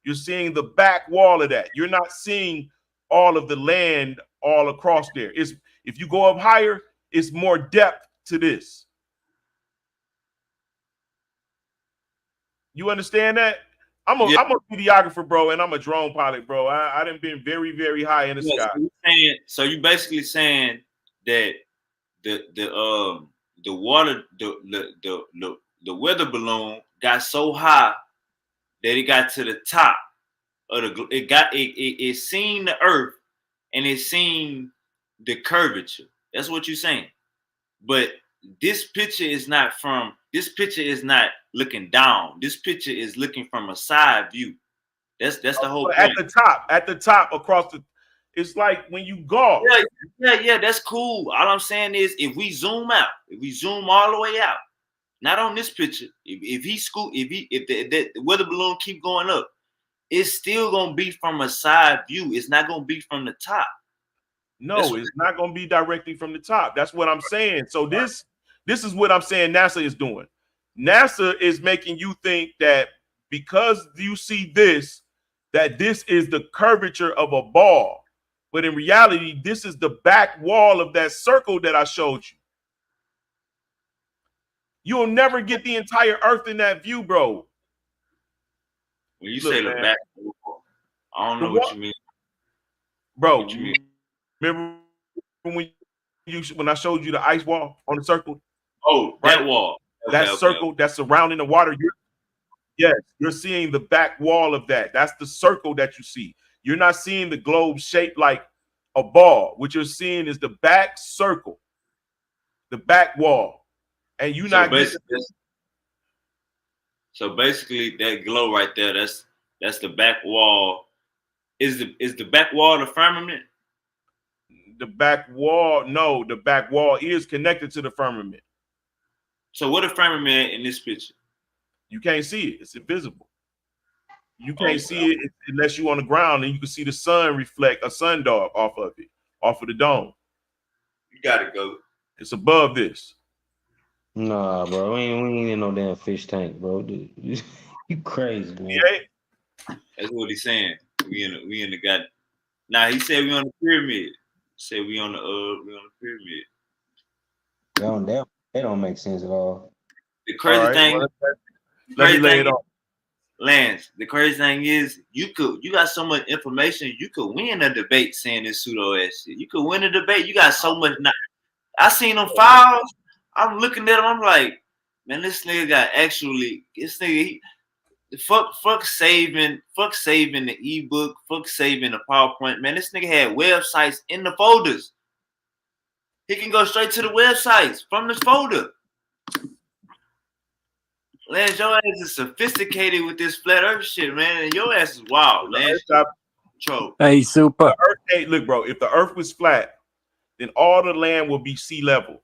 You're seeing the back wall of that. You're not seeing all of the land all across there. If you go up higher, it's more depth to this. You understand that? I'm a videographer, bro, and I'm a drone pilot, bro. I done been very, very high in the sky. So you basically saying that the water the weather balloon got so high that it got to the top of it seen the earth and it seen the curvature. That's what you're saying. But this picture is not looking down. This picture is looking from a side view. That's the whole point. At the top across the, it's like when you golf. Yeah, that's cool. All I'm saying is if we zoom all the way out, not on this picture, if the weather balloon keep going up, it's still gonna be from a side view. It's not gonna be from the top. No, it's not gonna be directly from the top. That's what I'm saying. So this is what I'm saying NASA is doing. NASA is making you think that because you see this, that this is the curvature of a ball. But in reality, this is the back wall of that circle that I showed you. You'll never get the entire Earth in that view, bro. When you say the back wall, I don't know what you mean. Bro, remember when when I showed you the ice wall on the circle, Oh, right? that wall. Okay, That okay. circle that's surrounding the water. Yes, you're seeing the back wall of that. That's the circle that you see. You're not seeing the globe shaped like a ball. What you're seeing is the back circle, the back wall, and you're So not getting. basically, that glow right there. That's the back wall. Is the back wall the firmament? The back wall. No, the back wall is connected to the firmament. So what a firmament in this picture? You can't see it. It's invisible. You can't Okay. see it unless you're on the ground, and you can see the sun reflect a sun dog off of it, off of the dome. You gotta go. It's above this. Nah, bro, we ain't in no damn fish tank, bro. Dude, you crazy, man. Yeah. That's what he's saying. We in the god. Nah, he said we on the pyramid. Said we on the pyramid. That don't make sense at all. The crazy All right, thing, well, let me lay it on. Lance, the crazy thing is you got so much information, you could win a debate saying this pseudo ass shit. You could win a debate. You got so much. I seen them files. I'm looking at them. I'm like, man, this nigga got this nigga. Fuck saving the ebook. Fuck saving the PowerPoint. Man, this nigga had websites in the folders. He can go straight to the websites from the folder. Lance, your ass is sophisticated with this flat earth shit, man. And your ass is wild, Lance. Hey, super. Hey, look, bro, if the earth was flat, then all the land would be sea level.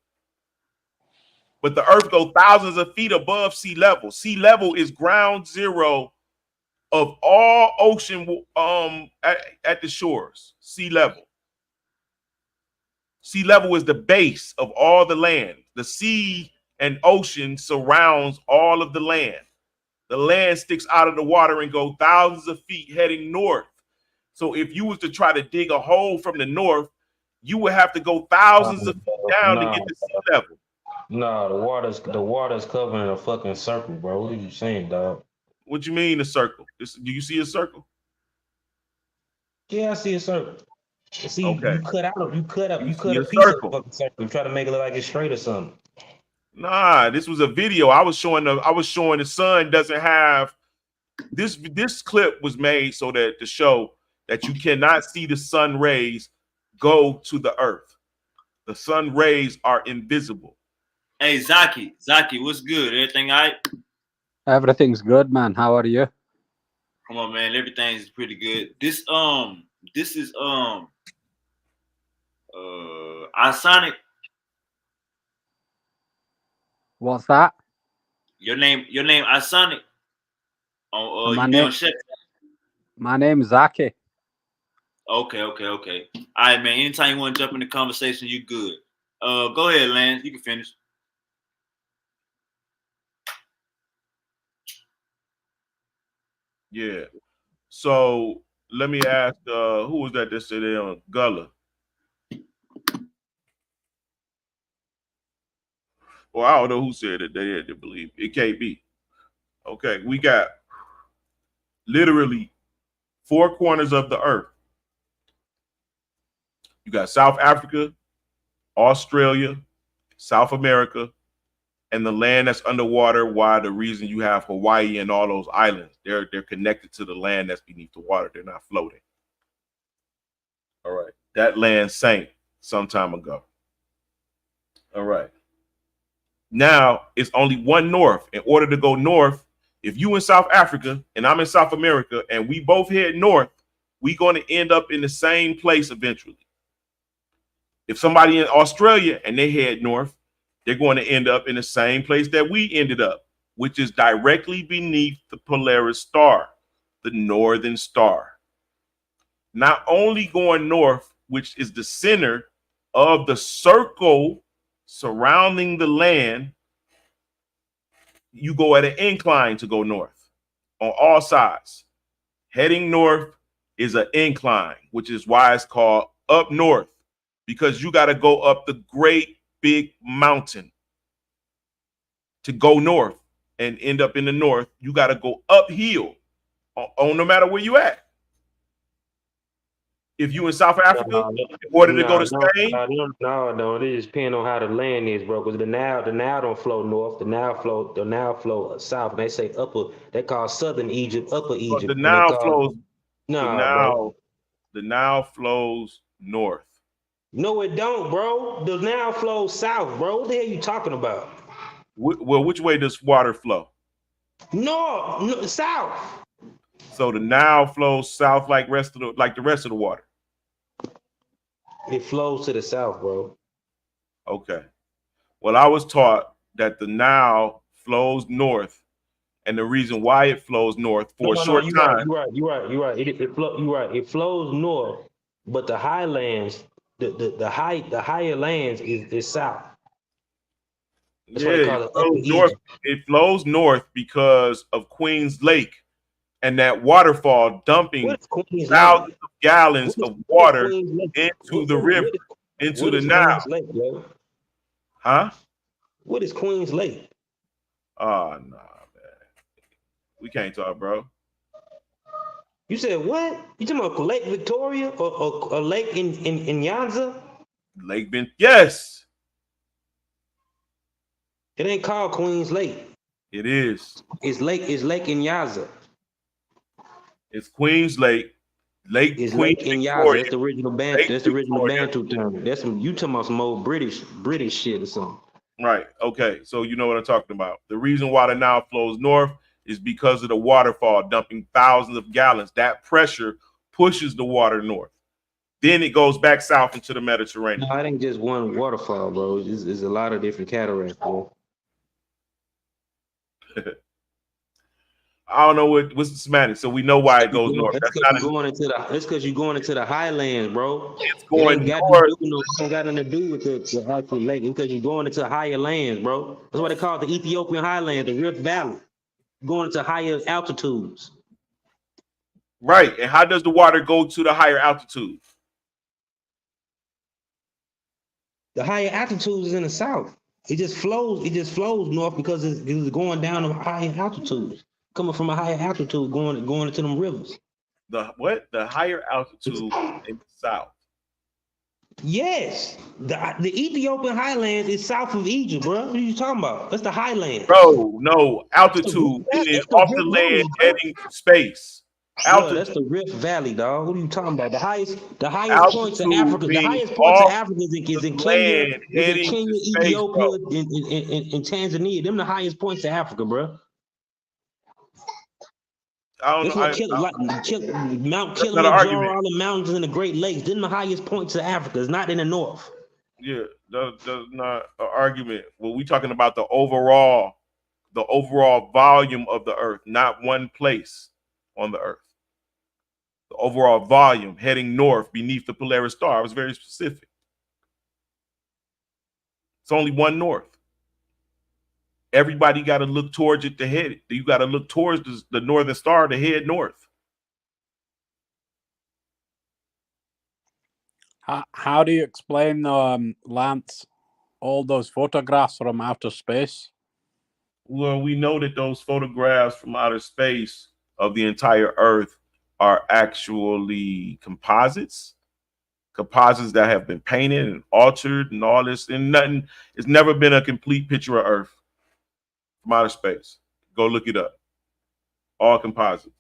But the earth goes thousands of feet above sea level. Sea level is ground zero of all ocean at the shores. Sea level. Sea level is the base of all the land. The sea and ocean surrounds all of the land. The land sticks out of the water and go thousands of feet heading north. So if you was to try to dig a hole from the north, you would have to go thousands of feet down to get to sea level. No, the water's covering a fucking circle, bro. What are you saying, dog? What you mean a circle? Do you see a circle? Yeah, I see a circle. See, okay. you cut a piece circle. of the fucking circle. You try to make it look like it's straight or something. Nah, this was a video. I was showing the sun doesn't have this clip was made so that to show that you cannot see the sun rays go to the earth. The sun rays are invisible. Hey, Zaki, what's good? Everything all right? Everything's good, man. How are you? Come on, man. Everything's pretty good. This is Isonic. What's that? Your name Isonic. Oh, my you name, on Chef? My name's Zaki. Okay. All right, man. Anytime you want to jump in the conversation, you good. Go ahead, Lance. You can finish. Yeah. So let me ask, who was that said they on Gullah? Well, I don't know who said it. They had to believe it can't be. Okay, we got literally 4 corners of the earth. You got South Africa, Australia, South America, and the land that's underwater. Why the reason you have Hawaii and all those islands, they're connected to the land that's beneath the water. They're not floating. All right. That land sank some time ago. All right. Now it's only one north. In order to go north, if you in South Africa and I'm in South America and we both head north, we're going to end up in the same place eventually. If somebody in Australia and they head north, they're going to end up in the same place that we ended up, which is directly beneath the Polaris star, the northern star. Not only going north, which is the center of the circle surrounding the land, you go at an incline to go north on all sides. Heading north is an incline, which is why it's called up north, because you got to go up the great big mountain to go north and end up in the north. You got to go uphill on no matter where you at. If you in South Africa, in order to go to Spain, no. It just depends on how the land is, bro. Because the Nile don't flow north. The Nile flow south. And they say upper. They call southern Egypt upper Egypt. the Nile flows. Bro. The Nile flows north. No, it don't, bro. The Nile flows south, bro. What the hell you talking about? Well, which way does water flow? No, south. So the Nile flows south like the rest of the water. It flows to the south, bro. Okay. Well, I was taught that the Nile flows north, and the reason why it flows north for a short time. You're right. It flows north, but the highlands, the higher lands is south. That's why they call it upper Egypt. It flows north because of Queens Lake and that waterfall dumping thousands of gallons of water into the river, into the Nile. Lake, huh? What is Queens Lake? Oh, nah, man. We can't talk, bro. You said what? You talking about Lake Victoria or lake in Nyanza? Lake Bend, yes. It ain't called Queens Lake. It is. It's Lake Nyanza. It's Queens Lake. Lake It's Queen Lake Nyanza. Victoria. That's the original Bantu. That's the original Bantu term. That's some, you talking about some old British shit or something. Right. Okay. So you know what I'm talking about. The reason why the Nile flows north is because of the waterfall dumping thousands of gallons. That pressure pushes the water north. Then it goes back south into the Mediterranean. No, it ain't just one waterfall, bro. It's a lot of different cataracts, bro. I don't know what's the semantics, so we know why it goes north. It's because you're going into the highlands, bro. It's going north. It ain't got nothing to do with the actual lake. It's because you're going into higher lands, bro. That's why they call it the Ethiopian highlands, the Rift Valley. Going into higher altitudes. Right. And how does the water go to the higher altitude? The higher altitudes is in the south. It just flows north because it's going down to higher altitudes. Coming from a higher altitude, going into them rivers. The higher altitude in the south. Yes, the Ethiopian highlands is south of Egypt, bro. What are you talking about? That's the highlands. Bro, no altitude. It is off the land heading to space. Altitude. That's the Rift Valley, dog. What are you talking about? The highest points of Africa. The highest points of Africa is in Kenya, Ethiopia, and Tanzania. Them the highest points of Africa, bro. I don't know. Mount Kilimanjaro, all the mountains in the Great Lakes. Then the highest points of Africa is not in the north. Yeah, that's not an argument. Well, we talking about the overall volume of the earth, not one place on the earth. The overall volume heading north beneath the Polaris star. I was very specific. It's only one north. Everybody got to look towards it to head. You got to look towards the northern star to head north. How do you explain, Lance, all those photographs from outer space? Well, we know that those photographs from outer space of the entire Earth are actually composites that have been painted and altered and all this, and nothing. It's never been a complete picture of Earth from outer space. Go look it up. All composite.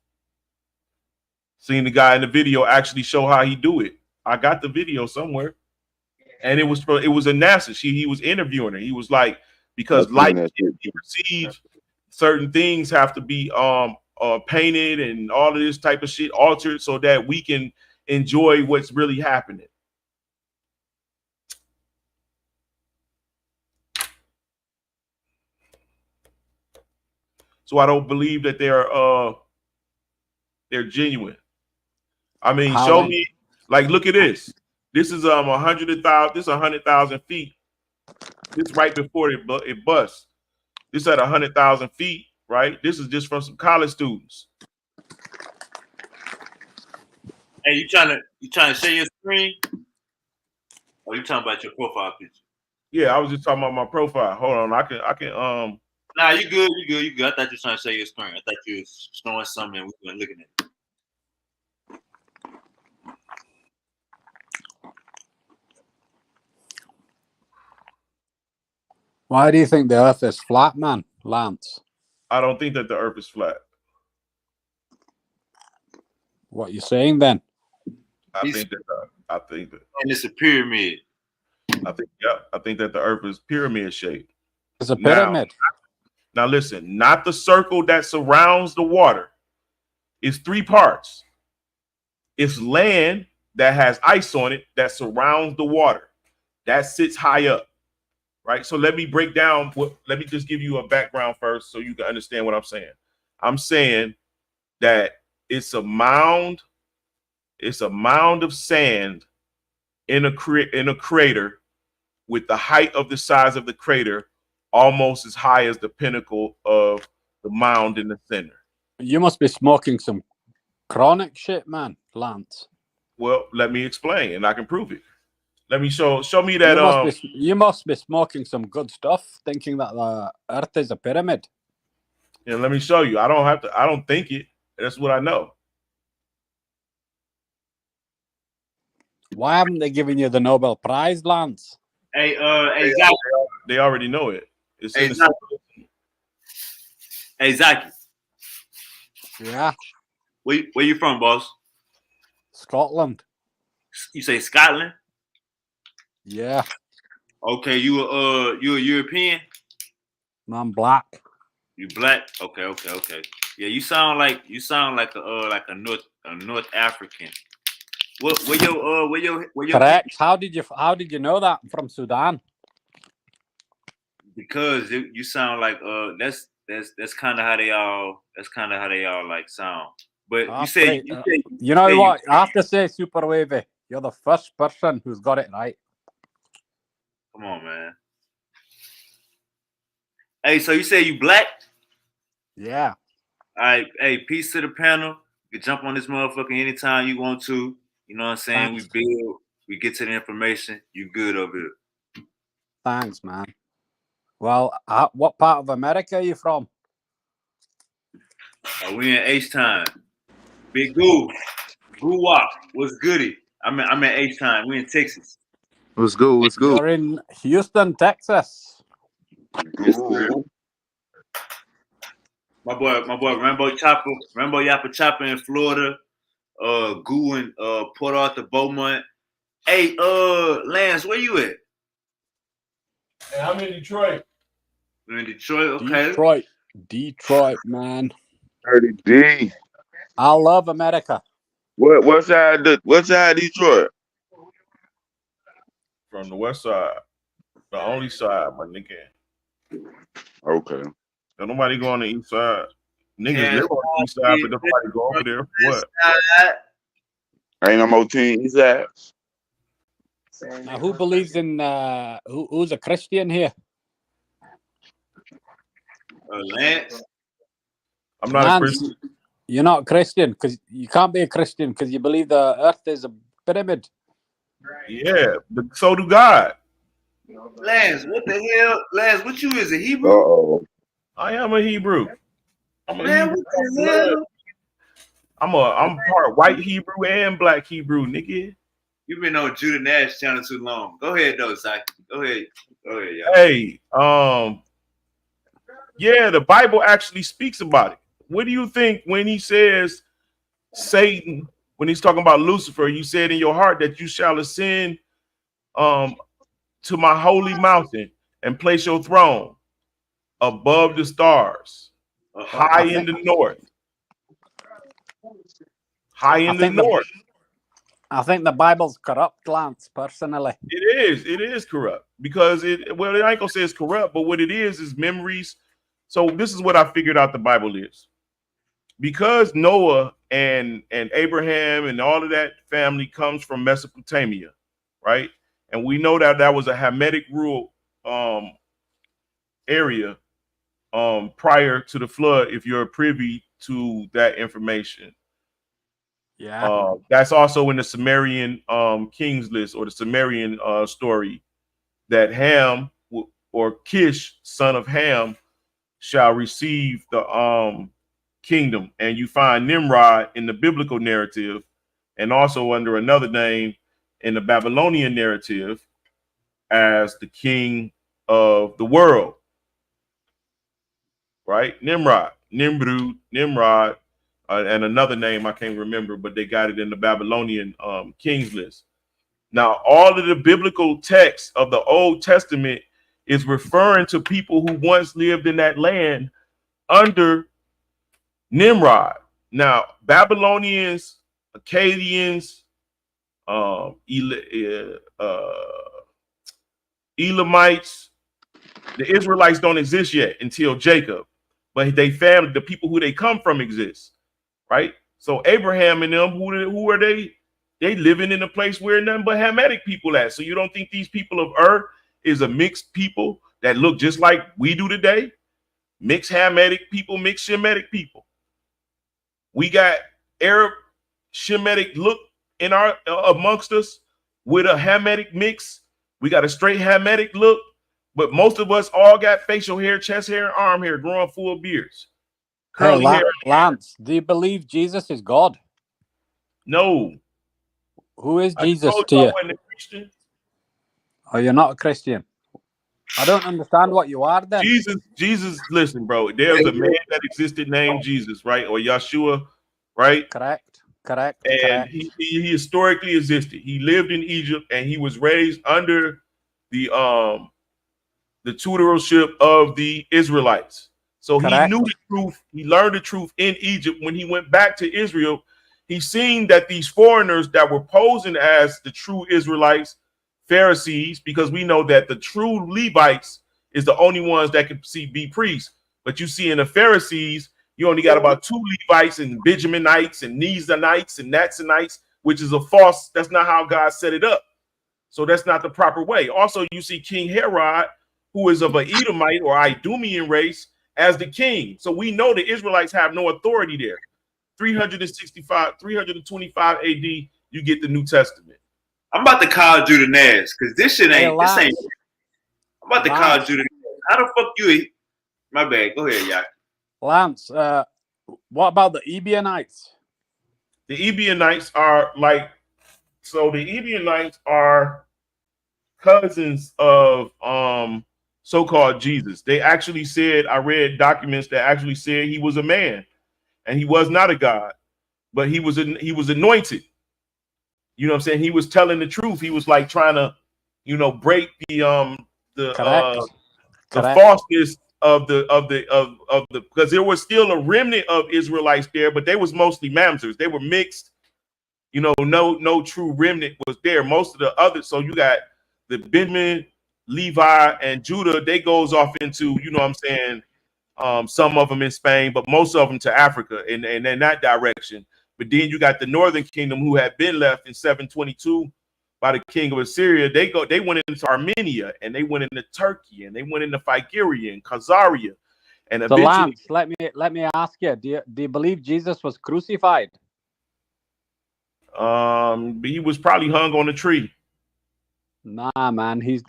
Seen the guy in the video actually show how he do it. I got the video somewhere, and it was a NASA. He was interviewing her. He was like, because light he perceives certain things have to be painted and all of this type of shit altered so that we can enjoy what's really happening. So I don't believe that they're genuine. I mean, show me, like, look at this. This is 100,000. This is 100,000 feet. This right before it busts. This at 100,000 feet, right? This is just from some college students. Hey, you trying to share your screen? Or you talking about your profile picture? Yeah, I was just talking about my profile. Hold on, I can. Nah, you good. I thought you were trying to share your screen. I thought you was showing something and we were looking at it. Why do you think the Earth is flat, man, Lance? I don't think that the Earth is flat. What you saying then? I think that and it's a pyramid. I think that the Earth is pyramid shaped. It's a pyramid. Now listen, not the circle that surrounds the water. It's 3 parts. It's land that has ice on it that surrounds the water. That sits high up, right? So let me break down let me just give you a background first so you can understand what I'm saying. I'm saying that it's a mound of sand in a crater with the height of the size of the crater almost as high as the pinnacle of the mound in the center. You must be smoking some chronic shit, man, Lance. Well, let me explain, and I can prove it. Let me show me that. You must be smoking some good stuff, thinking that the Earth is a pyramid. Yeah, let me show you. I don't think it. That's what I know. Why haven't they given you the Nobel Prize, Lance? Hey, Zach. They already know it. It's in Zach. Hey, Zach. Yeah. Where you from, boss? Scotland. You say Scotland? Yeah. Okay, you a European? No, I'm black. You black? Okay. Yeah, you sound like a North African. Where your Correct. How did you know that? I'm from Sudan. Because you sound like that's kind of how they all like sound. But you say you know what? I have to say, Super Wavy, you're the first person who's got it right. Come on, man. Hey, so you say you black? Yeah. All right. Hey, peace to the panel. You can jump on this motherfucker anytime you want to. You know what I'm saying? Thanks. We build. We get to the information. You good over here. Thanks, man. Well, what part of America are you from? We in H-Time. Big Goo. Goo Wop. What's goody? I'm in H-Time. We in Texas. What's good? What's good? You're in Houston, Texas. Yes, sir. My boy Rambo Yappa Chopper in Florida. Goo in Port Arthur, Beaumont. Hey, Lance, where you at? Hey, I'm in Detroit. You're in Detroit, okay. Detroit, man. Erday. I love America. What side Detroit? From the west side. The only side, my nigga. Okay. Don't nobody go on the east side. Niggas live on the east side, but nobody go over there. What? Ain't no more team east side. Now, who believes in who's a Christian here? Lance. I'm not a Christian. You're not a Christian because you can't be a Christian because you believe the Earth is a pyramid. Yeah, but so do God. Lance, what the hell? Lance, what you is a Hebrew? Uh-oh. I am a Hebrew. I'm a Hebrew. What the hell? I'm part white Hebrew and black Hebrew, nigga. You've been on Judah Nash channel too long. Go ahead, though, Zach. Go ahead, y'all. Hey, yeah, the Bible actually speaks about it. What do you think when he says Satan, when he's talking about Lucifer, you said in your heart that you shall ascend to my holy mountain and place your throne above the stars, high in the north. High in the north. I think the Bible's corrupt, Lance, personally. It is corrupt because I ain't gonna say it's corrupt, but what it is memories. So this is what I figured out the Bible is. Because Noah and Abraham and all of that family comes from Mesopotamia, right? And we know that was a Hamitic rule area prior to the flood, if you're privy to that information. Yeah. That's also in the Sumerian kings list or the Sumerian story that Ham or Kish, son of Ham, shall receive the kingdom. And you find Nimrod in the biblical narrative and also under another name in the Babylonian narrative as the king of the world, right? Nimrod, and another name I can't remember, but they got it in the Babylonian king's list. Now, all of the biblical texts of the Old Testament is referring to people who once lived in that land under Nimrod. Now, Babylonians, Akkadians, Elamites, the Israelites don't exist yet until Jacob, but they family, the people who they come from exist, right? So Abraham and them, who are they? They living in a place where nothing but Hamitic people at. So you don't think these people of Ur is a mixed people that look just like we do today? Mixed Hamitic people, mixed Shemitic people. We got Arab Shemitic look in our amongst us with a Hamitic mix. We got a straight Hamitic look, but most of us all got facial hair, chest hair, and arm hair growing full beards. Curly hair. Lance, do you believe Jesus is God? No. Who is Jesus I to you? wasn't a Christian. Oh, you're not a Christian. I don't understand what you are then. Jesus, listen, bro. There's a man that existed named Jesus, right? Or Yeshua, right? Correct. And he historically existed. He lived in Egypt and he was raised under the tutorship of the Israelites. So he knew the truth. He learned the truth in Egypt. When he went back to Israel, he seen that these foreigners that were posing as the true Israelites, Pharisees, because we know that the true Levites is the only ones that can be priests. But you see in the Pharisees, you only got about 2 Levites and Benjaminites and Nezanites and Natsanites, which is a false. That's not how God set it up. So that's not the proper way. Also, you see King Herod, who is of an Edomite or Idumean race, as the king. So we know the Israelites have no authority there. 325 AD, you get the New Testament. I'm about to call Judah Nash because this shit ain't. This ain't. I'm about to call Judah Nash. How the fuck you? My bad. Go ahead, y'all. Lance, what about the Ebionites? The Ebionites are like, so the Ebionites are cousins of so-called Jesus. They actually said, I read documents that actually said he was a man and he was not a god, but he was anointed. You know what I'm saying? He was telling the truth. He was like trying to, break the falseness of the because there was still a remnant of Israelites there, but they was mostly mamzers. They were mixed. No true remnant was there. Most of the others, so you got the Benjamin, Levi, and Judah. They goes off into, some of them in Spain, but most of them to Africa and in that direction. But then you got the northern kingdom who had been left in 722 by the king of Assyria. They went into Armenia and they went into Turkey and they went into Phrygia and Khazaria. And so eventually, Lance, let me ask you, do you believe Jesus was crucified? he was probably hung on a tree. Nah, man, he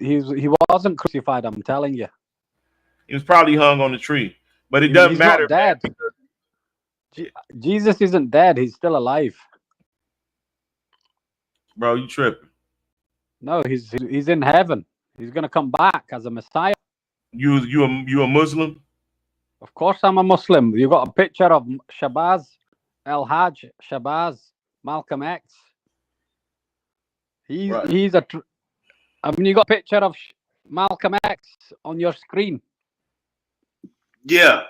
wasn't crucified. I'm telling you, he was probably hung on the tree. But it doesn't matter. Not dead. Jesus isn't dead. He's still alive. Bro, you tripping? No, he's in heaven. He's gonna come back as a Messiah. You a Muslim? Of course, I'm a Muslim. You got a picture of Shabazz, El Hajj, Shabazz, Malcolm X. He's you got a picture of Malcolm X on your screen. Yeah.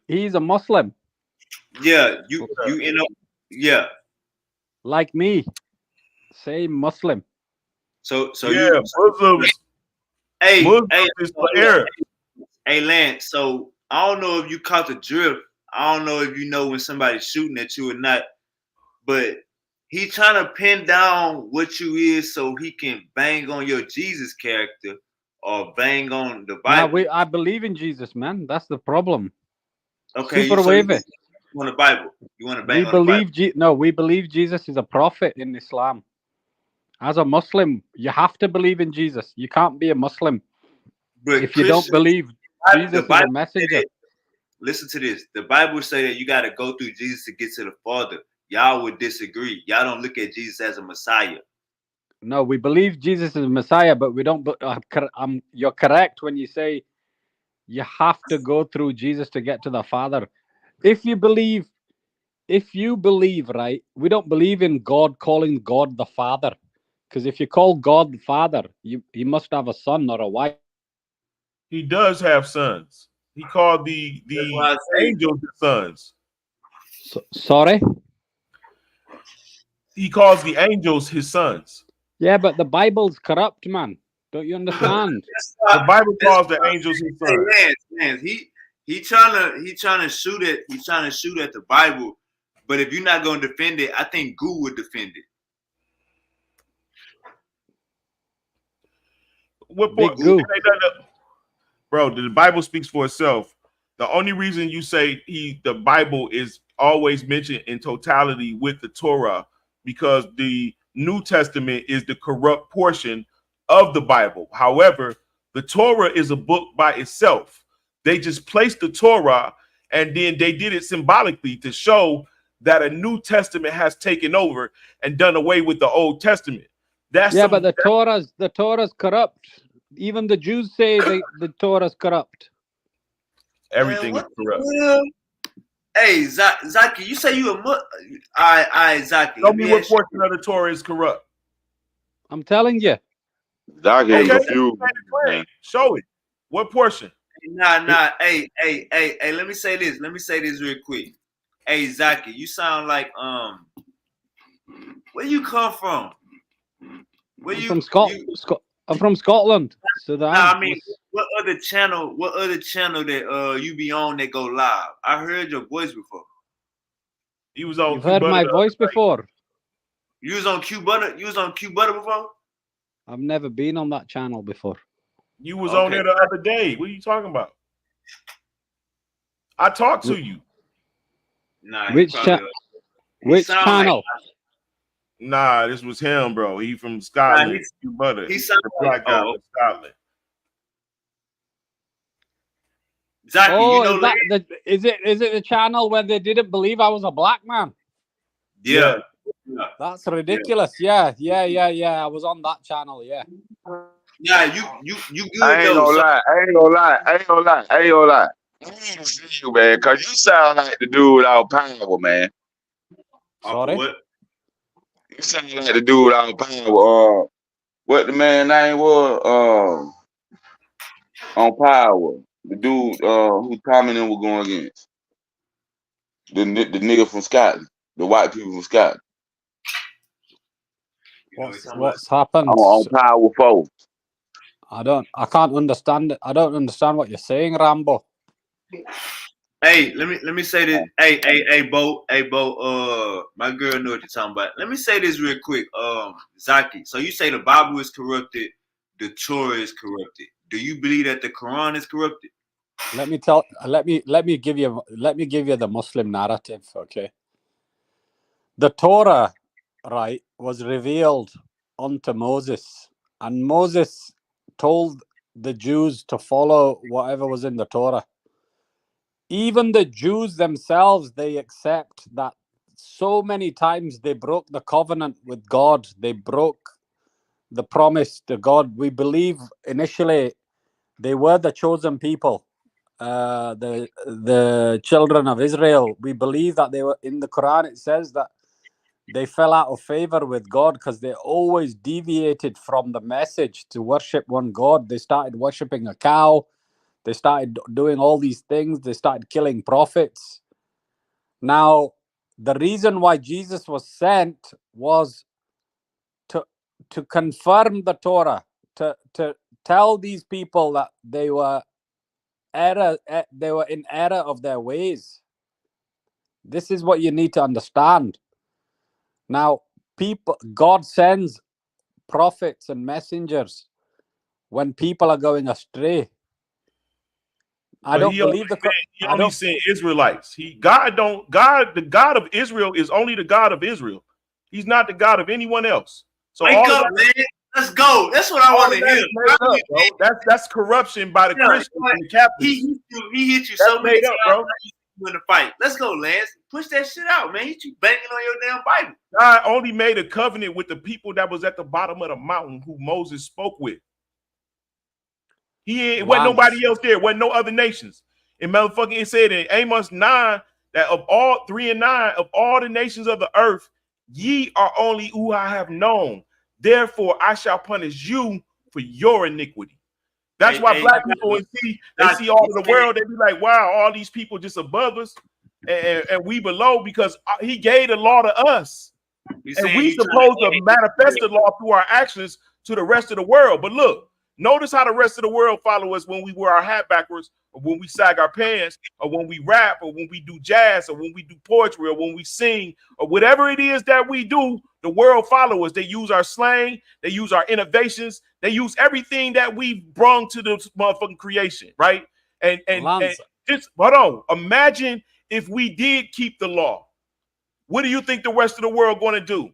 He's a Muslim. Yeah, yeah. Like me, same Muslim. So yeah, Muslims. Hey, Lance. So I don't know if you caught the drift. I don't know if you know when somebody's shooting at you or not, but he trying to pin down what you is so he can bang on your Jesus character or bang on the Bible. I believe in Jesus, man. That's the problem. Okay, super wavy. You want the Bible? You want to bang on the Bible? We believe Jesus is a prophet in Islam. As a Muslim, you have to believe in Jesus. You can't be a Muslim if you don't believe Jesus is a messenger. Listen to this. The Bible say that you got to go through Jesus to get to the Father. Y'all would disagree. Y'all don't look at Jesus as a Messiah. No, we believe Jesus is Messiah, but we don't. You're correct when you say you have to go through Jesus to get to the Father. If you believe, right, we don't believe in God calling God the Father, because if you call God the Father, he must have a son or a wife. He does have sons. He called the angels his sons. Sorry? He calls the angels his sons. Yeah, but the Bible's corrupt, man. Don't you understand? The Bible calls the angels his sons. Lance, he trying to shoot at the Bible, but if you're not gonna defend it, I think Goo would defend it. What point? Bro, the Bible speaks for itself. The only reason you say the Bible is always mentioned in totality with the Torah, because the New Testament is the corrupt portion of the Bible. However, the Torah is a book by itself. They just placed the Torah and then they did it symbolically to show that a New Testament has taken over and done away with the Old Testament. But the Torah's corrupt. Even the Jews say the Torah's corrupt. Everything is corrupt. Hey, Zaki, you say you a Zaki. Tell me what portion of the Torah is corrupt. I'm telling you. Zaki ain't confused. Show it. What portion? Nah. Hey, let me say this. Real quick. Hey, Zaki, you sound like where you come from? I'm from Scotland. So I mean, what other channel that you be on that go live? I heard your voice before. You was on. You've heard my voice before. You was on Q Butter. Before. I've never been on that channel before. You was on there the other day. What are you talking about? I talked to you. Nah. Which channel? Nah, this was him, bro. He from Scotland. He sounds the black guy from Scotland. Zaki, is it the channel where they didn't believe I was a black man? Yeah. That's ridiculous. Yeah. I was on that channel. Yeah. Yeah, you good. I ain't gonna lie. I ain't gonna see you, man, because you sound like the dude without power, man. Sorry? What? You sound like the dude without power. What the man name was? On Power. The dude who Tommy and them were going against. The nigga from Scotland. The white people from Scotland. What's happened? On Power 4. I can't understand it. I don't understand what you're saying, Rambo. Hey, let me say this. Hey, Bo, my girl know what you're talking about. Let me say this real quick. Zaki. So you say the Bible is corrupted, the Torah is corrupted. Do you believe that the Quran is corrupted? Let me give you the Muslim narrative, okay? The Torah, right, was revealed unto Moses, and Moses told the Jews to follow whatever was in the Torah. Even the Jews themselves, they accept that so many times they broke the covenant with God. They broke the promise to God. We believe initially they were the chosen people, the children of Israel. We believe that they were in the Quran. It says that they fell out of favor with God because they always deviated from the message to worship one God. They started worshiping a cow. They started doing all these things. They started killing prophets. Now, the reason why Jesus was sent was to confirm the Torah, to tell these people that they were in error of their ways. This is what you need to understand. Now, God sends prophets and messengers when people are going astray. I don't believe he only sent Israelites. The God of Israel is only the God of Israel. He's not the God of anyone else. So wake up, man. Let's go. That's what I want to hear. That's corruption by the Christians and the Catholics. He hit you so many times, bro. In the fight. Let's go, Lance. push that shit out, man. You keep banging on your damn Bible. God only made a covenant with the people that was at the bottom of the mountain who Moses spoke with. He ain't wasn't nobody else there, wasn't no other nations. And motherfucking it said in Amos 9 that of all 3 and 9 of all the nations of the earth, ye are only who I have known. Therefore, I shall punish you for your iniquity. That's why black people, when they see all of the world, they be like, wow, all these people just above us and we below, because he gave the law to us. And we supposed to manifest the law through our actions to the rest of the world. But look, notice how the rest of the world follow us when we wear our hat backwards, or when we sag our pants, or when we rap, or when we do jazz, or when we do poetry, or when we sing, or whatever it is that we do. The world follow us. They use our slang, they use our innovations, they use everything that we've brung to the motherfucking creation, right? And just hold on. Imagine if we did keep the law. What do you think the rest of the world going to do?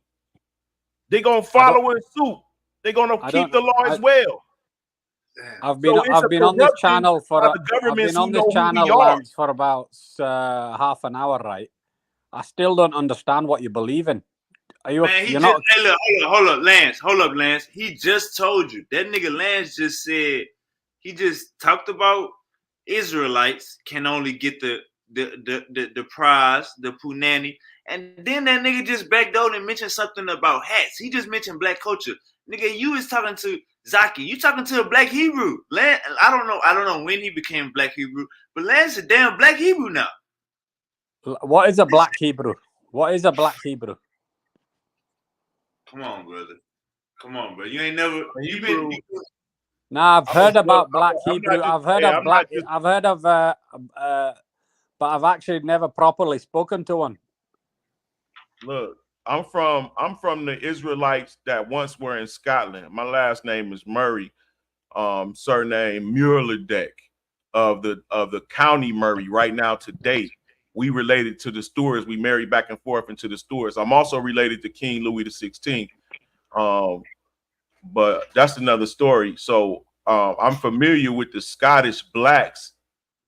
They're going to follow in suit. They're going to keep the law as well. I've been on this channel for Lance, for about half an hour, right? I still don't understand what you believe in. Are you? Man, hey, look, hold up, Lance. He just told you. That nigga Lance just said, he just talked about Israelites can only get the prize, the punani, and then that nigga just backdoored and mentioned something about hats. He just mentioned black culture. Nigga, you was talking to Zaki. You talking to a black Hebrew. Lance, I don't know when he became black Hebrew, but Lance is a damn black Hebrew now. What is a black Hebrew? What is a black Hebrew? Come on, brother. Come on, bro. You ain't never. You been. Nah, I've heard about black Hebrew. I've heard of black. I've heard of, but I've actually never properly spoken to one. Look, I'm from the Israelites that once were in Scotland. My last name is Murray, surname Muirledeck of the county Murray. Right now, today, we related to the Stuarts. We married back and forth into the Stuarts. I'm also related to King Louis XVI. But that's another story. So I'm familiar with the Scottish blacks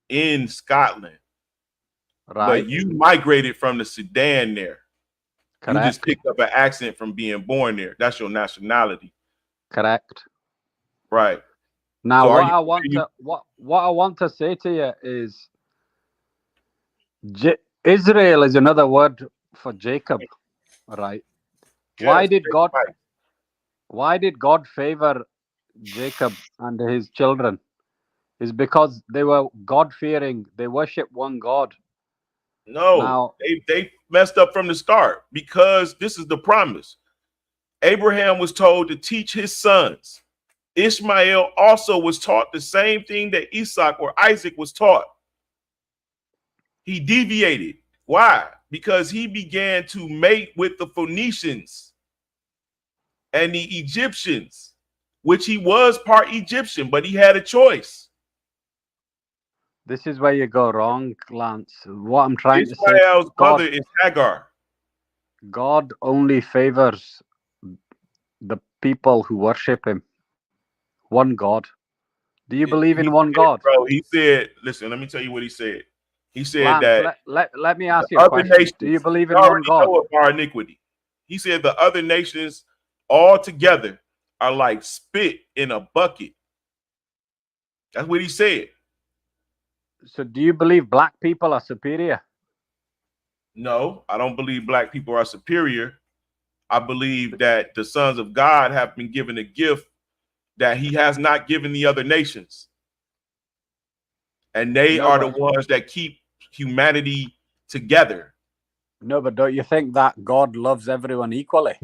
in Scotland. Right. But you migrated from the Sudan there. Correct. You just picked up an accent from being born there. That's your nationality. Correct. Right. Now, so what I want to say to you is, Israel is another word for Jacob, right? Yes, why did God favor Jacob and his children? Is because they were God-fearing. They worship one God. No, now, they messed up from the start, because this is the promise. Abraham was told to teach his sons. Ishmael also was taught the same thing that Isaac or Isaac was taught. He deviated. Why? Because he began to mate with the Phoenicians and the Egyptians, which he was part Egyptian, but he had a choice. This is where you go wrong, Lance. What I'm trying to say, Ishmael's mother is Hagar. God only favors the people who worship him. One God. Do you believe in one God? Bro, he said, listen, let me tell you what he said. He said Lance, that let me ask you a question. Nations, do you believe in one God? Know of our iniquity. He said the other nations all together are like spit in a bucket. That's what he said. So do you believe black people are superior? No, I don't believe black people are superior. I believe that the sons of God have been given a gift that he has not given the other nations. And they are the ones that keep humanity together. No, but don't you think that God loves everyone equally?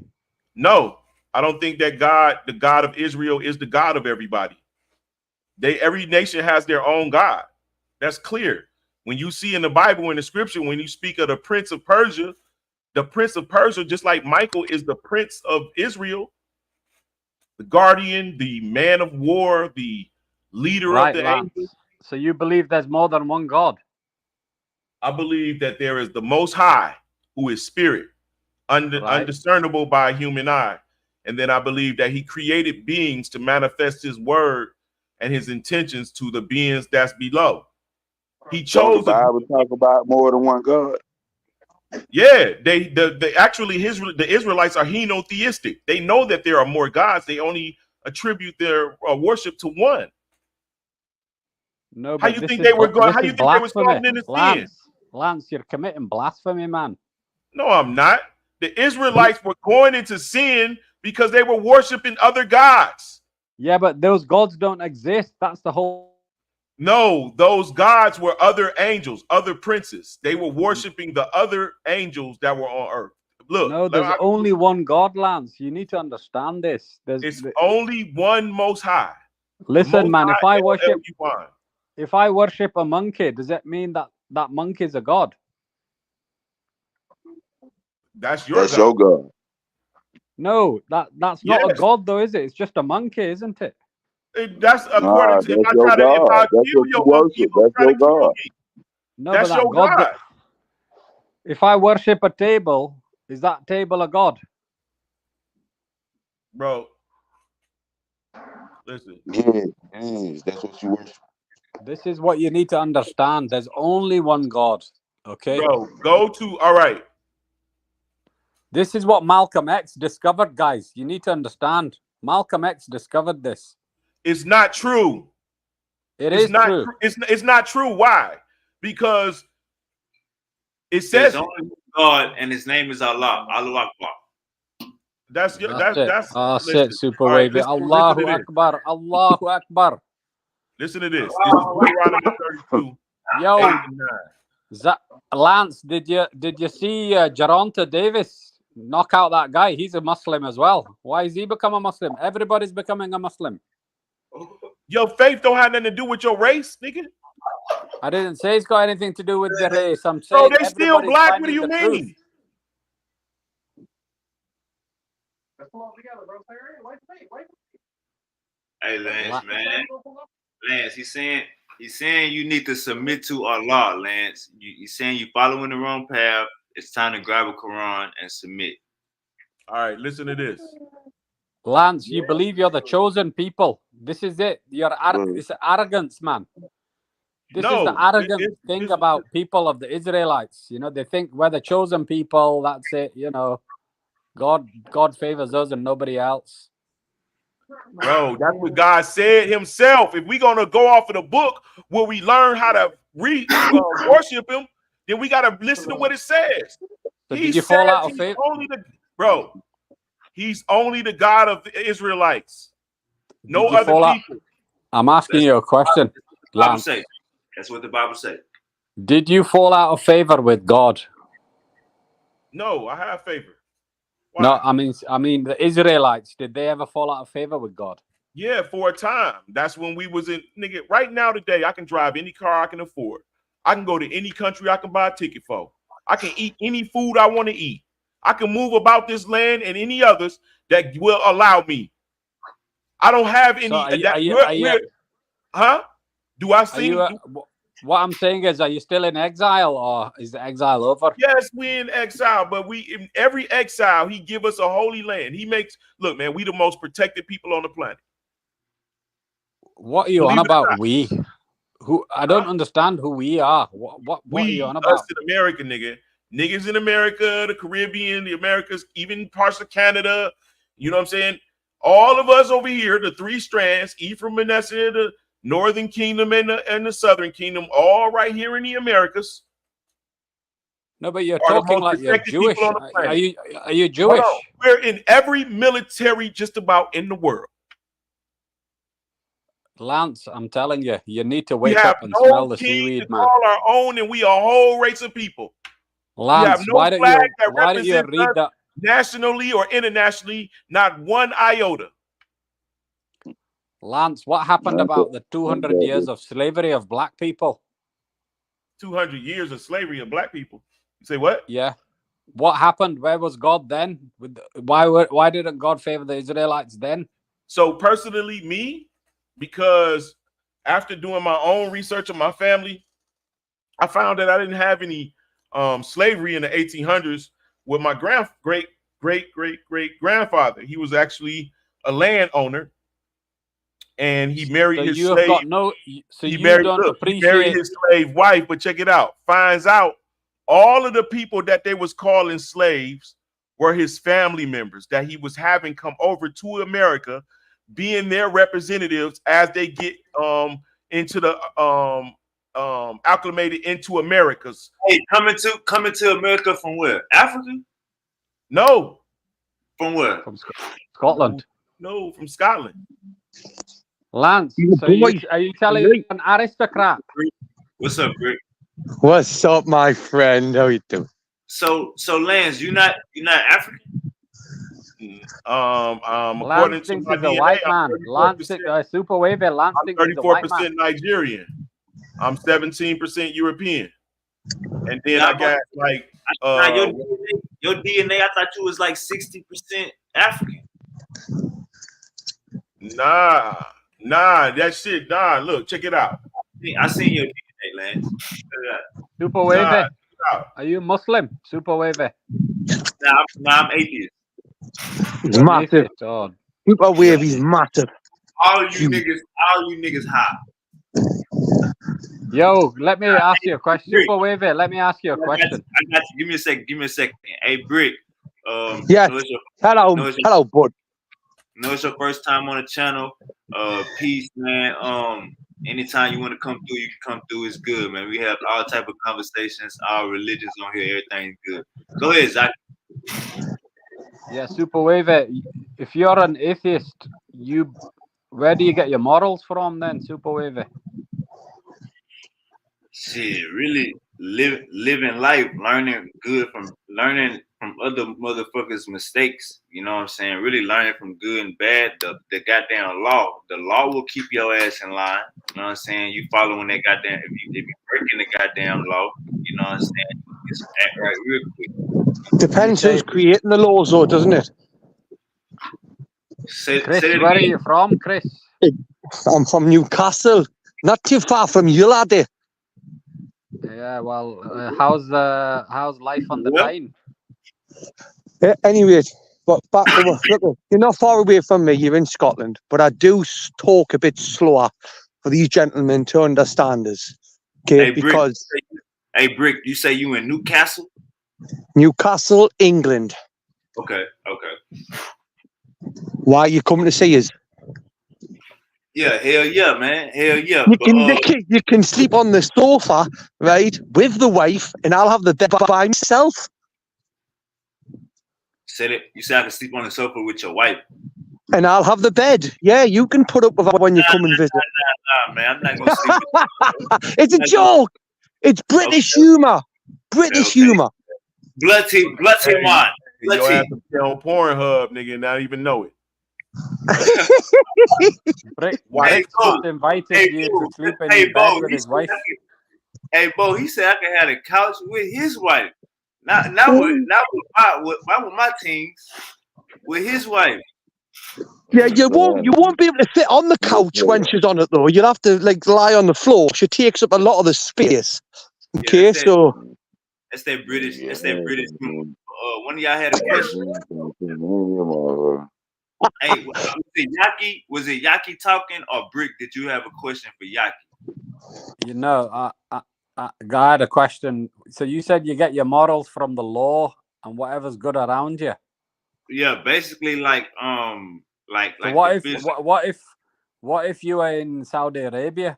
No, I don't think that God, the God of Israel, is the God of everybody. Every nation has their own God. That's clear. When you see in the Bible, in the scripture, when you speak of the Prince of Persia, just like Michael, is the Prince of Israel, the guardian, the man of war, the leader of the angels. So you believe there's more than one God? I believe that there is the Most High, who is spirit, undiscernible by human eye. And then I believe that he created beings to manifest his word and his intentions to the beings that's below. He chose. The Bible talk about more than one God. Yeah, they actually the Israelites are henotheistic. They know that there are more gods. They only attribute their worship to one. No, How but you this think is they were going? How this you is think they were blasphemy, falling into sin? Lance, you're committing blasphemy, man. No, I'm not. The Israelites were going into sin because they were worshiping other gods. Yeah, but those gods don't exist. That's the whole. No, those gods were other angels, other princes. They were worshiping the other angels that were on earth. Look, No, there's only one God, Lance. You need to understand this. it's only one Most High. Listen, man. If I worship a monkey, does that mean that that monkey is a god? That's your That's God. your God. No, that's not a Yes. god, though, is it? It's just a monkey, isn't it? That's according to if That's your God. I That's kill what you your monkey, you worship. gonna That's try to your kill God. me. No, That's but that your god. God. If I worship a table, is that table a god? Bro, listen. Yes, that's what you worship. This is what you need to understand. There's only one God. Okay. Bro, go to all right. This is what Malcolm X discovered, guys. You need to understand. Malcolm X discovered this. It's not true. It's not true. It's not true. Why? Because it says there's only God, and His name is Allah. Allah Akbar. That's That's listen. it, Super All right, Wavy. listen Allahu to this. Akbar. Allahu Akbar. Listen to this. This is Deuteronomy 32. Yo, Lance, did you see Geronta Davis knock out that guy? He's a Muslim as well. Why has he become a Muslim? Everybody's becoming a Muslim. Your faith don't have nothing to do with your race, nigga. I didn't say it's got anything to do with the race. I'm saying they still black. What do you mean? Hey, Lance, man. Lance, he's saying you need to submit to Allah, Lance. He's saying you following the wrong path. It's time to grab a Quran and submit. All right, listen to this. Lance, you believe you're the chosen people. This is it. It's arrogance, man. This is the arrogant thing about people of the Israelites. You know, they think we're the chosen people. That's it. You know, God favors us and nobody else. Bro, that's what God said himself. If we're gonna go off of the book where we learn how to worship him, then we gotta listen to what it says. So did you fall out of faith? He's only the God of the Israelites. No other people. I'm asking you a question. Bible say. That's what the Bible says. Did you fall out of favor with God? No, I have favor. Why? No, I mean the Israelites, did they ever fall out of favor with God? Yeah, for a time. That's when we was in, nigga, right now today, I can drive any car I can afford. I can go to any country I can buy a ticket for. I can eat any food I want to eat. I can move about this land and any others that will allow me. I don't have any. Huh? Do I see? What I'm saying is, are you still in exile, or is the exile over? Yes, we in exile, but in every exile, he give us a holy land. He makes, look, man, we the most protected people on the planet. What are you on about? We? Who? I don't understand who we are. What are you on about? Us in America, nigga. Niggas in America, the Caribbean, the Americas, even parts of Canada. You know what I'm saying? All of us over here, the three strands, Ephraim, Manasseh, the Northern Kingdom and the Southern Kingdom, all right here in the Americas. No, but you're talking like you're Jewish. Are you Jewish? We're in every military just about in the world. Lance, I'm telling you, you need to wake up and smell the seaweed, man. Call our own, and we a whole race of people. Lance, we have no why don't you read that nationally or internationally? Not one iota. Lance, what happened about the 200 years of slavery of black people? 200 years of slavery of black people. You say what? Yeah. What happened? Where was God then? Why didn't God favor the Israelites then? So personally, me, because after doing my own research on my family, I found that I didn't have any slavery in the 1800s with my great grandfather. He was actually a landowner, and he married his slave. He married his slave wife, but check it out. Finds out all of the people that they was calling slaves were his family members that he was having come over to America, being their representatives as they get into the acclimated into Americas. Hey, coming to America from where? Africa? No. From where? From Scotland. No, from Scotland. Lance, so are you telling me an aristocrat? What's up, Rick? What's up, my friend? How you doing? So Lance, you're not African? According to my he's a DNA, white man. Lance, super wavy. Lance thinks he's a white man. 34% Nigerian. I'm 17% European. And then I got like your DNA, I thought you was like 60% African. Nah, that shit. Nah, look, check it out. I seen your DNA, Lance. Super wavy. Are you Muslim? Super wavy. Nah, I'm atheist. He's massive. Oh. Super wavy's massive. All you niggas high. Yo, let me ask you a question. Super wavy, let me ask you a question. I got you. Give me a second. Hey, Brick. Yeah. Hello, bud. No, it's your first time on the channel. Peace, man. Anytime you want to come through, you can come through. It's good, man. We have all type of conversations, all religions on here. Everything's good. Go ahead, Zach. Yeah, super wavy. If you're an atheist, where do you get your morals from then, super wavy? Shit, really living life, learning from other motherfuckers' mistakes. You know what I'm saying? Really learning from good and bad. The goddamn law. The law will keep your ass in line. You know what I'm saying? You following that goddamn. If you breaking the goddamn law, you know what I'm saying? It's act right real quick. Depends who's creating the laws, though, doesn't it? Chris, where are you from, Chris? I'm from Newcastle, not too far from you, laddie. Yeah, well, how's life on the plane? Anyway, but back to look, you're not far away from me. You're in Scotland, but I do talk a bit slower for these gentlemen to understand us. Okay, hey, because Brick, you say you in Newcastle, England. Okay. Why are you coming to see us? Yeah, hell yeah, man. Hell yeah. You can sleep on the sofa, right, with the wife, and I'll have the bed by myself. Said it. You said I can sleep on the sofa with your wife. And I'll have the bed. Yeah, you can put up with her when you come and visit. Nah, man. I'm not going to sleep with you. It's a joke. It's British humor. British humor. Blood team wine. Your ass on Pornhub, nigga, and not even know it. Brick just invited you to sleep in his bed with his wife. Hey, Bo, he said I can have a couch with his wife. Not with my teams, with his wife. Yeah, you won't be able to sit on the couch when she's on it though. You'll have to lie on the floor. She takes up a lot of the space. Okay, yeah, so that's that British. One of y'all had a question. Hey, was it Yaki talking or Brick? Did you have a question for Yaki? You know, I had a question. So you said you get your morals from the law and whatever's good around you. Yeah, basically like So what if you were in Saudi Arabia?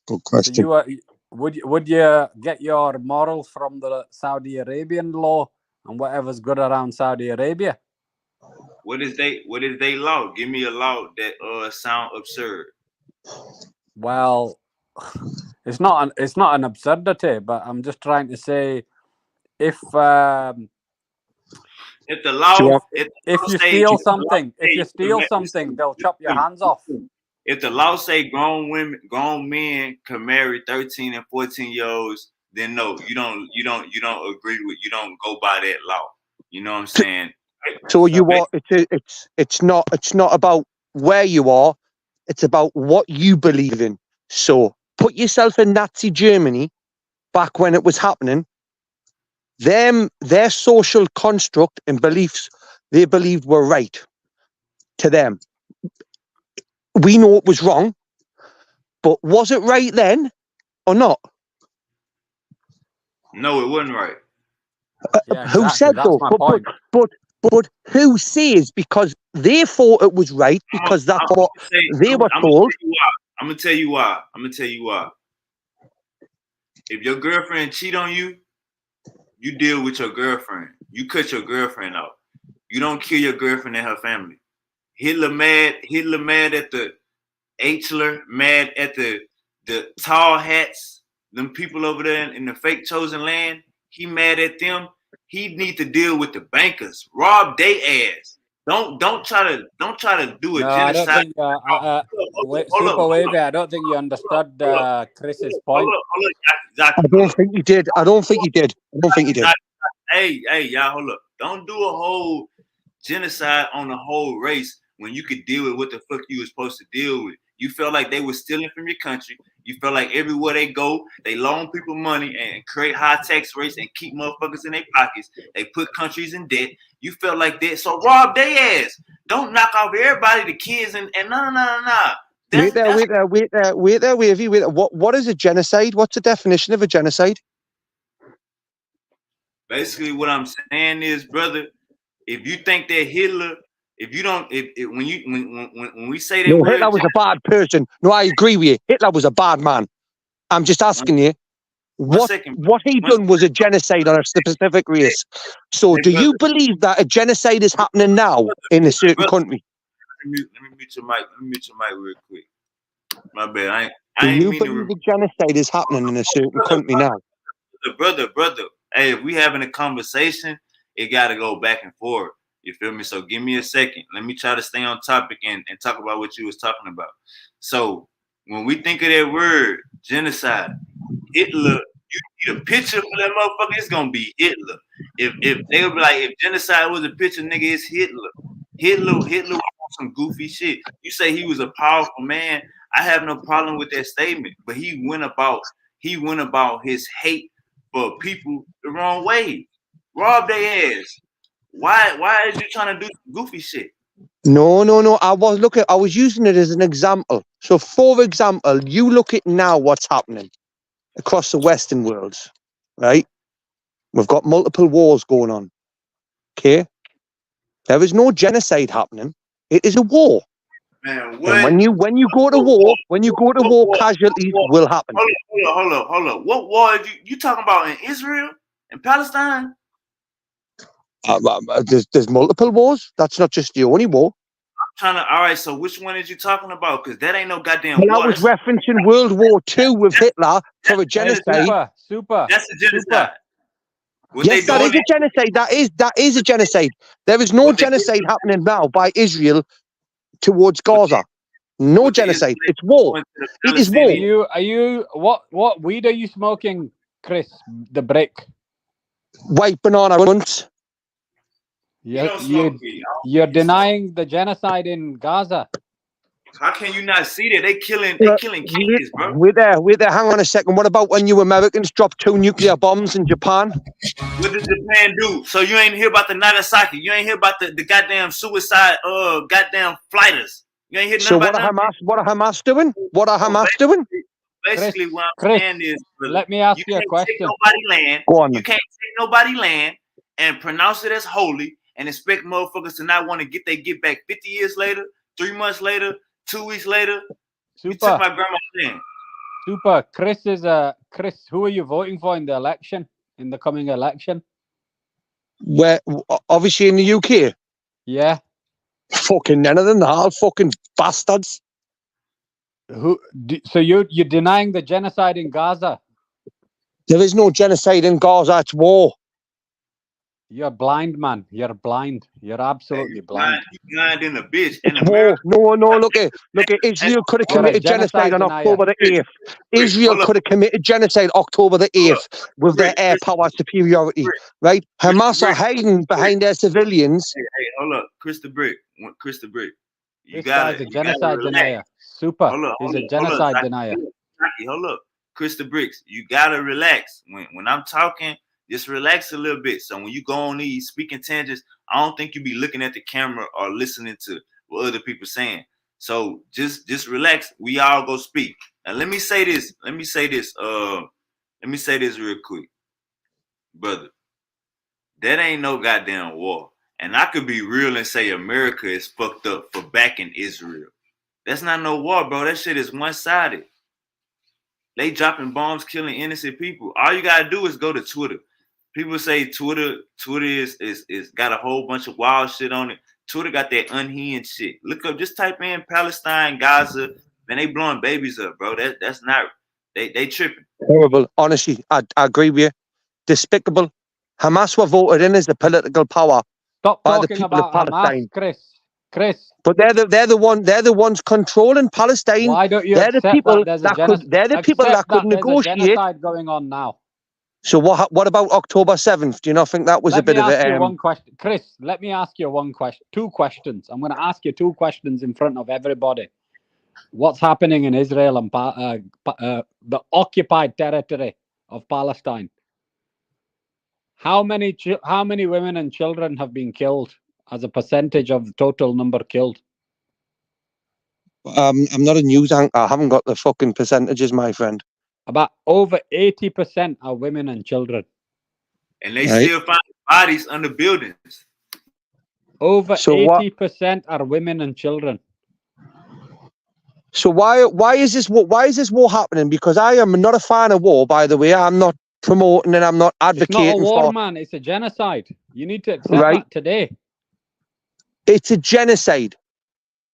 Good question. So would you get your morals from the Saudi Arabian law and whatever's good around Saudi Arabia? What is they law? Give me a law that sound absurd. Well, it's not an absurdity, but I'm just trying to say if the law if you steal something, they'll chop your hands off. If the law say grown men can marry 13 and 14-year-olds, then no, you don't agree with, you don't go by that law. You know what I'm saying? So it's not about where you are, it's about what you believe in. So put yourself in Nazi Germany back when it was happening. Their social construct and beliefs they believed were right to them. We know it was wrong, but was it right then or not? No, it wasn't right. Yeah, Who exactly. said That's so? my point. But who says because they thought it was right because that's what they were told. I'm gonna tell you why. I'm gonna tell you why. If your girlfriend cheat on you, you deal with your girlfriend. You cut your girlfriend out. You don't kill your girlfriend and her family. Hitler mad at the Hitler mad at the tall hats, them people over there in the fake chosen land. He mad at them. He need to deal with the bankers. Rob they ass. Don't try to do a No, I don't genocide. think Super Wavy. I don't think you understood Chris's point. I don't think he did. I don't think he did. Hey, y'all, hold up. Don't do a whole genocide on the whole race when you could deal with what the fuck you were supposed to deal with. You felt like they were stealing from your country. You felt like everywhere they go, they loan people money and create high tax rates and keep motherfuckers in their pockets. They put countries in debt. You felt like that. So rob their ass. Don't knock off everybody, the kids, and no. Wait there, Wavy. Wait there. What is a genocide? What's the definition of a genocide? Basically, what I'm saying is, brother, if you think that Hitler, if you don't, when we say that no, Hitler was a bad person. No, I agree with you. Hitler was a bad man. I'm just asking you, what he done was a genocide on a specific race. So, do you believe that a genocide is happening now in a certain country? Let me mute your mic. Let me mute your mic real quick. My bad. Do you believe the genocide is happening in a certain country now? Brother. Hey, if we having a conversation, it got to go back and forth. You feel me? So give me a second. Let me try to stay on topic and talk about what you was talking about. So when we think of that word, genocide, Hitler, you need a picture for that motherfucker, it's gonna be Hitler. If they would be like, if genocide was a picture, nigga, it's Hitler. Hitler was on some goofy shit. You say he was a powerful man. I have no problem with that statement, but he went about his hate for people the wrong way. Rob their ass. Why is you trying to do goofy shit? No. I was using it as an example. So, for example, you look at now what's happening across the Western world, right? We've got multiple wars going on. Okay, there is no genocide happening. It is a war. Man, what? And when you go to war, casualties will happen. Hold up. What war are you talking about in Israel and Palestine? There's multiple wars. That's not just the only war. All right, so which one is you talking about? Because that ain't no goddamn war. I was referencing World War II with Hitler for a genocide. Super. That's a genocide. Yes, that is a genocide. That is a genocide. There is no genocide happening now by Israel towards Gaza. No genocide. It's war. It is war. Are you what weed are you smoking, Chris? The brick. White banana runs. You're denying the genocide in Gaza. How can you not see that? They killing kids, bro. Wait there. Hang on a second. What about when you Americans dropped 2 nuclear bombs in Japan? What did Japan do? So you ain't hear about the Nagasaki. You ain't hear about the goddamn suicide goddamn fighters. You ain't hear nothing about that. What are Hamas doing? Basically, what I'm saying is, let me ask you a question. You can't take nobody land and pronounce it as holy and expect motherfuckers to not want to get back 50 years later, 3 months later, 2 weeks later. You took my grandma's land. Super. Chris, who are you voting for in the coming election? Where obviously in the UK. Yeah. Fucking none of them, all fucking bastards. So you're denying the genocide in Gaza? There is no genocide in Gaza. It's war. You're blind, man. You're blind. You're absolutely blind. You're blind in a bitch. It's war. No. Look at Israel could have committed genocide on October the 8th. Israel could have committed genocide October the 8th with their air power superiority, right? Hamas are hiding behind their civilians. Hey, hold up, Chris the Brick. This guy's a genocide denier. Super. He's a genocide denier. Hold up, Chris the Bricks. You gotta relax when I'm talking. Just relax a little bit. So when you go on these speaking tangents, I don't think you be looking at the camera or listening to what other people saying. So just relax. We all go speak. Now let me say this real quick. brother, that ain't no goddamn war. And I could be real and say America is fucked up for backing Israel. That's not no war, bro. That shit is one-sided. They dropping bombs, killing innocent people. All you gotta do is go to Twitter. People say Twitter is got a whole bunch of wild shit on it. Twitter got that unhinged shit. Look up, just type in Palestine, Gaza, man. They blowing babies up, bro. That's not they tripping. Horrible. Honestly, I agree with you. Despicable. Hamas were voted in as the political power Stop by the talking people of about Hamas, Palestine. Chris. But they're the ones controlling Palestine. Why don't you They're the accept people that there's a they're the people that could there's a negotiate. genocide going on now? So what about October 7th? Do you not think that was a bit of a one question, Chris? Let me ask you one question. 2 questions. I'm going to ask you 2 questions in front of everybody. What's happening in Israel and the occupied territory of Palestine? How many women and children have been killed as a percentage of the total number killed? I'm not a news anchor. I haven't got the fucking percentages, my friend. About over 80% are women and children. And they still find bodies under buildings. Over 80% are women and children. So why is this war happening? Because I am not a fan of war, by the way. I'm not promoting and I'm not advocating It's not a war, for. man. It's a genocide. You need to accept that today. It's a genocide.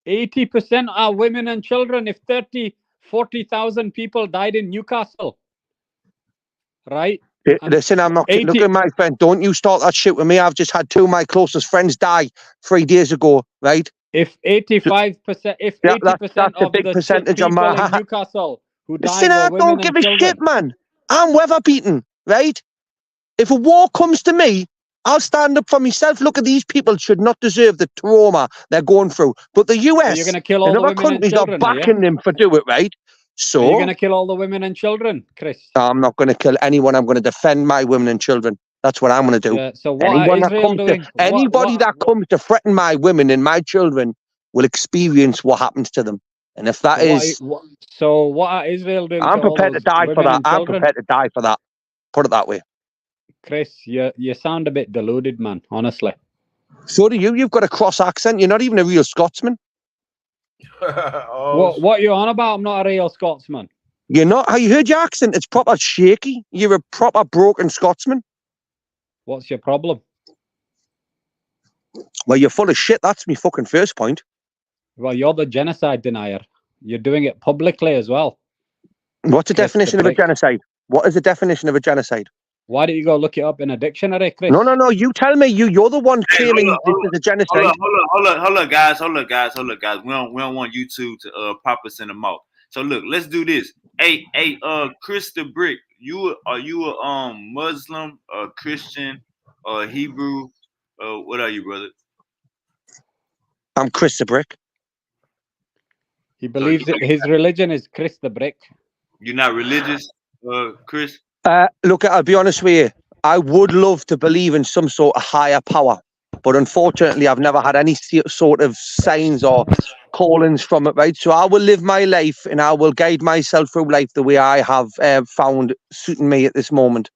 80% are women and children. If 40,000 people died in Newcastle, right? Listen, I'm not look at my friend. Don't you start that shit with me. I've just had 2 of my closest friends die 3 days ago, right? If 85%, if 80% of the percentage people in Newcastle who died I were don't women give and a children. shit, man. I'm weather beaten, right? If a war comes to me, I'll stand up for myself. Look at these people should not deserve the trauma they're going through. But the US you're gonna kill all and the other women and countries are children, backing them for do it, right? So you're gonna kill all the women and children, Chris? I'm not going to kill anyone. I'm going to defend my women and children. That's what I'm going to do. Yeah, so what are Israel doing? Anybody that comes to threaten my women and my children will experience what happens to them. And if that so what are Israel doing? I'm prepared to die for that. I'm prepared to die for that. Put it that way. Chris, you sound a bit deluded, man, honestly. So do you. You've got a cross accent. You're not even a real Scotsman. What are you on about? I'm not a real Scotsman. You're not. Have you heard your accent? It's proper shaky. You're a proper broken Scotsman. What's your problem? Well, you're full of shit. That's my fucking first point. Well, you're the genocide denier. You're doing it publicly as well. What's the definition of a genocide? What is the definition of a genocide? Why don't you go look it up in a dictionary, Chris? No. You tell me. You're the one claiming this is a genocide. Hold up, guys. We don't want YouTube to pop us in the mouth. So look, let's do this. Hey, Chris the Brick, are you a Muslim, a Christian, or Hebrew? What are you, brother? I'm Chris the Brick. He believes that his religion is Chris the Brick. You're not religious, Chris? Look, I'll be honest with you. I would love to believe in some sort of higher power, but unfortunately, I've never had any sort of signs or callings from it, right? So I will live my life and I will guide myself through life the way I have found suiting me at this moment.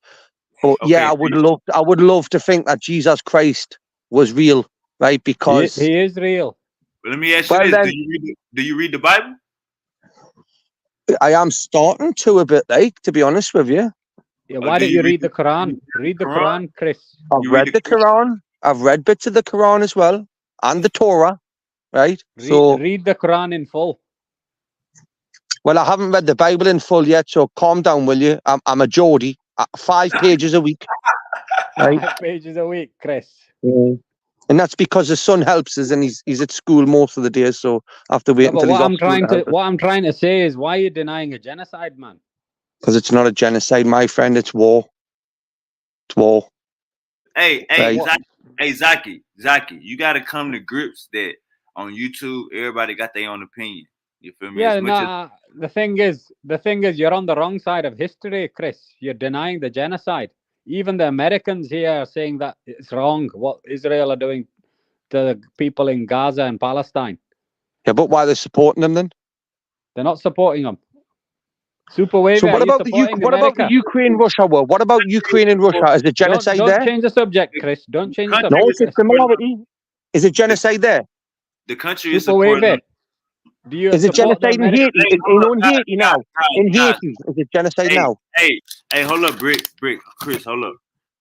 But yeah, I would love to think that Jesus Christ was real, right? Because he is real. But let me ask you this: do you read the Bible? I am starting to a bit, to be honest with you. Yeah, why don't you read the Quran? Read the Quran, Chris. I've read the Quran. I've read bits of the Quran as well, and the Torah, right? Read the Quran in full. Well, I haven't read the Bible in full yet, so calm down, will you? I'm a Geordie. 5 pages a week. Right? 5 pages a week, Chris. And that's because the son helps us, and he's at school most of the days, so I have to wait until he's off school. What I'm trying to say is, why are you denying a genocide, man? Because it's not a genocide, my friend. It's war. It's war. Hey, Zaki, you got to come to grips that on YouTube, everybody got their own opinion. You feel me? Yeah, the thing is, you're on the wrong side of history, Chris. You're denying the genocide. Even the Americans here are saying that it's wrong what Israel are doing to the people in Gaza and Palestine. Yeah, but why are they supporting them then? They're not supporting them. Super Wavy, So what about the Ukraine-Russia war? What about Ukraine and Russia? Is it genocide don't there? Change the subject, Chris. Don't change the subject. No, it's a similarity. Is it genocide there? The country is Super Wavy. Do you is it genocide in Haiti? In Haiti now? In Haiti, is it genocide now? Hey, hold up, Brick, Chris, hold up.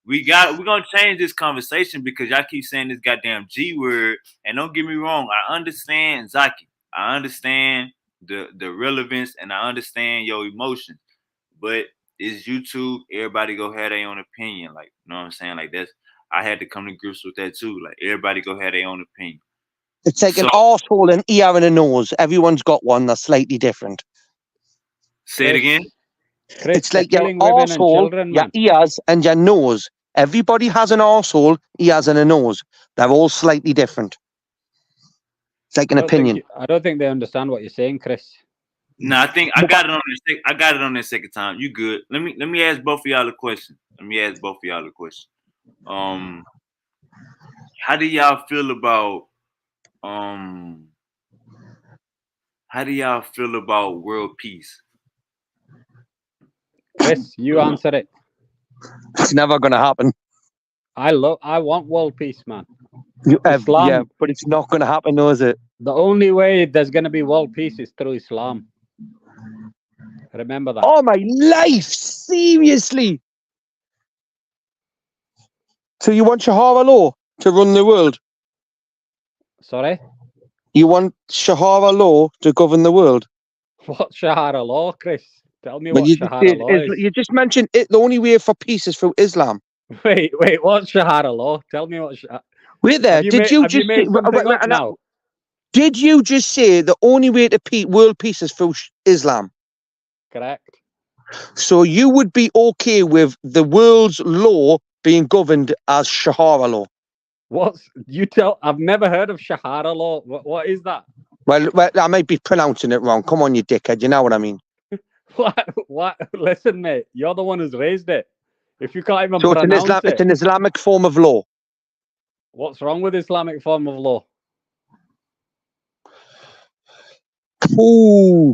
We're gonna change this conversation because y'all keep saying this goddamn G word. And don't get me wrong, I understand Zaki. I understand the relevance and I understand your emotions. But it's YouTube, everybody go have their own opinion. Like, you know what I'm saying? Like I had to come to grips with that too. Like everybody go have their own opinion. It's like an arsehole, an ear, and a nose. Everyone's got one that's slightly different. Say it again. Chris, it's like your arsehole, your ears, and your nose. Everybody has an arsehole, ears, and a nose. They're all slightly different. It's like an opinion. I don't think they understand what you're saying, Chris. No, I think I got it on this. I got it on this second time. You good? Let me ask both of y'all a question. How do y'all feel about world peace? Chris, you answer it. It's never gonna happen. I want world peace, man. Islam, yeah, but it's not gonna happen, though, is it? The only way there's gonna be world peace is through Islam. Remember that. Oh my life, seriously. So you want Shahara law to run the world? Sorry? You want Shahara law to govern the world? What Shahara law, Chris? Tell me what Shahara law is. You just mentioned it. The only way for peace is through Islam. Wait, what's Shahara law? Tell me what. Wait there. Did you just say? Now? Did you just say the only way to world peace is through Islam? Correct. So you would be okay with the world's law being governed as Shahara law? I've never heard of Shahara law. What is that? Well, I might be pronouncing it wrong. Come on, you dickhead. You know what I mean? What? Listen, mate. You're the one who's raised it. If you can't even pronounce it, it's an Islamic form of law. What's wrong with Islamic form of law? Ooh.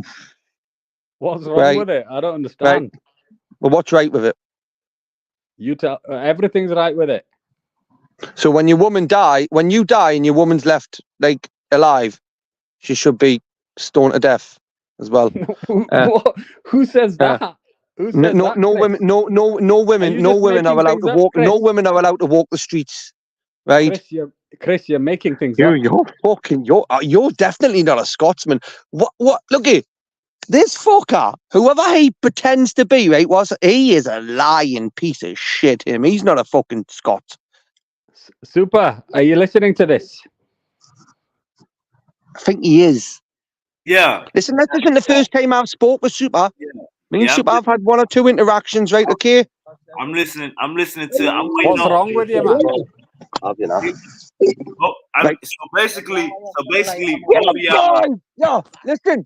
What's wrong with it? I don't understand. Right. Well, what's right with it? You tell. Everything's right with it. So when you die and your woman's left like alive, she should be stoned to death as well. Who says that? Who says no women are allowed to walk. No women are allowed to walk the streets. Right? Chris, you're making things up. You're definitely not a Scotsman. What look at this fucker, whoever he pretends to be, right? He is a lying piece of shit, him. He's not a fucking Scot. Super, are you listening to this? I think he is. Yeah. Listen, this isn't the first time I've spoke with Super. Me and Super, I've had one or two interactions, right? Okay. I'm listening to. What's wrong with you, man? So basically, yeah. Listen,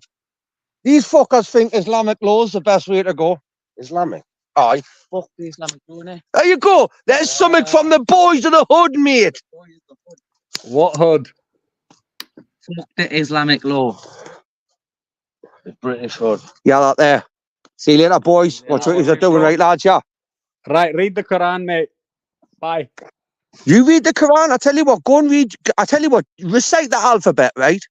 these fuckers think Islamic law is the best way to go. Islamic? Aye. Fuck the Islamic law, innit? There you go. There's something from the boys of the hood, mate. What hood? Fuck the Islamic law. The British hood. Yeah, that there. See you later, boys. What you are doing, right, lads? Yeah. Right, read the Quran, mate. Bye. You read the Quran. I tell you what, go and read. I tell you what, recite the alphabet, right?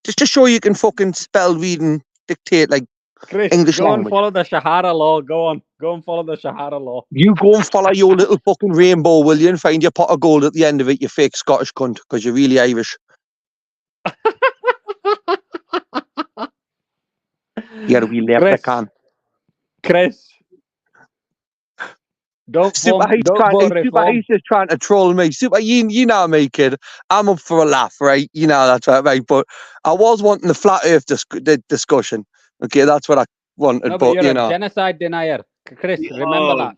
Just to show you can fucking spell, read, and dictate like Chris, English go language. And follow the Shahara law. Go and follow the Shahara law. You go and follow your little fucking rainbow, will you? And find your pot of gold at the end of it, you fake Scottish cunt, because you're really Irish. You're really African. Chris. He's just trying to troll me. Super, you know me, kid. I'm up for a laugh, right? You know that's right. But I was wanting the flat Earth discussion. Okay, that's what I wanted. No, but you're you know, a genocide denier, Chris. Remember that.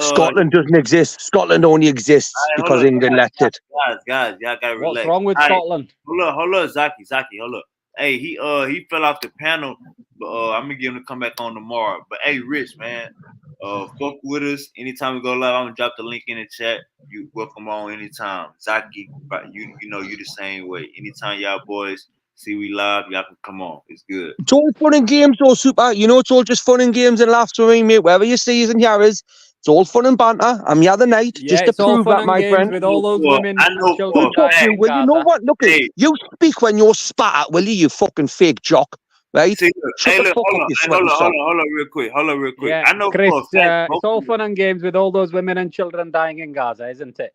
Scotland doesn't exist. Scotland only exists because England left it. Guys, y'all gotta relax. What's wrong with Scotland? Hold up, Zaki, hold up. Hey, he fell off the panel, but I'm gonna get him to come back on tomorrow. But hey, Rich, man, fuck with us. Anytime we go live, I'm gonna drop the link in the chat. You welcome on anytime. Zaki, you know you the same way. Anytime y'all boys See, we live. Y'all can come on. It's good. It's all fun and games, though, Super. You know, it's all just fun and games and laughs for me, mate. Wherever you see us and hear us, it's all fun and banter. I'm here the night Yeah, just to it's all prove fun that, and my games friend. with all those women I and know children Shut up, dying you in will. You know Gaza. what? Look, Hey. you speak when you're spat at, will you? You fucking fake jock, right? See, look, Shut hey, the look, fuck hold up, on, you hey, sweaty sock. hold on, real quick. Hold on, real quick. Yeah, I know Chris, for a fact. it's all fun and games with all those women and children dying in Gaza, isn't it?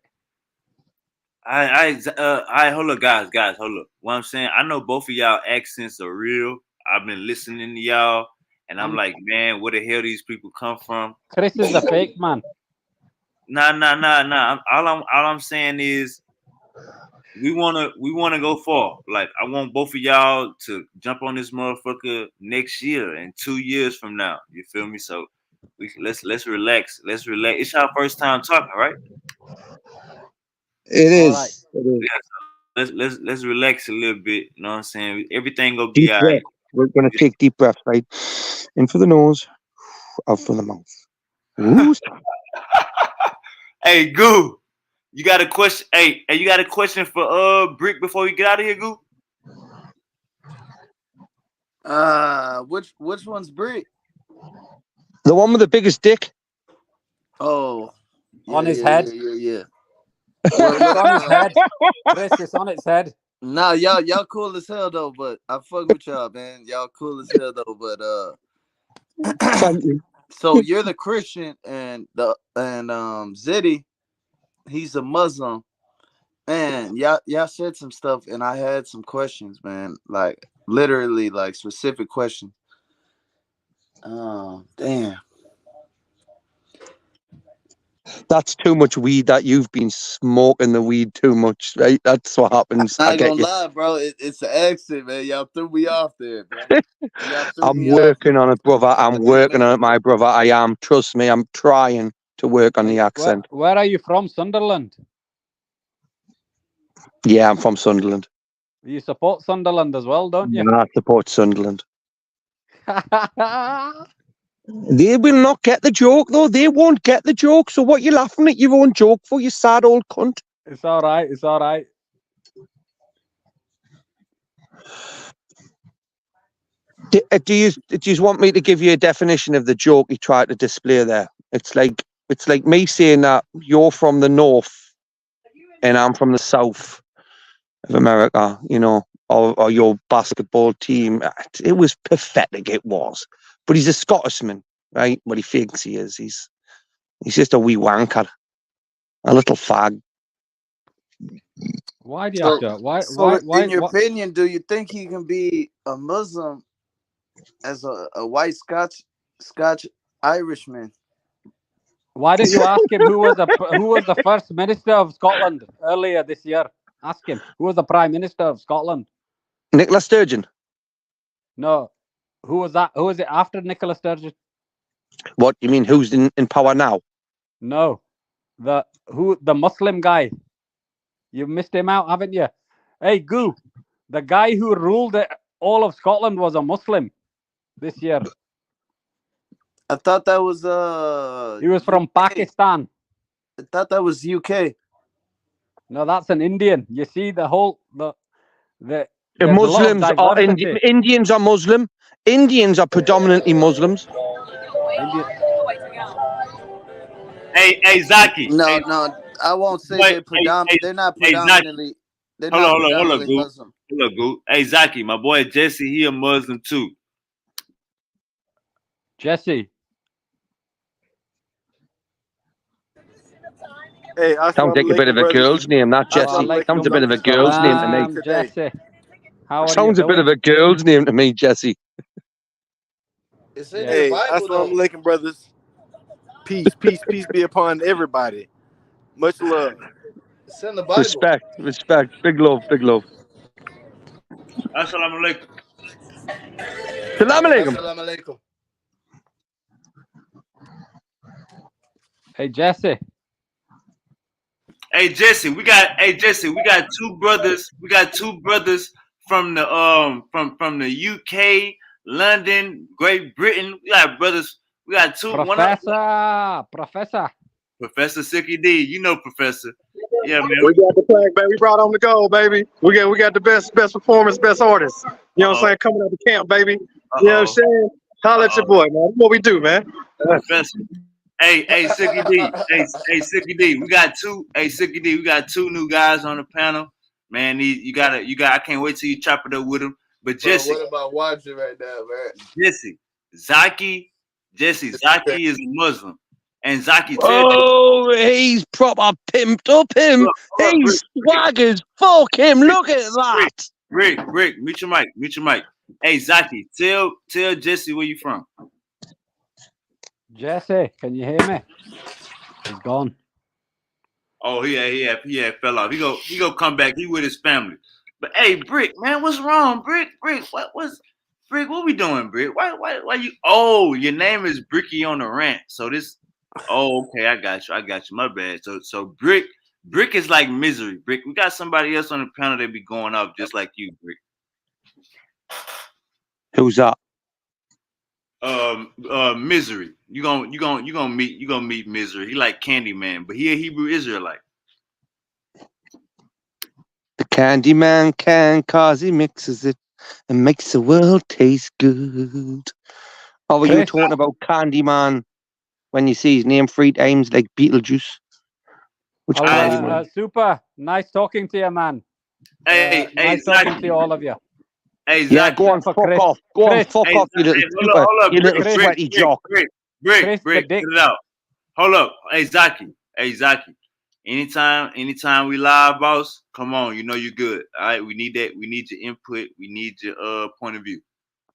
I hold up, guys, hold up. What I'm saying, I know both of y'all accents are real. I've been listening to y'all, and I'm like, man, where the hell these people come from? Chris is the fake man. Nah. All I'm saying is we wanna go far. Like I want both of y'all to jump on this motherfucker next year and 2 years from now. You feel me? So let's relax. Let's relax. It's our first time talking, right? It All is. right. It is. Yeah, so let's relax a little bit. You know what I'm saying? Everything gonna Deep be all breath. right. We're going to take deep breaths, right? In for the nose, out for the mouth. Ooh. Hey, Goo, you got a question? Hey, you got a question for Brick before we get out of here, Goo? Which one's Brick? The one with the biggest dick. Oh, yeah, On his yeah, head. yeah. It's on his head. Chris, it's on its head. Nah, y'all cool as hell though, but I fuck with y'all, man. Y'all cool as hell though, but Thank you. so you're the Christian and Ziddy, he's a Muslim. Man, y'all said some stuff and I had some questions, man. Like literally like specific questions. Oh, damn. That's too much weed. That you've been smoking the weed too much, right? That's what happens. I'm I not get gonna you. lie, bro. It's an accent, man. Y'all threw me off there, man. Y'all threw I'm me off. working on it, brother. I'm working on it, my brother. I am. Trust me. I'm trying to work on the accent. Where are you from? Sunderland? Yeah, I'm from Sunderland. You support Sunderland as well, don't you? I support Sunderland. They will not get the joke, though. They won't get the joke. So what you laughing at your own joke for, you sad old cunt? It's all right. It's all right. Do you want me to give you a definition of the joke he tried to display there? It's like me saying that you're from the north and I'm from the south of America, you know, or your basketball team. It was pathetic, it was. But he's a Scottishman, right? What he thinks he is. He's just a wee wanker, a little fag. Why do you have to? Why? In your opinion, do you think he can be a Muslim as a white Scotch Irishman? Why don't you ask him who was the first minister of Scotland earlier this year? Ask him who was the prime minister of Scotland. Nicola Sturgeon. No, who was that? Who was it after Nicola Sturgeon? What you mean? Who's in power now? No, the Muslim guy. You missed him out, haven't you? Hey, Goo, the guy who ruled all of Scotland was a Muslim this year. I thought that was he was from Pakistan. I thought that was UK. No, that's an Indian. You see the Muslims are Indians are Muslim. Indians are predominantly Muslims. Hey, Zaki. No, I won't say they're not predominantly. They're not predominantly Muslim. Hold up, Goo. Hey, Zaki, my boy Jesse, he a Muslim too. Jesse. Hey, sounds like a bit of a girl's name, that Jesse. Sounds a bit of a girl's name to me. Jesse. How are sounds you a bit of a girl's name to me, Jesse. Hey, assalamu alaikum, brothers. Peace be upon everybody. Much love. It's in the Bible. Respect. Big love. Assalamu alaikum. Assalamu alaikum. Hey, Jesse. Hey Jesse, we got two brothers. We got two brothers from the UK, London, Great Britain. We got brothers. We got two. Professor Sicky D. You know Professor. Yeah, man. We got the flag, baby. We brought on the gold, baby. We got the best performance, best artists. You know what I'm saying? Coming out the camp, baby. You know what I'm saying? Holla at your boy, man. What we do, man. Professor. Hey, Sicky D. Hey, Sicky D. We got two. Hey, Sicky D. We got two new guys on the panel. Man, you got. I can't wait till you chop it up with them. But Jesse, what about watching right now, man? Zaki is a Muslim, and Zaki tell Oh, he's proper pimped up him. He swaggers. Fuck him. Look at that. Rick, mute your mic. Hey, Zaki, tell Jesse where you from. Jesse, can you hear me? He's gone. Oh, he fell off. He go come back. He with his family. But hey, Brick, man, what's wrong, Brick? Brick, what we doing, Brick? Why you? Oh, your name is Bricky on the rant. So this. Oh, okay, I got you. My bad. So Brick is like Misery. Brick, we got somebody else on the panel that be going up just like you, Brick. Who's that? Misery. You gonna meet Misery. He like Candyman, but he a Hebrew Israelite. The Candyman can, cause he mixes it and makes the world taste good. Oh, were you talking about Candyman when you see his name 3 times like Beetlejuice? Which Candyman? Super. Nice talking to you, man. Hey, nice talking to all of you. Hey, yeah, go on, fuck off. Go on, fuck off, you little stupid, you little sweaty jock. Brick, get it out. Hold up. Hey, Zaki. Anytime we live, boss, come on. You know you're good. All right, we need that. We need your input. We need your point of view.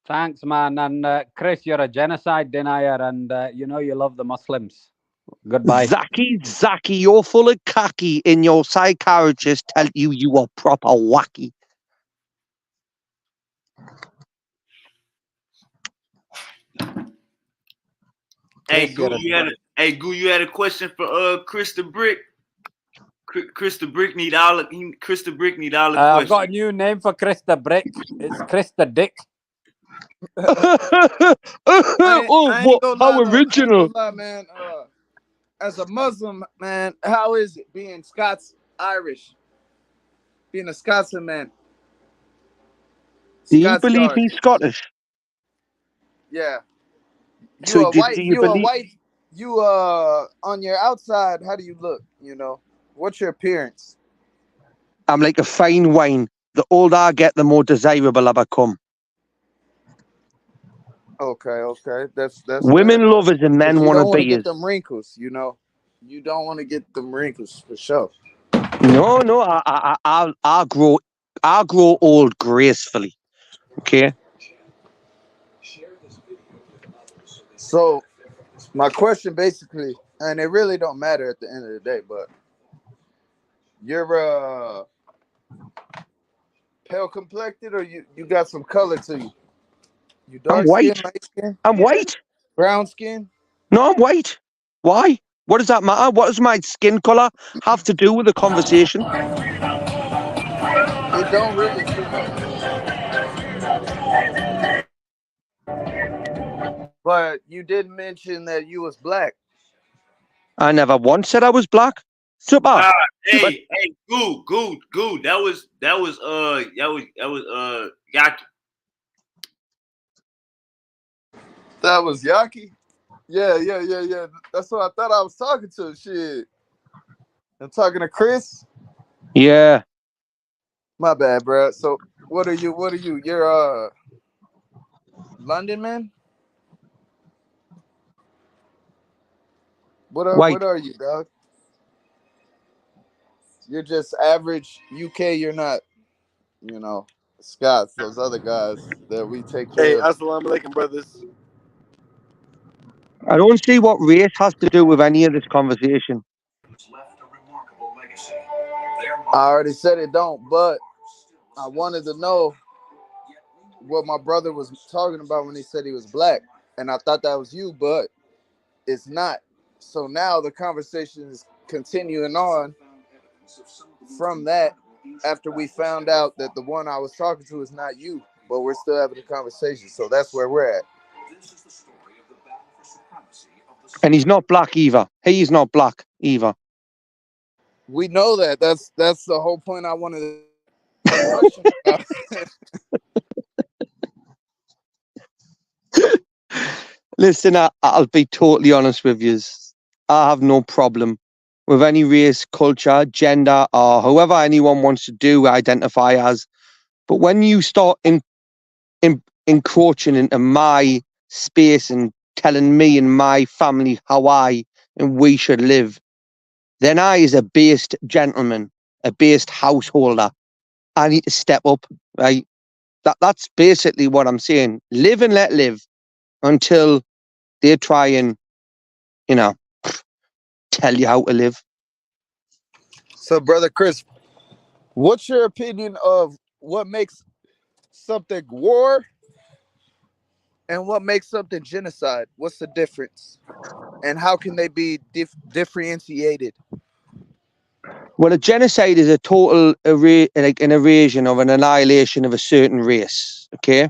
Thanks, man. And Chris, you're a genocide denier, and you know you love the Muslims. Goodbye. Zaki, you're full of khaki, and your psychiatrist tell you are proper wacky. Hey, Goo, you had a question for Chris the Brick. Chris the Brick need all the questions. I've got a new name for Chris the Brick. It's Chris the Dick. How original, man. As a Muslim, man, how is it being Scots Irish? Being a Scotsman, man. Do you believe he's Scottish? Yeah. So you on your outside, how do you look? You know, what's your appearance? I'm like a fine wine. The older I get, the more desirable I become. Okay. That's women love us and men want to be us. You don't want to get them wrinkles, you know. You don't want to get them wrinkles for sure. No, I'll grow old gracefully. Okay. So, my question basically, and it really don't matter at the end of the day, but you're pale complected, or you got some color to you? You dark skin, light skin? I'm white. Brown skin? No, I'm white. Why? What does that matter? What does my skin color have to do with the conversation? It don't really too much. But you did mention that you was black. I never once said I was black. Super. Hey, Goo. That was Yaki. That was Yaki? Yeah. That's what I thought I was talking to. Shit. I'm talking to Chris? Yeah. My bad, bro. So what are you? You're London man? What are you, dog? You're just average UK, you're not, you know, Scots, those other guys that we take care of. Hey, assalamu alaikum, brothers. I don't see what race has to do with any of this conversation. I already said it don't, but I wanted to know what my brother was talking about when he said he was black. And I thought that was you, but it's not. So now the conversation is continuing on from that after we found out that the one I was talking to is not you, but we're still having a conversation. So that's where we're at. And he's not black either. He is not black either. We know that. That's the whole point. I wanted to question about. Listen, I'll be totally honest with you. I have no problem with any race, culture, gender, or however anyone wants to do identify as. But when you start encroaching into my space and telling me and my family how I and we should live, then I, as a based gentleman, a based householder, I need to step up, right? That's basically what I'm saying. Live and let live until they try and, you know, tell you how to live. So, brother Chris, what's your opinion of what makes something war and what makes something genocide? What's the difference, and how can they be differentiated? Well, a genocide is a total like an erasure of an annihilation of a certain race. Okay,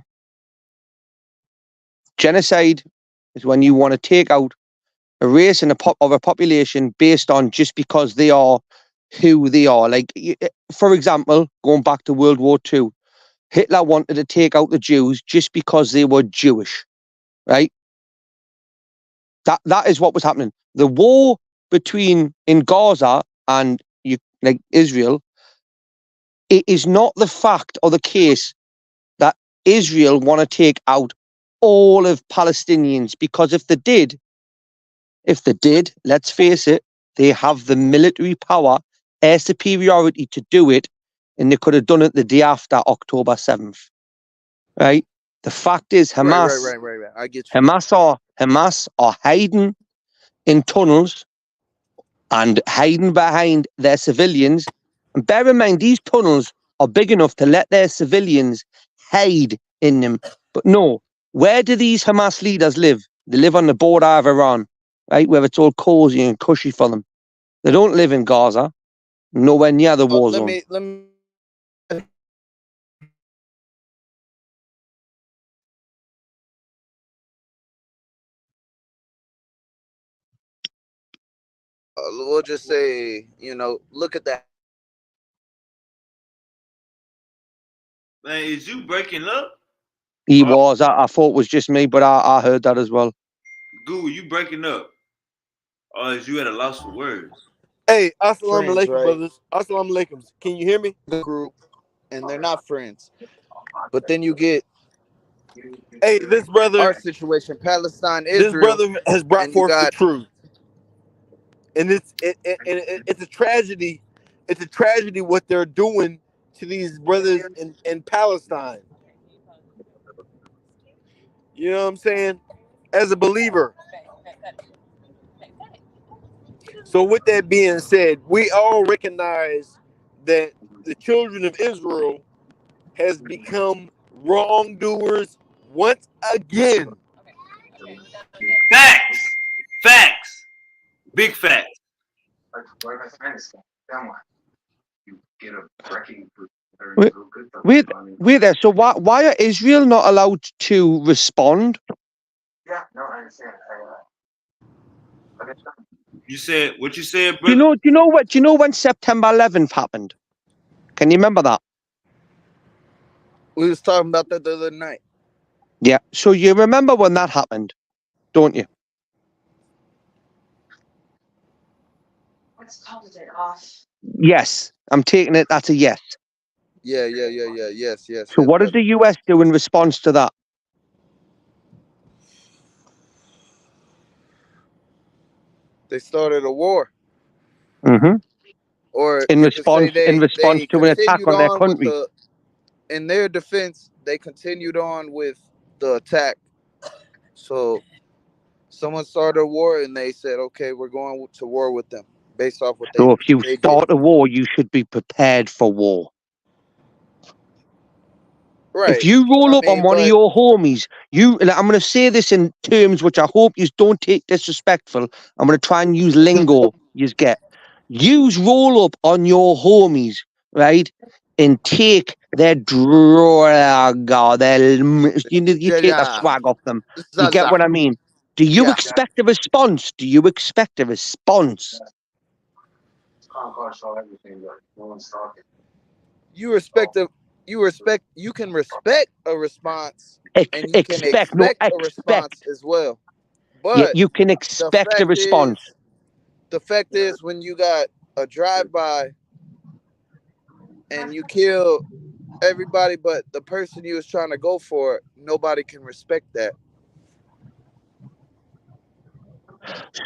genocide is when you want to take out a race and of a population based on just because they are who they are. Like, for example, going back to World War II, Hitler wanted to take out the Jews just because they were Jewish, right? That is what was happening. The war between in Gaza and Israel, it is not the fact or the case that Israel want to take out all of Palestinians, because if they did, let's face it, they have the military power, air superiority to do it, and they could have done it the day after October 7th. Right? The fact is, Hamas, Right. I get you. Hamas are hiding in tunnels and hiding behind their civilians. And bear in mind, these tunnels are big enough to let their civilians hide in them. But no, where do these Hamas leaders live? They live on the border of Iran, right, where it's all cozy and cushy for them. They don't live in Gaza, nowhere near the war zone. Let me. We'll just say, look at that. Man, is you breaking up? He was. I thought it was just me, but I heard that as well. Goo, you breaking up? Or is you at a loss for words? Hey, assalamu Friends, alaikum, right? brothers. Assalamu alaikum. Can you hear me? The group, and they're not friends. But then you get Hey, this brother, our situation, Palestine, this Israel, brother has brought and you forth the got truth, and it's a tragedy. It's a tragedy what they're doing to these brothers in Palestine. You know what I'm saying? As a believer. So with that being said, we all recognize that the children of Israel has become wrongdoers once again. Facts. Facts. Big facts. Wait there. So why are Israel not allowed to respond? You said what you said, Do brother? you know when September 11th happened? Can you remember that? we was talking about that the other night. Yeah. So you remember when that happened, don't you? Yes. I'm taking it. That's a yes. Yeah. Yes. So what did Brother. the US do in response to that? They started a war, Mm-hmm. or In you could say response they to an attack continued on their on with country. the. In their defense, they continued on with the attack. So someone started a war, and they said, "Okay, we're going to war with them," based off what So if you they did. start a war, you should be prepared for war. If Right. you roll I up on mean, one of but your homies, and I'm going to say this in terms which I hope you don't take disrespectful. I'm going to try and use lingo you get. Use roll up on your homies, right? And take their drag, or you take the yeah, swag off them. You get Zaza. what I mean? Do you Yeah. expect a response? Do you expect a response? You can respect a response, and you can Expect, no, expect a response expect. as well. Yeah, But you can the expect a fact response. is, the fact is, when you got a drive-by and you kill everybody but the person you was trying to go for, nobody can respect that.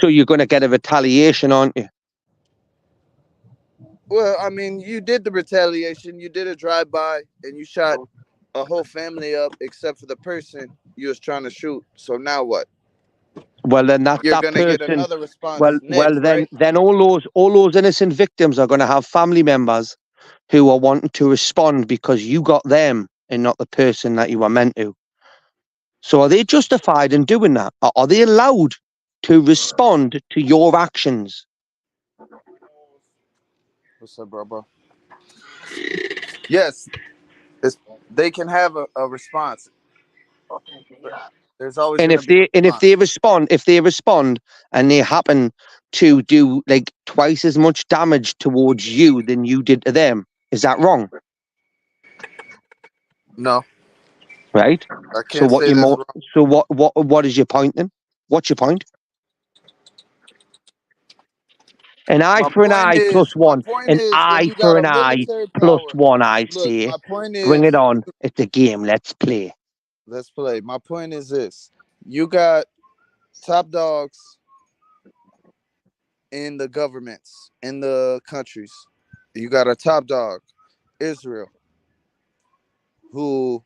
So you're going to get a retaliation, aren't you? Well, I mean, you did the retaliation. You did a drive-by and you shot a whole family up except for the person you was trying to shoot. So now what? Well, then You're that gonna get person. another response Well, next, right? then all those innocent victims are going to have family members who are wanting to respond because you got them and not the person that you were meant to. So are they justified in doing that? Are they allowed to respond to your actions? What's up, bro? Yes, it's, they can have a response. There's always And gonna if be a they and if response. they respond, and they happen to do like twice as much damage towards you than you did to them, is that wrong? No, Right. I So can't what say you that's mo- wrong. so what is your point then? What's your point? An eye for an eye plus My one. point An is, when eye you for got a an eye military plus power. one, I Look, say. my point Bring it is, on. It's a game. Let's play. let's play. My point is this: you got top dogs in the governments, in the countries. You got a top dog, Israel, who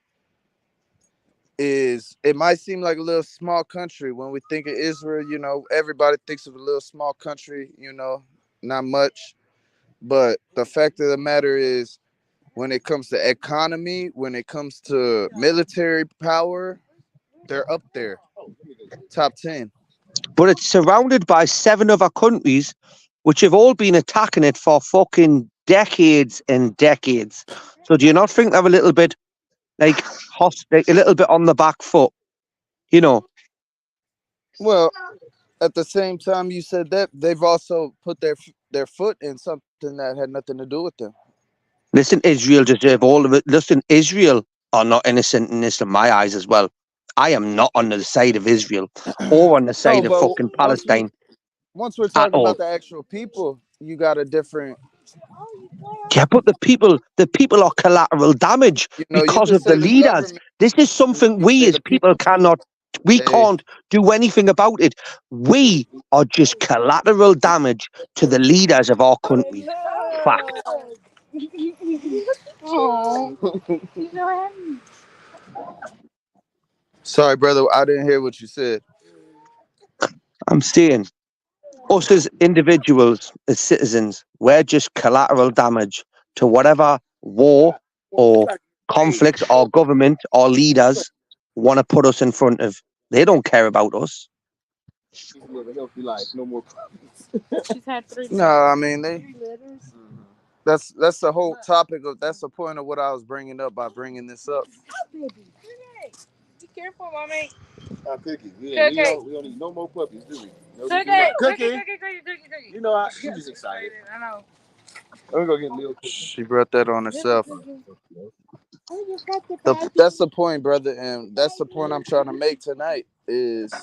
is, it might seem like a little small country when we think of Israel, everybody thinks of a little small country, not much. But the fact of the matter is, when it comes to economy, when it comes to military power, they're up there, top 10. But it's surrounded by 7 other countries which have all been attacking it for fucking decades and decades. So do you not think they're a little bit like like a little bit on the back foot? You know, Well, at the same time you said that, they've also put their foot in something that had nothing to do with them. listen, Israel deserve all of it. Listen, Israel are not innocent in this in my eyes as well. I am not on the side of Israel or on the No, side of but fucking Palestine once we're at talking all. about the actual people, you got a different. Yeah, but the people are collateral damage You because could of the say the leaders. government, This is something you we say as the people people. we Hey, can't do anything about it. We are just collateral damage to the leaders of our countries. Fact. sorry, brother, I didn't hear what you said. I'm saying us as individuals, as citizens, we're just collateral damage to whatever war or conflict or government or leaders want to put us in front of. They don't care about us. No, I mean that's the whole topic of, that's the point of what I was bringing up by bringing this up. Be careful, mommy. Cookie. Okay. We don't need no more puppies, do we? No, Cookie. You know, she's just excited. I know. Let me go get Lil Cookie. She brought that on herself. That's the point, brother, and that's the point I'm trying to make tonight is,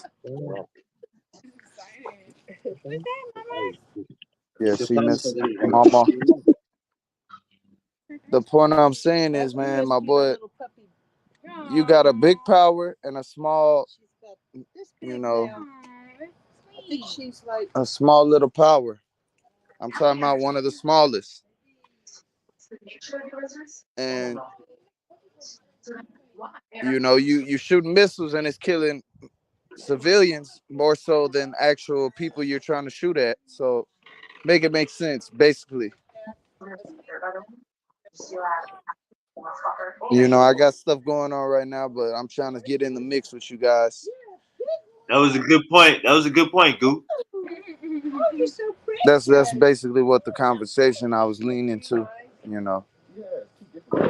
yeah, see, Miss Mama. The point I'm saying is, man, my boy, you got a big power and you know, a small little power. I'm talking about one of the smallest. And you shooting missiles and it's killing civilians more so than actual people you're trying to shoot at. So make it make sense, basically. I got stuff going on right now, but I'm trying to get in the mix with you guys. That was a good point. That was a good point, Goop. That's basically what the conversation I was leaning to,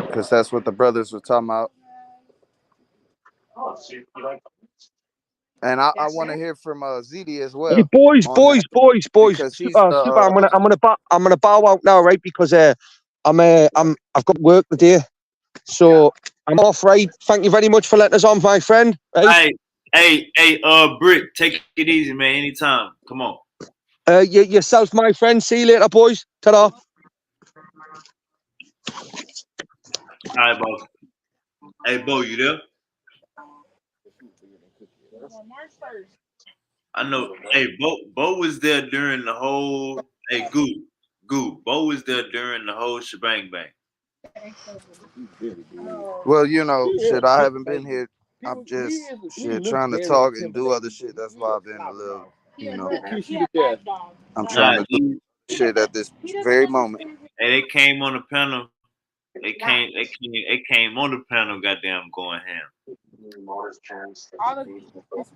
because that's what the brothers were talking about. And I want to hear from ZD as Hey, well boys, on that because he's Super, the super. I'm gonna bow out now, right? Because I've got work today, so I'm off, right? Thank you very much for letting us on, my friend. Right? Hey, Brick, take it easy, man. Anytime. Come on. Yourself, my friend. See you later, boys. Ta-da. All right, boss. Hey, Bo, you there? I know. Hey, Bo was there during the whole. Hey, Goo. Bo was there during the whole shebang bang. Well, shit. I haven't been here. I'm just trying to talk and do other shit. That's why I've been a little, I'm trying to do shit at this very moment. Hey, they came on the panel. They came on the panel. Goddamn, going ham.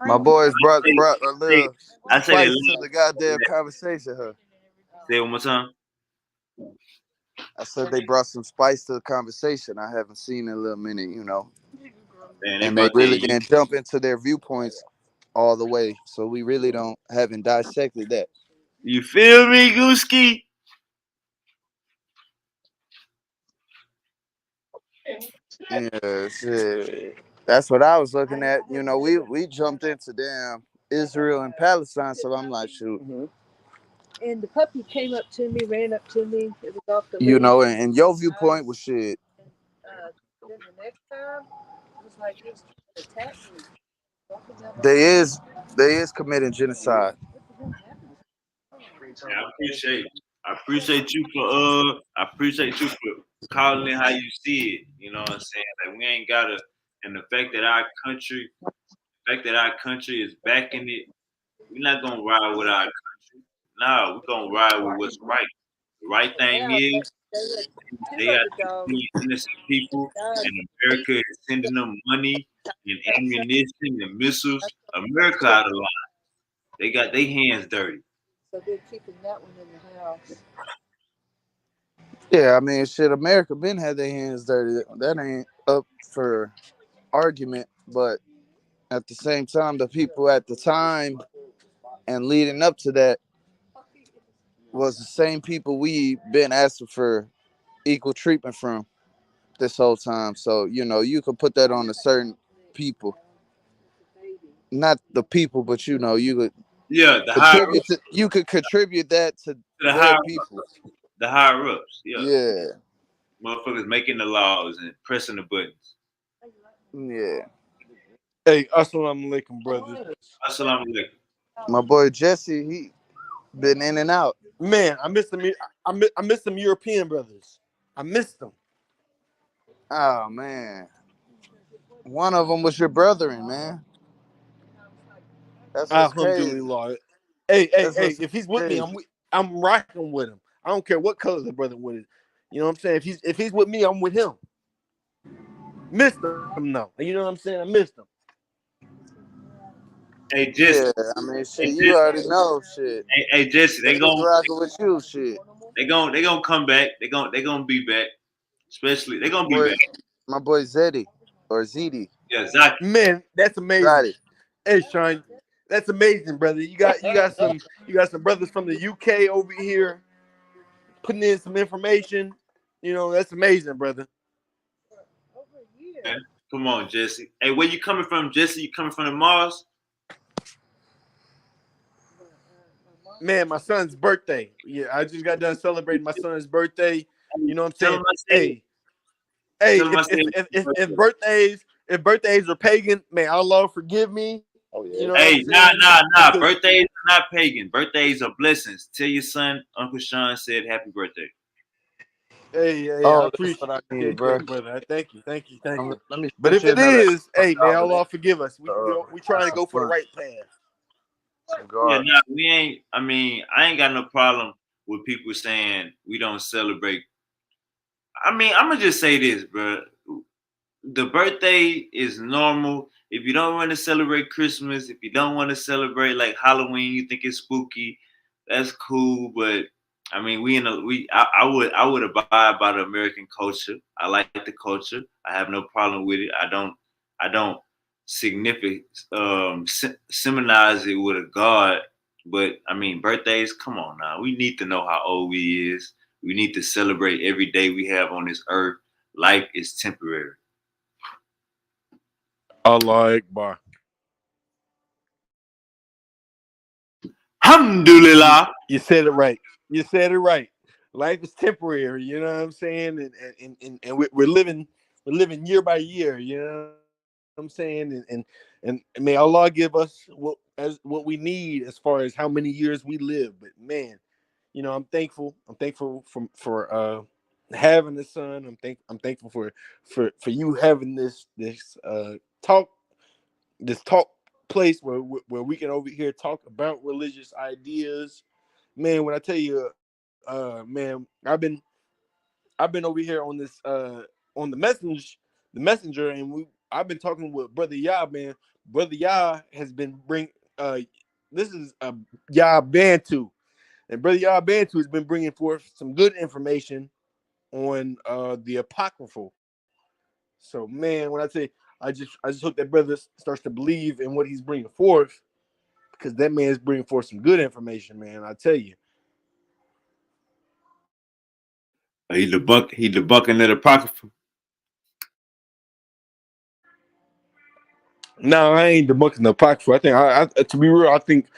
My boys brought a little I say they spice to the goddamn conversation, huh? Say it one more time. I said they brought some spice to the conversation. I haven't seen in a little minute, Man, and they really didn't jump into their viewpoints all the way. So we really haven't dissected that. You feel me, Gooski? Yeah, shit. That's what I was looking at. We jumped into damn Israel and Palestine, so I'm like, shoot. And the puppy came up to me, ran up to me. It was off the And your viewpoint was shit. Then the next time, it was like it was trying to attack me. They is committing genocide. Yeah, I appreciate you for calling it how you see it. You know what I'm saying? Like we ain't gotta, and the fact that our country is backing it, we're not gonna ride with our country. No, we're gonna ride with what's right. The right thing is they are killing innocent people, and America is sending them money and ammunition and missiles. America out of line. They got their hands dirty. So they're keeping that one in the house. Yeah, I mean, shit. America been had their hands dirty. That ain't up for argument. But at the same time, the people at the time and leading up to that was the same people we been asking for equal treatment from this whole time. So you could put that on a certain people, not the people, but you could The higher you could contribute that to the their higher people. the higher ups. Yeah. Yeah. Motherfuckers making the laws and pressing the buttons. Yeah. Hey, assalamu alaikum, brothers. Assalamu alaikum. My boy Jesse, he been in and out. Man, I miss them. I miss them European brothers. I miss them. Oh man, one of them was your brethren, man. That's what's crazy. Alhamdulillah. Hey, That's what's if he's with me, crazy. I'm rocking with him. I don't care what color the brother with. You know what I'm saying? If he's with me, I'm with him. Missed him though. You know what I'm saying? I missed him. Hey Jesse. Yeah, I mean, shit, you already know, shit. Hey Jesse, they was gon' rocking with you, shit. They gonna come back. They gonna be back. Especially they gonna be back. My boy Zeddy or Zeddy. Yeah, Zaki. Man, that's amazing. Zeddy. Hey, Sean, that's amazing, brother. You got some brothers from the UK over here putting in some information. That's amazing, brother. Man, come on, Jesse. Hey, where you coming from, Jesse? You coming from the Mars? Man, my son's birthday. Yeah, I just got done celebrating my son's birthday. You know what I'm saying? If birthdays are pagan, man, Allah forgive me. Oh yeah. You know Hey, what I'm nah. saying? Birthdays are not pagan. Birthdays are blessings. Tell your son, Uncle Sean said happy birthday. Hey, I That's what I need, appreciate bro. that, brother. Thank you. Let me But if shoot it you another is, hey, man, Allah forgive us. We trying to some go for the fun. right path. Yeah, nah, we ain't. I mean, I ain't got no problem with people saying we don't celebrate. I mean, I'm gonna just say this, bro. The birthday is normal. If you don't want to celebrate Christmas, if you don't want to celebrate like Halloween, you think it's spooky, that's cool. But I mean, I would abide by the American culture. I like the culture. I have no problem with it. I don't significant, symbolize it with a God. But I mean, birthdays, come on now. We need to know how old we is. We need to celebrate every day we have on this earth. Life is temporary. Allah Akbar. Alhamdulillah. You said it right. You said it right. Life is temporary. You know what I'm saying? And we're living year by year. You know what I'm saying? And may Allah give us what we need as far as how many years we live. But man, you know, I'm thankful. I'm thankful for having the son. I'm thankful for you having this talk this talk place where we can over here talk about religious ideas. Man, when I tell you, man, I've been over here on this on the messenger, and I've been talking with Brother Yah, man. Brother Yah has been this is Yah Bantu, and Brother Yah Bantu has been bringing forth some good information on the apocryphal. So man, when I say I just hope that brother starts to believe in what he's bringing forth, because that man's bringing forth some good information, man. I tell you. He debunking the apocrypha. No, I ain't debunking the apocrypha. I think to be real, I think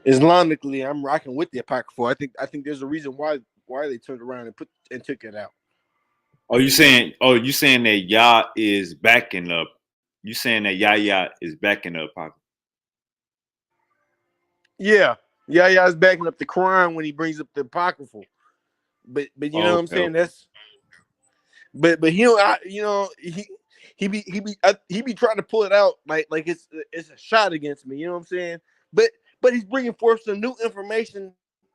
Islamically, I'm rocking with the apocrypha. I think there's a reason why they turned around and took it out. You saying that Yah is backing up. You saying that Yah is backing up apocrypha. Yeah. Is backing up the Quran when he brings up the apocryphal. But you know what I'm saying? That's but he he be trying to pull it out like it's a shot against me. You know what I'm saying? But he's bringing forth some new information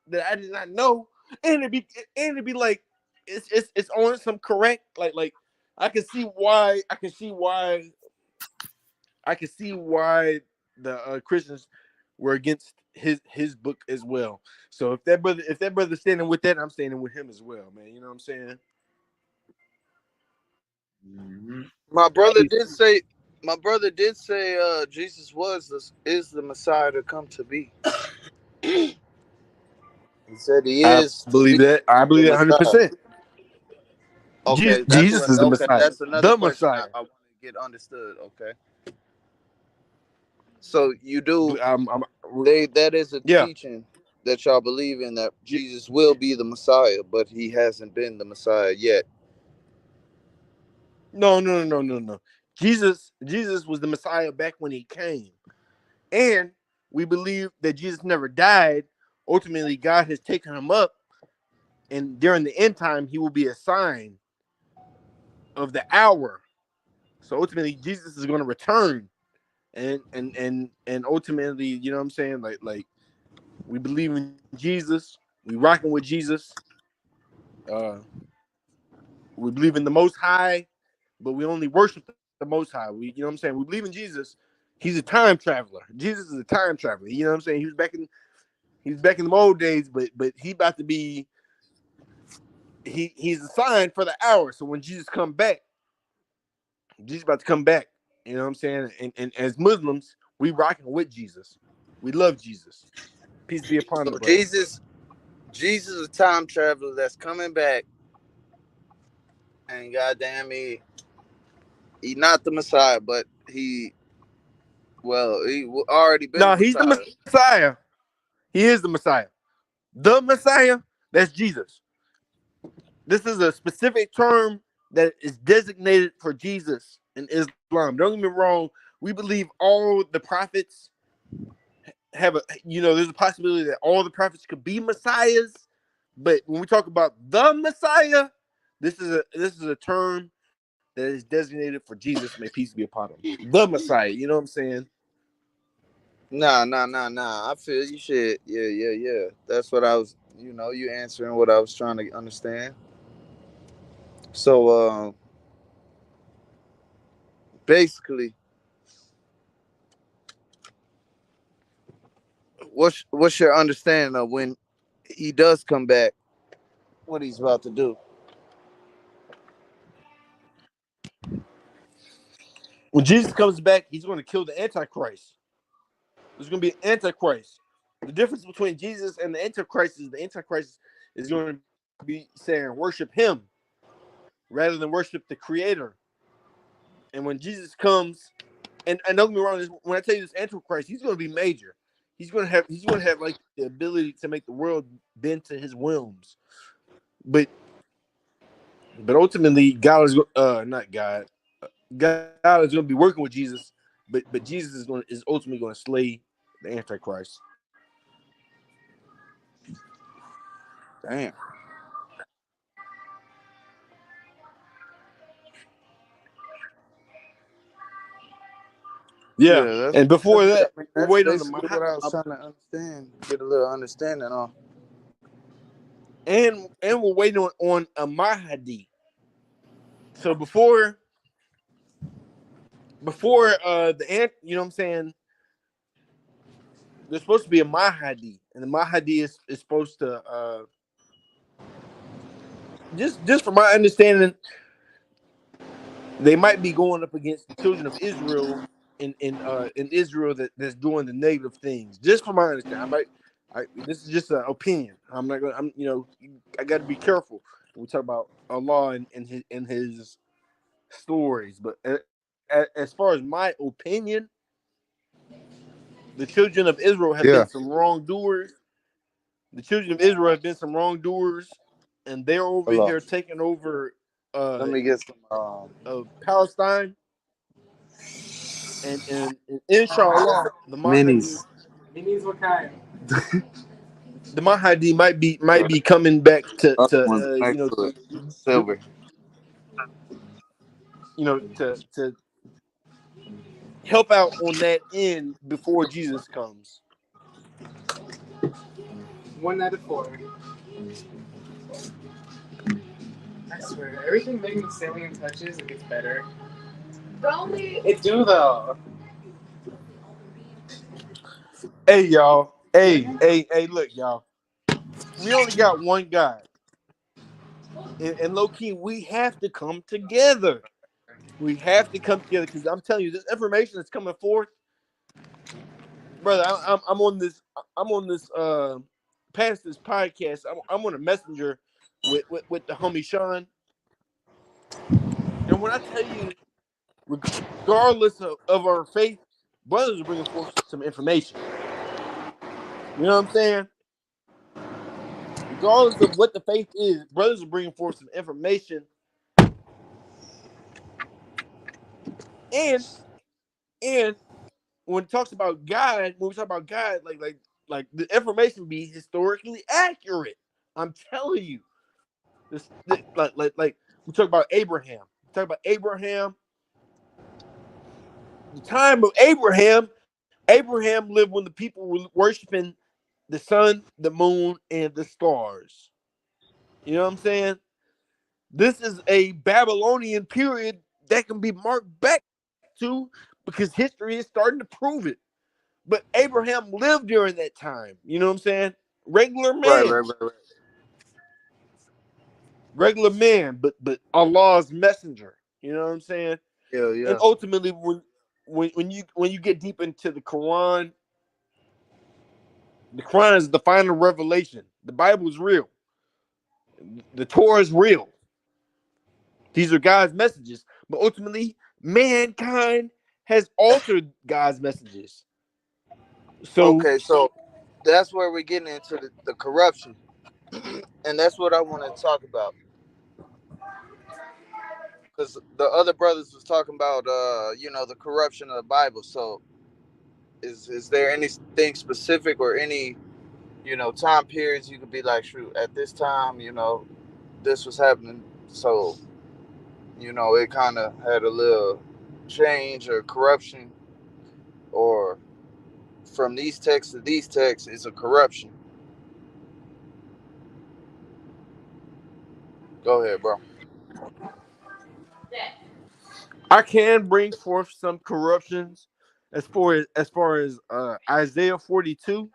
that I did not know, and it'd be like it's on some correct like I can see why the Christians were against his book as well. So if that brother's standing with that, I'm standing with him as well, man. You know what I'm saying? Mm-hmm. My brother did say Jesus is the Messiah to come to be. He said he I is to believe be that. I the believe that Messiah. 100%. Okay, Jesus is the Messiah, that's another the question Messiah. I want to get understood. Okay, so you do that is a Yeah. teaching that y'all believe in, that Jesus will be the Messiah, but he hasn't been the Messiah yet. No. Jesus was the Messiah back when he came, and we believe that Jesus never died. Ultimately, God has taken him up, and during the end time, he will be a sign of the hour. So ultimately, Jesus is going to return, and ultimately, you know what I'm saying? Like we believe in Jesus, we rocking with Jesus. We believe in the Most High, but we only worship the Most High. You know what I'm saying? We believe in Jesus. He's a time traveler. Jesus is a time traveler. You know what I'm saying? He was back in the old days, but he about to be he's a sign for the hour. So when Jesus come back, Jesus about to come back. You know what I'm saying? And as Muslims, we rocking with Jesus. We love Jesus. Peace be upon the So brother. Jesus is a time traveler that's coming back, and goddamn he not the Messiah, but he already been No, the he's the Messiah. Messiah. He is the Messiah. The Messiah, that's Jesus. This is a specific term that is designated for Jesus in Islam. Don't get me wrong. We believe all the prophets have there's a possibility that all the prophets could be messiahs. But when we talk about the Messiah, this is a term that is designated for Jesus. May peace be upon him. The Messiah. You know what I'm saying? Nah. I feel you shit. Yeah. That's what I was. You answering what I was trying to understand. So basically, what's your understanding of when he does come back? What he's about to do? when Jesus comes back, he's going to kill the Antichrist. There's going to be an Antichrist. The difference between Jesus and the Antichrist is going to be saying worship him rather than worship the Creator. And when Jesus comes, and don't get me wrong, when I tell you this Antichrist, he's going to be major. He's going to have like the ability to make the world bend to his whims. But ultimately, God is not God. God is going to be working with Jesus, but Jesus is ultimately going to slay the Antichrist. Damn. Yeah, Yeah, and before I that, mean, we're that's waiting on the basically what I was trying to understand, get a little understanding on. and we're waiting on a Mahdi. So before you know what I'm saying, there's supposed to be a Mahdi, and the Mahdi is supposed to just from my understanding, they might be going up against the children of Israel in Israel that's doing the negative things. Just from my understanding, this is just an opinion. I'm not gonna. I got to be careful when we talk about Allah and his stories. But as far as my opinion, the children of Israel have Yeah. been some wrongdoers. The children of Israel have been some wrongdoers, and they're over Hold on. here taking over Let me get some Palestine. And inshallah, the minis. Mahdi might be coming back Other to ones next to it. Silver. to help out on that end before Jesus comes. 1 out of 4. I swear, everything Megan Stallion touches, it gets better. It do though. Hey y'all, hey, look y'all. We only got one God, and low key, we have to come together. We have to come together because I'm telling you, this information that's coming forth, brother. I'm on this. I'm on this. Past this podcast. I'm on a messenger with the homie Sean. And when I tell you, regardless of our faith, brothers are bringing forth some information. You know what I'm saying? Regardless of what the faith is, brothers are bringing forth some information. And when it talks about God, when we talk about God, like the information be historically accurate. I'm telling you, like we talk about Abraham. We talk about Abraham. The time of Abraham. Abraham lived when the people were worshiping the sun, the moon, and the stars. You know what I'm saying? This is a Babylonian period that can be marked back to because history is starting to prove it. But Abraham lived during that time. You know what I'm saying? Regular man. Right. Regular man, but Allah's messenger. You know what I'm saying? Yeah. And ultimately, when you get deep into the Quran is the final revelation. The Bible is real. The Torah is real. These are God's messages, but ultimately, mankind has altered God's messages. So, Okay, so that's where we're getting into the corruption. And that's what I want to talk about. Because the other brothers was talking about the corruption of the Bible. So is there anything specific or any, time periods you could be like, shoot, at this time, this was happening. So, it kind of had a little change or corruption, or from these texts to these texts is a corruption. Go ahead, bro. I can bring forth some corruptions as far as Isaiah 42.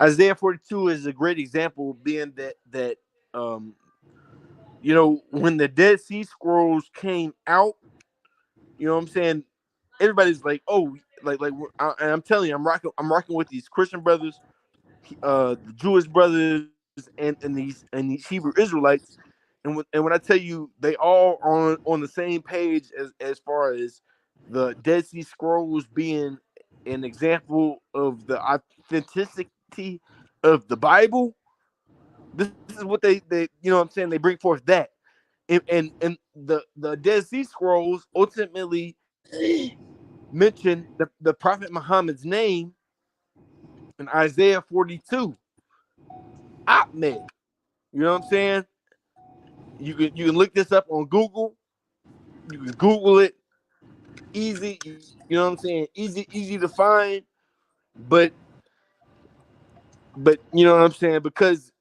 Isaiah 42 is a great example, being that um when the Dead Sea Scrolls came out, you know what I'm saying, everybody's like, oh, and I'm telling you, I'm rocking with these Christian brothers, the Jewish brothers, and these Hebrew Israelites, and when I tell you they all on the same page as far as the Dead Sea Scrolls being an example of the authenticity of the Bible. This is what they you know what I'm saying, they bring forth that, and the Dead Sea Scrolls ultimately mention the Prophet Muhammad's name in Isaiah 42, Ahmed. You know what I'm saying? You can look this up on Google. You can Google it. Easy, you know what I'm saying? Easy to find, but you know what I'm saying, because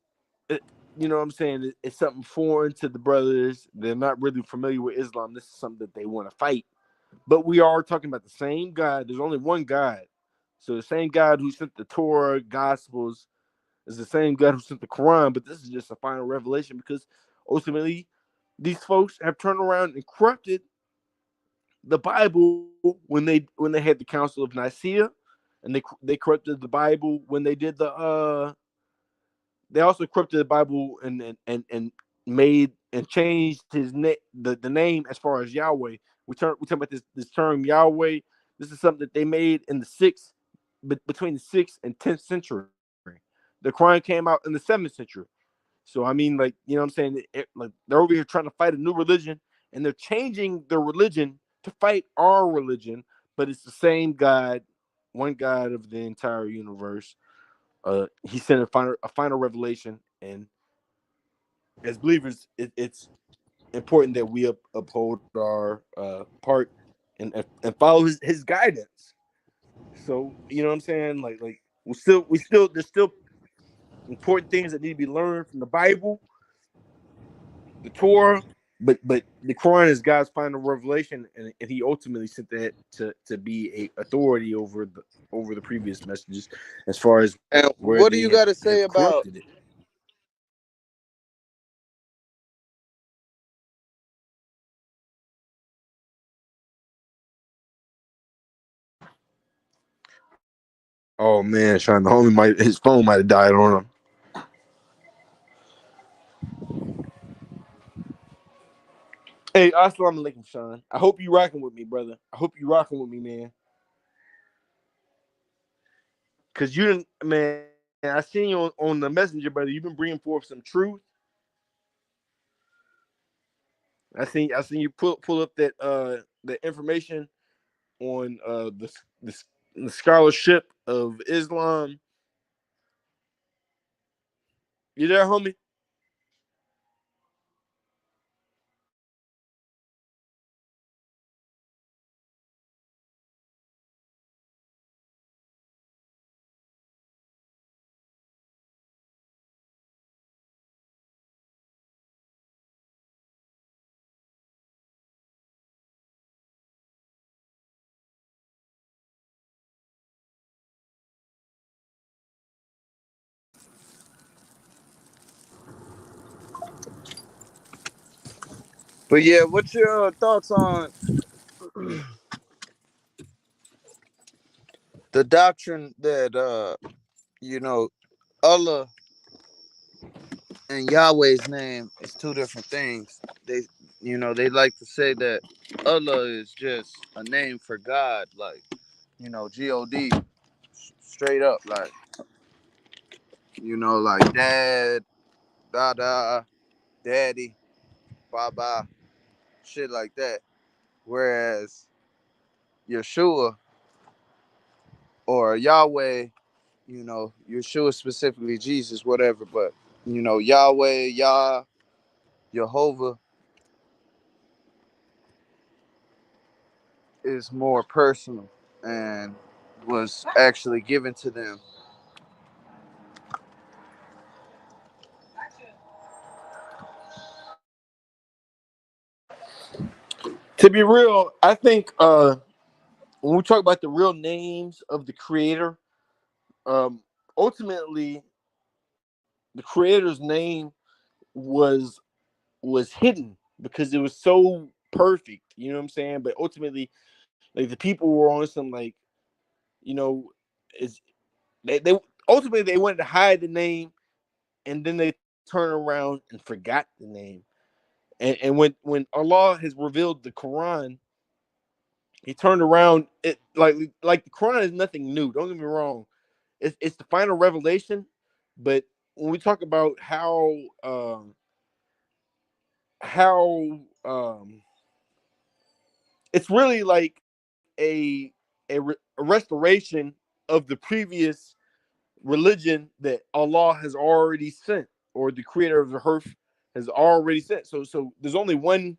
you know what I'm saying, it's something foreign to the brothers. They're not really familiar with Islam. This is something that they want to fight. But we are talking about the same God. There's only one God. So the same God who sent the Torah, Gospels, is the same God who sent the Quran. But this is just a final revelation, because ultimately these folks have turned around and corrupted the Bible when they had the Council of Nicaea, and they corrupted the Bible when they did they also corrupted the Bible and made and changed the name as far as Yahweh. We talk about this term Yahweh. This is something that they made in the between the 6th and 10th century. The Quran came out in the 7th century. So I mean, like, you know what I'm saying? Like, they're over here trying to fight a new religion, and they're changing their religion to fight our religion, but it's the same God, one God of the entire universe. He sent a final revelation, and as believers, it's important that we uphold our part and follow his guidance. So you know what I'm saying? Like we still there's still important things that need to be learned from the Bible, the Torah, but the Quran is God's final revelation, and He ultimately sent that to be a authority over the previous messages, as far as And where what do they you have, got to say have about? corrupted it. Oh man, Sean, the homie his phone might have died on him. Hey, assalamu alaikum, Sean. I hope you rocking with me, brother. I hope you rocking with me, man. Cause you didn't, man. I seen you on the messenger, brother. You've been bringing forth some truth. I seen you pull up the information on the scholarship of Islam. You there, homie? But yeah, what's your thoughts on the doctrine that you know Allah and Yahweh's name is two different things? They like to say that Allah is just a name for God, like, God, straight up, like, like dad, dada, daddy, baba, shit like that. Whereas Yeshua or Yahweh, Yeshua specifically, Jesus, whatever, but Yahweh, Yah, Jehovah is more personal and was actually given to them. To be real, I think when we talk about the real names of the Creator, ultimately the Creator's name was was hidden because it was so perfect. You know what I'm saying? But ultimately, Like the people were on some like, you know, is they ultimately they wanted to hide the name, and then they turned around and forgot the name. And when Allah has revealed the Quran, he turned around it like the Quran is nothing new. Don't get me wrong. It's the final revelation, but when we talk about how it's really like a restoration of the previous religion that Allah has already sent, or the creator of the earth has already sent. So there's only one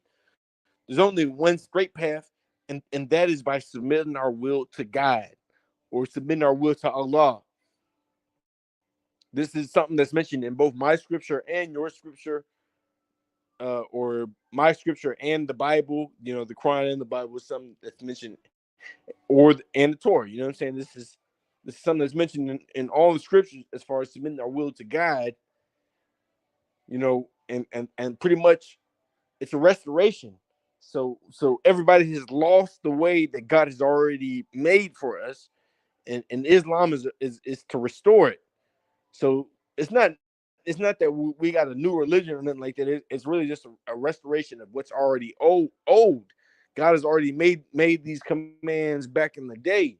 straight path, and that is by submitting our will to God, or submitting our will to Allah. This is something that's mentioned in both my scripture and your scripture, or my scripture and the Bible. The Quran and the Bible is something that's mentioned, and the Torah. You know what I'm saying? This is something that's mentioned in all the scriptures as far as submitting our will to God. And pretty much it's a restoration. So everybody has lost the way that God has already made for us, and Islam is to restore it. So it's not that we got a new religion or nothing like that. It's really just a restoration of what's already old. God has already made these commands back in the day,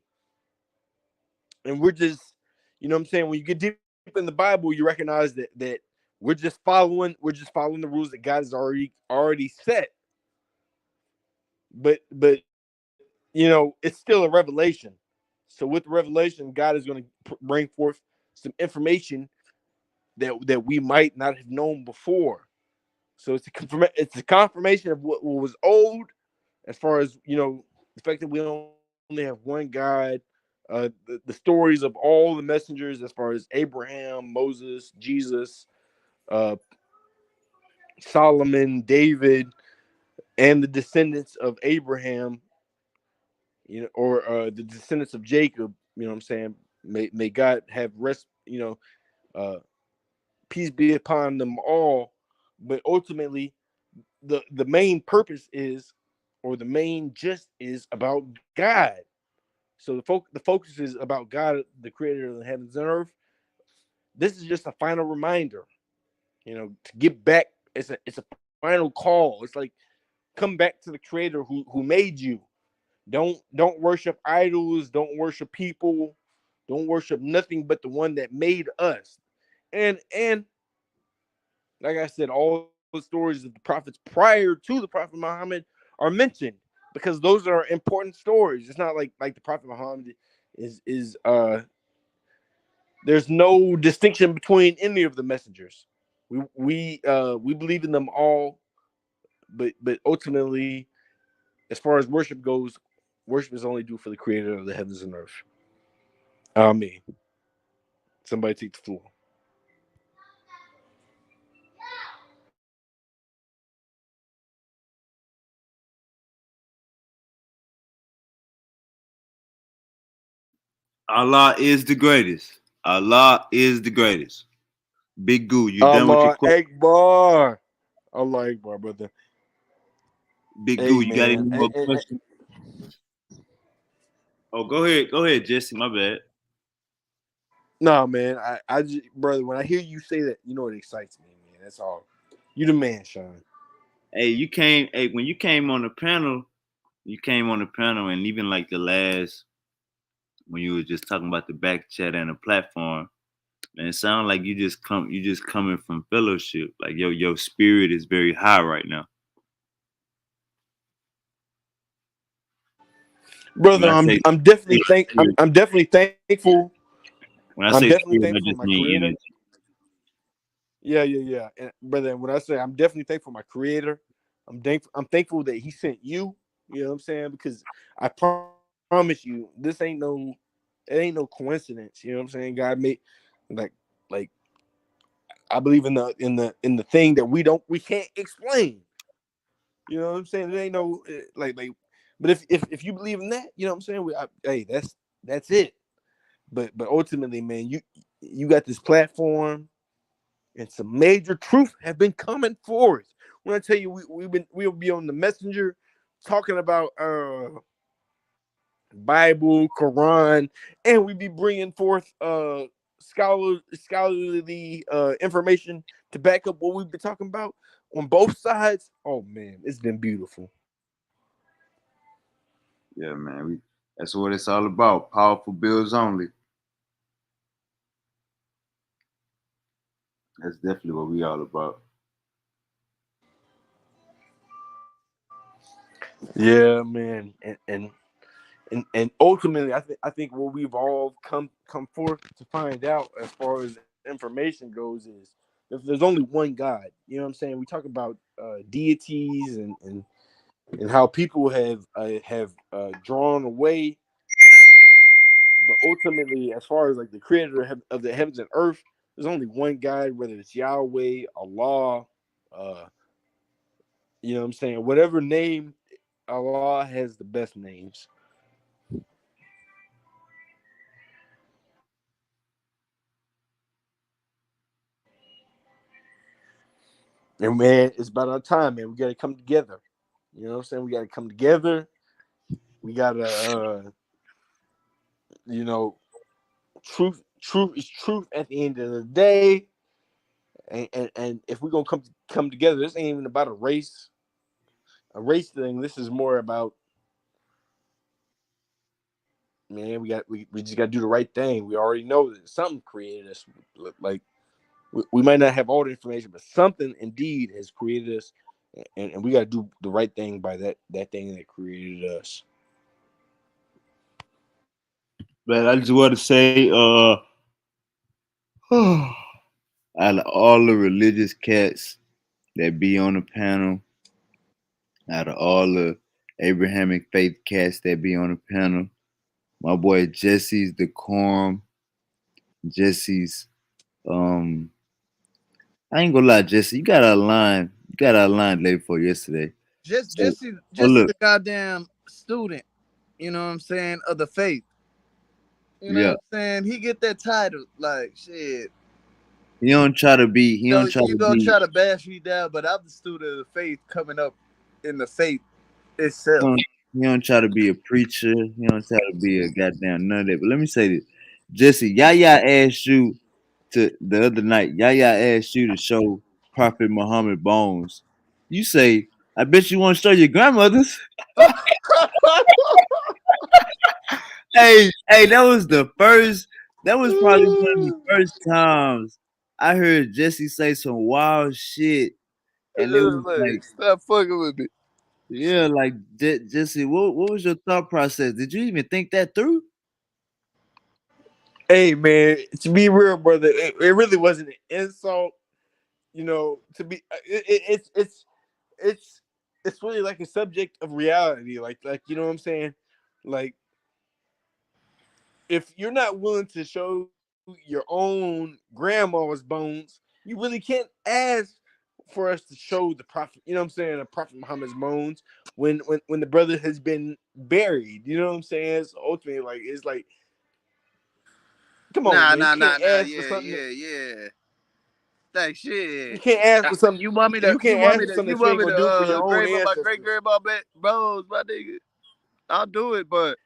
and we're just, what I'm saying, when you get deep in the Bible, you recognize that we're just following the rules that God has already set. But it's still a revelation. So with the revelation, God is going to bring forth some information that we might not have known before. So it's a confirmation of what was old, as far as the fact that we only have one God. The stories of all the messengers, as far as Abraham, Moses, Jesus, uh, Solomon, David, and the descendants of Abraham, or the descendants of Jacob. You know what I'm saying? May God have rest. Uh, Peace be upon them all. But ultimately, the main purpose is, or the main gist is about God. So the focus is about God, the creator of the heavens and earth. This is just a final reminder, to get back. It's a final call. It's like, come back to the creator who made you. Don't worship idols, don't worship people, don't worship nothing but the one that made us. And like I said, all the stories of the prophets prior to the Prophet Muhammad are mentioned, because those are important stories. It's not like the Prophet Muhammad is there's no distinction between any of the messengers. We believe in them all, but ultimately, as far as worship goes, worship is only due for the creator of the heavens and earth. Amen. Somebody take the floor. Allah is the greatest. Allah is the greatest. Big Goo, you done with your Allah question? Akbar. Allah Akbar, brother. Big Goo, Hey, you got any man. more questions? Oh, go ahead, Jesse. My bad. Nah, man. I just, brother, when I hear you say that, it excites me, man. That's all. You the man, Sean. Hey, you came. Hey, when you came on the panel, and even like the last when you were just talking about the back chat and the platform, man, it sounded like you just coming from fellowship. Like your spirit is very high right now. When Brother, I say I'm definitely spirit, I'm definitely thankful. when I I'm say definitely spirit, I thankful for just my mean creator. energy. Yeah. And brother, when I say I'm definitely thankful for my creator, I'm thankful that he sent you. You know what I'm saying? Because I promise you, it ain't no coincidence. You know what I'm saying? God made like like I believe in the thing that we can't explain. You know what I'm saying? It ain't no but if you believe in that, you know what I'm saying? Hey, that's it. But ultimately, man, you got this platform, and some major truth have been coming forth. When I tell you, we'll be on the messenger talking about Bible, Quran, and we be bringing forth scholarly information to back up what we've been talking about on both sides. Oh man, it's been beautiful. Yeah, man. That's what it's all about. Powerful bills only. That's definitely what we all about. Yeah, man, and ultimately, I think what we've all come forth to find out as far as information goes is there's only one God. You know what I'm saying? We talk about deities and how people have drawn away, but ultimately, as far as like the creator of the heavens and earth, there's only one God. Whether it's Yahweh, Allah, uh, you know what I'm saying? Whatever name, Allah has the best names. And man, it's about our time, man. We got to come together. You know what I'm saying? We got to come together. We got to, you know, truth is truth at the end of the day. And if we're gonna come together, this ain't even about a race thing. This is more about, man. We just got to do the right thing. We already know that something created us. Like we might not have all the information, but something indeed has created us, and we got to do the right thing by that thing that created us. But I just want to say, out of all the religious cats that be on the panel, out of all the Abrahamic faith cats that be on the panel, my boy Jesse's decorum, Jesse's I ain't gonna lie, Jesse, you got a line late for yesterday. Just So, Jesse, so Jesse, look, the goddamn student. You know what I'm saying, of the faith. You know yeah, what I'm saying? He get that title, like shit. he You know, don't try you to gonna be, try to bash me down, but I'm the student of the faith coming up in the faith he itself. don't, he don't try to be a preacher, he don't try to be a goddamn none of that. But let me say this, Jesse, Yaya asked you to the other night, Yaya asked you to show Prophet Muhammad bones. You say, I bet you want to show your grandmothers. Hey, that was probably one of the first times I heard Jesse say some wild shit. And it was like, Like, stop fucking with me. yeah, like Jesse, what was your thought process? Did you even think that through? Hey man, to be real, brother, it really wasn't an insult. You know, to be it's it's really like a subject of reality. Like you know what I'm saying? Like if you're not willing to show your own grandma's bones, you really can't ask for us to show the prophet. You know what I'm saying? The Prophet Muhammad's bones when the brother has been buried. You know what I'm saying? So ultimately, like it's like, come on, Nah, man, you nah, nah, can't nah. ask for Yeah, something. yeah, yeah. Like You shit. can't ask for something. You You can't want ask me for to something that you ain't gonna do for your own grave up my great ancestors. grandma bros, my nigga. I'll do it, but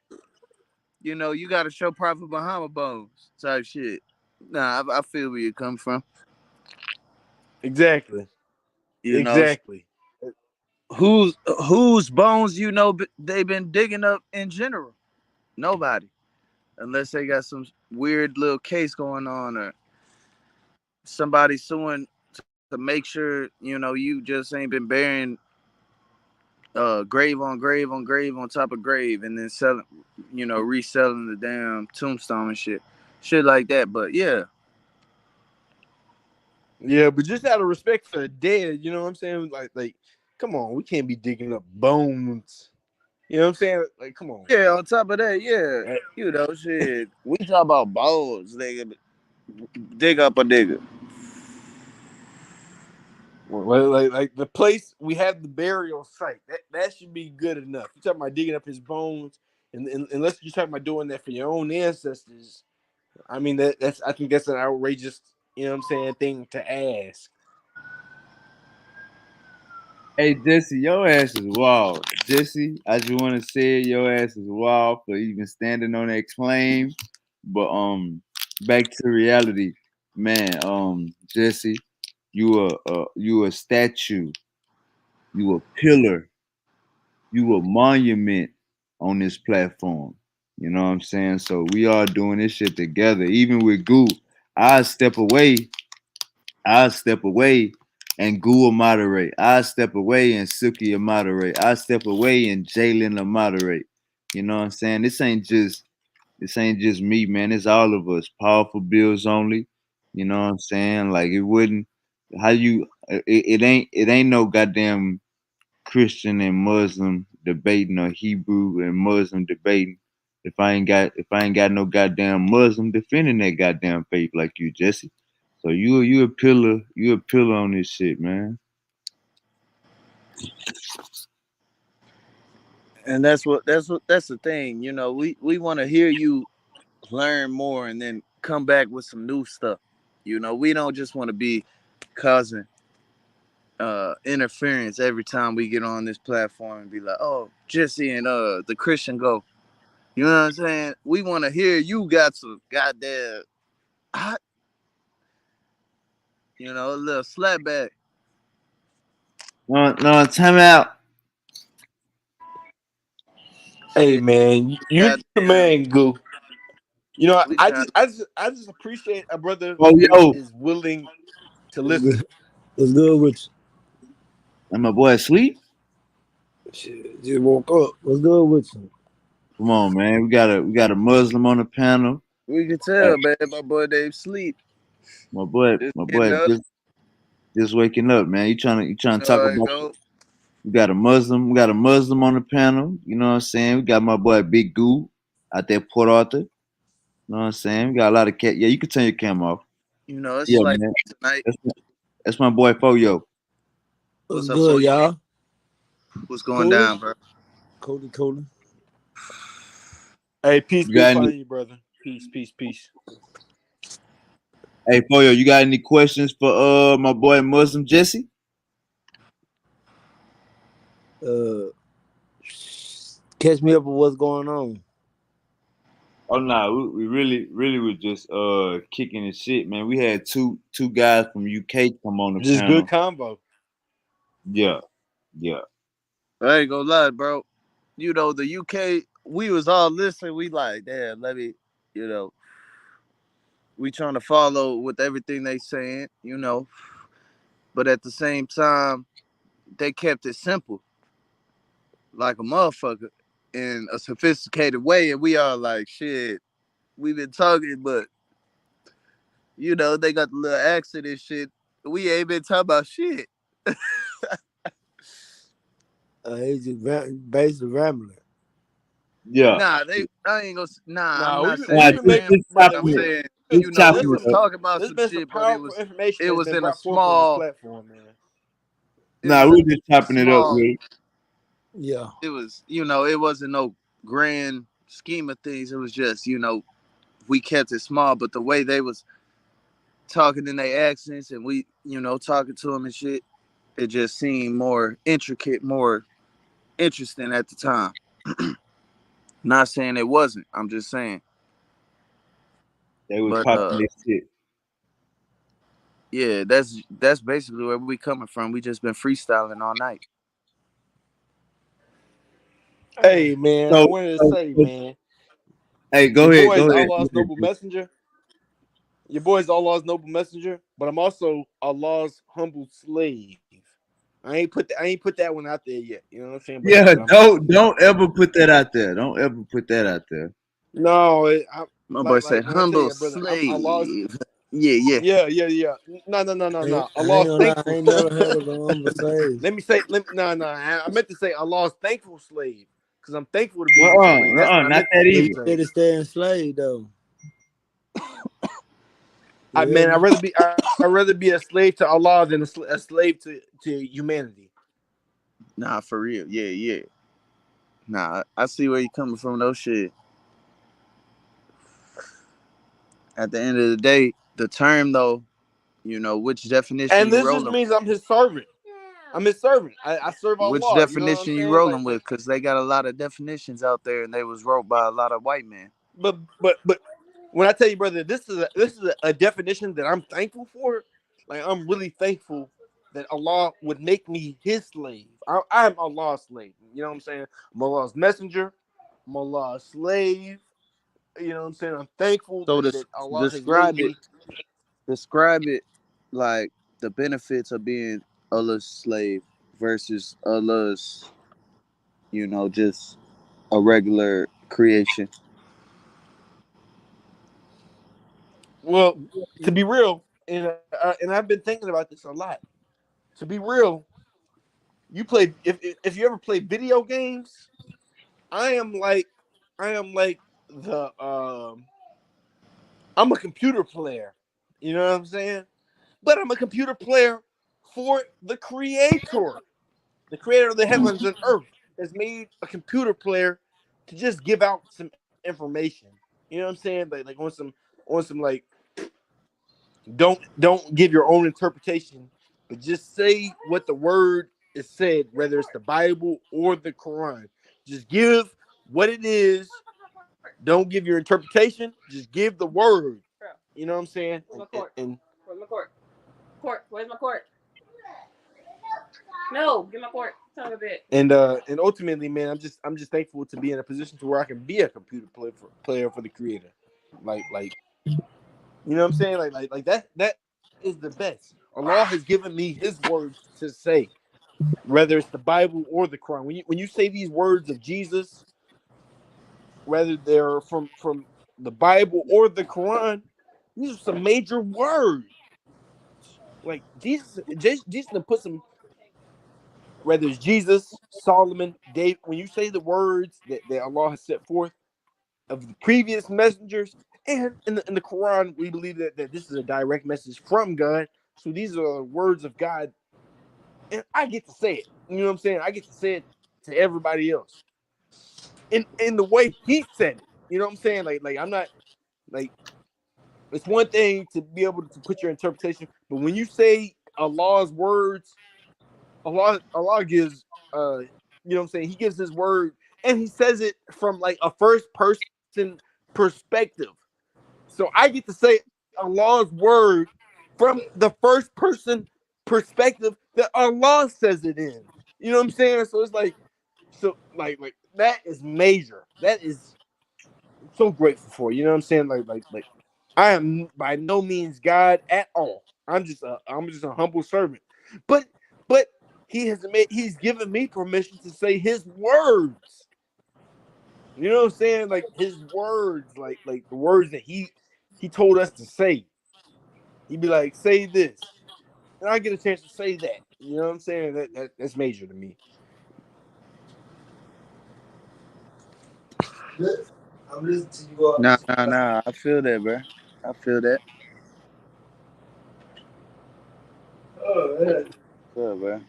you know, you gotta show Prophet Muhammad bones type shit. Nah, I feel where you come from. Exactly. You know, Exactly. whose bones you know they've been digging up in general? Nobody, unless they got some weird little case going on or somebody suing to make sure you know you just ain't been burying grave on grave on grave on top of grave and then selling, you know, reselling the damn tombstone and shit like that. But yeah, Yeah, but just out of respect for the dead, you know what I'm saying? Like, come on, we can't be digging up bones. You know what I'm saying? Like, come on. yeah. On top of that, yeah, Right? you know, shit. We talk about bones, nigga. Dig up a nigga. Well, like the place we have the burial site that should be good enough. You talking about digging up his bones, and unless you're talking about doing that for your own ancestors, I mean that's I think that's an outrageous, you know what I'm saying, thing to ask. Hey Jesse, your ass is wild. Jesse, I just want to say your ass is wild for even standing on that claim. But back to reality, man. Jesse, you a statue, you a pillar, you a monument on this platform. You know what I'm saying? So we all doing this shit together. Even with Goo, I step away I step away and Goo will moderate. I step away and Suki will moderate. I step away and Jalen will moderate. You know what I'm saying? This ain't just me, man. It's all of us. Powerful bills only. You know what I'm saying? Like it wouldn't how you it ain't no goddamn Christian and Muslim debating or Hebrew and Muslim debating. If I ain't got no goddamn Muslim defending that goddamn faith like you, Jesse. So you a pillar on this shit, man. And that's the thing. We want to hear you learn more and then come back with some new stuff. We don't just want to be causing interference every time we get on this platform and be like, oh, Jesse and the Christian go. You know what I'm saying? We want to hear you got some goddamn hot, a little slapback. No, time out. Hey Shit, man, you the goddamn. man, Goo. You know, We I trying. just, I just, I just appreciate a brother Oh who yo, is willing to What's listen. good? What's good with and my boy asleep? you? Shit, just woke up. What's good with you? Come on, man. We got a Muslim on the panel. We can Uh, tell, man. My boy Dave sleep. my boy, Just my getting boy up. just waking up, man. You trying to You know talk how it about go. we got a Muslim on the panel. You know what I'm saying? We got my boy Big Goo out there, Port Arthur. You know what I'm saying? We got a lot of cat. Yeah, you can turn your camera off. It's Yeah, like man. tonight. That's my boy Foyo. What's What's up, good, for you? y'all? What's going Cooler? down, bro? Cooler. Hey, peace You be got upon any? you, brother. Peace. Hey Foyo, you got any questions for my boy Muslim Jesse? Uh, catch me up with what's going on. Oh no, we really was just kicking the shit, man. We had two guys from UK come on the Just good panel. combo. Yeah, yeah. I ain't gonna lie, bro. The UK, we was all listening. We like, damn, let me, you know, we trying to follow with everything they saying. But at the same time, they kept it simple, like a motherfucker, in a sophisticated way. And we all like, shit, we been talking, but they got the little accent and shit. We ain't been talking about shit. He's just basically rambling. Yeah. Nah, I ain't gonna. Nah, I'm Nah, not Nah, saying we've they been making just rambling. brother. I'm chopping it. saying, Just we chopping There's it was some up. talking about there's some been some shit, but it powerful was information it that's was been in a brought forth on this small platform, man. it Nah, was we in were just a chopping it up small with it. Yeah. it was it wasn't no grand scheme of things. It was just we kept it small, but the way they was talking in their accents and we talking to them and shit, it just seemed more intricate, more interesting at the time. Not saying it wasn't. I'm just saying. They was But popping this shit. yeah, that's basically where we coming from. We just been freestyling all night. Hey man, I So, wanted to so, say, so man, hey, your go ahead, boy is go ahead. Allah's noble messenger. Your boy is Allah's noble messenger, but I'm also Allah's humble slave. I ain't put that one out there yet. You know what I'm saying? Yeah, But I'm don't ever put that out there. Don't ever put that out there. no, My boy like said when I tell humble you, brother, I'm Allah's. slave. Yeah. Yeah. No. I ain't Allah's gonna lie, I thankful ain't slave. never heard of an humble slave. No. I meant to say Allah's thankful slave because I'm thankful to be his slave. That's what I Not meant that So to you either. say. better stay enslaved though. You I hear man, me? I'd rather be a slave to Allah than a slave to humanity. Nah, for real. Yeah. Nah, I see where you coming from. No shit. At the end of the day, the term though, which definition And you this just rolling? means I'm his servant. I'm his servant. I serve Which Allah. definition you Like, rolling with? Because they got a lot of definitions out there, and they was wrote by a lot of white men. but when I tell you, brother, this is a definition that I'm thankful for. Like, I'm really thankful that Allah would make me His slave. I'm Allah's slave. You know what I'm saying? I'm Allah's messenger. I'm Allah's slave. You know what I'm saying? I'm thankful So that Allah has made me. describe it like the benefits of being Allah's slave versus Allah's, just a regular creation. Well, to be real, and I've been thinking about this a lot. To be real, if you ever play video games, I am like the I'm a computer player. You know what I'm saying? But I'm a computer player for the creator. The creator of the heavens and earth has made a computer player to just give out some information. You know what I'm saying? Like on some like don't give your own interpretation, but just say what the word is said, whether it's the Bible or the Quran. Just give what it is. Don't give your interpretation. Just give the word. You know what I'm saying? Where's my court? Where's my court? No, get my court. Son of a bitch. And ultimately, man, I'm just thankful to be in a position to where I can be a computer player for the creator. Like you know what I'm saying? Like that is the best. Allah has given me His words to say, whether it's the Bible or the Quran. When you say these words of Jesus, whether they're from the Bible or the Quran, these are some major words. Like Jesus put some, whether it's Jesus, Solomon, David. When you say the words that Allah has set forth of the previous messengers, and in the Quran, we believe that this is a direct message from God. So these are words of God, and I get to say it. You know what I'm saying? I get to say it to everybody else in the way He said it. You know what I'm saying? Like I'm not like, it's one thing to be able to put your interpretation, but when you say Allah's words, Allah gives you know what I'm saying, He gives His word, and He says it from like a first person perspective. So I get to say Allah's word from the first person perspective that Allah says it in. You know what I'm saying? So it's like, like that is major. That is, I'm so grateful for. You know what I'm saying? Like I am by no means God at all. I'm just a humble servant. But He's given me permission to say His words. You know what I'm saying? Like His words, like the words that He told us to say. He'd be like, say this, and I get a chance to say that. You know what I'm saying? That's major to me. I'm listening to you all. Nah. I feel that, bro. I feel that. Oh, man. Good, bro.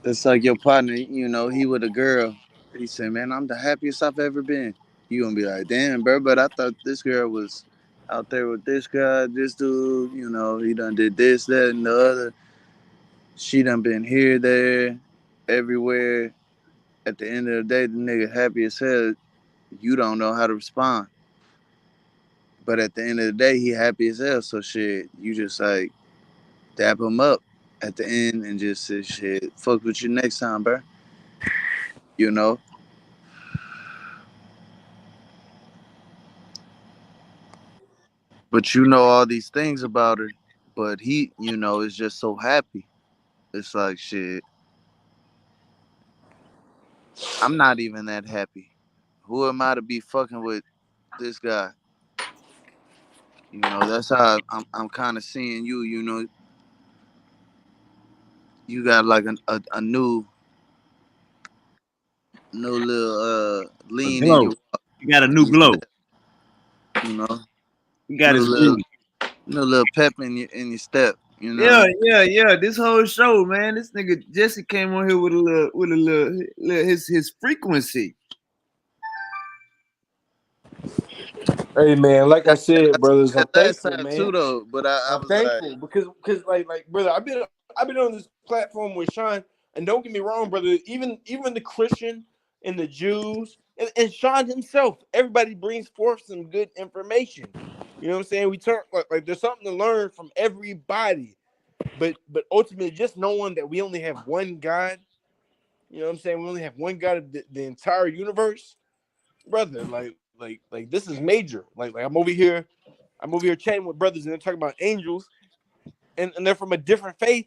It's like your partner, he with a girl. He said, man, I'm the happiest I've ever been. You gonna be like, damn, bro, but I thought this girl was out there with this guy, this dude, he done did this, that, and the other. She done been here, there, everywhere. At the end of the day, the nigga happy as hell. You don't know how to respond. But at the end of the day, he happy as hell. So shit, you just like dap him up at the end and just say, shit, fuck with you next time, bro. You know? But you know all these things about her. But he, is just so happy. It's like, shit, I'm not even that happy. Who am I to be fucking with this guy? That's how I'm kind of seeing you, you got like a new little A lean in glow. your walk, You got a in new your glow. step, you know, You got new his little groove. pep in your step, Yeah. This whole show, man. This nigga Jesse came on here with a little his frequency. Hey man, like I said, brothers, I'm That last thankful, time too man. though, but I I'm was like, thankful because like brother, I've been on this platform with Sean, and don't get me wrong, brother. Even the Christian and the Jews and Sean himself, everybody brings forth some good information. You know what I'm saying? We turn like there's something to learn from everybody, but ultimately just knowing that we only have one God. You know what I'm saying? We only have one God of the entire universe, brother. Like this is major. Like I'm over here chatting with brothers and they're talking about angels, and they're from a different faith,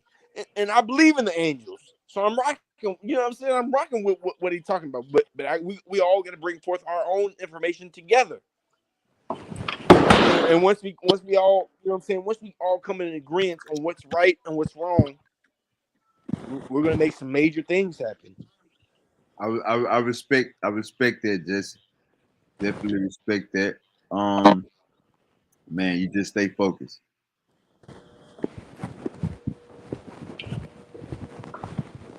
and I believe in the angels. So I'm rocking. You know what I'm saying? I'm rocking with what he's talking about. We all got to bring forth our own information together. And once we all, you know what I'm saying, once we all come in agreement on what's right and what's wrong, we're gonna make some major things happen. I respect that. Just definitely respect that. Man, you just stay focused.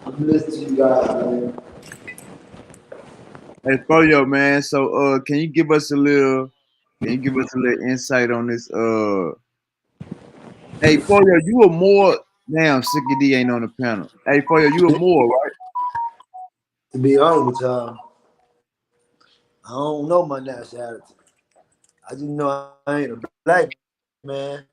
I'm listening to you guys, man. Hey, Folio, man. So, can you give us a little? Can you give us a little insight on this? Hey, Folio, you a more damn Sicky D ain't on the panel. Hey, Folio, you a more right? To be honest with y'all, I don't know my nationality. I just know I ain't a black man.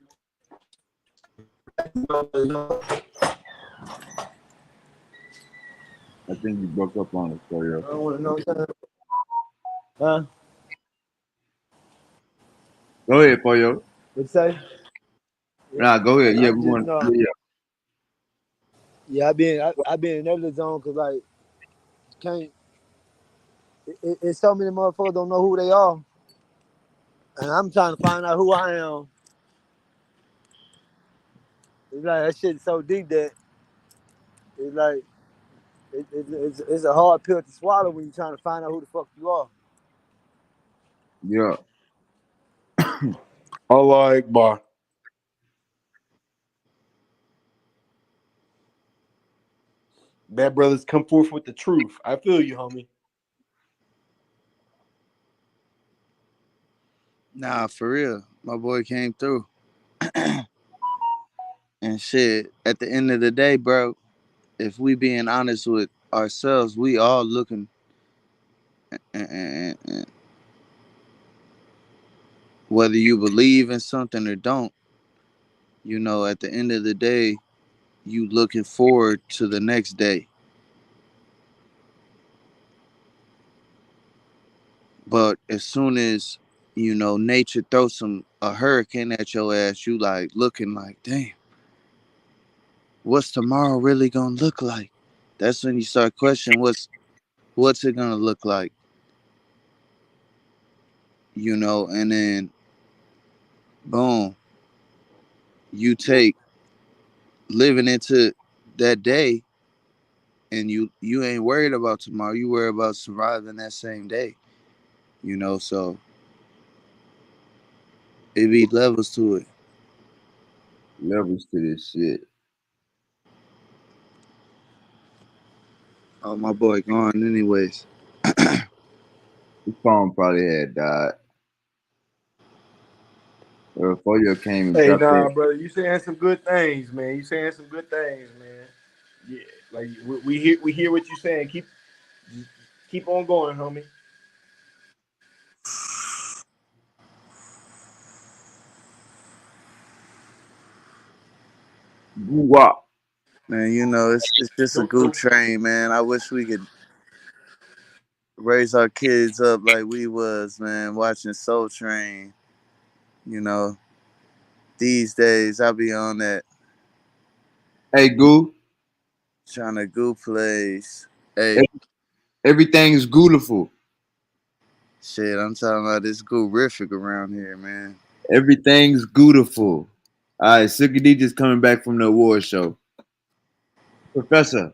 I think you broke up on us, I Folio. don't want to know that. Huh? Go ahead, Folio. What you say? Nah, go ahead. Yeah, I we just want. know. Yeah, Yeah, I been in every zone because like can't. It's so many motherfuckers don't know who they are, and I'm trying to find out who I am. It's like that shit's so deep that it's like it's a hard pill to swallow when you're trying to find out who the fuck you are. yeah. Allah Akbar. Bad brothers come forth with the truth. I feel you, homie. nah, for real. My boy came through. And shit, at the end of the day, bro, if we being honest with ourselves, we all looking and whether you believe in something or don't, you know, at the end of the day, you looking forward to the next day. But as soon as, you know, nature throws a hurricane at your ass, you like looking like, damn, what's tomorrow really gonna look like? That's when you start questioning what's it gonna look like, you know, and then boom, you take living into that day and you ain't worried about tomorrow, you worry about surviving that same day, you know, so it be levels to it. Levels to this shit. Oh, my boy gone anyways. His phone probably had died. Folio came and Hey, dropped nah, it. brother, you saying some good things, man. You saying some good things, man. Yeah, like we hear what you saying. Keep on going, homie. Woo-wop. Man, you know, it's just a good train, man. I wish we could raise our kids up like we was, man, watching Soul Train. You know, these days I be on that Hey, Goo. trying to goo plays. Hey, Everything is beautiful. shit, I'm talking about this goo-rific around here, man. Everything's beautiful. All right, Silky D just coming back from the award show. Professor,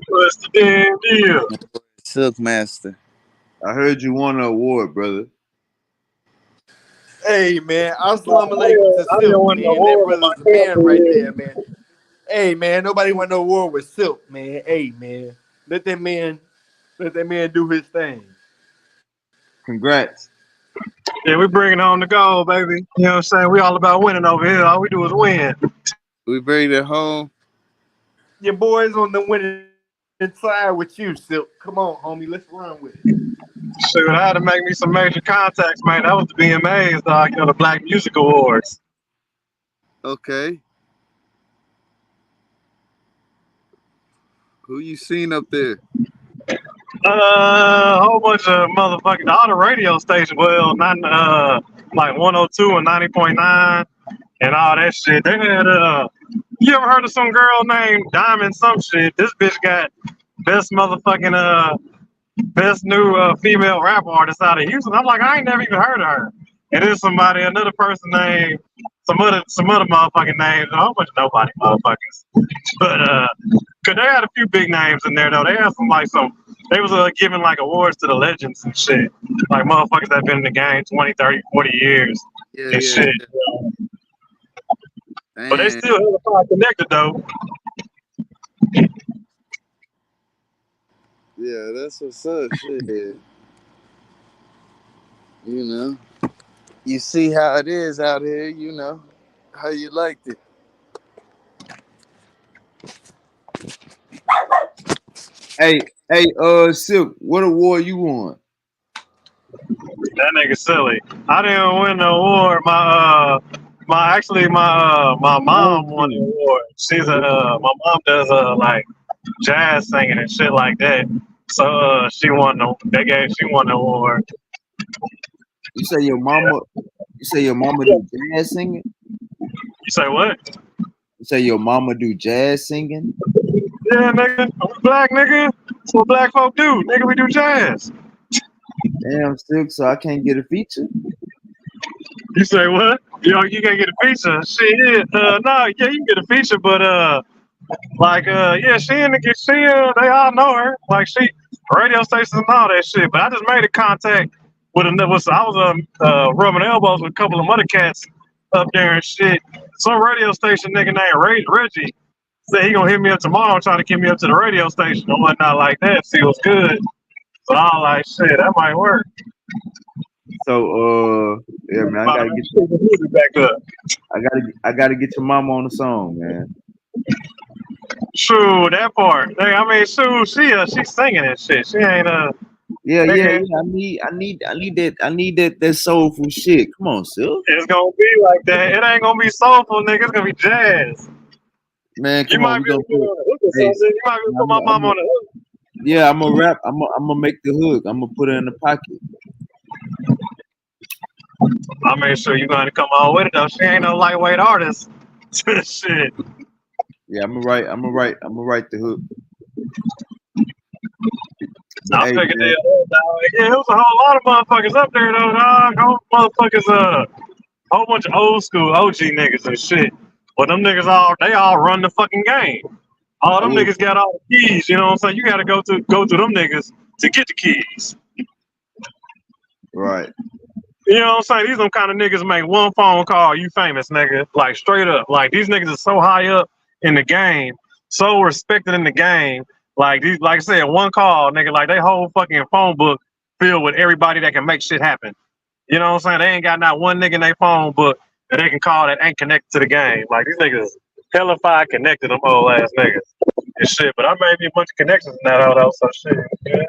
What's the damn deal? Silk Master. I heard you won an award, brother. Hey, man, assalamu alaikum to I didn't Silk, win the man. That award, but my brother's a camp man right did. there, man. Hey, man, nobody want no war with Silk, man. Hey, man, let that man do his thing. Congrats. Yeah, we bringing home the gold, baby. You know what I'm saying? We all about winning over here. All we do is win. We bring it home. Your boys on the winning side with you, Silk. Come on, homie, let's run with it. Shoot, I had to make me some major contacts, man. That was the BMAs, dog. You know, the Black Music Awards. Okay. Who you seen up there? A whole bunch of motherfucking all the radio stations. Well, not like 102 and 90.9 and all that shit. They had you ever heard of some girl named Diamond some shit? This bitch got best motherfucking best new female rap artist out of Houston. I'm like, I ain't never even heard of her. And then another person named some other motherfucking names, a whole bunch of nobody motherfuckers. But cause they had a few big names in there though. They had they was giving like awards to the legends and shit. Like motherfuckers that been in the game 20, 30, 40 years Yeah, and shit. But they still hella far connected though. Yeah, that's what's up. Shit. You know. You see how it is out here, you know. How you liked it. Hey, Silk, what award you won? That nigga silly. I didn't win the award. My mom won the award. She's my mom does like jazz singing and shit like that. So she won the award. You say your mama do jazz singing? You say what? You say your mama do jazz singing? Yeah, nigga. I'm black, nigga. That's what black folk do. Nigga, we do jazz. Damn, Silk, so I can't get a feature? You say what? Yo, you can't get a feature. Shit, no, yeah, you can get a feature, but yeah, they all know her. Like radio stations and all that shit. But I just made a contact with another. I was rubbing elbows with a couple of other cats up there and shit. Some radio station nigga named Reggie said he gonna hit me up tomorrow, trying to get me up to the radio station or whatnot like that. See what's good. So I was like, shit, that might work. So yeah, man, I gotta get the music back up. I gotta get your mama on the song, man. Shoot, that part. I mean, shoot, she's singing and shit. She ain't Yeah. I need that soulful shit. Come on, Silk. It's gonna be like that. It ain't gonna be soulful, nigga. It's gonna be jazz. Man, come you on, might we be able gonna to put on the hook or something. You might be able to put my mom on the hook. Yeah, I'm gonna rap. I'm gonna make the hook. I'm gonna put it in the pocket. I'll make sure you gonna come on with it though. She ain't no lightweight artist. Shit. Yeah, I'm gonna write the hook. I figured yeah, it was a whole lot of motherfuckers up there though, dog. Whole motherfuckers, whole bunch of old school OG niggas and shit. But them niggas all run the fucking game. All them niggas got all the keys, you know what I'm saying? You gotta go to them niggas to get the keys. Right. You know what I'm saying? These them kind of niggas make one phone call, you famous, nigga. Like straight up. Like these niggas are so high up in the game, so respected in the game. Like I said, one call, nigga, like they whole fucking phone book filled with everybody that can make shit happen. You know what I'm saying? They ain't got not one nigga in their phone book that they can call that ain't connected to the game. Like these niggas hellified connected, them old ass niggas and shit. But I made me a bunch of connections in that all so shit. Yeah.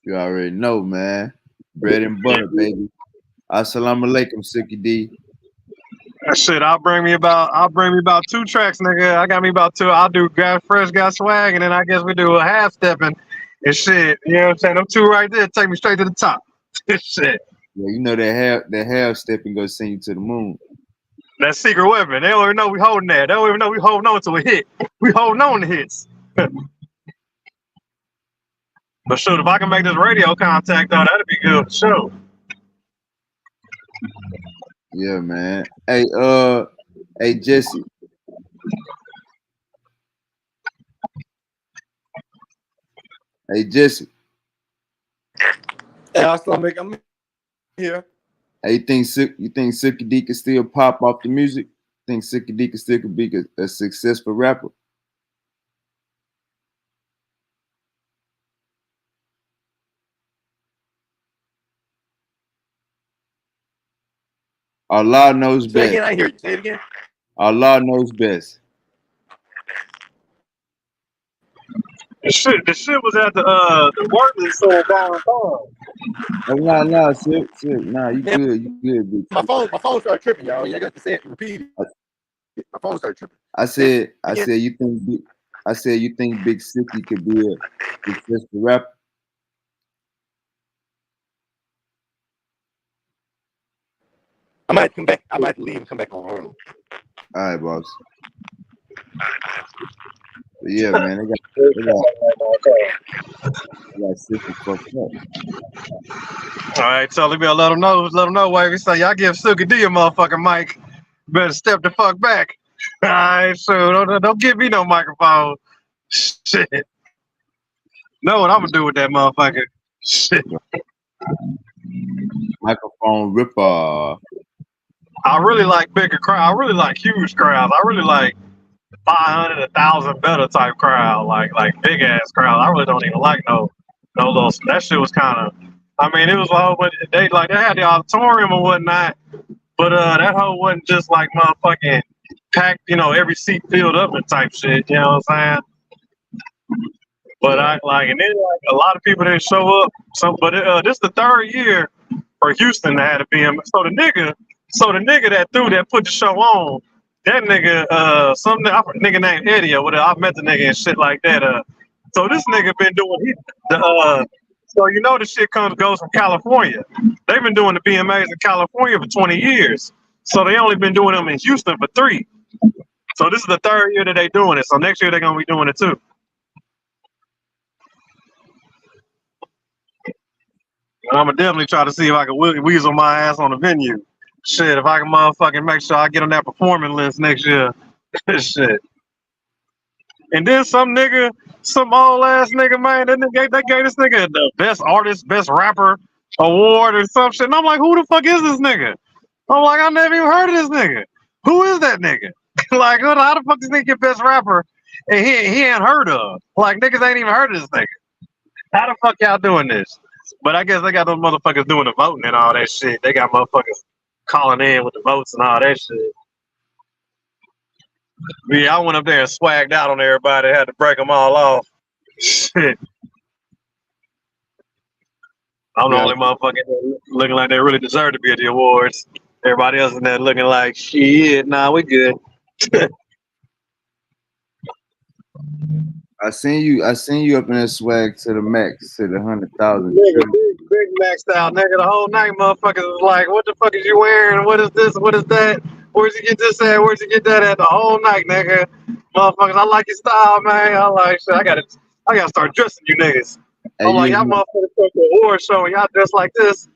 You already know, man. Bread and butter, baby. Assalamu alaikum, Sicky D. Shit, I'll bring me about 2 tracks, nigga. I got me about 2. I'll do got fresh, got swag, and then I guess we do a half stepping and shit. You know what I'm saying? Them 2 right there take me straight to the top. Shit. Yeah, you know that half stepping gonna send you to the moon. That secret weapon. They don't even know we holding that. They don't even know we holding on to a hit. We holding on to hits. But shoot, if I can make this radio contact though, that'd be good for sure. Yeah, man. Hey, Jesse. Hey, Jesse. Hey, I'm here. Hey, you think Sicky D can still pop off the music? Think Sicky D can still be a successful rapper? Allah knows Say it best. again. I hear you. Say it again. Allah knows best. The shit was at the workman center downtown. Oh, nah, Silk, nah, you Man, good, big my Silk. phone started tripping, y'all. You got to say it. Repeat it. My phone started tripping. I Say said, it again. you think Big Silky could be a successful rapper? I might come back. I might leave and come back on home. All right, boss. But yeah, man, they got Silky fucked up. All right, so let them know, wavy. So y'all give Silky D a motherfucking mic. Better step the fuck back. All right, so don't give me no microphone. Shit. Know what I'm gonna do with that motherfucker? Shit. Microphone ripper. I really like bigger crowd. I really like huge crowds. I really like 500, 1,000 better type crowd, like big ass crowd. I really don't even like no little. That shit was kind of. I mean, it was all, but they had the auditorium or whatnot, but that whole wasn't just like motherfucking packed. Every seat filled up and type shit. You know what I'm saying? But I like, and then like a lot of people didn't show up. So, but this the third year for Houston to have a BM. So the nigga that put the show on, that nigga, some nigga named Eddie or whatever. I met the nigga and shit like that. So this nigga been doing so the shit goes from California. They've been doing the BMAs in California for 20 years. So they only been doing them in Houston for 3. So this is the third year that they doing it. So next year they're gonna be doing it too. And I'm gonna definitely try to see if I can weasel my ass on the venue. Shit, if I can motherfucking make sure I get on that performing list next year. Shit. And then some old ass nigga, man, they gave this nigga the best artist, best rapper award or some shit. And I'm like, who the fuck is this nigga? I'm like, I never even heard of this nigga. Who is that nigga? Like, how the fuck this nigga get best rapper and he ain't heard of? Like, niggas ain't even heard of this nigga. How the fuck y'all doing this? But I guess they got those motherfuckers doing the voting and all that shit. They got motherfuckers calling in with the votes and all that shit. Yeah, I went up there and swagged out on everybody. Had to break them all off. Shit. I'm the only motherfucker looking like they really deserve to be at the awards. Everybody else in there looking like, shit, nah, we good. I seen you up in that swag to the max, to the 100,000. Nigga, big maxed out, nigga. The whole night, motherfuckers was like, what the fuck is you wearing? What is this? What is that? Where'd you get this at? Where'd you get that at? The whole night, nigga. Motherfuckers, I like your style, man. I like shit. I gotta start dressing you niggas. I'm like, y'all motherfuckers took the award show and y'all dressed like this.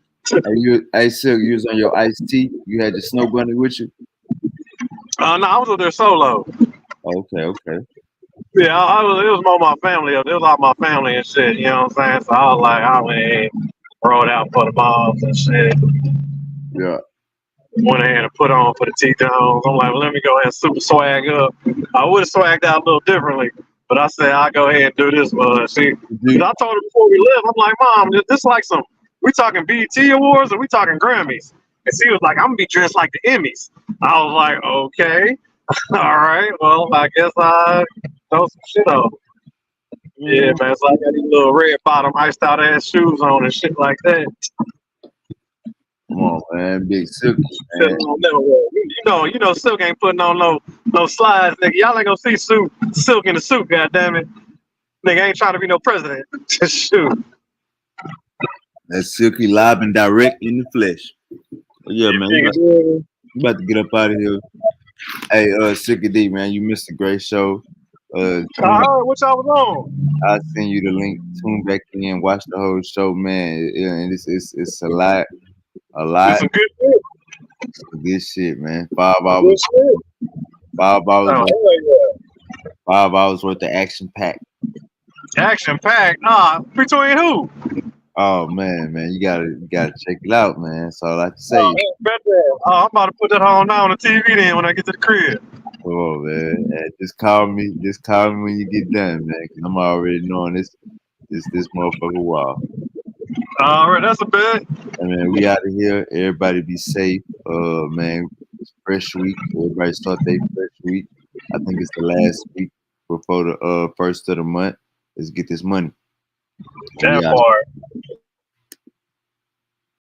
Hey, Silk, you was on your iced tea. You had your snow bunny with you? No, I was up there solo. Okay. Yeah, it was more my family. It was all my family and shit. You know what I'm saying? So I was like, I went ahead and rolled out for the moms and shit. Yeah. Went ahead and put the teeth on. I'm like, well, let me go ahead and super swag up. I would have swagged out a little differently, but I said I'll go ahead and do this. See, I told her before we left, I'm like, Mom, this like we talking BET awards or we talking Grammys? And she was like, I'm gonna be dressed like the Emmys. I was like, okay, all right, well, I guess I throw some shit on. Yeah, man. So I got these little red bottom iced out ass shoes on and shit like that. Come on, man, Big Silk. Man. You know, Silk ain't putting on no slides, nigga. Y'all ain't gonna see Silk in the suit, goddammit. Nigga ain't trying to be no president. Shoot. That's Silky live and direct in the flesh. But yeah, man, you about to get up out of here. Hey, Silky D, man, you missed a great show. I heard what y'all was on. I'll send you the link. Tune back in, watch the whole show, man. And it's a lot. Some good shit. Good shit, man. 5 hours. 5 hours. Oh, 5 hours worth of action packed. Action packed? Between who? Oh man, you gotta check it out, man. That's all I have to say. I'm about to put that on now on the TV then when I get to the crib. Oh man, just call me when you get done, man. Cause I'm already knowing this motherfucker wild. All right, that's a bet. And man, we out of here. Everybody be safe. Man, it's fresh week. Everybody start their fresh week. I think it's the last week before the first of the month. Let's get this money. That We out. part.